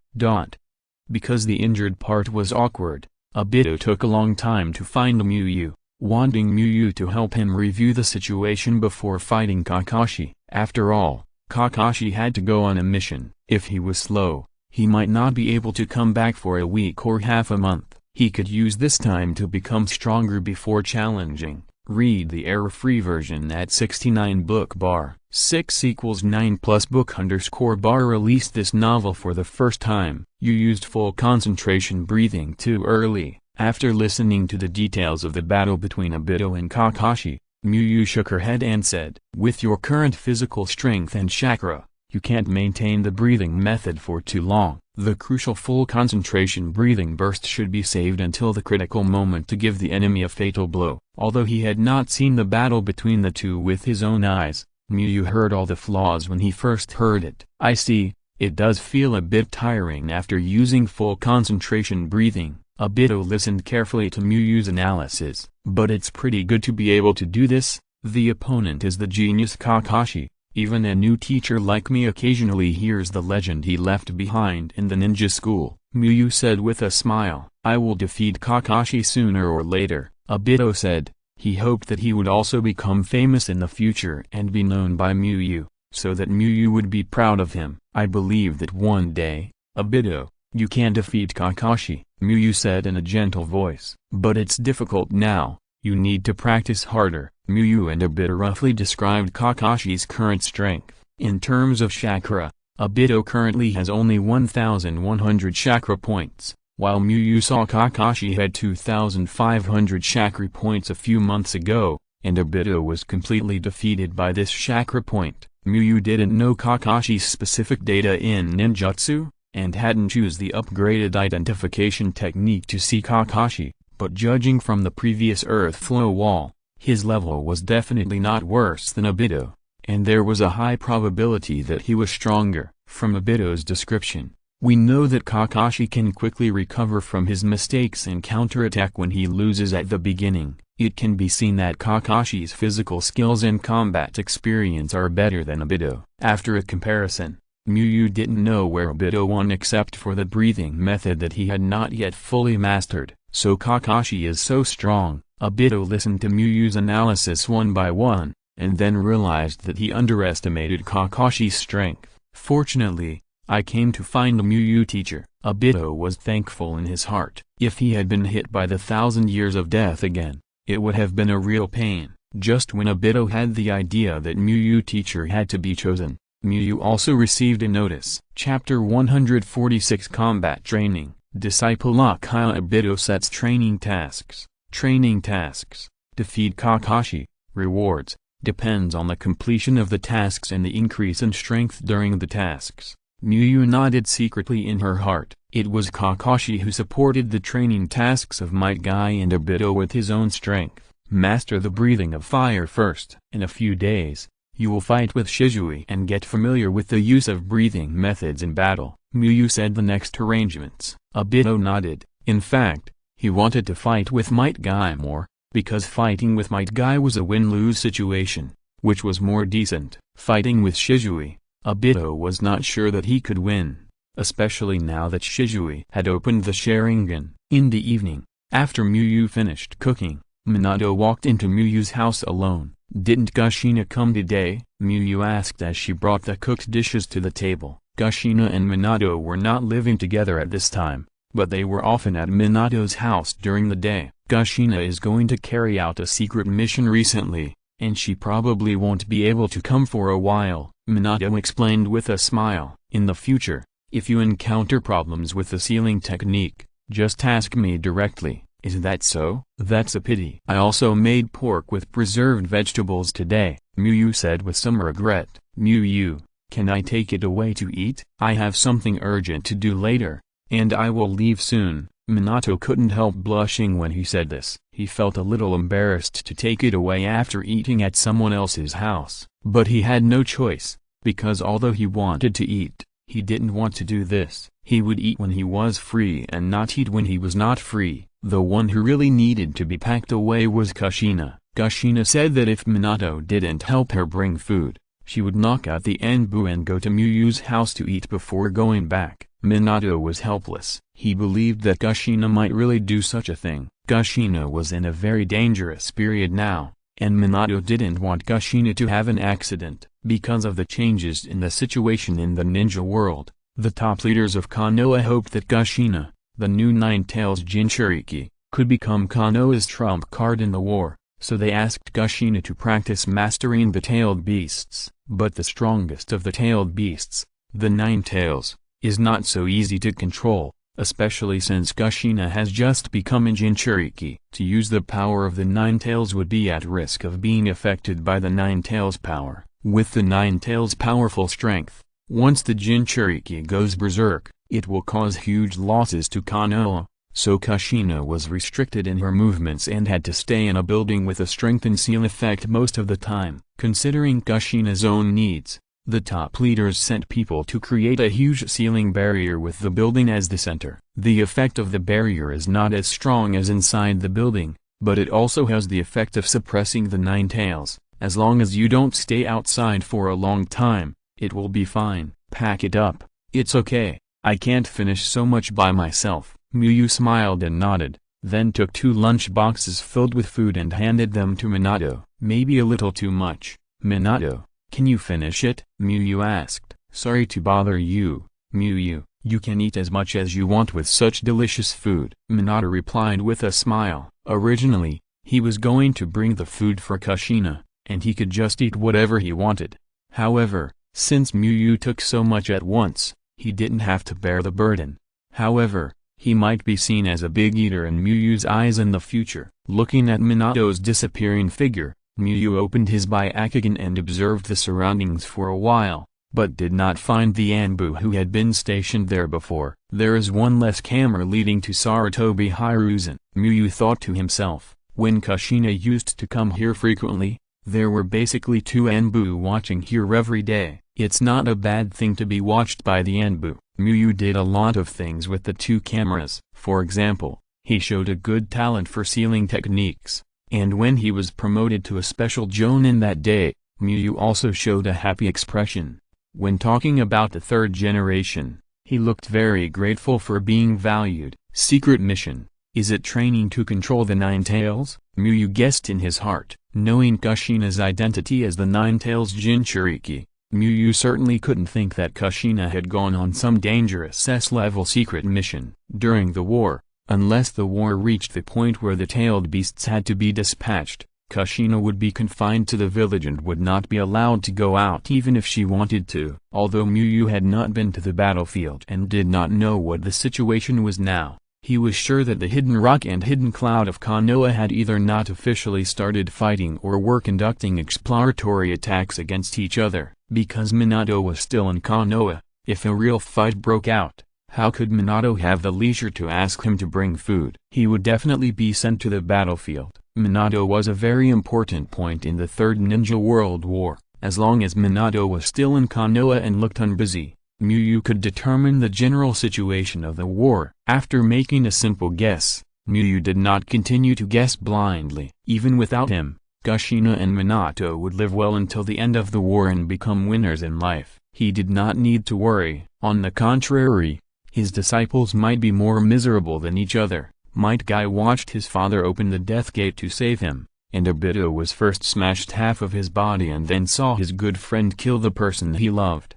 Because the injured part was awkward, Obito took a long time to find Myu, wanting Myu to help him review the situation before fighting Kakashi. After all, Kakashi had to go on a mission. If he was slow, he might not be able to come back for a week or half a month. He could use this time to become stronger before challenging. Read the error-free version at 69 book bar. 6 = 9 plus book _ bar released this novel for the first time. You used full concentration breathing too early. After listening to the details of the battle between Obito and Kakashi, Myu shook her head and said, with your current physical strength and chakra, you can't maintain the breathing method for too long. The crucial full concentration breathing burst should be saved until the critical moment to give the enemy a fatal blow. Although he had not seen the battle between the two with his own eyes, Myu heard all the flaws when he first heard it. I see, it does feel a bit tiring after using full concentration breathing. Obito listened carefully to Myu's analysis. But it's pretty good to be able to do this. The opponent is the genius Kakashi. Even a new teacher like me occasionally hears the legend he left behind in the ninja school. Myu said with a smile. I will defeat Kakashi sooner or later, Obito said. He hoped that he would also become famous in the future and be known by Myu, so that Myu would be proud of him. I believe that one day, Obito, you can defeat Kakashi, Myu said in a gentle voice. But it's difficult now, you need to practice harder. Myu and Obito roughly described Kakashi's current strength. In terms of chakra, Obito currently has only 1,100 chakra points, while Myu saw Kakashi had 2,500 chakra points a few months ago, and Obito was completely defeated by this chakra point. Myu didn't know Kakashi's specific data in ninjutsu, and hadn't used the upgraded identification technique to see Kakashi, but judging from the previous earth flow wall, his level was definitely not worse than Obito, and there was a high probability that he was stronger. From Obito's description, we know that Kakashi can quickly recover from his mistakes and counterattack when he loses at the beginning. It can be seen that Kakashi's physical skills and combat experience are better than Obito. After a comparison, Myu didn't know where Obito won except for the breathing method that he had not yet fully mastered. So Kakashi is so strong. Obito listened to Myu's analysis one by one, and then realized that he underestimated Kakashi's strength. Fortunately, I came to find a Myu teacher. Obito was thankful in his heart. If he had been hit by the 1,000 years of death again, it would have been a real pain. Just when Obito had the idea that Myu teacher had to be chosen, Miyu also received a notice. Chapter 146 Combat Training. Disciple Uchiha Obito sets training tasks. Training tasks. Defeat Kakashi. Rewards. Depends on the completion of the tasks and the increase in strength during the tasks. Miyu nodded secretly in her heart. It was Kakashi who supported the training tasks of Might Guy and Obito with his own strength. Master the breathing of fire first. In a few days, you will fight with Shisui and get familiar with the use of breathing methods in battle. Miyu said the next arrangements. Obito nodded. In fact, he wanted to fight with Might Guy more, because fighting with Might Guy was a win-lose situation, which was more decent. Fighting with Shisui, Obito was not sure that he could win, especially now that Shisui had opened the Sharingan. In the evening, after Miyu finished cooking, Minato walked into Miyu's house alone. "Didn't Kushina come today?" Miyu asked as she brought the cooked dishes to the table. Kushina and Minato were not living together at this time, but they were often at Minato's house during the day. Kushina is going to carry out a secret mission recently, and she probably won't be able to come for a while, Minato explained with a smile. "In the future, if you encounter problems with the sealing technique, just ask me directly. Is that so?" "That's a pity. I also made pork with preserved vegetables today," Miyu said with some regret. "Miyu, can I take it away to eat? I have something urgent to do later, and I will leave soon." Minato couldn't help blushing when he said this. He felt a little embarrassed to take it away after eating at someone else's house. But he had no choice, because although he wanted to eat, he didn't want to do this. He would eat when he was free and not eat when he was not free. The one who really needed to be packed away was Kushina. Kushina said that if Minato didn't help her bring food, she would knock out the Anbu and go to Miyu's house to eat before going back. Minato was helpless. He believed that Kushina might really do such a thing. Kushina was in a very dangerous period now, and Minato didn't want Kushina to have an accident. Because of the changes in the situation in the ninja world, the top leaders of Konoha hoped that Kushina, the new Nine-Tails Jinchuriki, could become Konoha's trump card in the war, so they asked Kushina to practice mastering the tailed beasts. But the strongest of the tailed beasts, the Nine-Tails, is not so easy to control, especially since Kushina has just become a Jinchuriki. To use the power of the Nine-Tails would be at risk of being affected by the Nine-Tails power. With the Nine-Tails' powerful strength, once the Jinchuriki goes berserk, it will cause huge losses to Konoha, so Kushina was restricted in her movements and had to stay in a building with a strengthened seal effect most of the time. Considering Kushina's own needs, the top leaders sent people to create a huge sealing barrier with the building as the center. The effect of the barrier is not as strong as inside the building, but it also has the effect of suppressing the Nine-Tails. As long as you don't stay outside for a long time, it will be fine. Pack it up. It's okay. I can't finish so much by myself. Miyu smiled and nodded, then took 2 lunch boxes filled with food and handed them to Minato. "Maybe a little too much, Minato. Can you finish it?" Miyu asked. "Sorry to bother you, Miyu. You can eat as much as you want with such delicious food," Minato replied with a smile. Originally, he was going to bring the food for Kushina, and he could just eat whatever he wanted. However, since Miyu took so much at once, he didn't have to bear the burden. However, he might be seen as a big eater in Miyu's eyes in the future. Looking at Minato's disappearing figure, Miyu opened his Byakugan and observed the surroundings for a while, but did not find the Anbu who had been stationed there before. "There is one less camera leading to Sarutobi Hiruzen," Miyu thought to himself. When Kushina used to come here frequently, there were basically 2 Anbu watching here every day. It's not a bad thing to be watched by the Anbu. Miyu did a lot of things with the 2 cameras. For example, he showed a good talent for sealing techniques, and when he was promoted to a special Jonin that day, Miyu also showed a happy expression. When talking about the 3rd generation, he looked very grateful for being valued. Secret mission. Is it training to control the Nine-Tails? Miyu guessed in his heart. Knowing Kushina's identity as the Nine-Tails Jinchuriki, Miyu certainly couldn't think that Kushina had gone on some dangerous S-level secret mission. During the war, unless the war reached the point where the tailed beasts had to be dispatched, Kushina would be confined to the village and would not be allowed to go out even if she wanted to. Although Miyu had not been to the battlefield and did not know what the situation was now, he was sure that the Hidden Rock and Hidden Cloud of Konoha had either not officially started fighting or were conducting exploratory attacks against each other. Because Minato was still in Konoha, if a real fight broke out, how could Minato have the leisure to ask him to bring food? He would definitely be sent to the battlefield. Minato was a very important point in the Third Ninja World War. As long as Minato was still in Konoha and looked unbusy, Miyu could determine the general situation of the war. After making a simple guess, Miyu did not continue to guess blindly. Even without him, Kushina and Minato would live well until the end of the war and become winners in life. He did not need to worry. On the contrary, his disciples might be more miserable than each other. Might Guy watched his father open the death gate to save him, and Obito was first smashed half of his body and then saw his good friend kill the person he loved.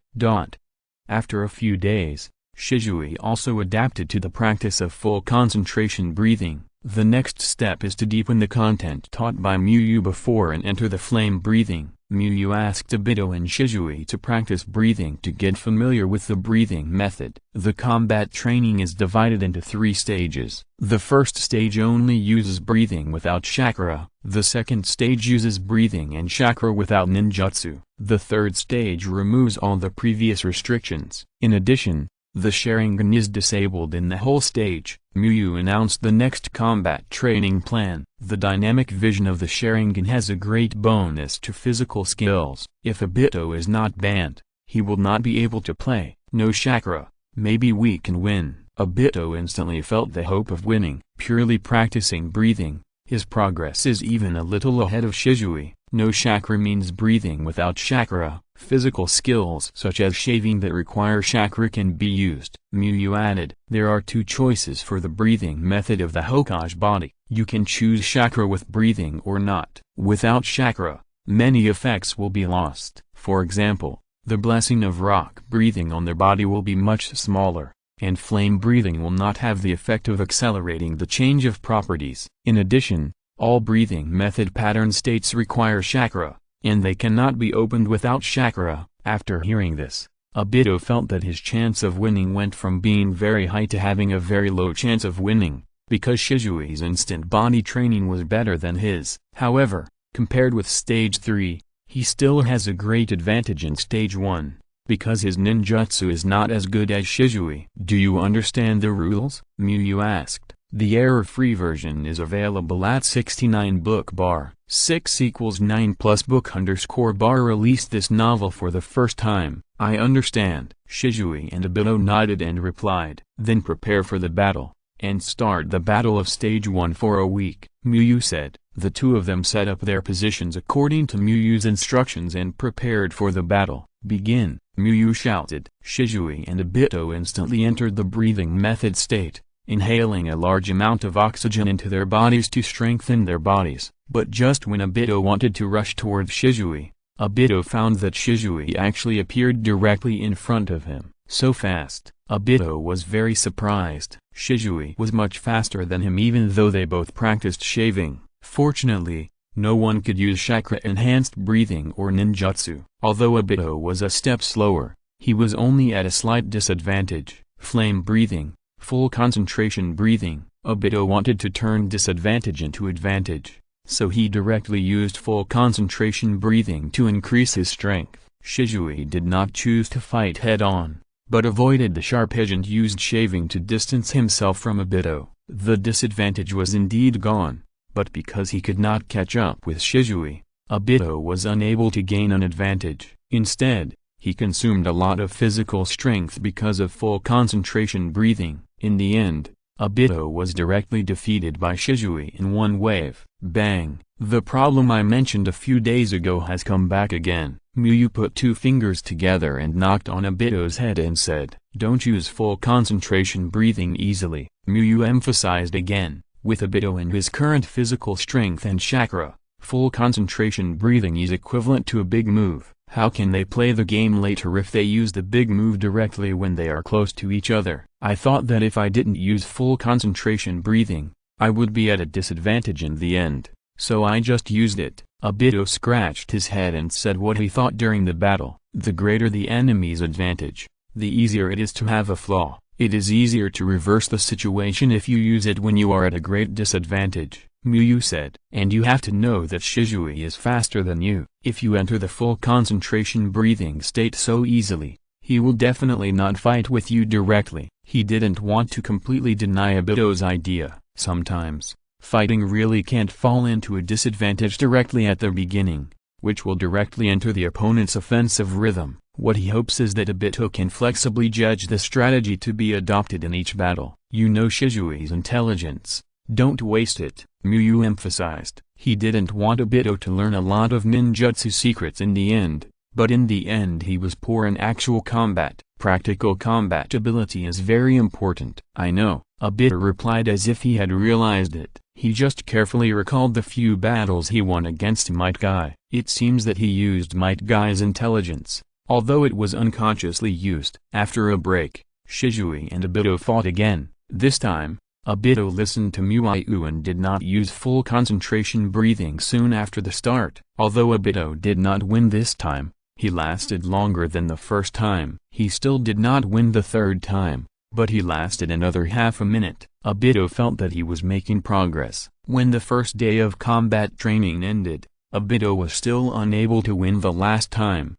After a few days, Shisui also adapted to the practice of full concentration breathing. The next step is to deepen the content taught by Miyu before and enter the flame breathing. Miyu asked Obito and Shisui to practice breathing to get familiar with the breathing method. The combat training is divided into 3 stages. The first stage only uses breathing without chakra. The second stage uses breathing and chakra without ninjutsu. The third stage removes all the previous restrictions. In addition, the Sharingan is disabled in the whole stage. Miyu announced the next combat training plan. The dynamic vision of the Sharingan has a great bonus to physical skills. If Obito is not banned, he will not be able to play. No chakra, maybe we can win. Obito instantly felt the hope of winning. Purely practicing breathing, his progress is even a little ahead of Shisui. No chakra means breathing without chakra. Physical skills such as shaving that require chakra can be used. Miyu added, there are 2 choices for the breathing method of the Hokage body. You can choose chakra with breathing or not. Without chakra, many effects will be lost. For example, the blessing of rock breathing on their body will be much smaller, and flame breathing will not have the effect of accelerating the change of properties. In addition, all breathing method pattern states require chakra, and they cannot be opened without chakra. After hearing this, Obito felt that his chance of winning went from being very high to having a very low chance of winning, because Shisui's instant body training was better than his. However, compared with stage 3, he still has a great advantage in stage 1, because his ninjutsu is not as good as Shisui. Do you understand the rules? Miyu asked. The error-free version is available at 69 book bar. 6 = 9 plus book _ bar released this novel for the first time. I understand. Shisui and Obito nodded and replied. Then prepare for the battle, and start the battle of stage 1 for a week, Miyu said. The 2 of them set up their positions according to Miyu's instructions and prepared for the battle. Begin, Miyu shouted. Shisui and Obito instantly entered the breathing method state, inhaling a large amount of oxygen into their bodies to strengthen their bodies. But just when Obito wanted to rush towards Shisui, Obito found that Shisui actually appeared directly in front of him. So fast. Obito was very surprised. Shisui was much faster than him even though they both practiced shaving. Fortunately, no one could use chakra-enhanced breathing or ninjutsu. Although Obito was a step slower, he was only at a slight disadvantage. Flame breathing, full concentration breathing. Obito wanted to turn disadvantage into advantage, so he directly used full concentration breathing to increase his strength. Shisui did not choose to fight head-on, but avoided the sharp edge and used shaving to distance himself from Obito. The disadvantage was indeed gone, but because he could not catch up with Shisui, Obito was unable to gain an advantage. Instead, he consumed a lot of physical strength because of full concentration breathing. In the end, Obito was directly defeated by Shisui in one wave. Bang! The problem I mentioned a few days ago has come back again. Miyu put 2 fingers together and knocked on Obito's head and said, "Don't use full concentration breathing easily." Miyu emphasized again, with Obito and his current physical strength and chakra, full concentration breathing is equivalent to a big move. How can they play the game later if they use the big move directly when they are close to each other? I thought that if I didn't use full concentration breathing, I would be at a disadvantage in the end. so I just used it. Obito scratched his head and said what he thought during the battle. The greater the enemy's advantage, the easier it is to have a flaw. It is easier to reverse the situation if you use it when you are at a great disadvantage, Miyu said. And you have to know that Shisui is faster than you. If you enter the full concentration breathing state so easily, he will definitely not fight with you directly. He didn't want to completely deny Obito's idea. Sometimes, fighting really can't fall into a disadvantage directly at the beginning, which will directly enter the opponent's offensive rhythm. What he hopes is that Obito can flexibly judge the strategy to be adopted in each battle. You know Shisui's intelligence. Don't waste it, Miyu emphasized. He didn't want Obito to learn a lot of ninjutsu secrets in the end, but in the end he was poor in actual combat. Practical combat ability is very important. I know, Obito replied as if he had realized it. He just carefully recalled the few battles he won against Might Guy. It seems that he used Might Guy's intelligence, although it was unconsciously used. After a break, Shisui and Obito fought again. This time, Obito listened to Miyu and did not use full concentration breathing soon after the start. Although Obito did not win this time, he lasted longer than the first time. He still did not win the third time, but he lasted another half a minute. Obito felt that he was making progress. When the first day of combat training ended, Obito was still unable to win the last time.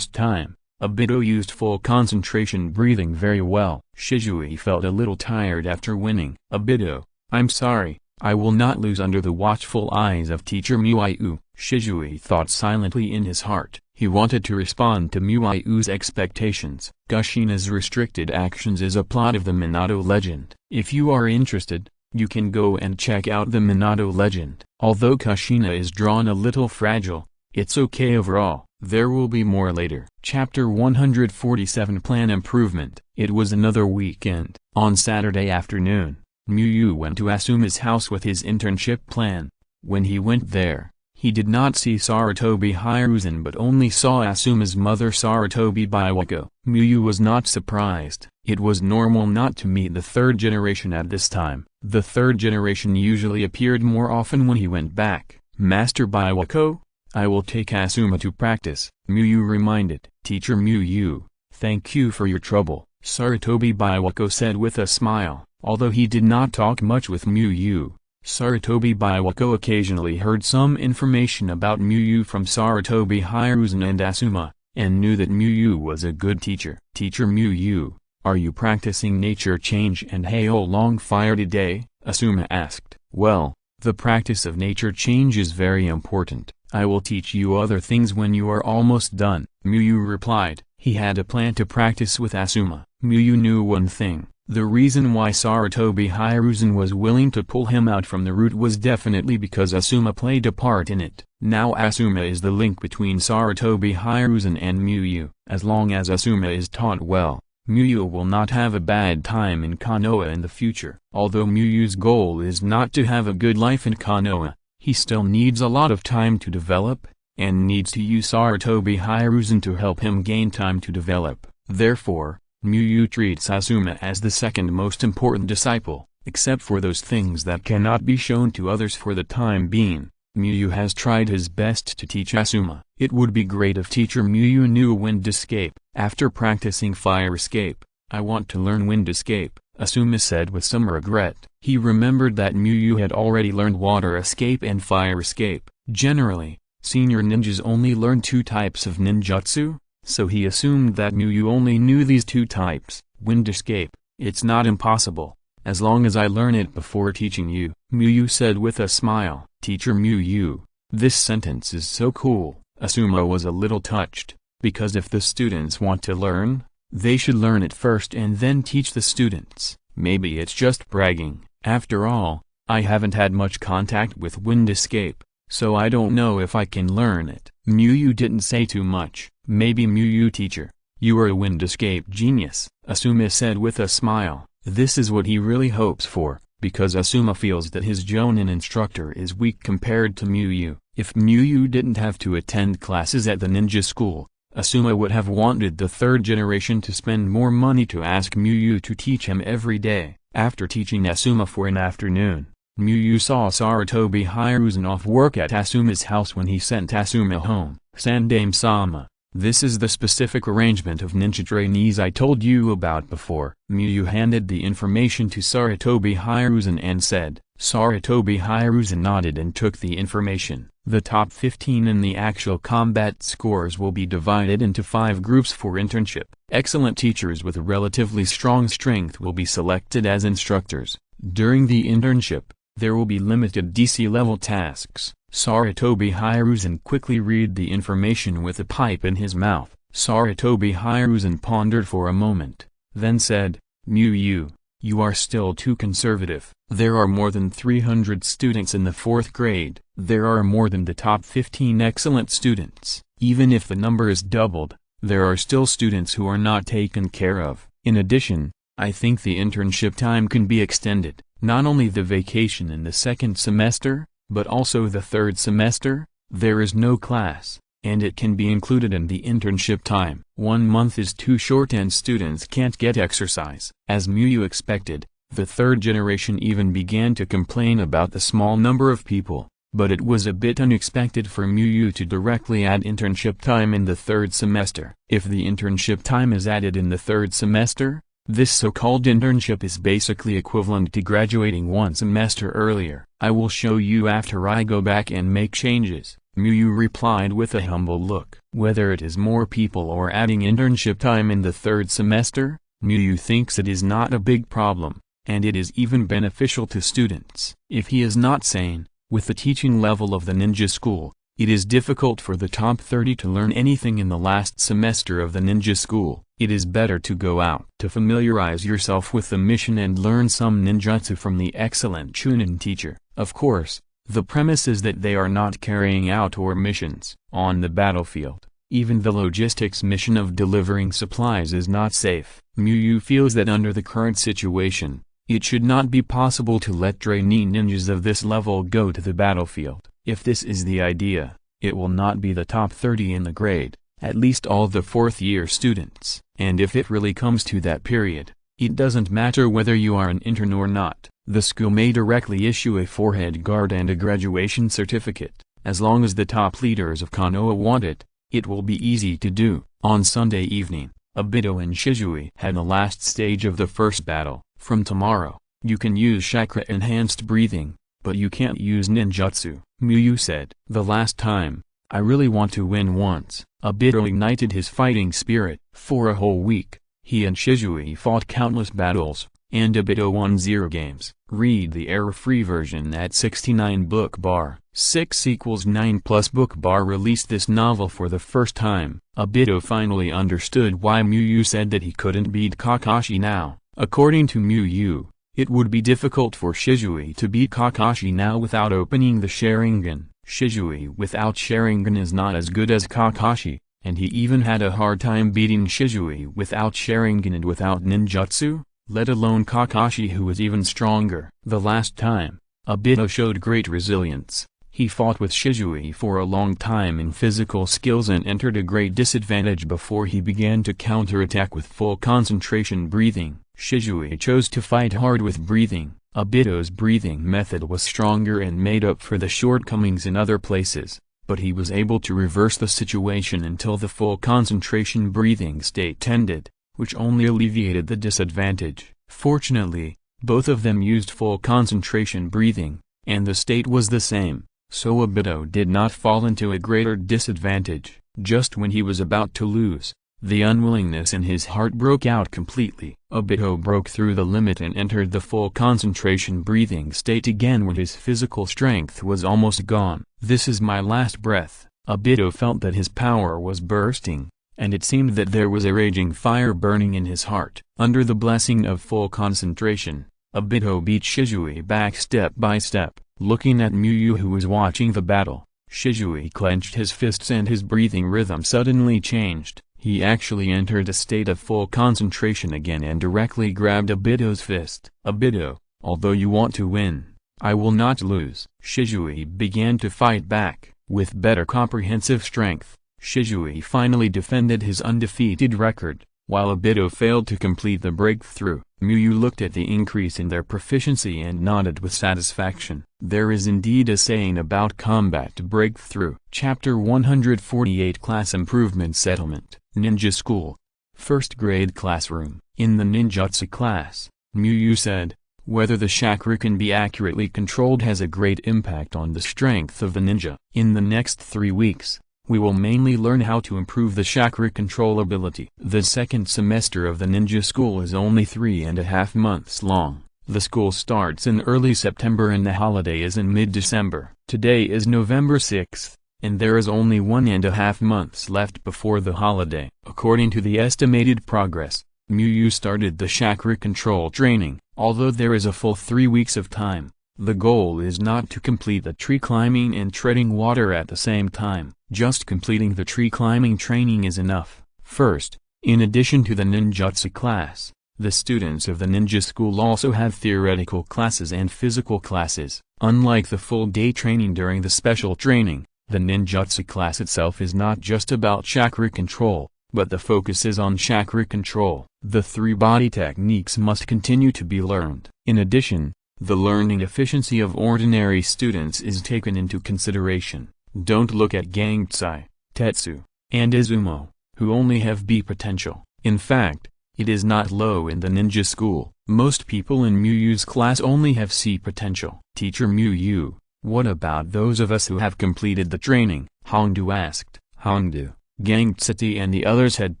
Obito used full concentration breathing very well. Shisui felt a little tired after winning. Obito, I'm sorry, I will not lose under the watchful eyes of teacher Miyu. Shisui thought silently in his heart. He wanted to respond to Miyu's expectations. Kushina's restricted actions is a plot of the Minato legend. If you are interested, you can go and check out the Minato legend. Although Kushina is drawn a little fragile, it's okay overall. There will be more later. Chapter 147 Plan Improvement. It was another weekend. On Saturday afternoon, Miyu went to Asuma's house with his internship plan. When he went there, he did not see Sarutobi Hiruzen but only saw Asuma's mother Sarutobi Biwako. Miyu was not surprised. It was normal not to meet the third generation at this time. The third generation usually appeared more often when he went back. Master Biwako, I will take Asuma to practice, Miyu reminded. Teacher Miyu, thank you for your trouble, Sarutobi Biwako said with a smile. Although he did not talk much with Miyu, Sarutobi Biwako occasionally heard some information about Miyu from Sarutobi Hiruzen and Asuma, and knew that Miyu was a good teacher. Teacher Miyu, are you practicing nature change and Hail Long Fire today? Asuma asked. Well, the practice of nature change is very important. I will teach you other things when you are almost done, Miyu replied. He had a plan to practice with Asuma. Miyu knew one thing. The reason why Sarutobi Hiruzen was willing to pull him out from the route was definitely because Asuma played a part in it. Now Asuma is the link between Sarutobi Hiruzen and Miyu. As long as Asuma is taught well, Miyu will not have a bad time in Konoha in the future. Although Miyu's goal is not to have a good life in Konoha, he still needs a lot of time to develop, and needs to use Sarutobi Hiruzen to help him gain time to develop. Therefore, Miyu treats Asuma as the second most important disciple, except for those things that cannot be shown to others for the time being. Miyu has tried his best to teach Asuma. It would be great if teacher Miyu knew Wind Escape. After practicing Fire Escape, I want to learn Wind Escape, Asuma said with some regret. He remembered that Miyu had already learned Water Escape and Fire Escape. Generally, senior ninjas only learn two types of ninjutsu, so he assumed that Miyu only knew these two types. Wind Escape, it's not impossible, as long as I learn it before teaching you, Miyu said with a smile. Teacher Miyu, this sentence is so cool. Asuma was a little touched, because if the students want to learn, they should learn it first and then teach the students. Maybe it's just bragging. After all, I haven't had much contact with Wind Escape, so I don't know if I can learn it. Miyu didn't say too much. Maybe Miyu teacher, you are a Wind Escape genius, Asuma said with a smile. This is what he really hopes for, because Asuma feels that his Jonin instructor is weak compared to Miyu. If Miyu didn't have to attend classes at the ninja school, Asuma would have wanted the third generation to spend more money to ask Miyu to teach him every day. After teaching Asuma for an afternoon, Muyu saw Sarutobi Hiruzen off work at Asuma's house when he sent Asuma home. Sandame-sama, this is the specific arrangement of ninja trainees I told you about before. Muyu handed the information to Sarutobi Hiruzen and said. Sarutobi Hiruzen nodded and took the information. The top 15 in the actual combat scores will be divided into 5 groups for internship. Excellent teachers with a relatively strong strength will be selected as instructors. During the internship, there will be limited DC-level tasks. Sarutobi Hiruzen quickly read the information with a pipe in his mouth. Sarutobi Hiruzen pondered for a moment, then said, Muyu, you are still too conservative. There are more than 300 students in the 4th grade. There are more than the top 15 excellent students. Even if the number is doubled, there are still students who are not taken care of. In addition, I think the internship time can be extended. Not only the vacation in the 2nd semester, but also the 3rd semester. There is no class, and it can be included in the internship time. 1 month is too short and students can't get exercise. As Muyu expected, the 3rd generation even began to complain about the small number of people, but it was a bit unexpected for Muyu to directly add internship time in the 3rd semester. If the internship time is added in the 3rd semester, this so-called internship is basically equivalent to graduating 1 semester earlier. I will show you after I go back and make changes, Muyu replied with a humble look. Whether it is more people or adding internship time in the 3rd semester, Muyu thinks it is not a big problem, and it is even beneficial to students. If he is not sane, with the teaching level of the ninja school, it is difficult for the top 30 to learn anything in the last semester of the ninja school. It is better to go out to familiarize yourself with the mission and learn some ninjutsu from the excellent Chunin teacher. Of course, the premise is that they are not carrying out war missions on the battlefield. Even the logistics mission of delivering supplies is not safe. Muyu feels that under the current situation, it should not be possible to let trainee ninjas of this level go to the battlefield. If this is the idea, it will not be the top 30 in the grade, at least all the 4th-year students. And if it really comes to that period, it doesn't matter whether you are an intern or not. The school may directly issue a forehead guard and a graduation certificate. As long as the top leaders of Konoha want it, it will be easy to do. On Sunday evening, Obito and Shisui had the last stage of the first battle. From tomorrow, you can use chakra-enhanced breathing, but you can't use ninjutsu, Muyu said. The last time, I really want to win once. Obito ignited his fighting spirit. For a whole week, he and Shisui fought countless battles, and Obito won 0 games. Read the error-free version at 69 book bar. 6 = 9 plus book bar released this novel for the first time. Obito finally understood why Muyu said that he couldn't beat Kakashi now. According to Muyu, it would be difficult for Shisui to beat Kakashi now without opening the Sharingan. Shisui without Sharingan is not as good as Kakashi, and he even had a hard time beating Shisui without Sharingan and without ninjutsu, let alone Kakashi who was even stronger. The last time, Obito showed great resilience. He fought with Shisui for a long time in physical skills and entered a great disadvantage before he began to counterattack with full concentration breathing. Shisui chose to fight hard with breathing. Obito's breathing method was stronger and made up for the shortcomings in other places, but he was able to reverse the situation until the full concentration breathing state ended, which only alleviated the disadvantage. Fortunately, both of them used full concentration breathing, and the state was the same, so Obito did not fall into a greater disadvantage. Just when he was about to lose, the unwillingness in his heart broke out completely. Obito broke through the limit and entered the full concentration breathing state again when his physical strength was almost gone. This is my last breath. Obito felt that his power was bursting, and it seemed that there was a raging fire burning in his heart. Under the blessing of full concentration, Obito beat Shisui back step by step. Looking at Muyu who was watching the battle, Shisui clenched his fists and his breathing rhythm suddenly changed. He actually entered a state of full concentration again and directly grabbed Obito's fist. Obito, although you want to win, I will not lose. Shisui began to fight back. With better comprehensive strength, Shisui finally defended his undefeated record. while Obito failed to complete the breakthrough. Miyu looked at the increase in their proficiency and nodded with satisfaction. There is indeed a saying about combat breakthrough. Chapter 148 Class Improvement Settlement. Ninja School. First grade classroom. In the ninjutsu class, Miyu said, whether the chakra can be accurately controlled has a great impact on the strength of the ninja. In the next 3 weeks, we will mainly learn how to improve the chakra control ability. The second semester of the ninja school is only 3.5 months long. The school starts in early September and the holiday is in mid-December. Today is November 6th, and there is only 1.5 months left before the holiday. According to the estimated progress, Miyu started the chakra control training. Although there is a full 3 weeks of time, the goal is not to complete the tree climbing and treading water at the same time. Just completing the tree climbing training is enough. First, in addition to the ninjutsu class, the students of the ninja school also have theoretical classes and physical classes. Unlike the full-day training during the special training, the ninjutsu class itself is not just about chakra control, but the focus is on chakra control. The 3 body techniques must continue to be learned. In addition, the learning efficiency of ordinary students is taken into consideration. Don't look at Gangsei, Tetsu, and Izumo, who only have B potential. In fact, it is not low in the ninja school. Most people in Miyu's class only have C potential. Teacher Miyu, what about those of us who have completed the training? Hongdu asked. Hongdu, Gangsei and the others had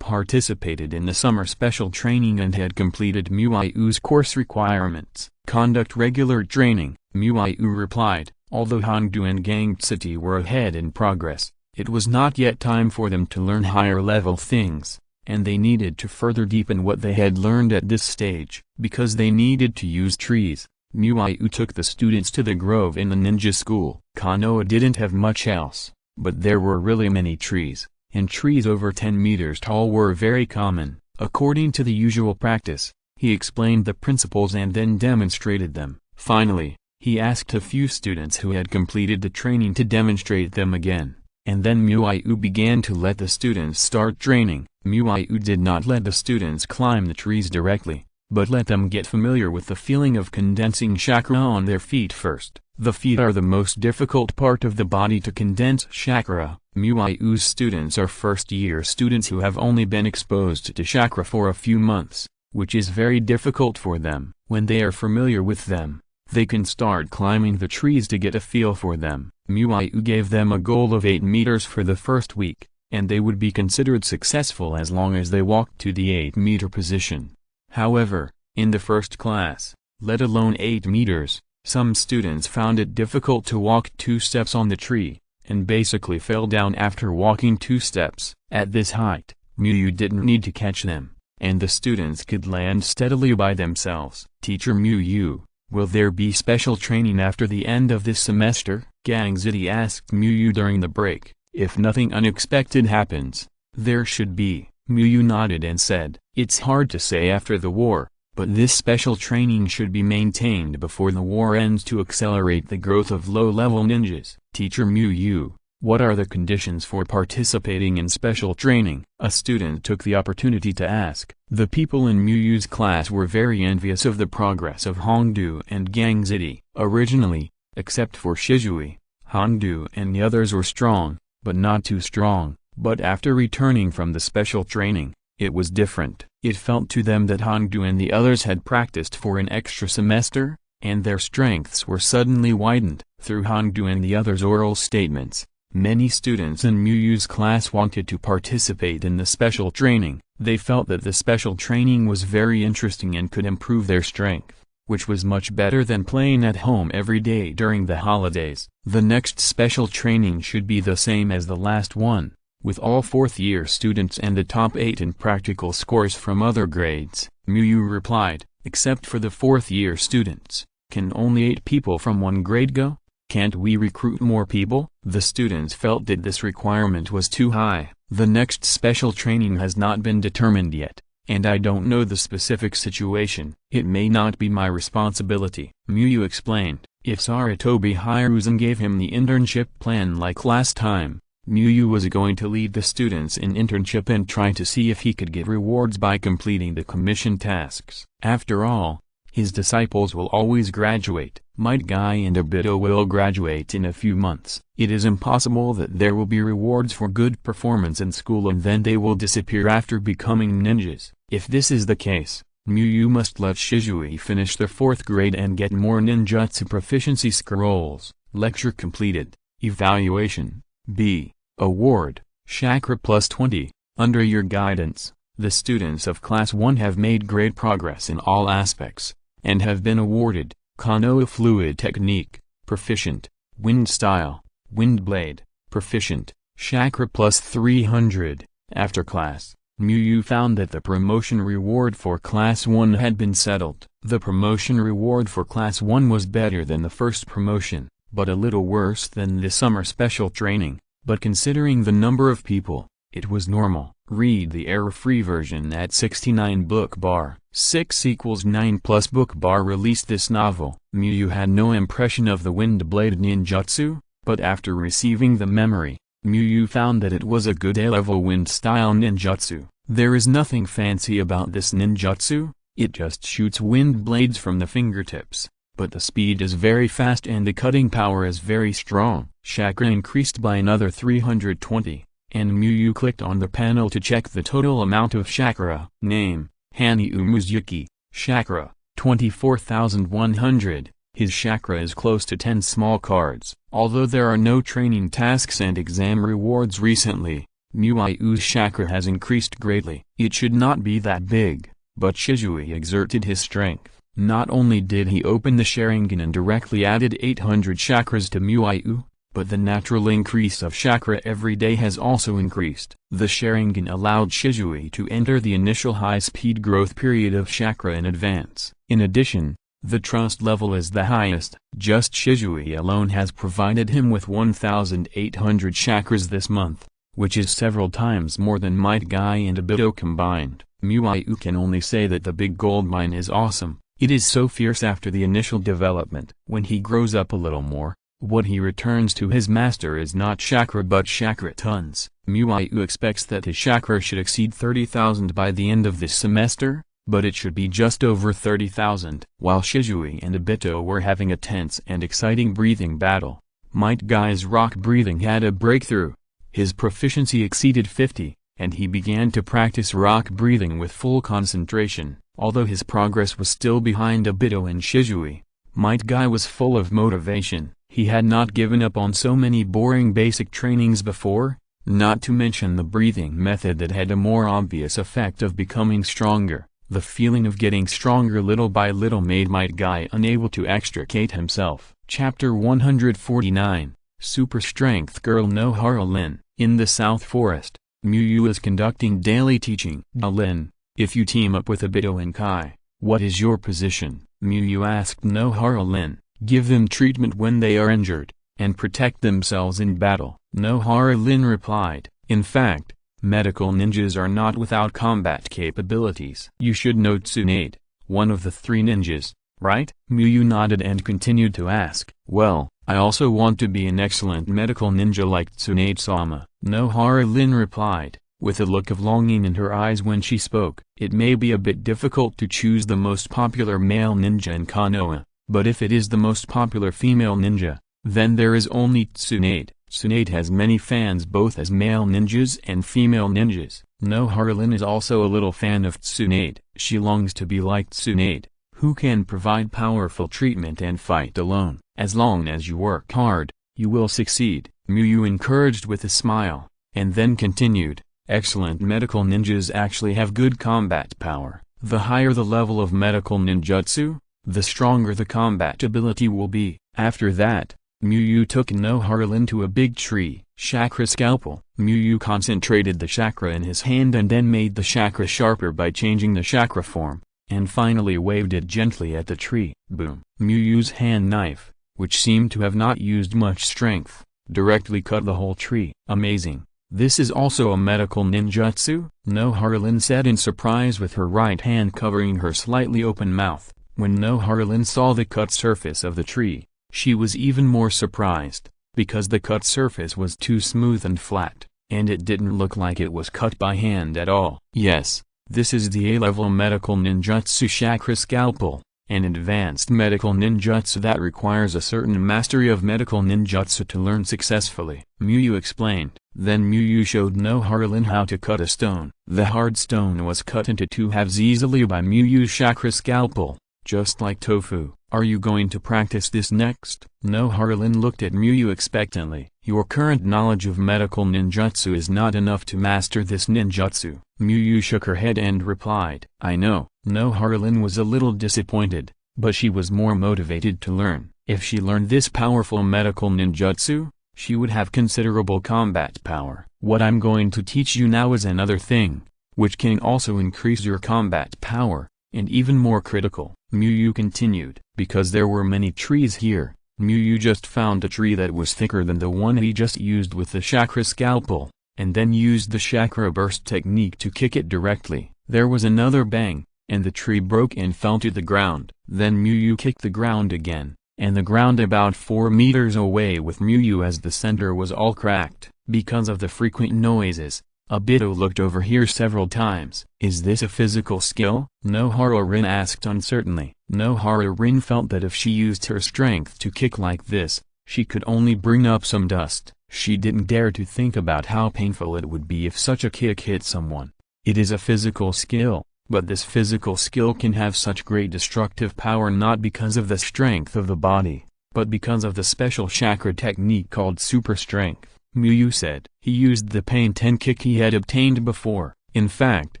participated in the summer special training and had completed Miyu's course requirements. Conduct regular training, Miyu replied. Although Hongdu and Gangsei were ahead in progress, it was not yet time for them to learn higher level things, and they needed to further deepen what they had learned at this stage. Because they needed to use trees, Miyu took the students to the grove in the ninja school. Konoha didn't have much else, but there were really many trees, and trees over 10 meters tall were very common. According to the usual practice, he explained the principles and then demonstrated them. Finally, he asked a few students who had completed the training to demonstrate them again, and then Miyu began to let the students start training. Miyu did not let the students climb the trees directly, but let them get familiar with the feeling of condensing chakra on their feet first. The feet are the most difficult part of the body to condense chakra. Miyu's students are first-year students who have only been exposed to chakra for a few months, which is very difficult for them. When they are familiar with them, they can start climbing the trees to get a feel for them. Miyu gave them a goal of 8 meters for the first week, and they would be considered successful as long as they walked to the 8-meter position. However, in the first class, let alone 8 meters, some students found it difficult to walk 2 steps on the tree, and basically fell down after walking 2 steps. At this height, Miyu didn't need to catch them, and the students could land steadily by themselves. Teacher Miyu, will there be special training after the end of this semester? Gangsei asked Miyu during the break. If nothing unexpected happens, there should be. Miyu nodded and said, it's hard to say after the war, but this special training should be maintained before the war ends to accelerate the growth of low-level ninjas. Teacher Miyu, what are the conditions for participating in special training? A student took the opportunity to ask. The people in Miyu's class were very envious of the progress of Hongdu and Gangsei. Originally, except for Shisui, Hongdu and the others were strong, but not too strong. But after returning from the special training, it was different. It felt to them that Hongdu and the others had practiced for an extra semester, and their strengths were suddenly widened. Through Hongdu and the others' oral statements, many students in Miyu's class wanted to participate in the special training. They felt that the special training was very interesting and could improve their strength, which was much better than playing at home every day during the holidays. The next special training should be the same as the last one, with all 4th-year students and the top 8 in practical scores from other grades. Miyu replied, except for the 4th-year students, can only 8 people from one grade go? Can't we recruit more people? The students felt that this requirement was too high. The next special training has not been determined yet, and I don't know the specific situation. It may not be my responsibility. Miyu explained, if Saratobi Hiruzen gave him the internship plan like last time, Muyu was going to lead the students in internship and try to see if he could get rewards by completing the commission tasks. After all, his disciples will always graduate. Might Guy and Obito will graduate in a few months. It is impossible that there will be rewards for good performance in school and then they will disappear after becoming ninjas. If this is the case, Muyu must let Shisui finish the 4th grade and get more ninjutsu proficiency scrolls. Lecture completed. Evaluation. B. Award. Chakra plus 20. Under your guidance, the students of Class 1 have made great progress in all aspects, and have been awarded Konoha Fluid Technique, Proficient, Wind Style, Wind Blade, Proficient, Chakra plus 300. After class, Muyu found that the promotion reward for Class 1 had been settled. The promotion reward for Class 1 was better than the first promotion, but a little worse than the summer special training, but considering the number of people, it was normal. Read the error-free version at 69 book bar. 6 equals 9 plus book bar released this novel. Muyu had no impression of the wind blade ninjutsu, but after receiving the memory, Muyu found that it was a good A-level wind style ninjutsu. There is nothing fancy about this ninjutsu, it just shoots wind blades from the fingertips, but the speed is very fast and the cutting power is very strong. Chakra increased by another 320. And Muyu clicked on the panel to check the total amount of chakra. Name, Hani Umuzuki, chakra, 24,100. His chakra is close to 10 small cards. Although there are no training tasks and exam rewards recently, Muyu's chakra has increased greatly. It should not be that big, but Shisui exerted his strength. Not only did he open the Sharingan and directly added 800 chakras to Muyu, but the natural increase of chakra every day has also increased. The Sharingan allowed Shisui to enter the initial high-speed growth period of chakra in advance. In addition, the trust level is the highest. Just Shisui alone has provided him with 1,800 chakras this month, which is several times more than Might Guy and Obito combined. Muyu can only say that the big gold mine is awesome. It is so fierce after the initial development. When he grows up a little more, what he returns to his master is not chakra but chakra tons. Muyu expects that his chakra should exceed 30,000 by the end of this semester, but it should be just over 30,000. While Shisui and Obito were having a tense and exciting breathing battle, Might Guy's rock breathing had a breakthrough. His proficiency exceeded 50, and he began to practice rock breathing with full concentration. Although his progress was still behind Obito and Shisui, Might Guy was full of motivation. He had not given up on so many boring basic trainings before, not to mention the breathing method that had a more obvious effect of becoming stronger. The feeling of getting stronger little by little made Might Guy unable to extricate himself. Chapter 149, Super Strength Girl Nohara Lin. In the South Forest, Muyu is conducting daily teaching. Lin, if you team up with Obito and Kai, what is your position? Muyu asked Nohara Lin. Give them treatment when they are injured, and protect themselves in battle. Nohara Lin replied, in fact, medical ninjas are not without combat capabilities. You should know Tsunade, one of the 3 ninjas, right? Muyu nodded and continued to ask, well, I also want to be an excellent medical ninja like Tsunade-sama. Nohara Lin replied, with a look of longing in her eyes when she spoke. It may be a bit difficult to choose the most popular male ninja in Konoha. But if it is the most popular female ninja, then there is only Tsunade. Tsunade has many fans both as male ninjas and female ninjas. Nohara Lin is also a little fan of Tsunade. She longs to be like Tsunade, who can provide powerful treatment and fight alone. As long as you work hard, you will succeed, Muyu encouraged with a smile, and then continued, excellent medical ninjas actually have good combat power. The higher the level of medical ninjutsu, the stronger the combat ability will be. After that, Muyu took Nohara Lin to a big tree. Chakra scalpel. Muyu concentrated the chakra in his hand and then made the chakra sharper by changing the chakra form, and finally waved it gently at the tree. Boom. Muyu's hand knife, which seemed to have not used much strength, directly cut the whole tree. Amazing. This is also a medical ninjutsu? Nohara Lin said in surprise with her right hand covering her slightly open mouth. When Nohara Lin saw the cut surface of the tree, she was even more surprised. because the cut surface was too smooth and flat, and it didn't look like it was cut by hand at all. Yes, this is the A-level medical ninjutsu chakra scalpel, an advanced medical ninjutsu that requires a certain mastery of medical ninjutsu to learn successfully. Muyu explained. Then Muyu showed Nohara how to cut a stone. The hard stone was cut into two halves easily by Muyu's chakra scalpel, just like tofu. Are you going to practice this next? Nohara looked at Muyu expectantly. Your current knowledge of medical ninjutsu is not enough to master this ninjutsu. Muyu shook her head and replied. I know. Nohara was a little disappointed, but she was more motivated to learn. If she learned this powerful medical ninjutsu, she would have considerable combat power. What I'm going to teach you now is another thing, which can also increase your combat power, and even more critical. Muyu continued. Because there were many trees here, Muyu just found a tree that was thicker than the one he just used with the chakra scalpel, and then used the chakra burst technique to kick it directly. There was another bang, and the tree broke and fell to the ground. Then Muyu kicked the ground again, and the ground about 4 meters away with Muyu as the center was all cracked. Because of the frequent noises, Obito looked over here several times. Is this a physical skill? Nohara asked uncertainly. Nohara felt that if she used her strength to kick like this, she could only bring up some dust. She didn't dare to think about how painful it would be if such a kick hit someone. It is a physical skill, but this physical skill can have such great destructive power not because of the strength of the body, but because of the special chakra technique called super strength. Muyu said. He used the pain 10 kick he had obtained before. In fact,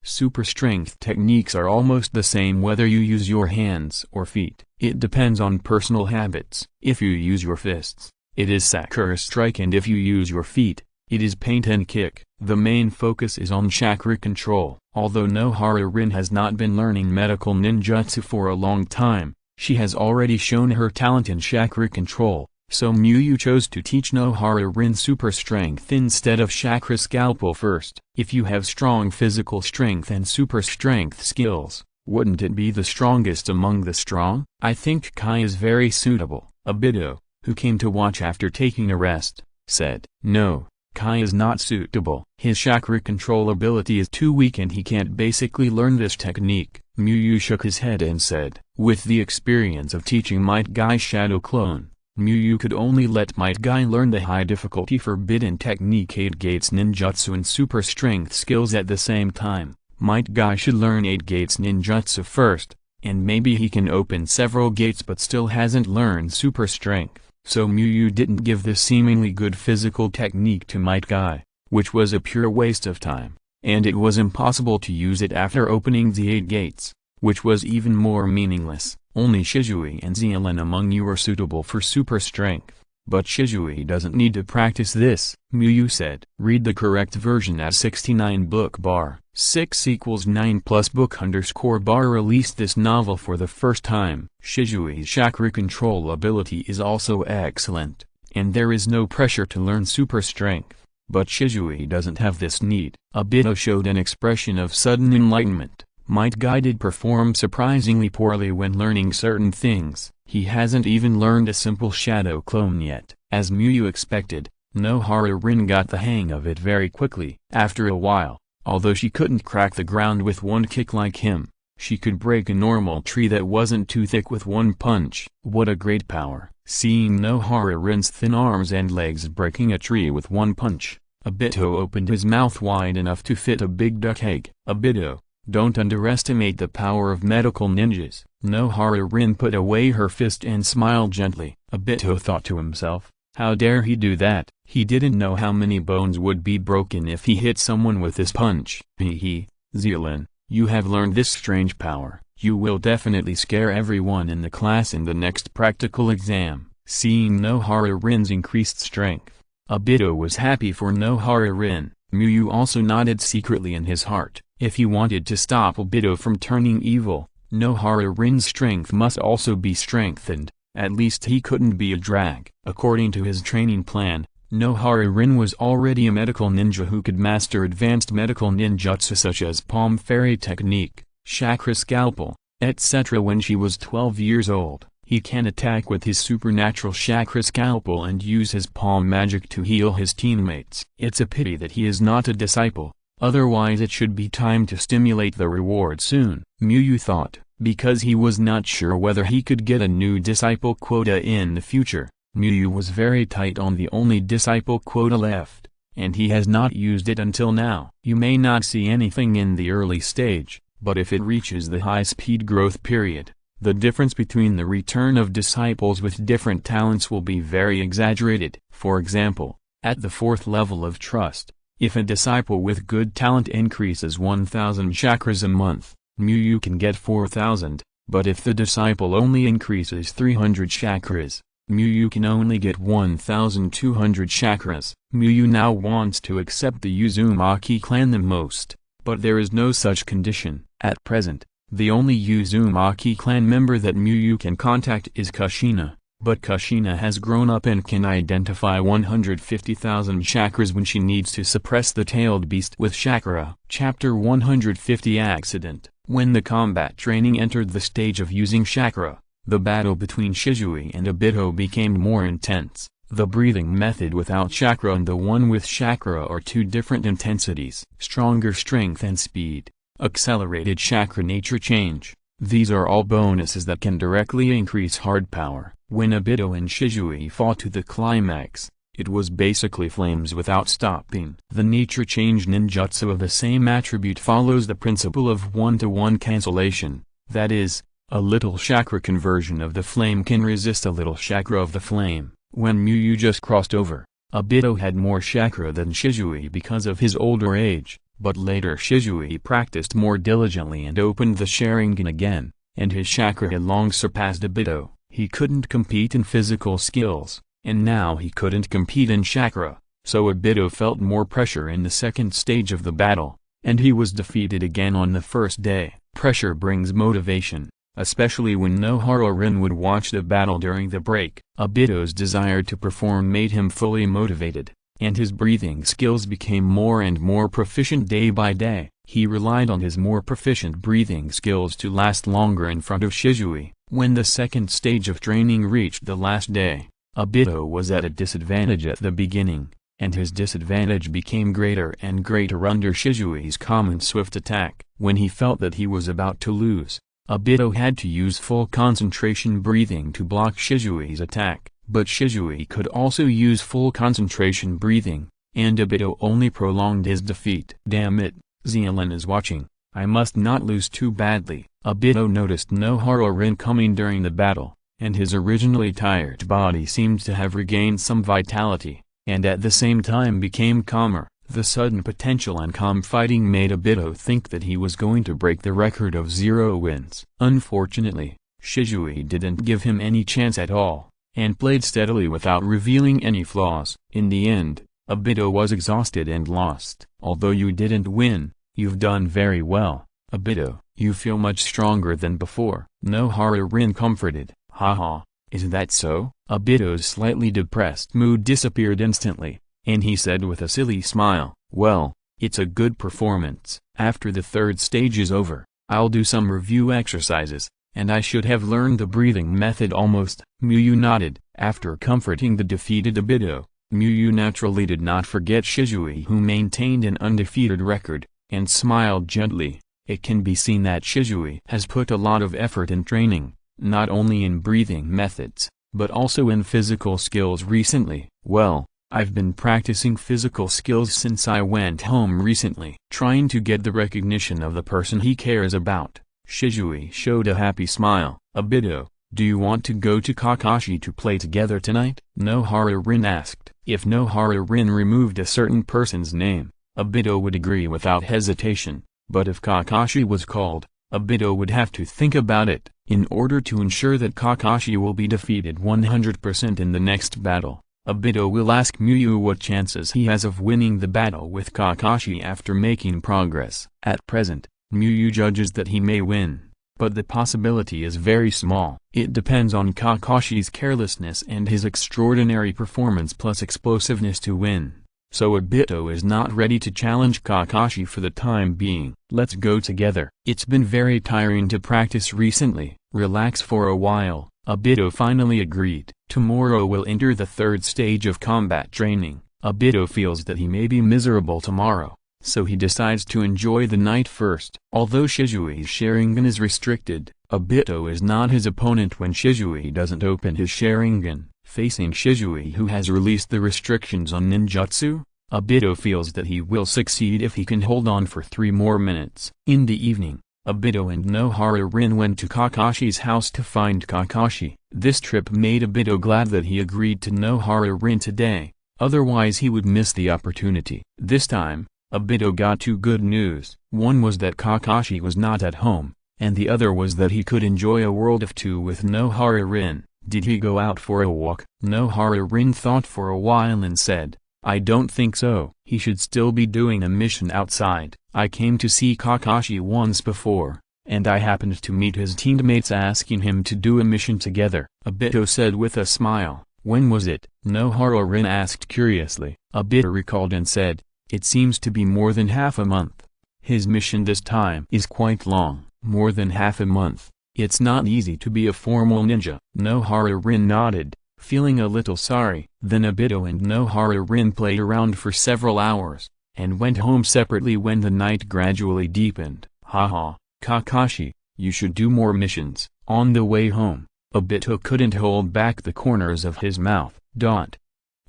super strength techniques are almost the same whether you use your hands or feet. It depends on personal habits. If you use your fists, it is Sakura strike, and if you use your feet, it is pain 10 kick. The main focus is on chakra control. Although Nohara has not been learning medical ninjutsu for a long time, she has already shown her talent in chakra control. So Muyu chose to teach Nohara super strength instead of chakra scalpel first. If you have strong physical strength and super strength skills, wouldn't it be the strongest among the strong? I think Kai is very suitable. Obito, who came to watch after taking a rest, said. No, Kai is not suitable. His chakra control ability is too weak and he can't basically learn this technique. Muyu shook his head and said. With the experience of teaching Might Guy Shadow Clone, Muyu could only let Might Guy learn the high difficulty forbidden technique 8 gates ninjutsu and super strength skills at the same time. Might Guy should learn 8 gates ninjutsu first, and maybe he can open several gates but still hasn't learned super strength. So Muyu didn't give this seemingly good physical technique to Might Guy, which was a pure waste of time, and it was impossible to use it after opening the 8 gates, which was even more meaningless. Only Shisui and Zealand among you are suitable for super strength, but Shisui doesn't need to practice this. Muyu said. Read the correct version at 69 book bar. 6 = 9 plus book _ bar released this novel for the first time. Shisui's chakra control ability is also excellent, and there is no pressure to learn super strength, but Shisui doesn't have this need. Obito showed an expression of sudden enlightenment. Might Guy did perform surprisingly poorly when learning certain things. He hasn't even learned a simple shadow clone yet. As Muyu expected, Nohara got the hang of it very quickly. After a while, although she couldn't crack the ground with one kick like him, she could break a normal tree that wasn't too thick with one punch. What a great power! Seeing Nohara's thin arms and legs breaking a tree with one punch, Obito opened his mouth wide enough to fit a big duck egg. Obito, don't underestimate the power of medical ninjas. Nohara put away her fist and smiled gently. Obito thought to himself, how dare he do that? He didn't know how many bones would be broken if he hit someone with this punch. Hee, Zealand, you have learned this strange power. You will definitely scare everyone in the class in the next practical exam. Seeing Nohara's increased strength, Obito was happy for Nohara. Muyu also nodded secretly in his heart. If he wanted to stop Obito from turning evil, Nohara's strength must also be strengthened. At least he couldn't be a drag. According to his training plan, Nohara was already a medical ninja who could master advanced medical ninjutsu such as palm fairy technique, chakra scalpel, etc. when she was 12 years old. He can attack with his supernatural chakra scalpel and use his palm magic to heal his teammates. It's a pity that he is not a disciple, otherwise it should be time to stimulate the reward soon, Muyu thought, because he was not sure whether he could get a new disciple quota in the future. Muyu was very tight on the only disciple quota left, and he has not used it until now. You may not see anything in the early stage, but if it reaches the high-speed growth period, the difference between the return of disciples with different talents will be very exaggerated. For example, at the 4th level of trust, if a disciple with good talent increases 1,000 chakras a month, Muyu can get 4,000, but if the disciple only increases 300 chakras, Muyu can only get 1,200 chakras. Muyu now wants to accept the Uzumaki clan the most, but there is no such condition. At present, the only Uzumaki clan member that Muyu can contact is Kushina, but Kushina has grown up and can identify 150,000 chakras when she needs to suppress the tailed beast with chakra. Chapter 150 Accident. When the combat training entered the stage of using chakra, the battle between Shisui and Obito became more intense. The breathing method without chakra and the one with chakra are two different intensities. Stronger strength and speed. Accelerated chakra nature change. These are all bonuses that can directly increase hard power. When Obito and Shisui fought to the climax, it was basically flames without stopping. The nature change ninjutsu of the same attribute follows the principle of one-to-one cancellation, that is, a little chakra conversion of the flame can resist a little chakra of the flame. When Muyu just crossed over, Obito had more chakra than Shisui because of his older age, but later Shisui practiced more diligently and opened the Sharingan again, and his chakra had long surpassed Obito. He couldn't compete in physical skills, and now he couldn't compete in chakra, so Obito felt more pressure in the second stage of the battle, and he was defeated again on the first day. Pressure brings motivation, especially when Nohara Rin would watch the battle during the break. Obito's desire to perform made him fully motivated, and his breathing skills became more and more proficient day by day. He relied on his more proficient breathing skills to last longer in front of Shisui. When the second stage of training reached the last day, Obito was at a disadvantage at the beginning, and his disadvantage became greater and greater under Shisui's calm and swift attack. When he felt that he was about to lose, Obito had to use full concentration breathing to block Shisui's attack, but Shisui could also use full concentration breathing, and Obito only prolonged his defeat. Damn it, Zealand is watching, I must not lose too badly. Obito noticed Nohara Rin coming during the battle, and his originally tired body seemed to have regained some vitality, and at the same time became calmer. The sudden potential and calm fighting made Obito think that he was going to break the record of 0 wins. Unfortunately, Shisui didn't give him any chance at all, and played steadily without revealing any flaws. In the end, Obito was exhausted and lost. Although you didn't win, you've done very well, Obito. You feel much stronger than before. Nohara Rin comforted. Haha, is that so? Obito's slightly depressed mood disappeared instantly, and he said with a silly smile, well, it's a good performance. After the third stage is over, I'll do some review exercises, and I should have learned the breathing method almost. Muyu nodded. After comforting the defeated Obito, Muyu naturally did not forget Shisui, who maintained an undefeated record, and smiled gently. It can be seen that Shisui has put a lot of effort in training, not only in breathing methods, but also in physical skills recently. Well, I've been practicing physical skills since I went home recently, trying to get the recognition of the person he cares about. Shisui showed a happy smile. Obito, do you want to go to Kakashi to play together tonight? Nohara Rin asked. If Nohara Rin removed a certain person's name, Obito would agree without hesitation. But if Kakashi was called, Obito would have to think about it. In order to ensure that Kakashi will be defeated 100% in the next battle, Obito will ask Muyu what chances he has of winning the battle with Kakashi after making progress. At present, Muyu judges that he may win, but the possibility is very small. It depends on Kakashi's carelessness and his extraordinary performance plus explosiveness to win. So Obito is not ready to challenge Kakashi for the time being. Let's go together. It's been very tiring to practice recently. Relax for a while, Obito finally agreed. Tomorrow will enter the third stage of combat training. Obito feels that he may be miserable tomorrow, so he decides to enjoy the night first. Although Shisui's Sharingan is restricted, Obito is not his opponent when Shisui doesn't open his Sharingan. Facing Shisui, who has released the restrictions on ninjutsu, Obito feels that he will succeed if he can hold on for 3 more minutes. In the evening, Obito and Nohara Rin went to Kakashi's house to find Kakashi. This trip made Obito glad that he agreed to Nohara Rin today, otherwise he would miss the opportunity. This time, Obito got 2 good news. One was that Kakashi was not at home, and the other was that he could enjoy a world of 2 with Nohara Rin. Did he go out for a walk? Nohara Rin thought for a while and said, I don't think so. He should still be doing a mission outside. I came to see Kakashi once before, and I happened to meet his teammates asking him to do a mission together. Obito said with a smile. When was it? Nohara Rin asked curiously. Obito recalled and said, it seems to be more than half a month. His mission this time is quite long. More than half a month. It's not easy to be a formal ninja. Nohara Rin nodded, feeling a little sorry. Then Obito and Nohara Rin played around for several hours, and went home separately when the night gradually deepened. Haha, Kakashi, you should do more missions. On the way home, Obito couldn't hold back the corners of his mouth.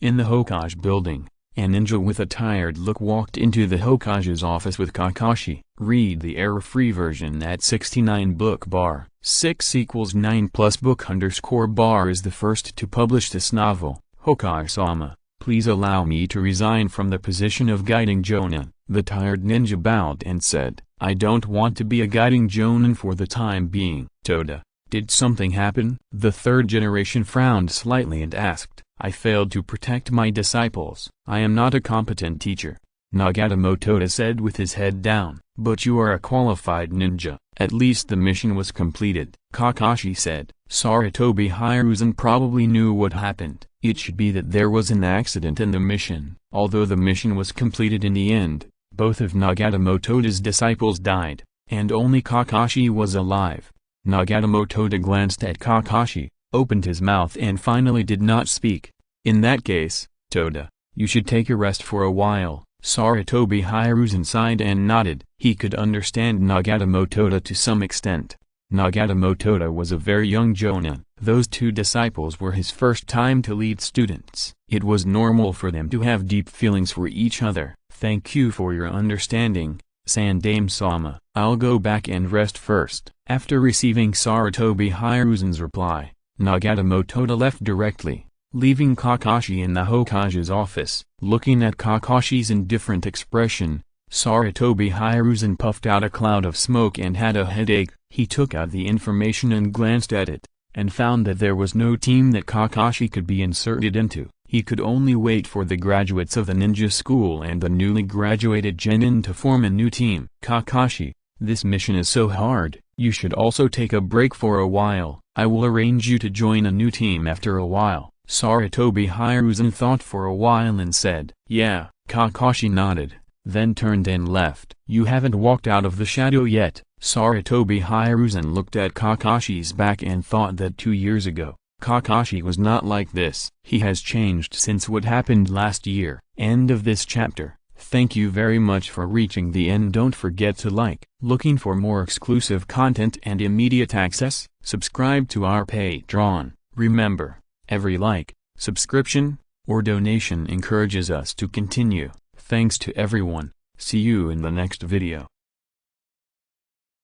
In the Hokage building, a ninja with a tired look walked into the Hokage's office with Kakashi. Read the error-free version at 69 book bar. 6 = 9 plus book _ bar is the first to publish this novel. Hokage-sama, please allow me to resign from the position of guiding jonin. The tired ninja bowed and said, I don't want to be a guiding jonin for the time being. Toda, did something happen? The third generation frowned slightly and asked, I failed to protect my disciples. I am not a competent teacher, Nagatomo Toda said with his head down. But you are a qualified ninja. At least the mission was completed. Kakashi said. Sarutobi Hiruzen probably knew what happened. It should be that there was an accident in the mission. Although the mission was completed in the end, both of Nagatomo Toda's disciples died, and only Kakashi was alive. Nagatomo Toda glanced at Kakashi, opened his mouth and finally did not speak. In that case, Toda, you should take a rest for a while. Sarutobi Hiruzen sighed and nodded. He could understand Nagatomo Toda to some extent. Nagatomo Toda was a very young jonin. Those 2 disciples were his first time to lead students. It was normal for them to have deep feelings for each other. Thank you for your understanding, Sandaime-sama. I'll go back and rest first. After receiving Sarutobi Hiruzen's reply, Nagatomo Toda left directly, leaving Kakashi in the Hokage's office. Looking at Kakashi's indifferent expression, Sarutobi Hiruzen puffed out a cloud of smoke and had a headache. He took out the information and glanced at it, and found that there was no team that Kakashi could be inserted into. He could only wait for the graduates of the ninja school and the newly graduated genin to form a new team. Kakashi, this mission is so hard, you should also take a break for a while. I will arrange you to join a new team after a while. Sarutobi Hiruzen thought for a while and said, yeah. Kakashi nodded, then turned and left. You haven't walked out of the shadow yet. Sarutobi Hiruzen looked at Kakashi's back and thought that 2 years ago, Kakashi was not like this. He has changed since what happened last year. End of this chapter. Thank you very much for reaching the end. Don't forget to like. Looking for more exclusive content and immediate access? Subscribe to our Patreon. Remember, every like, subscription, or donation encourages us to continue. Thanks to everyone. See you in the next video.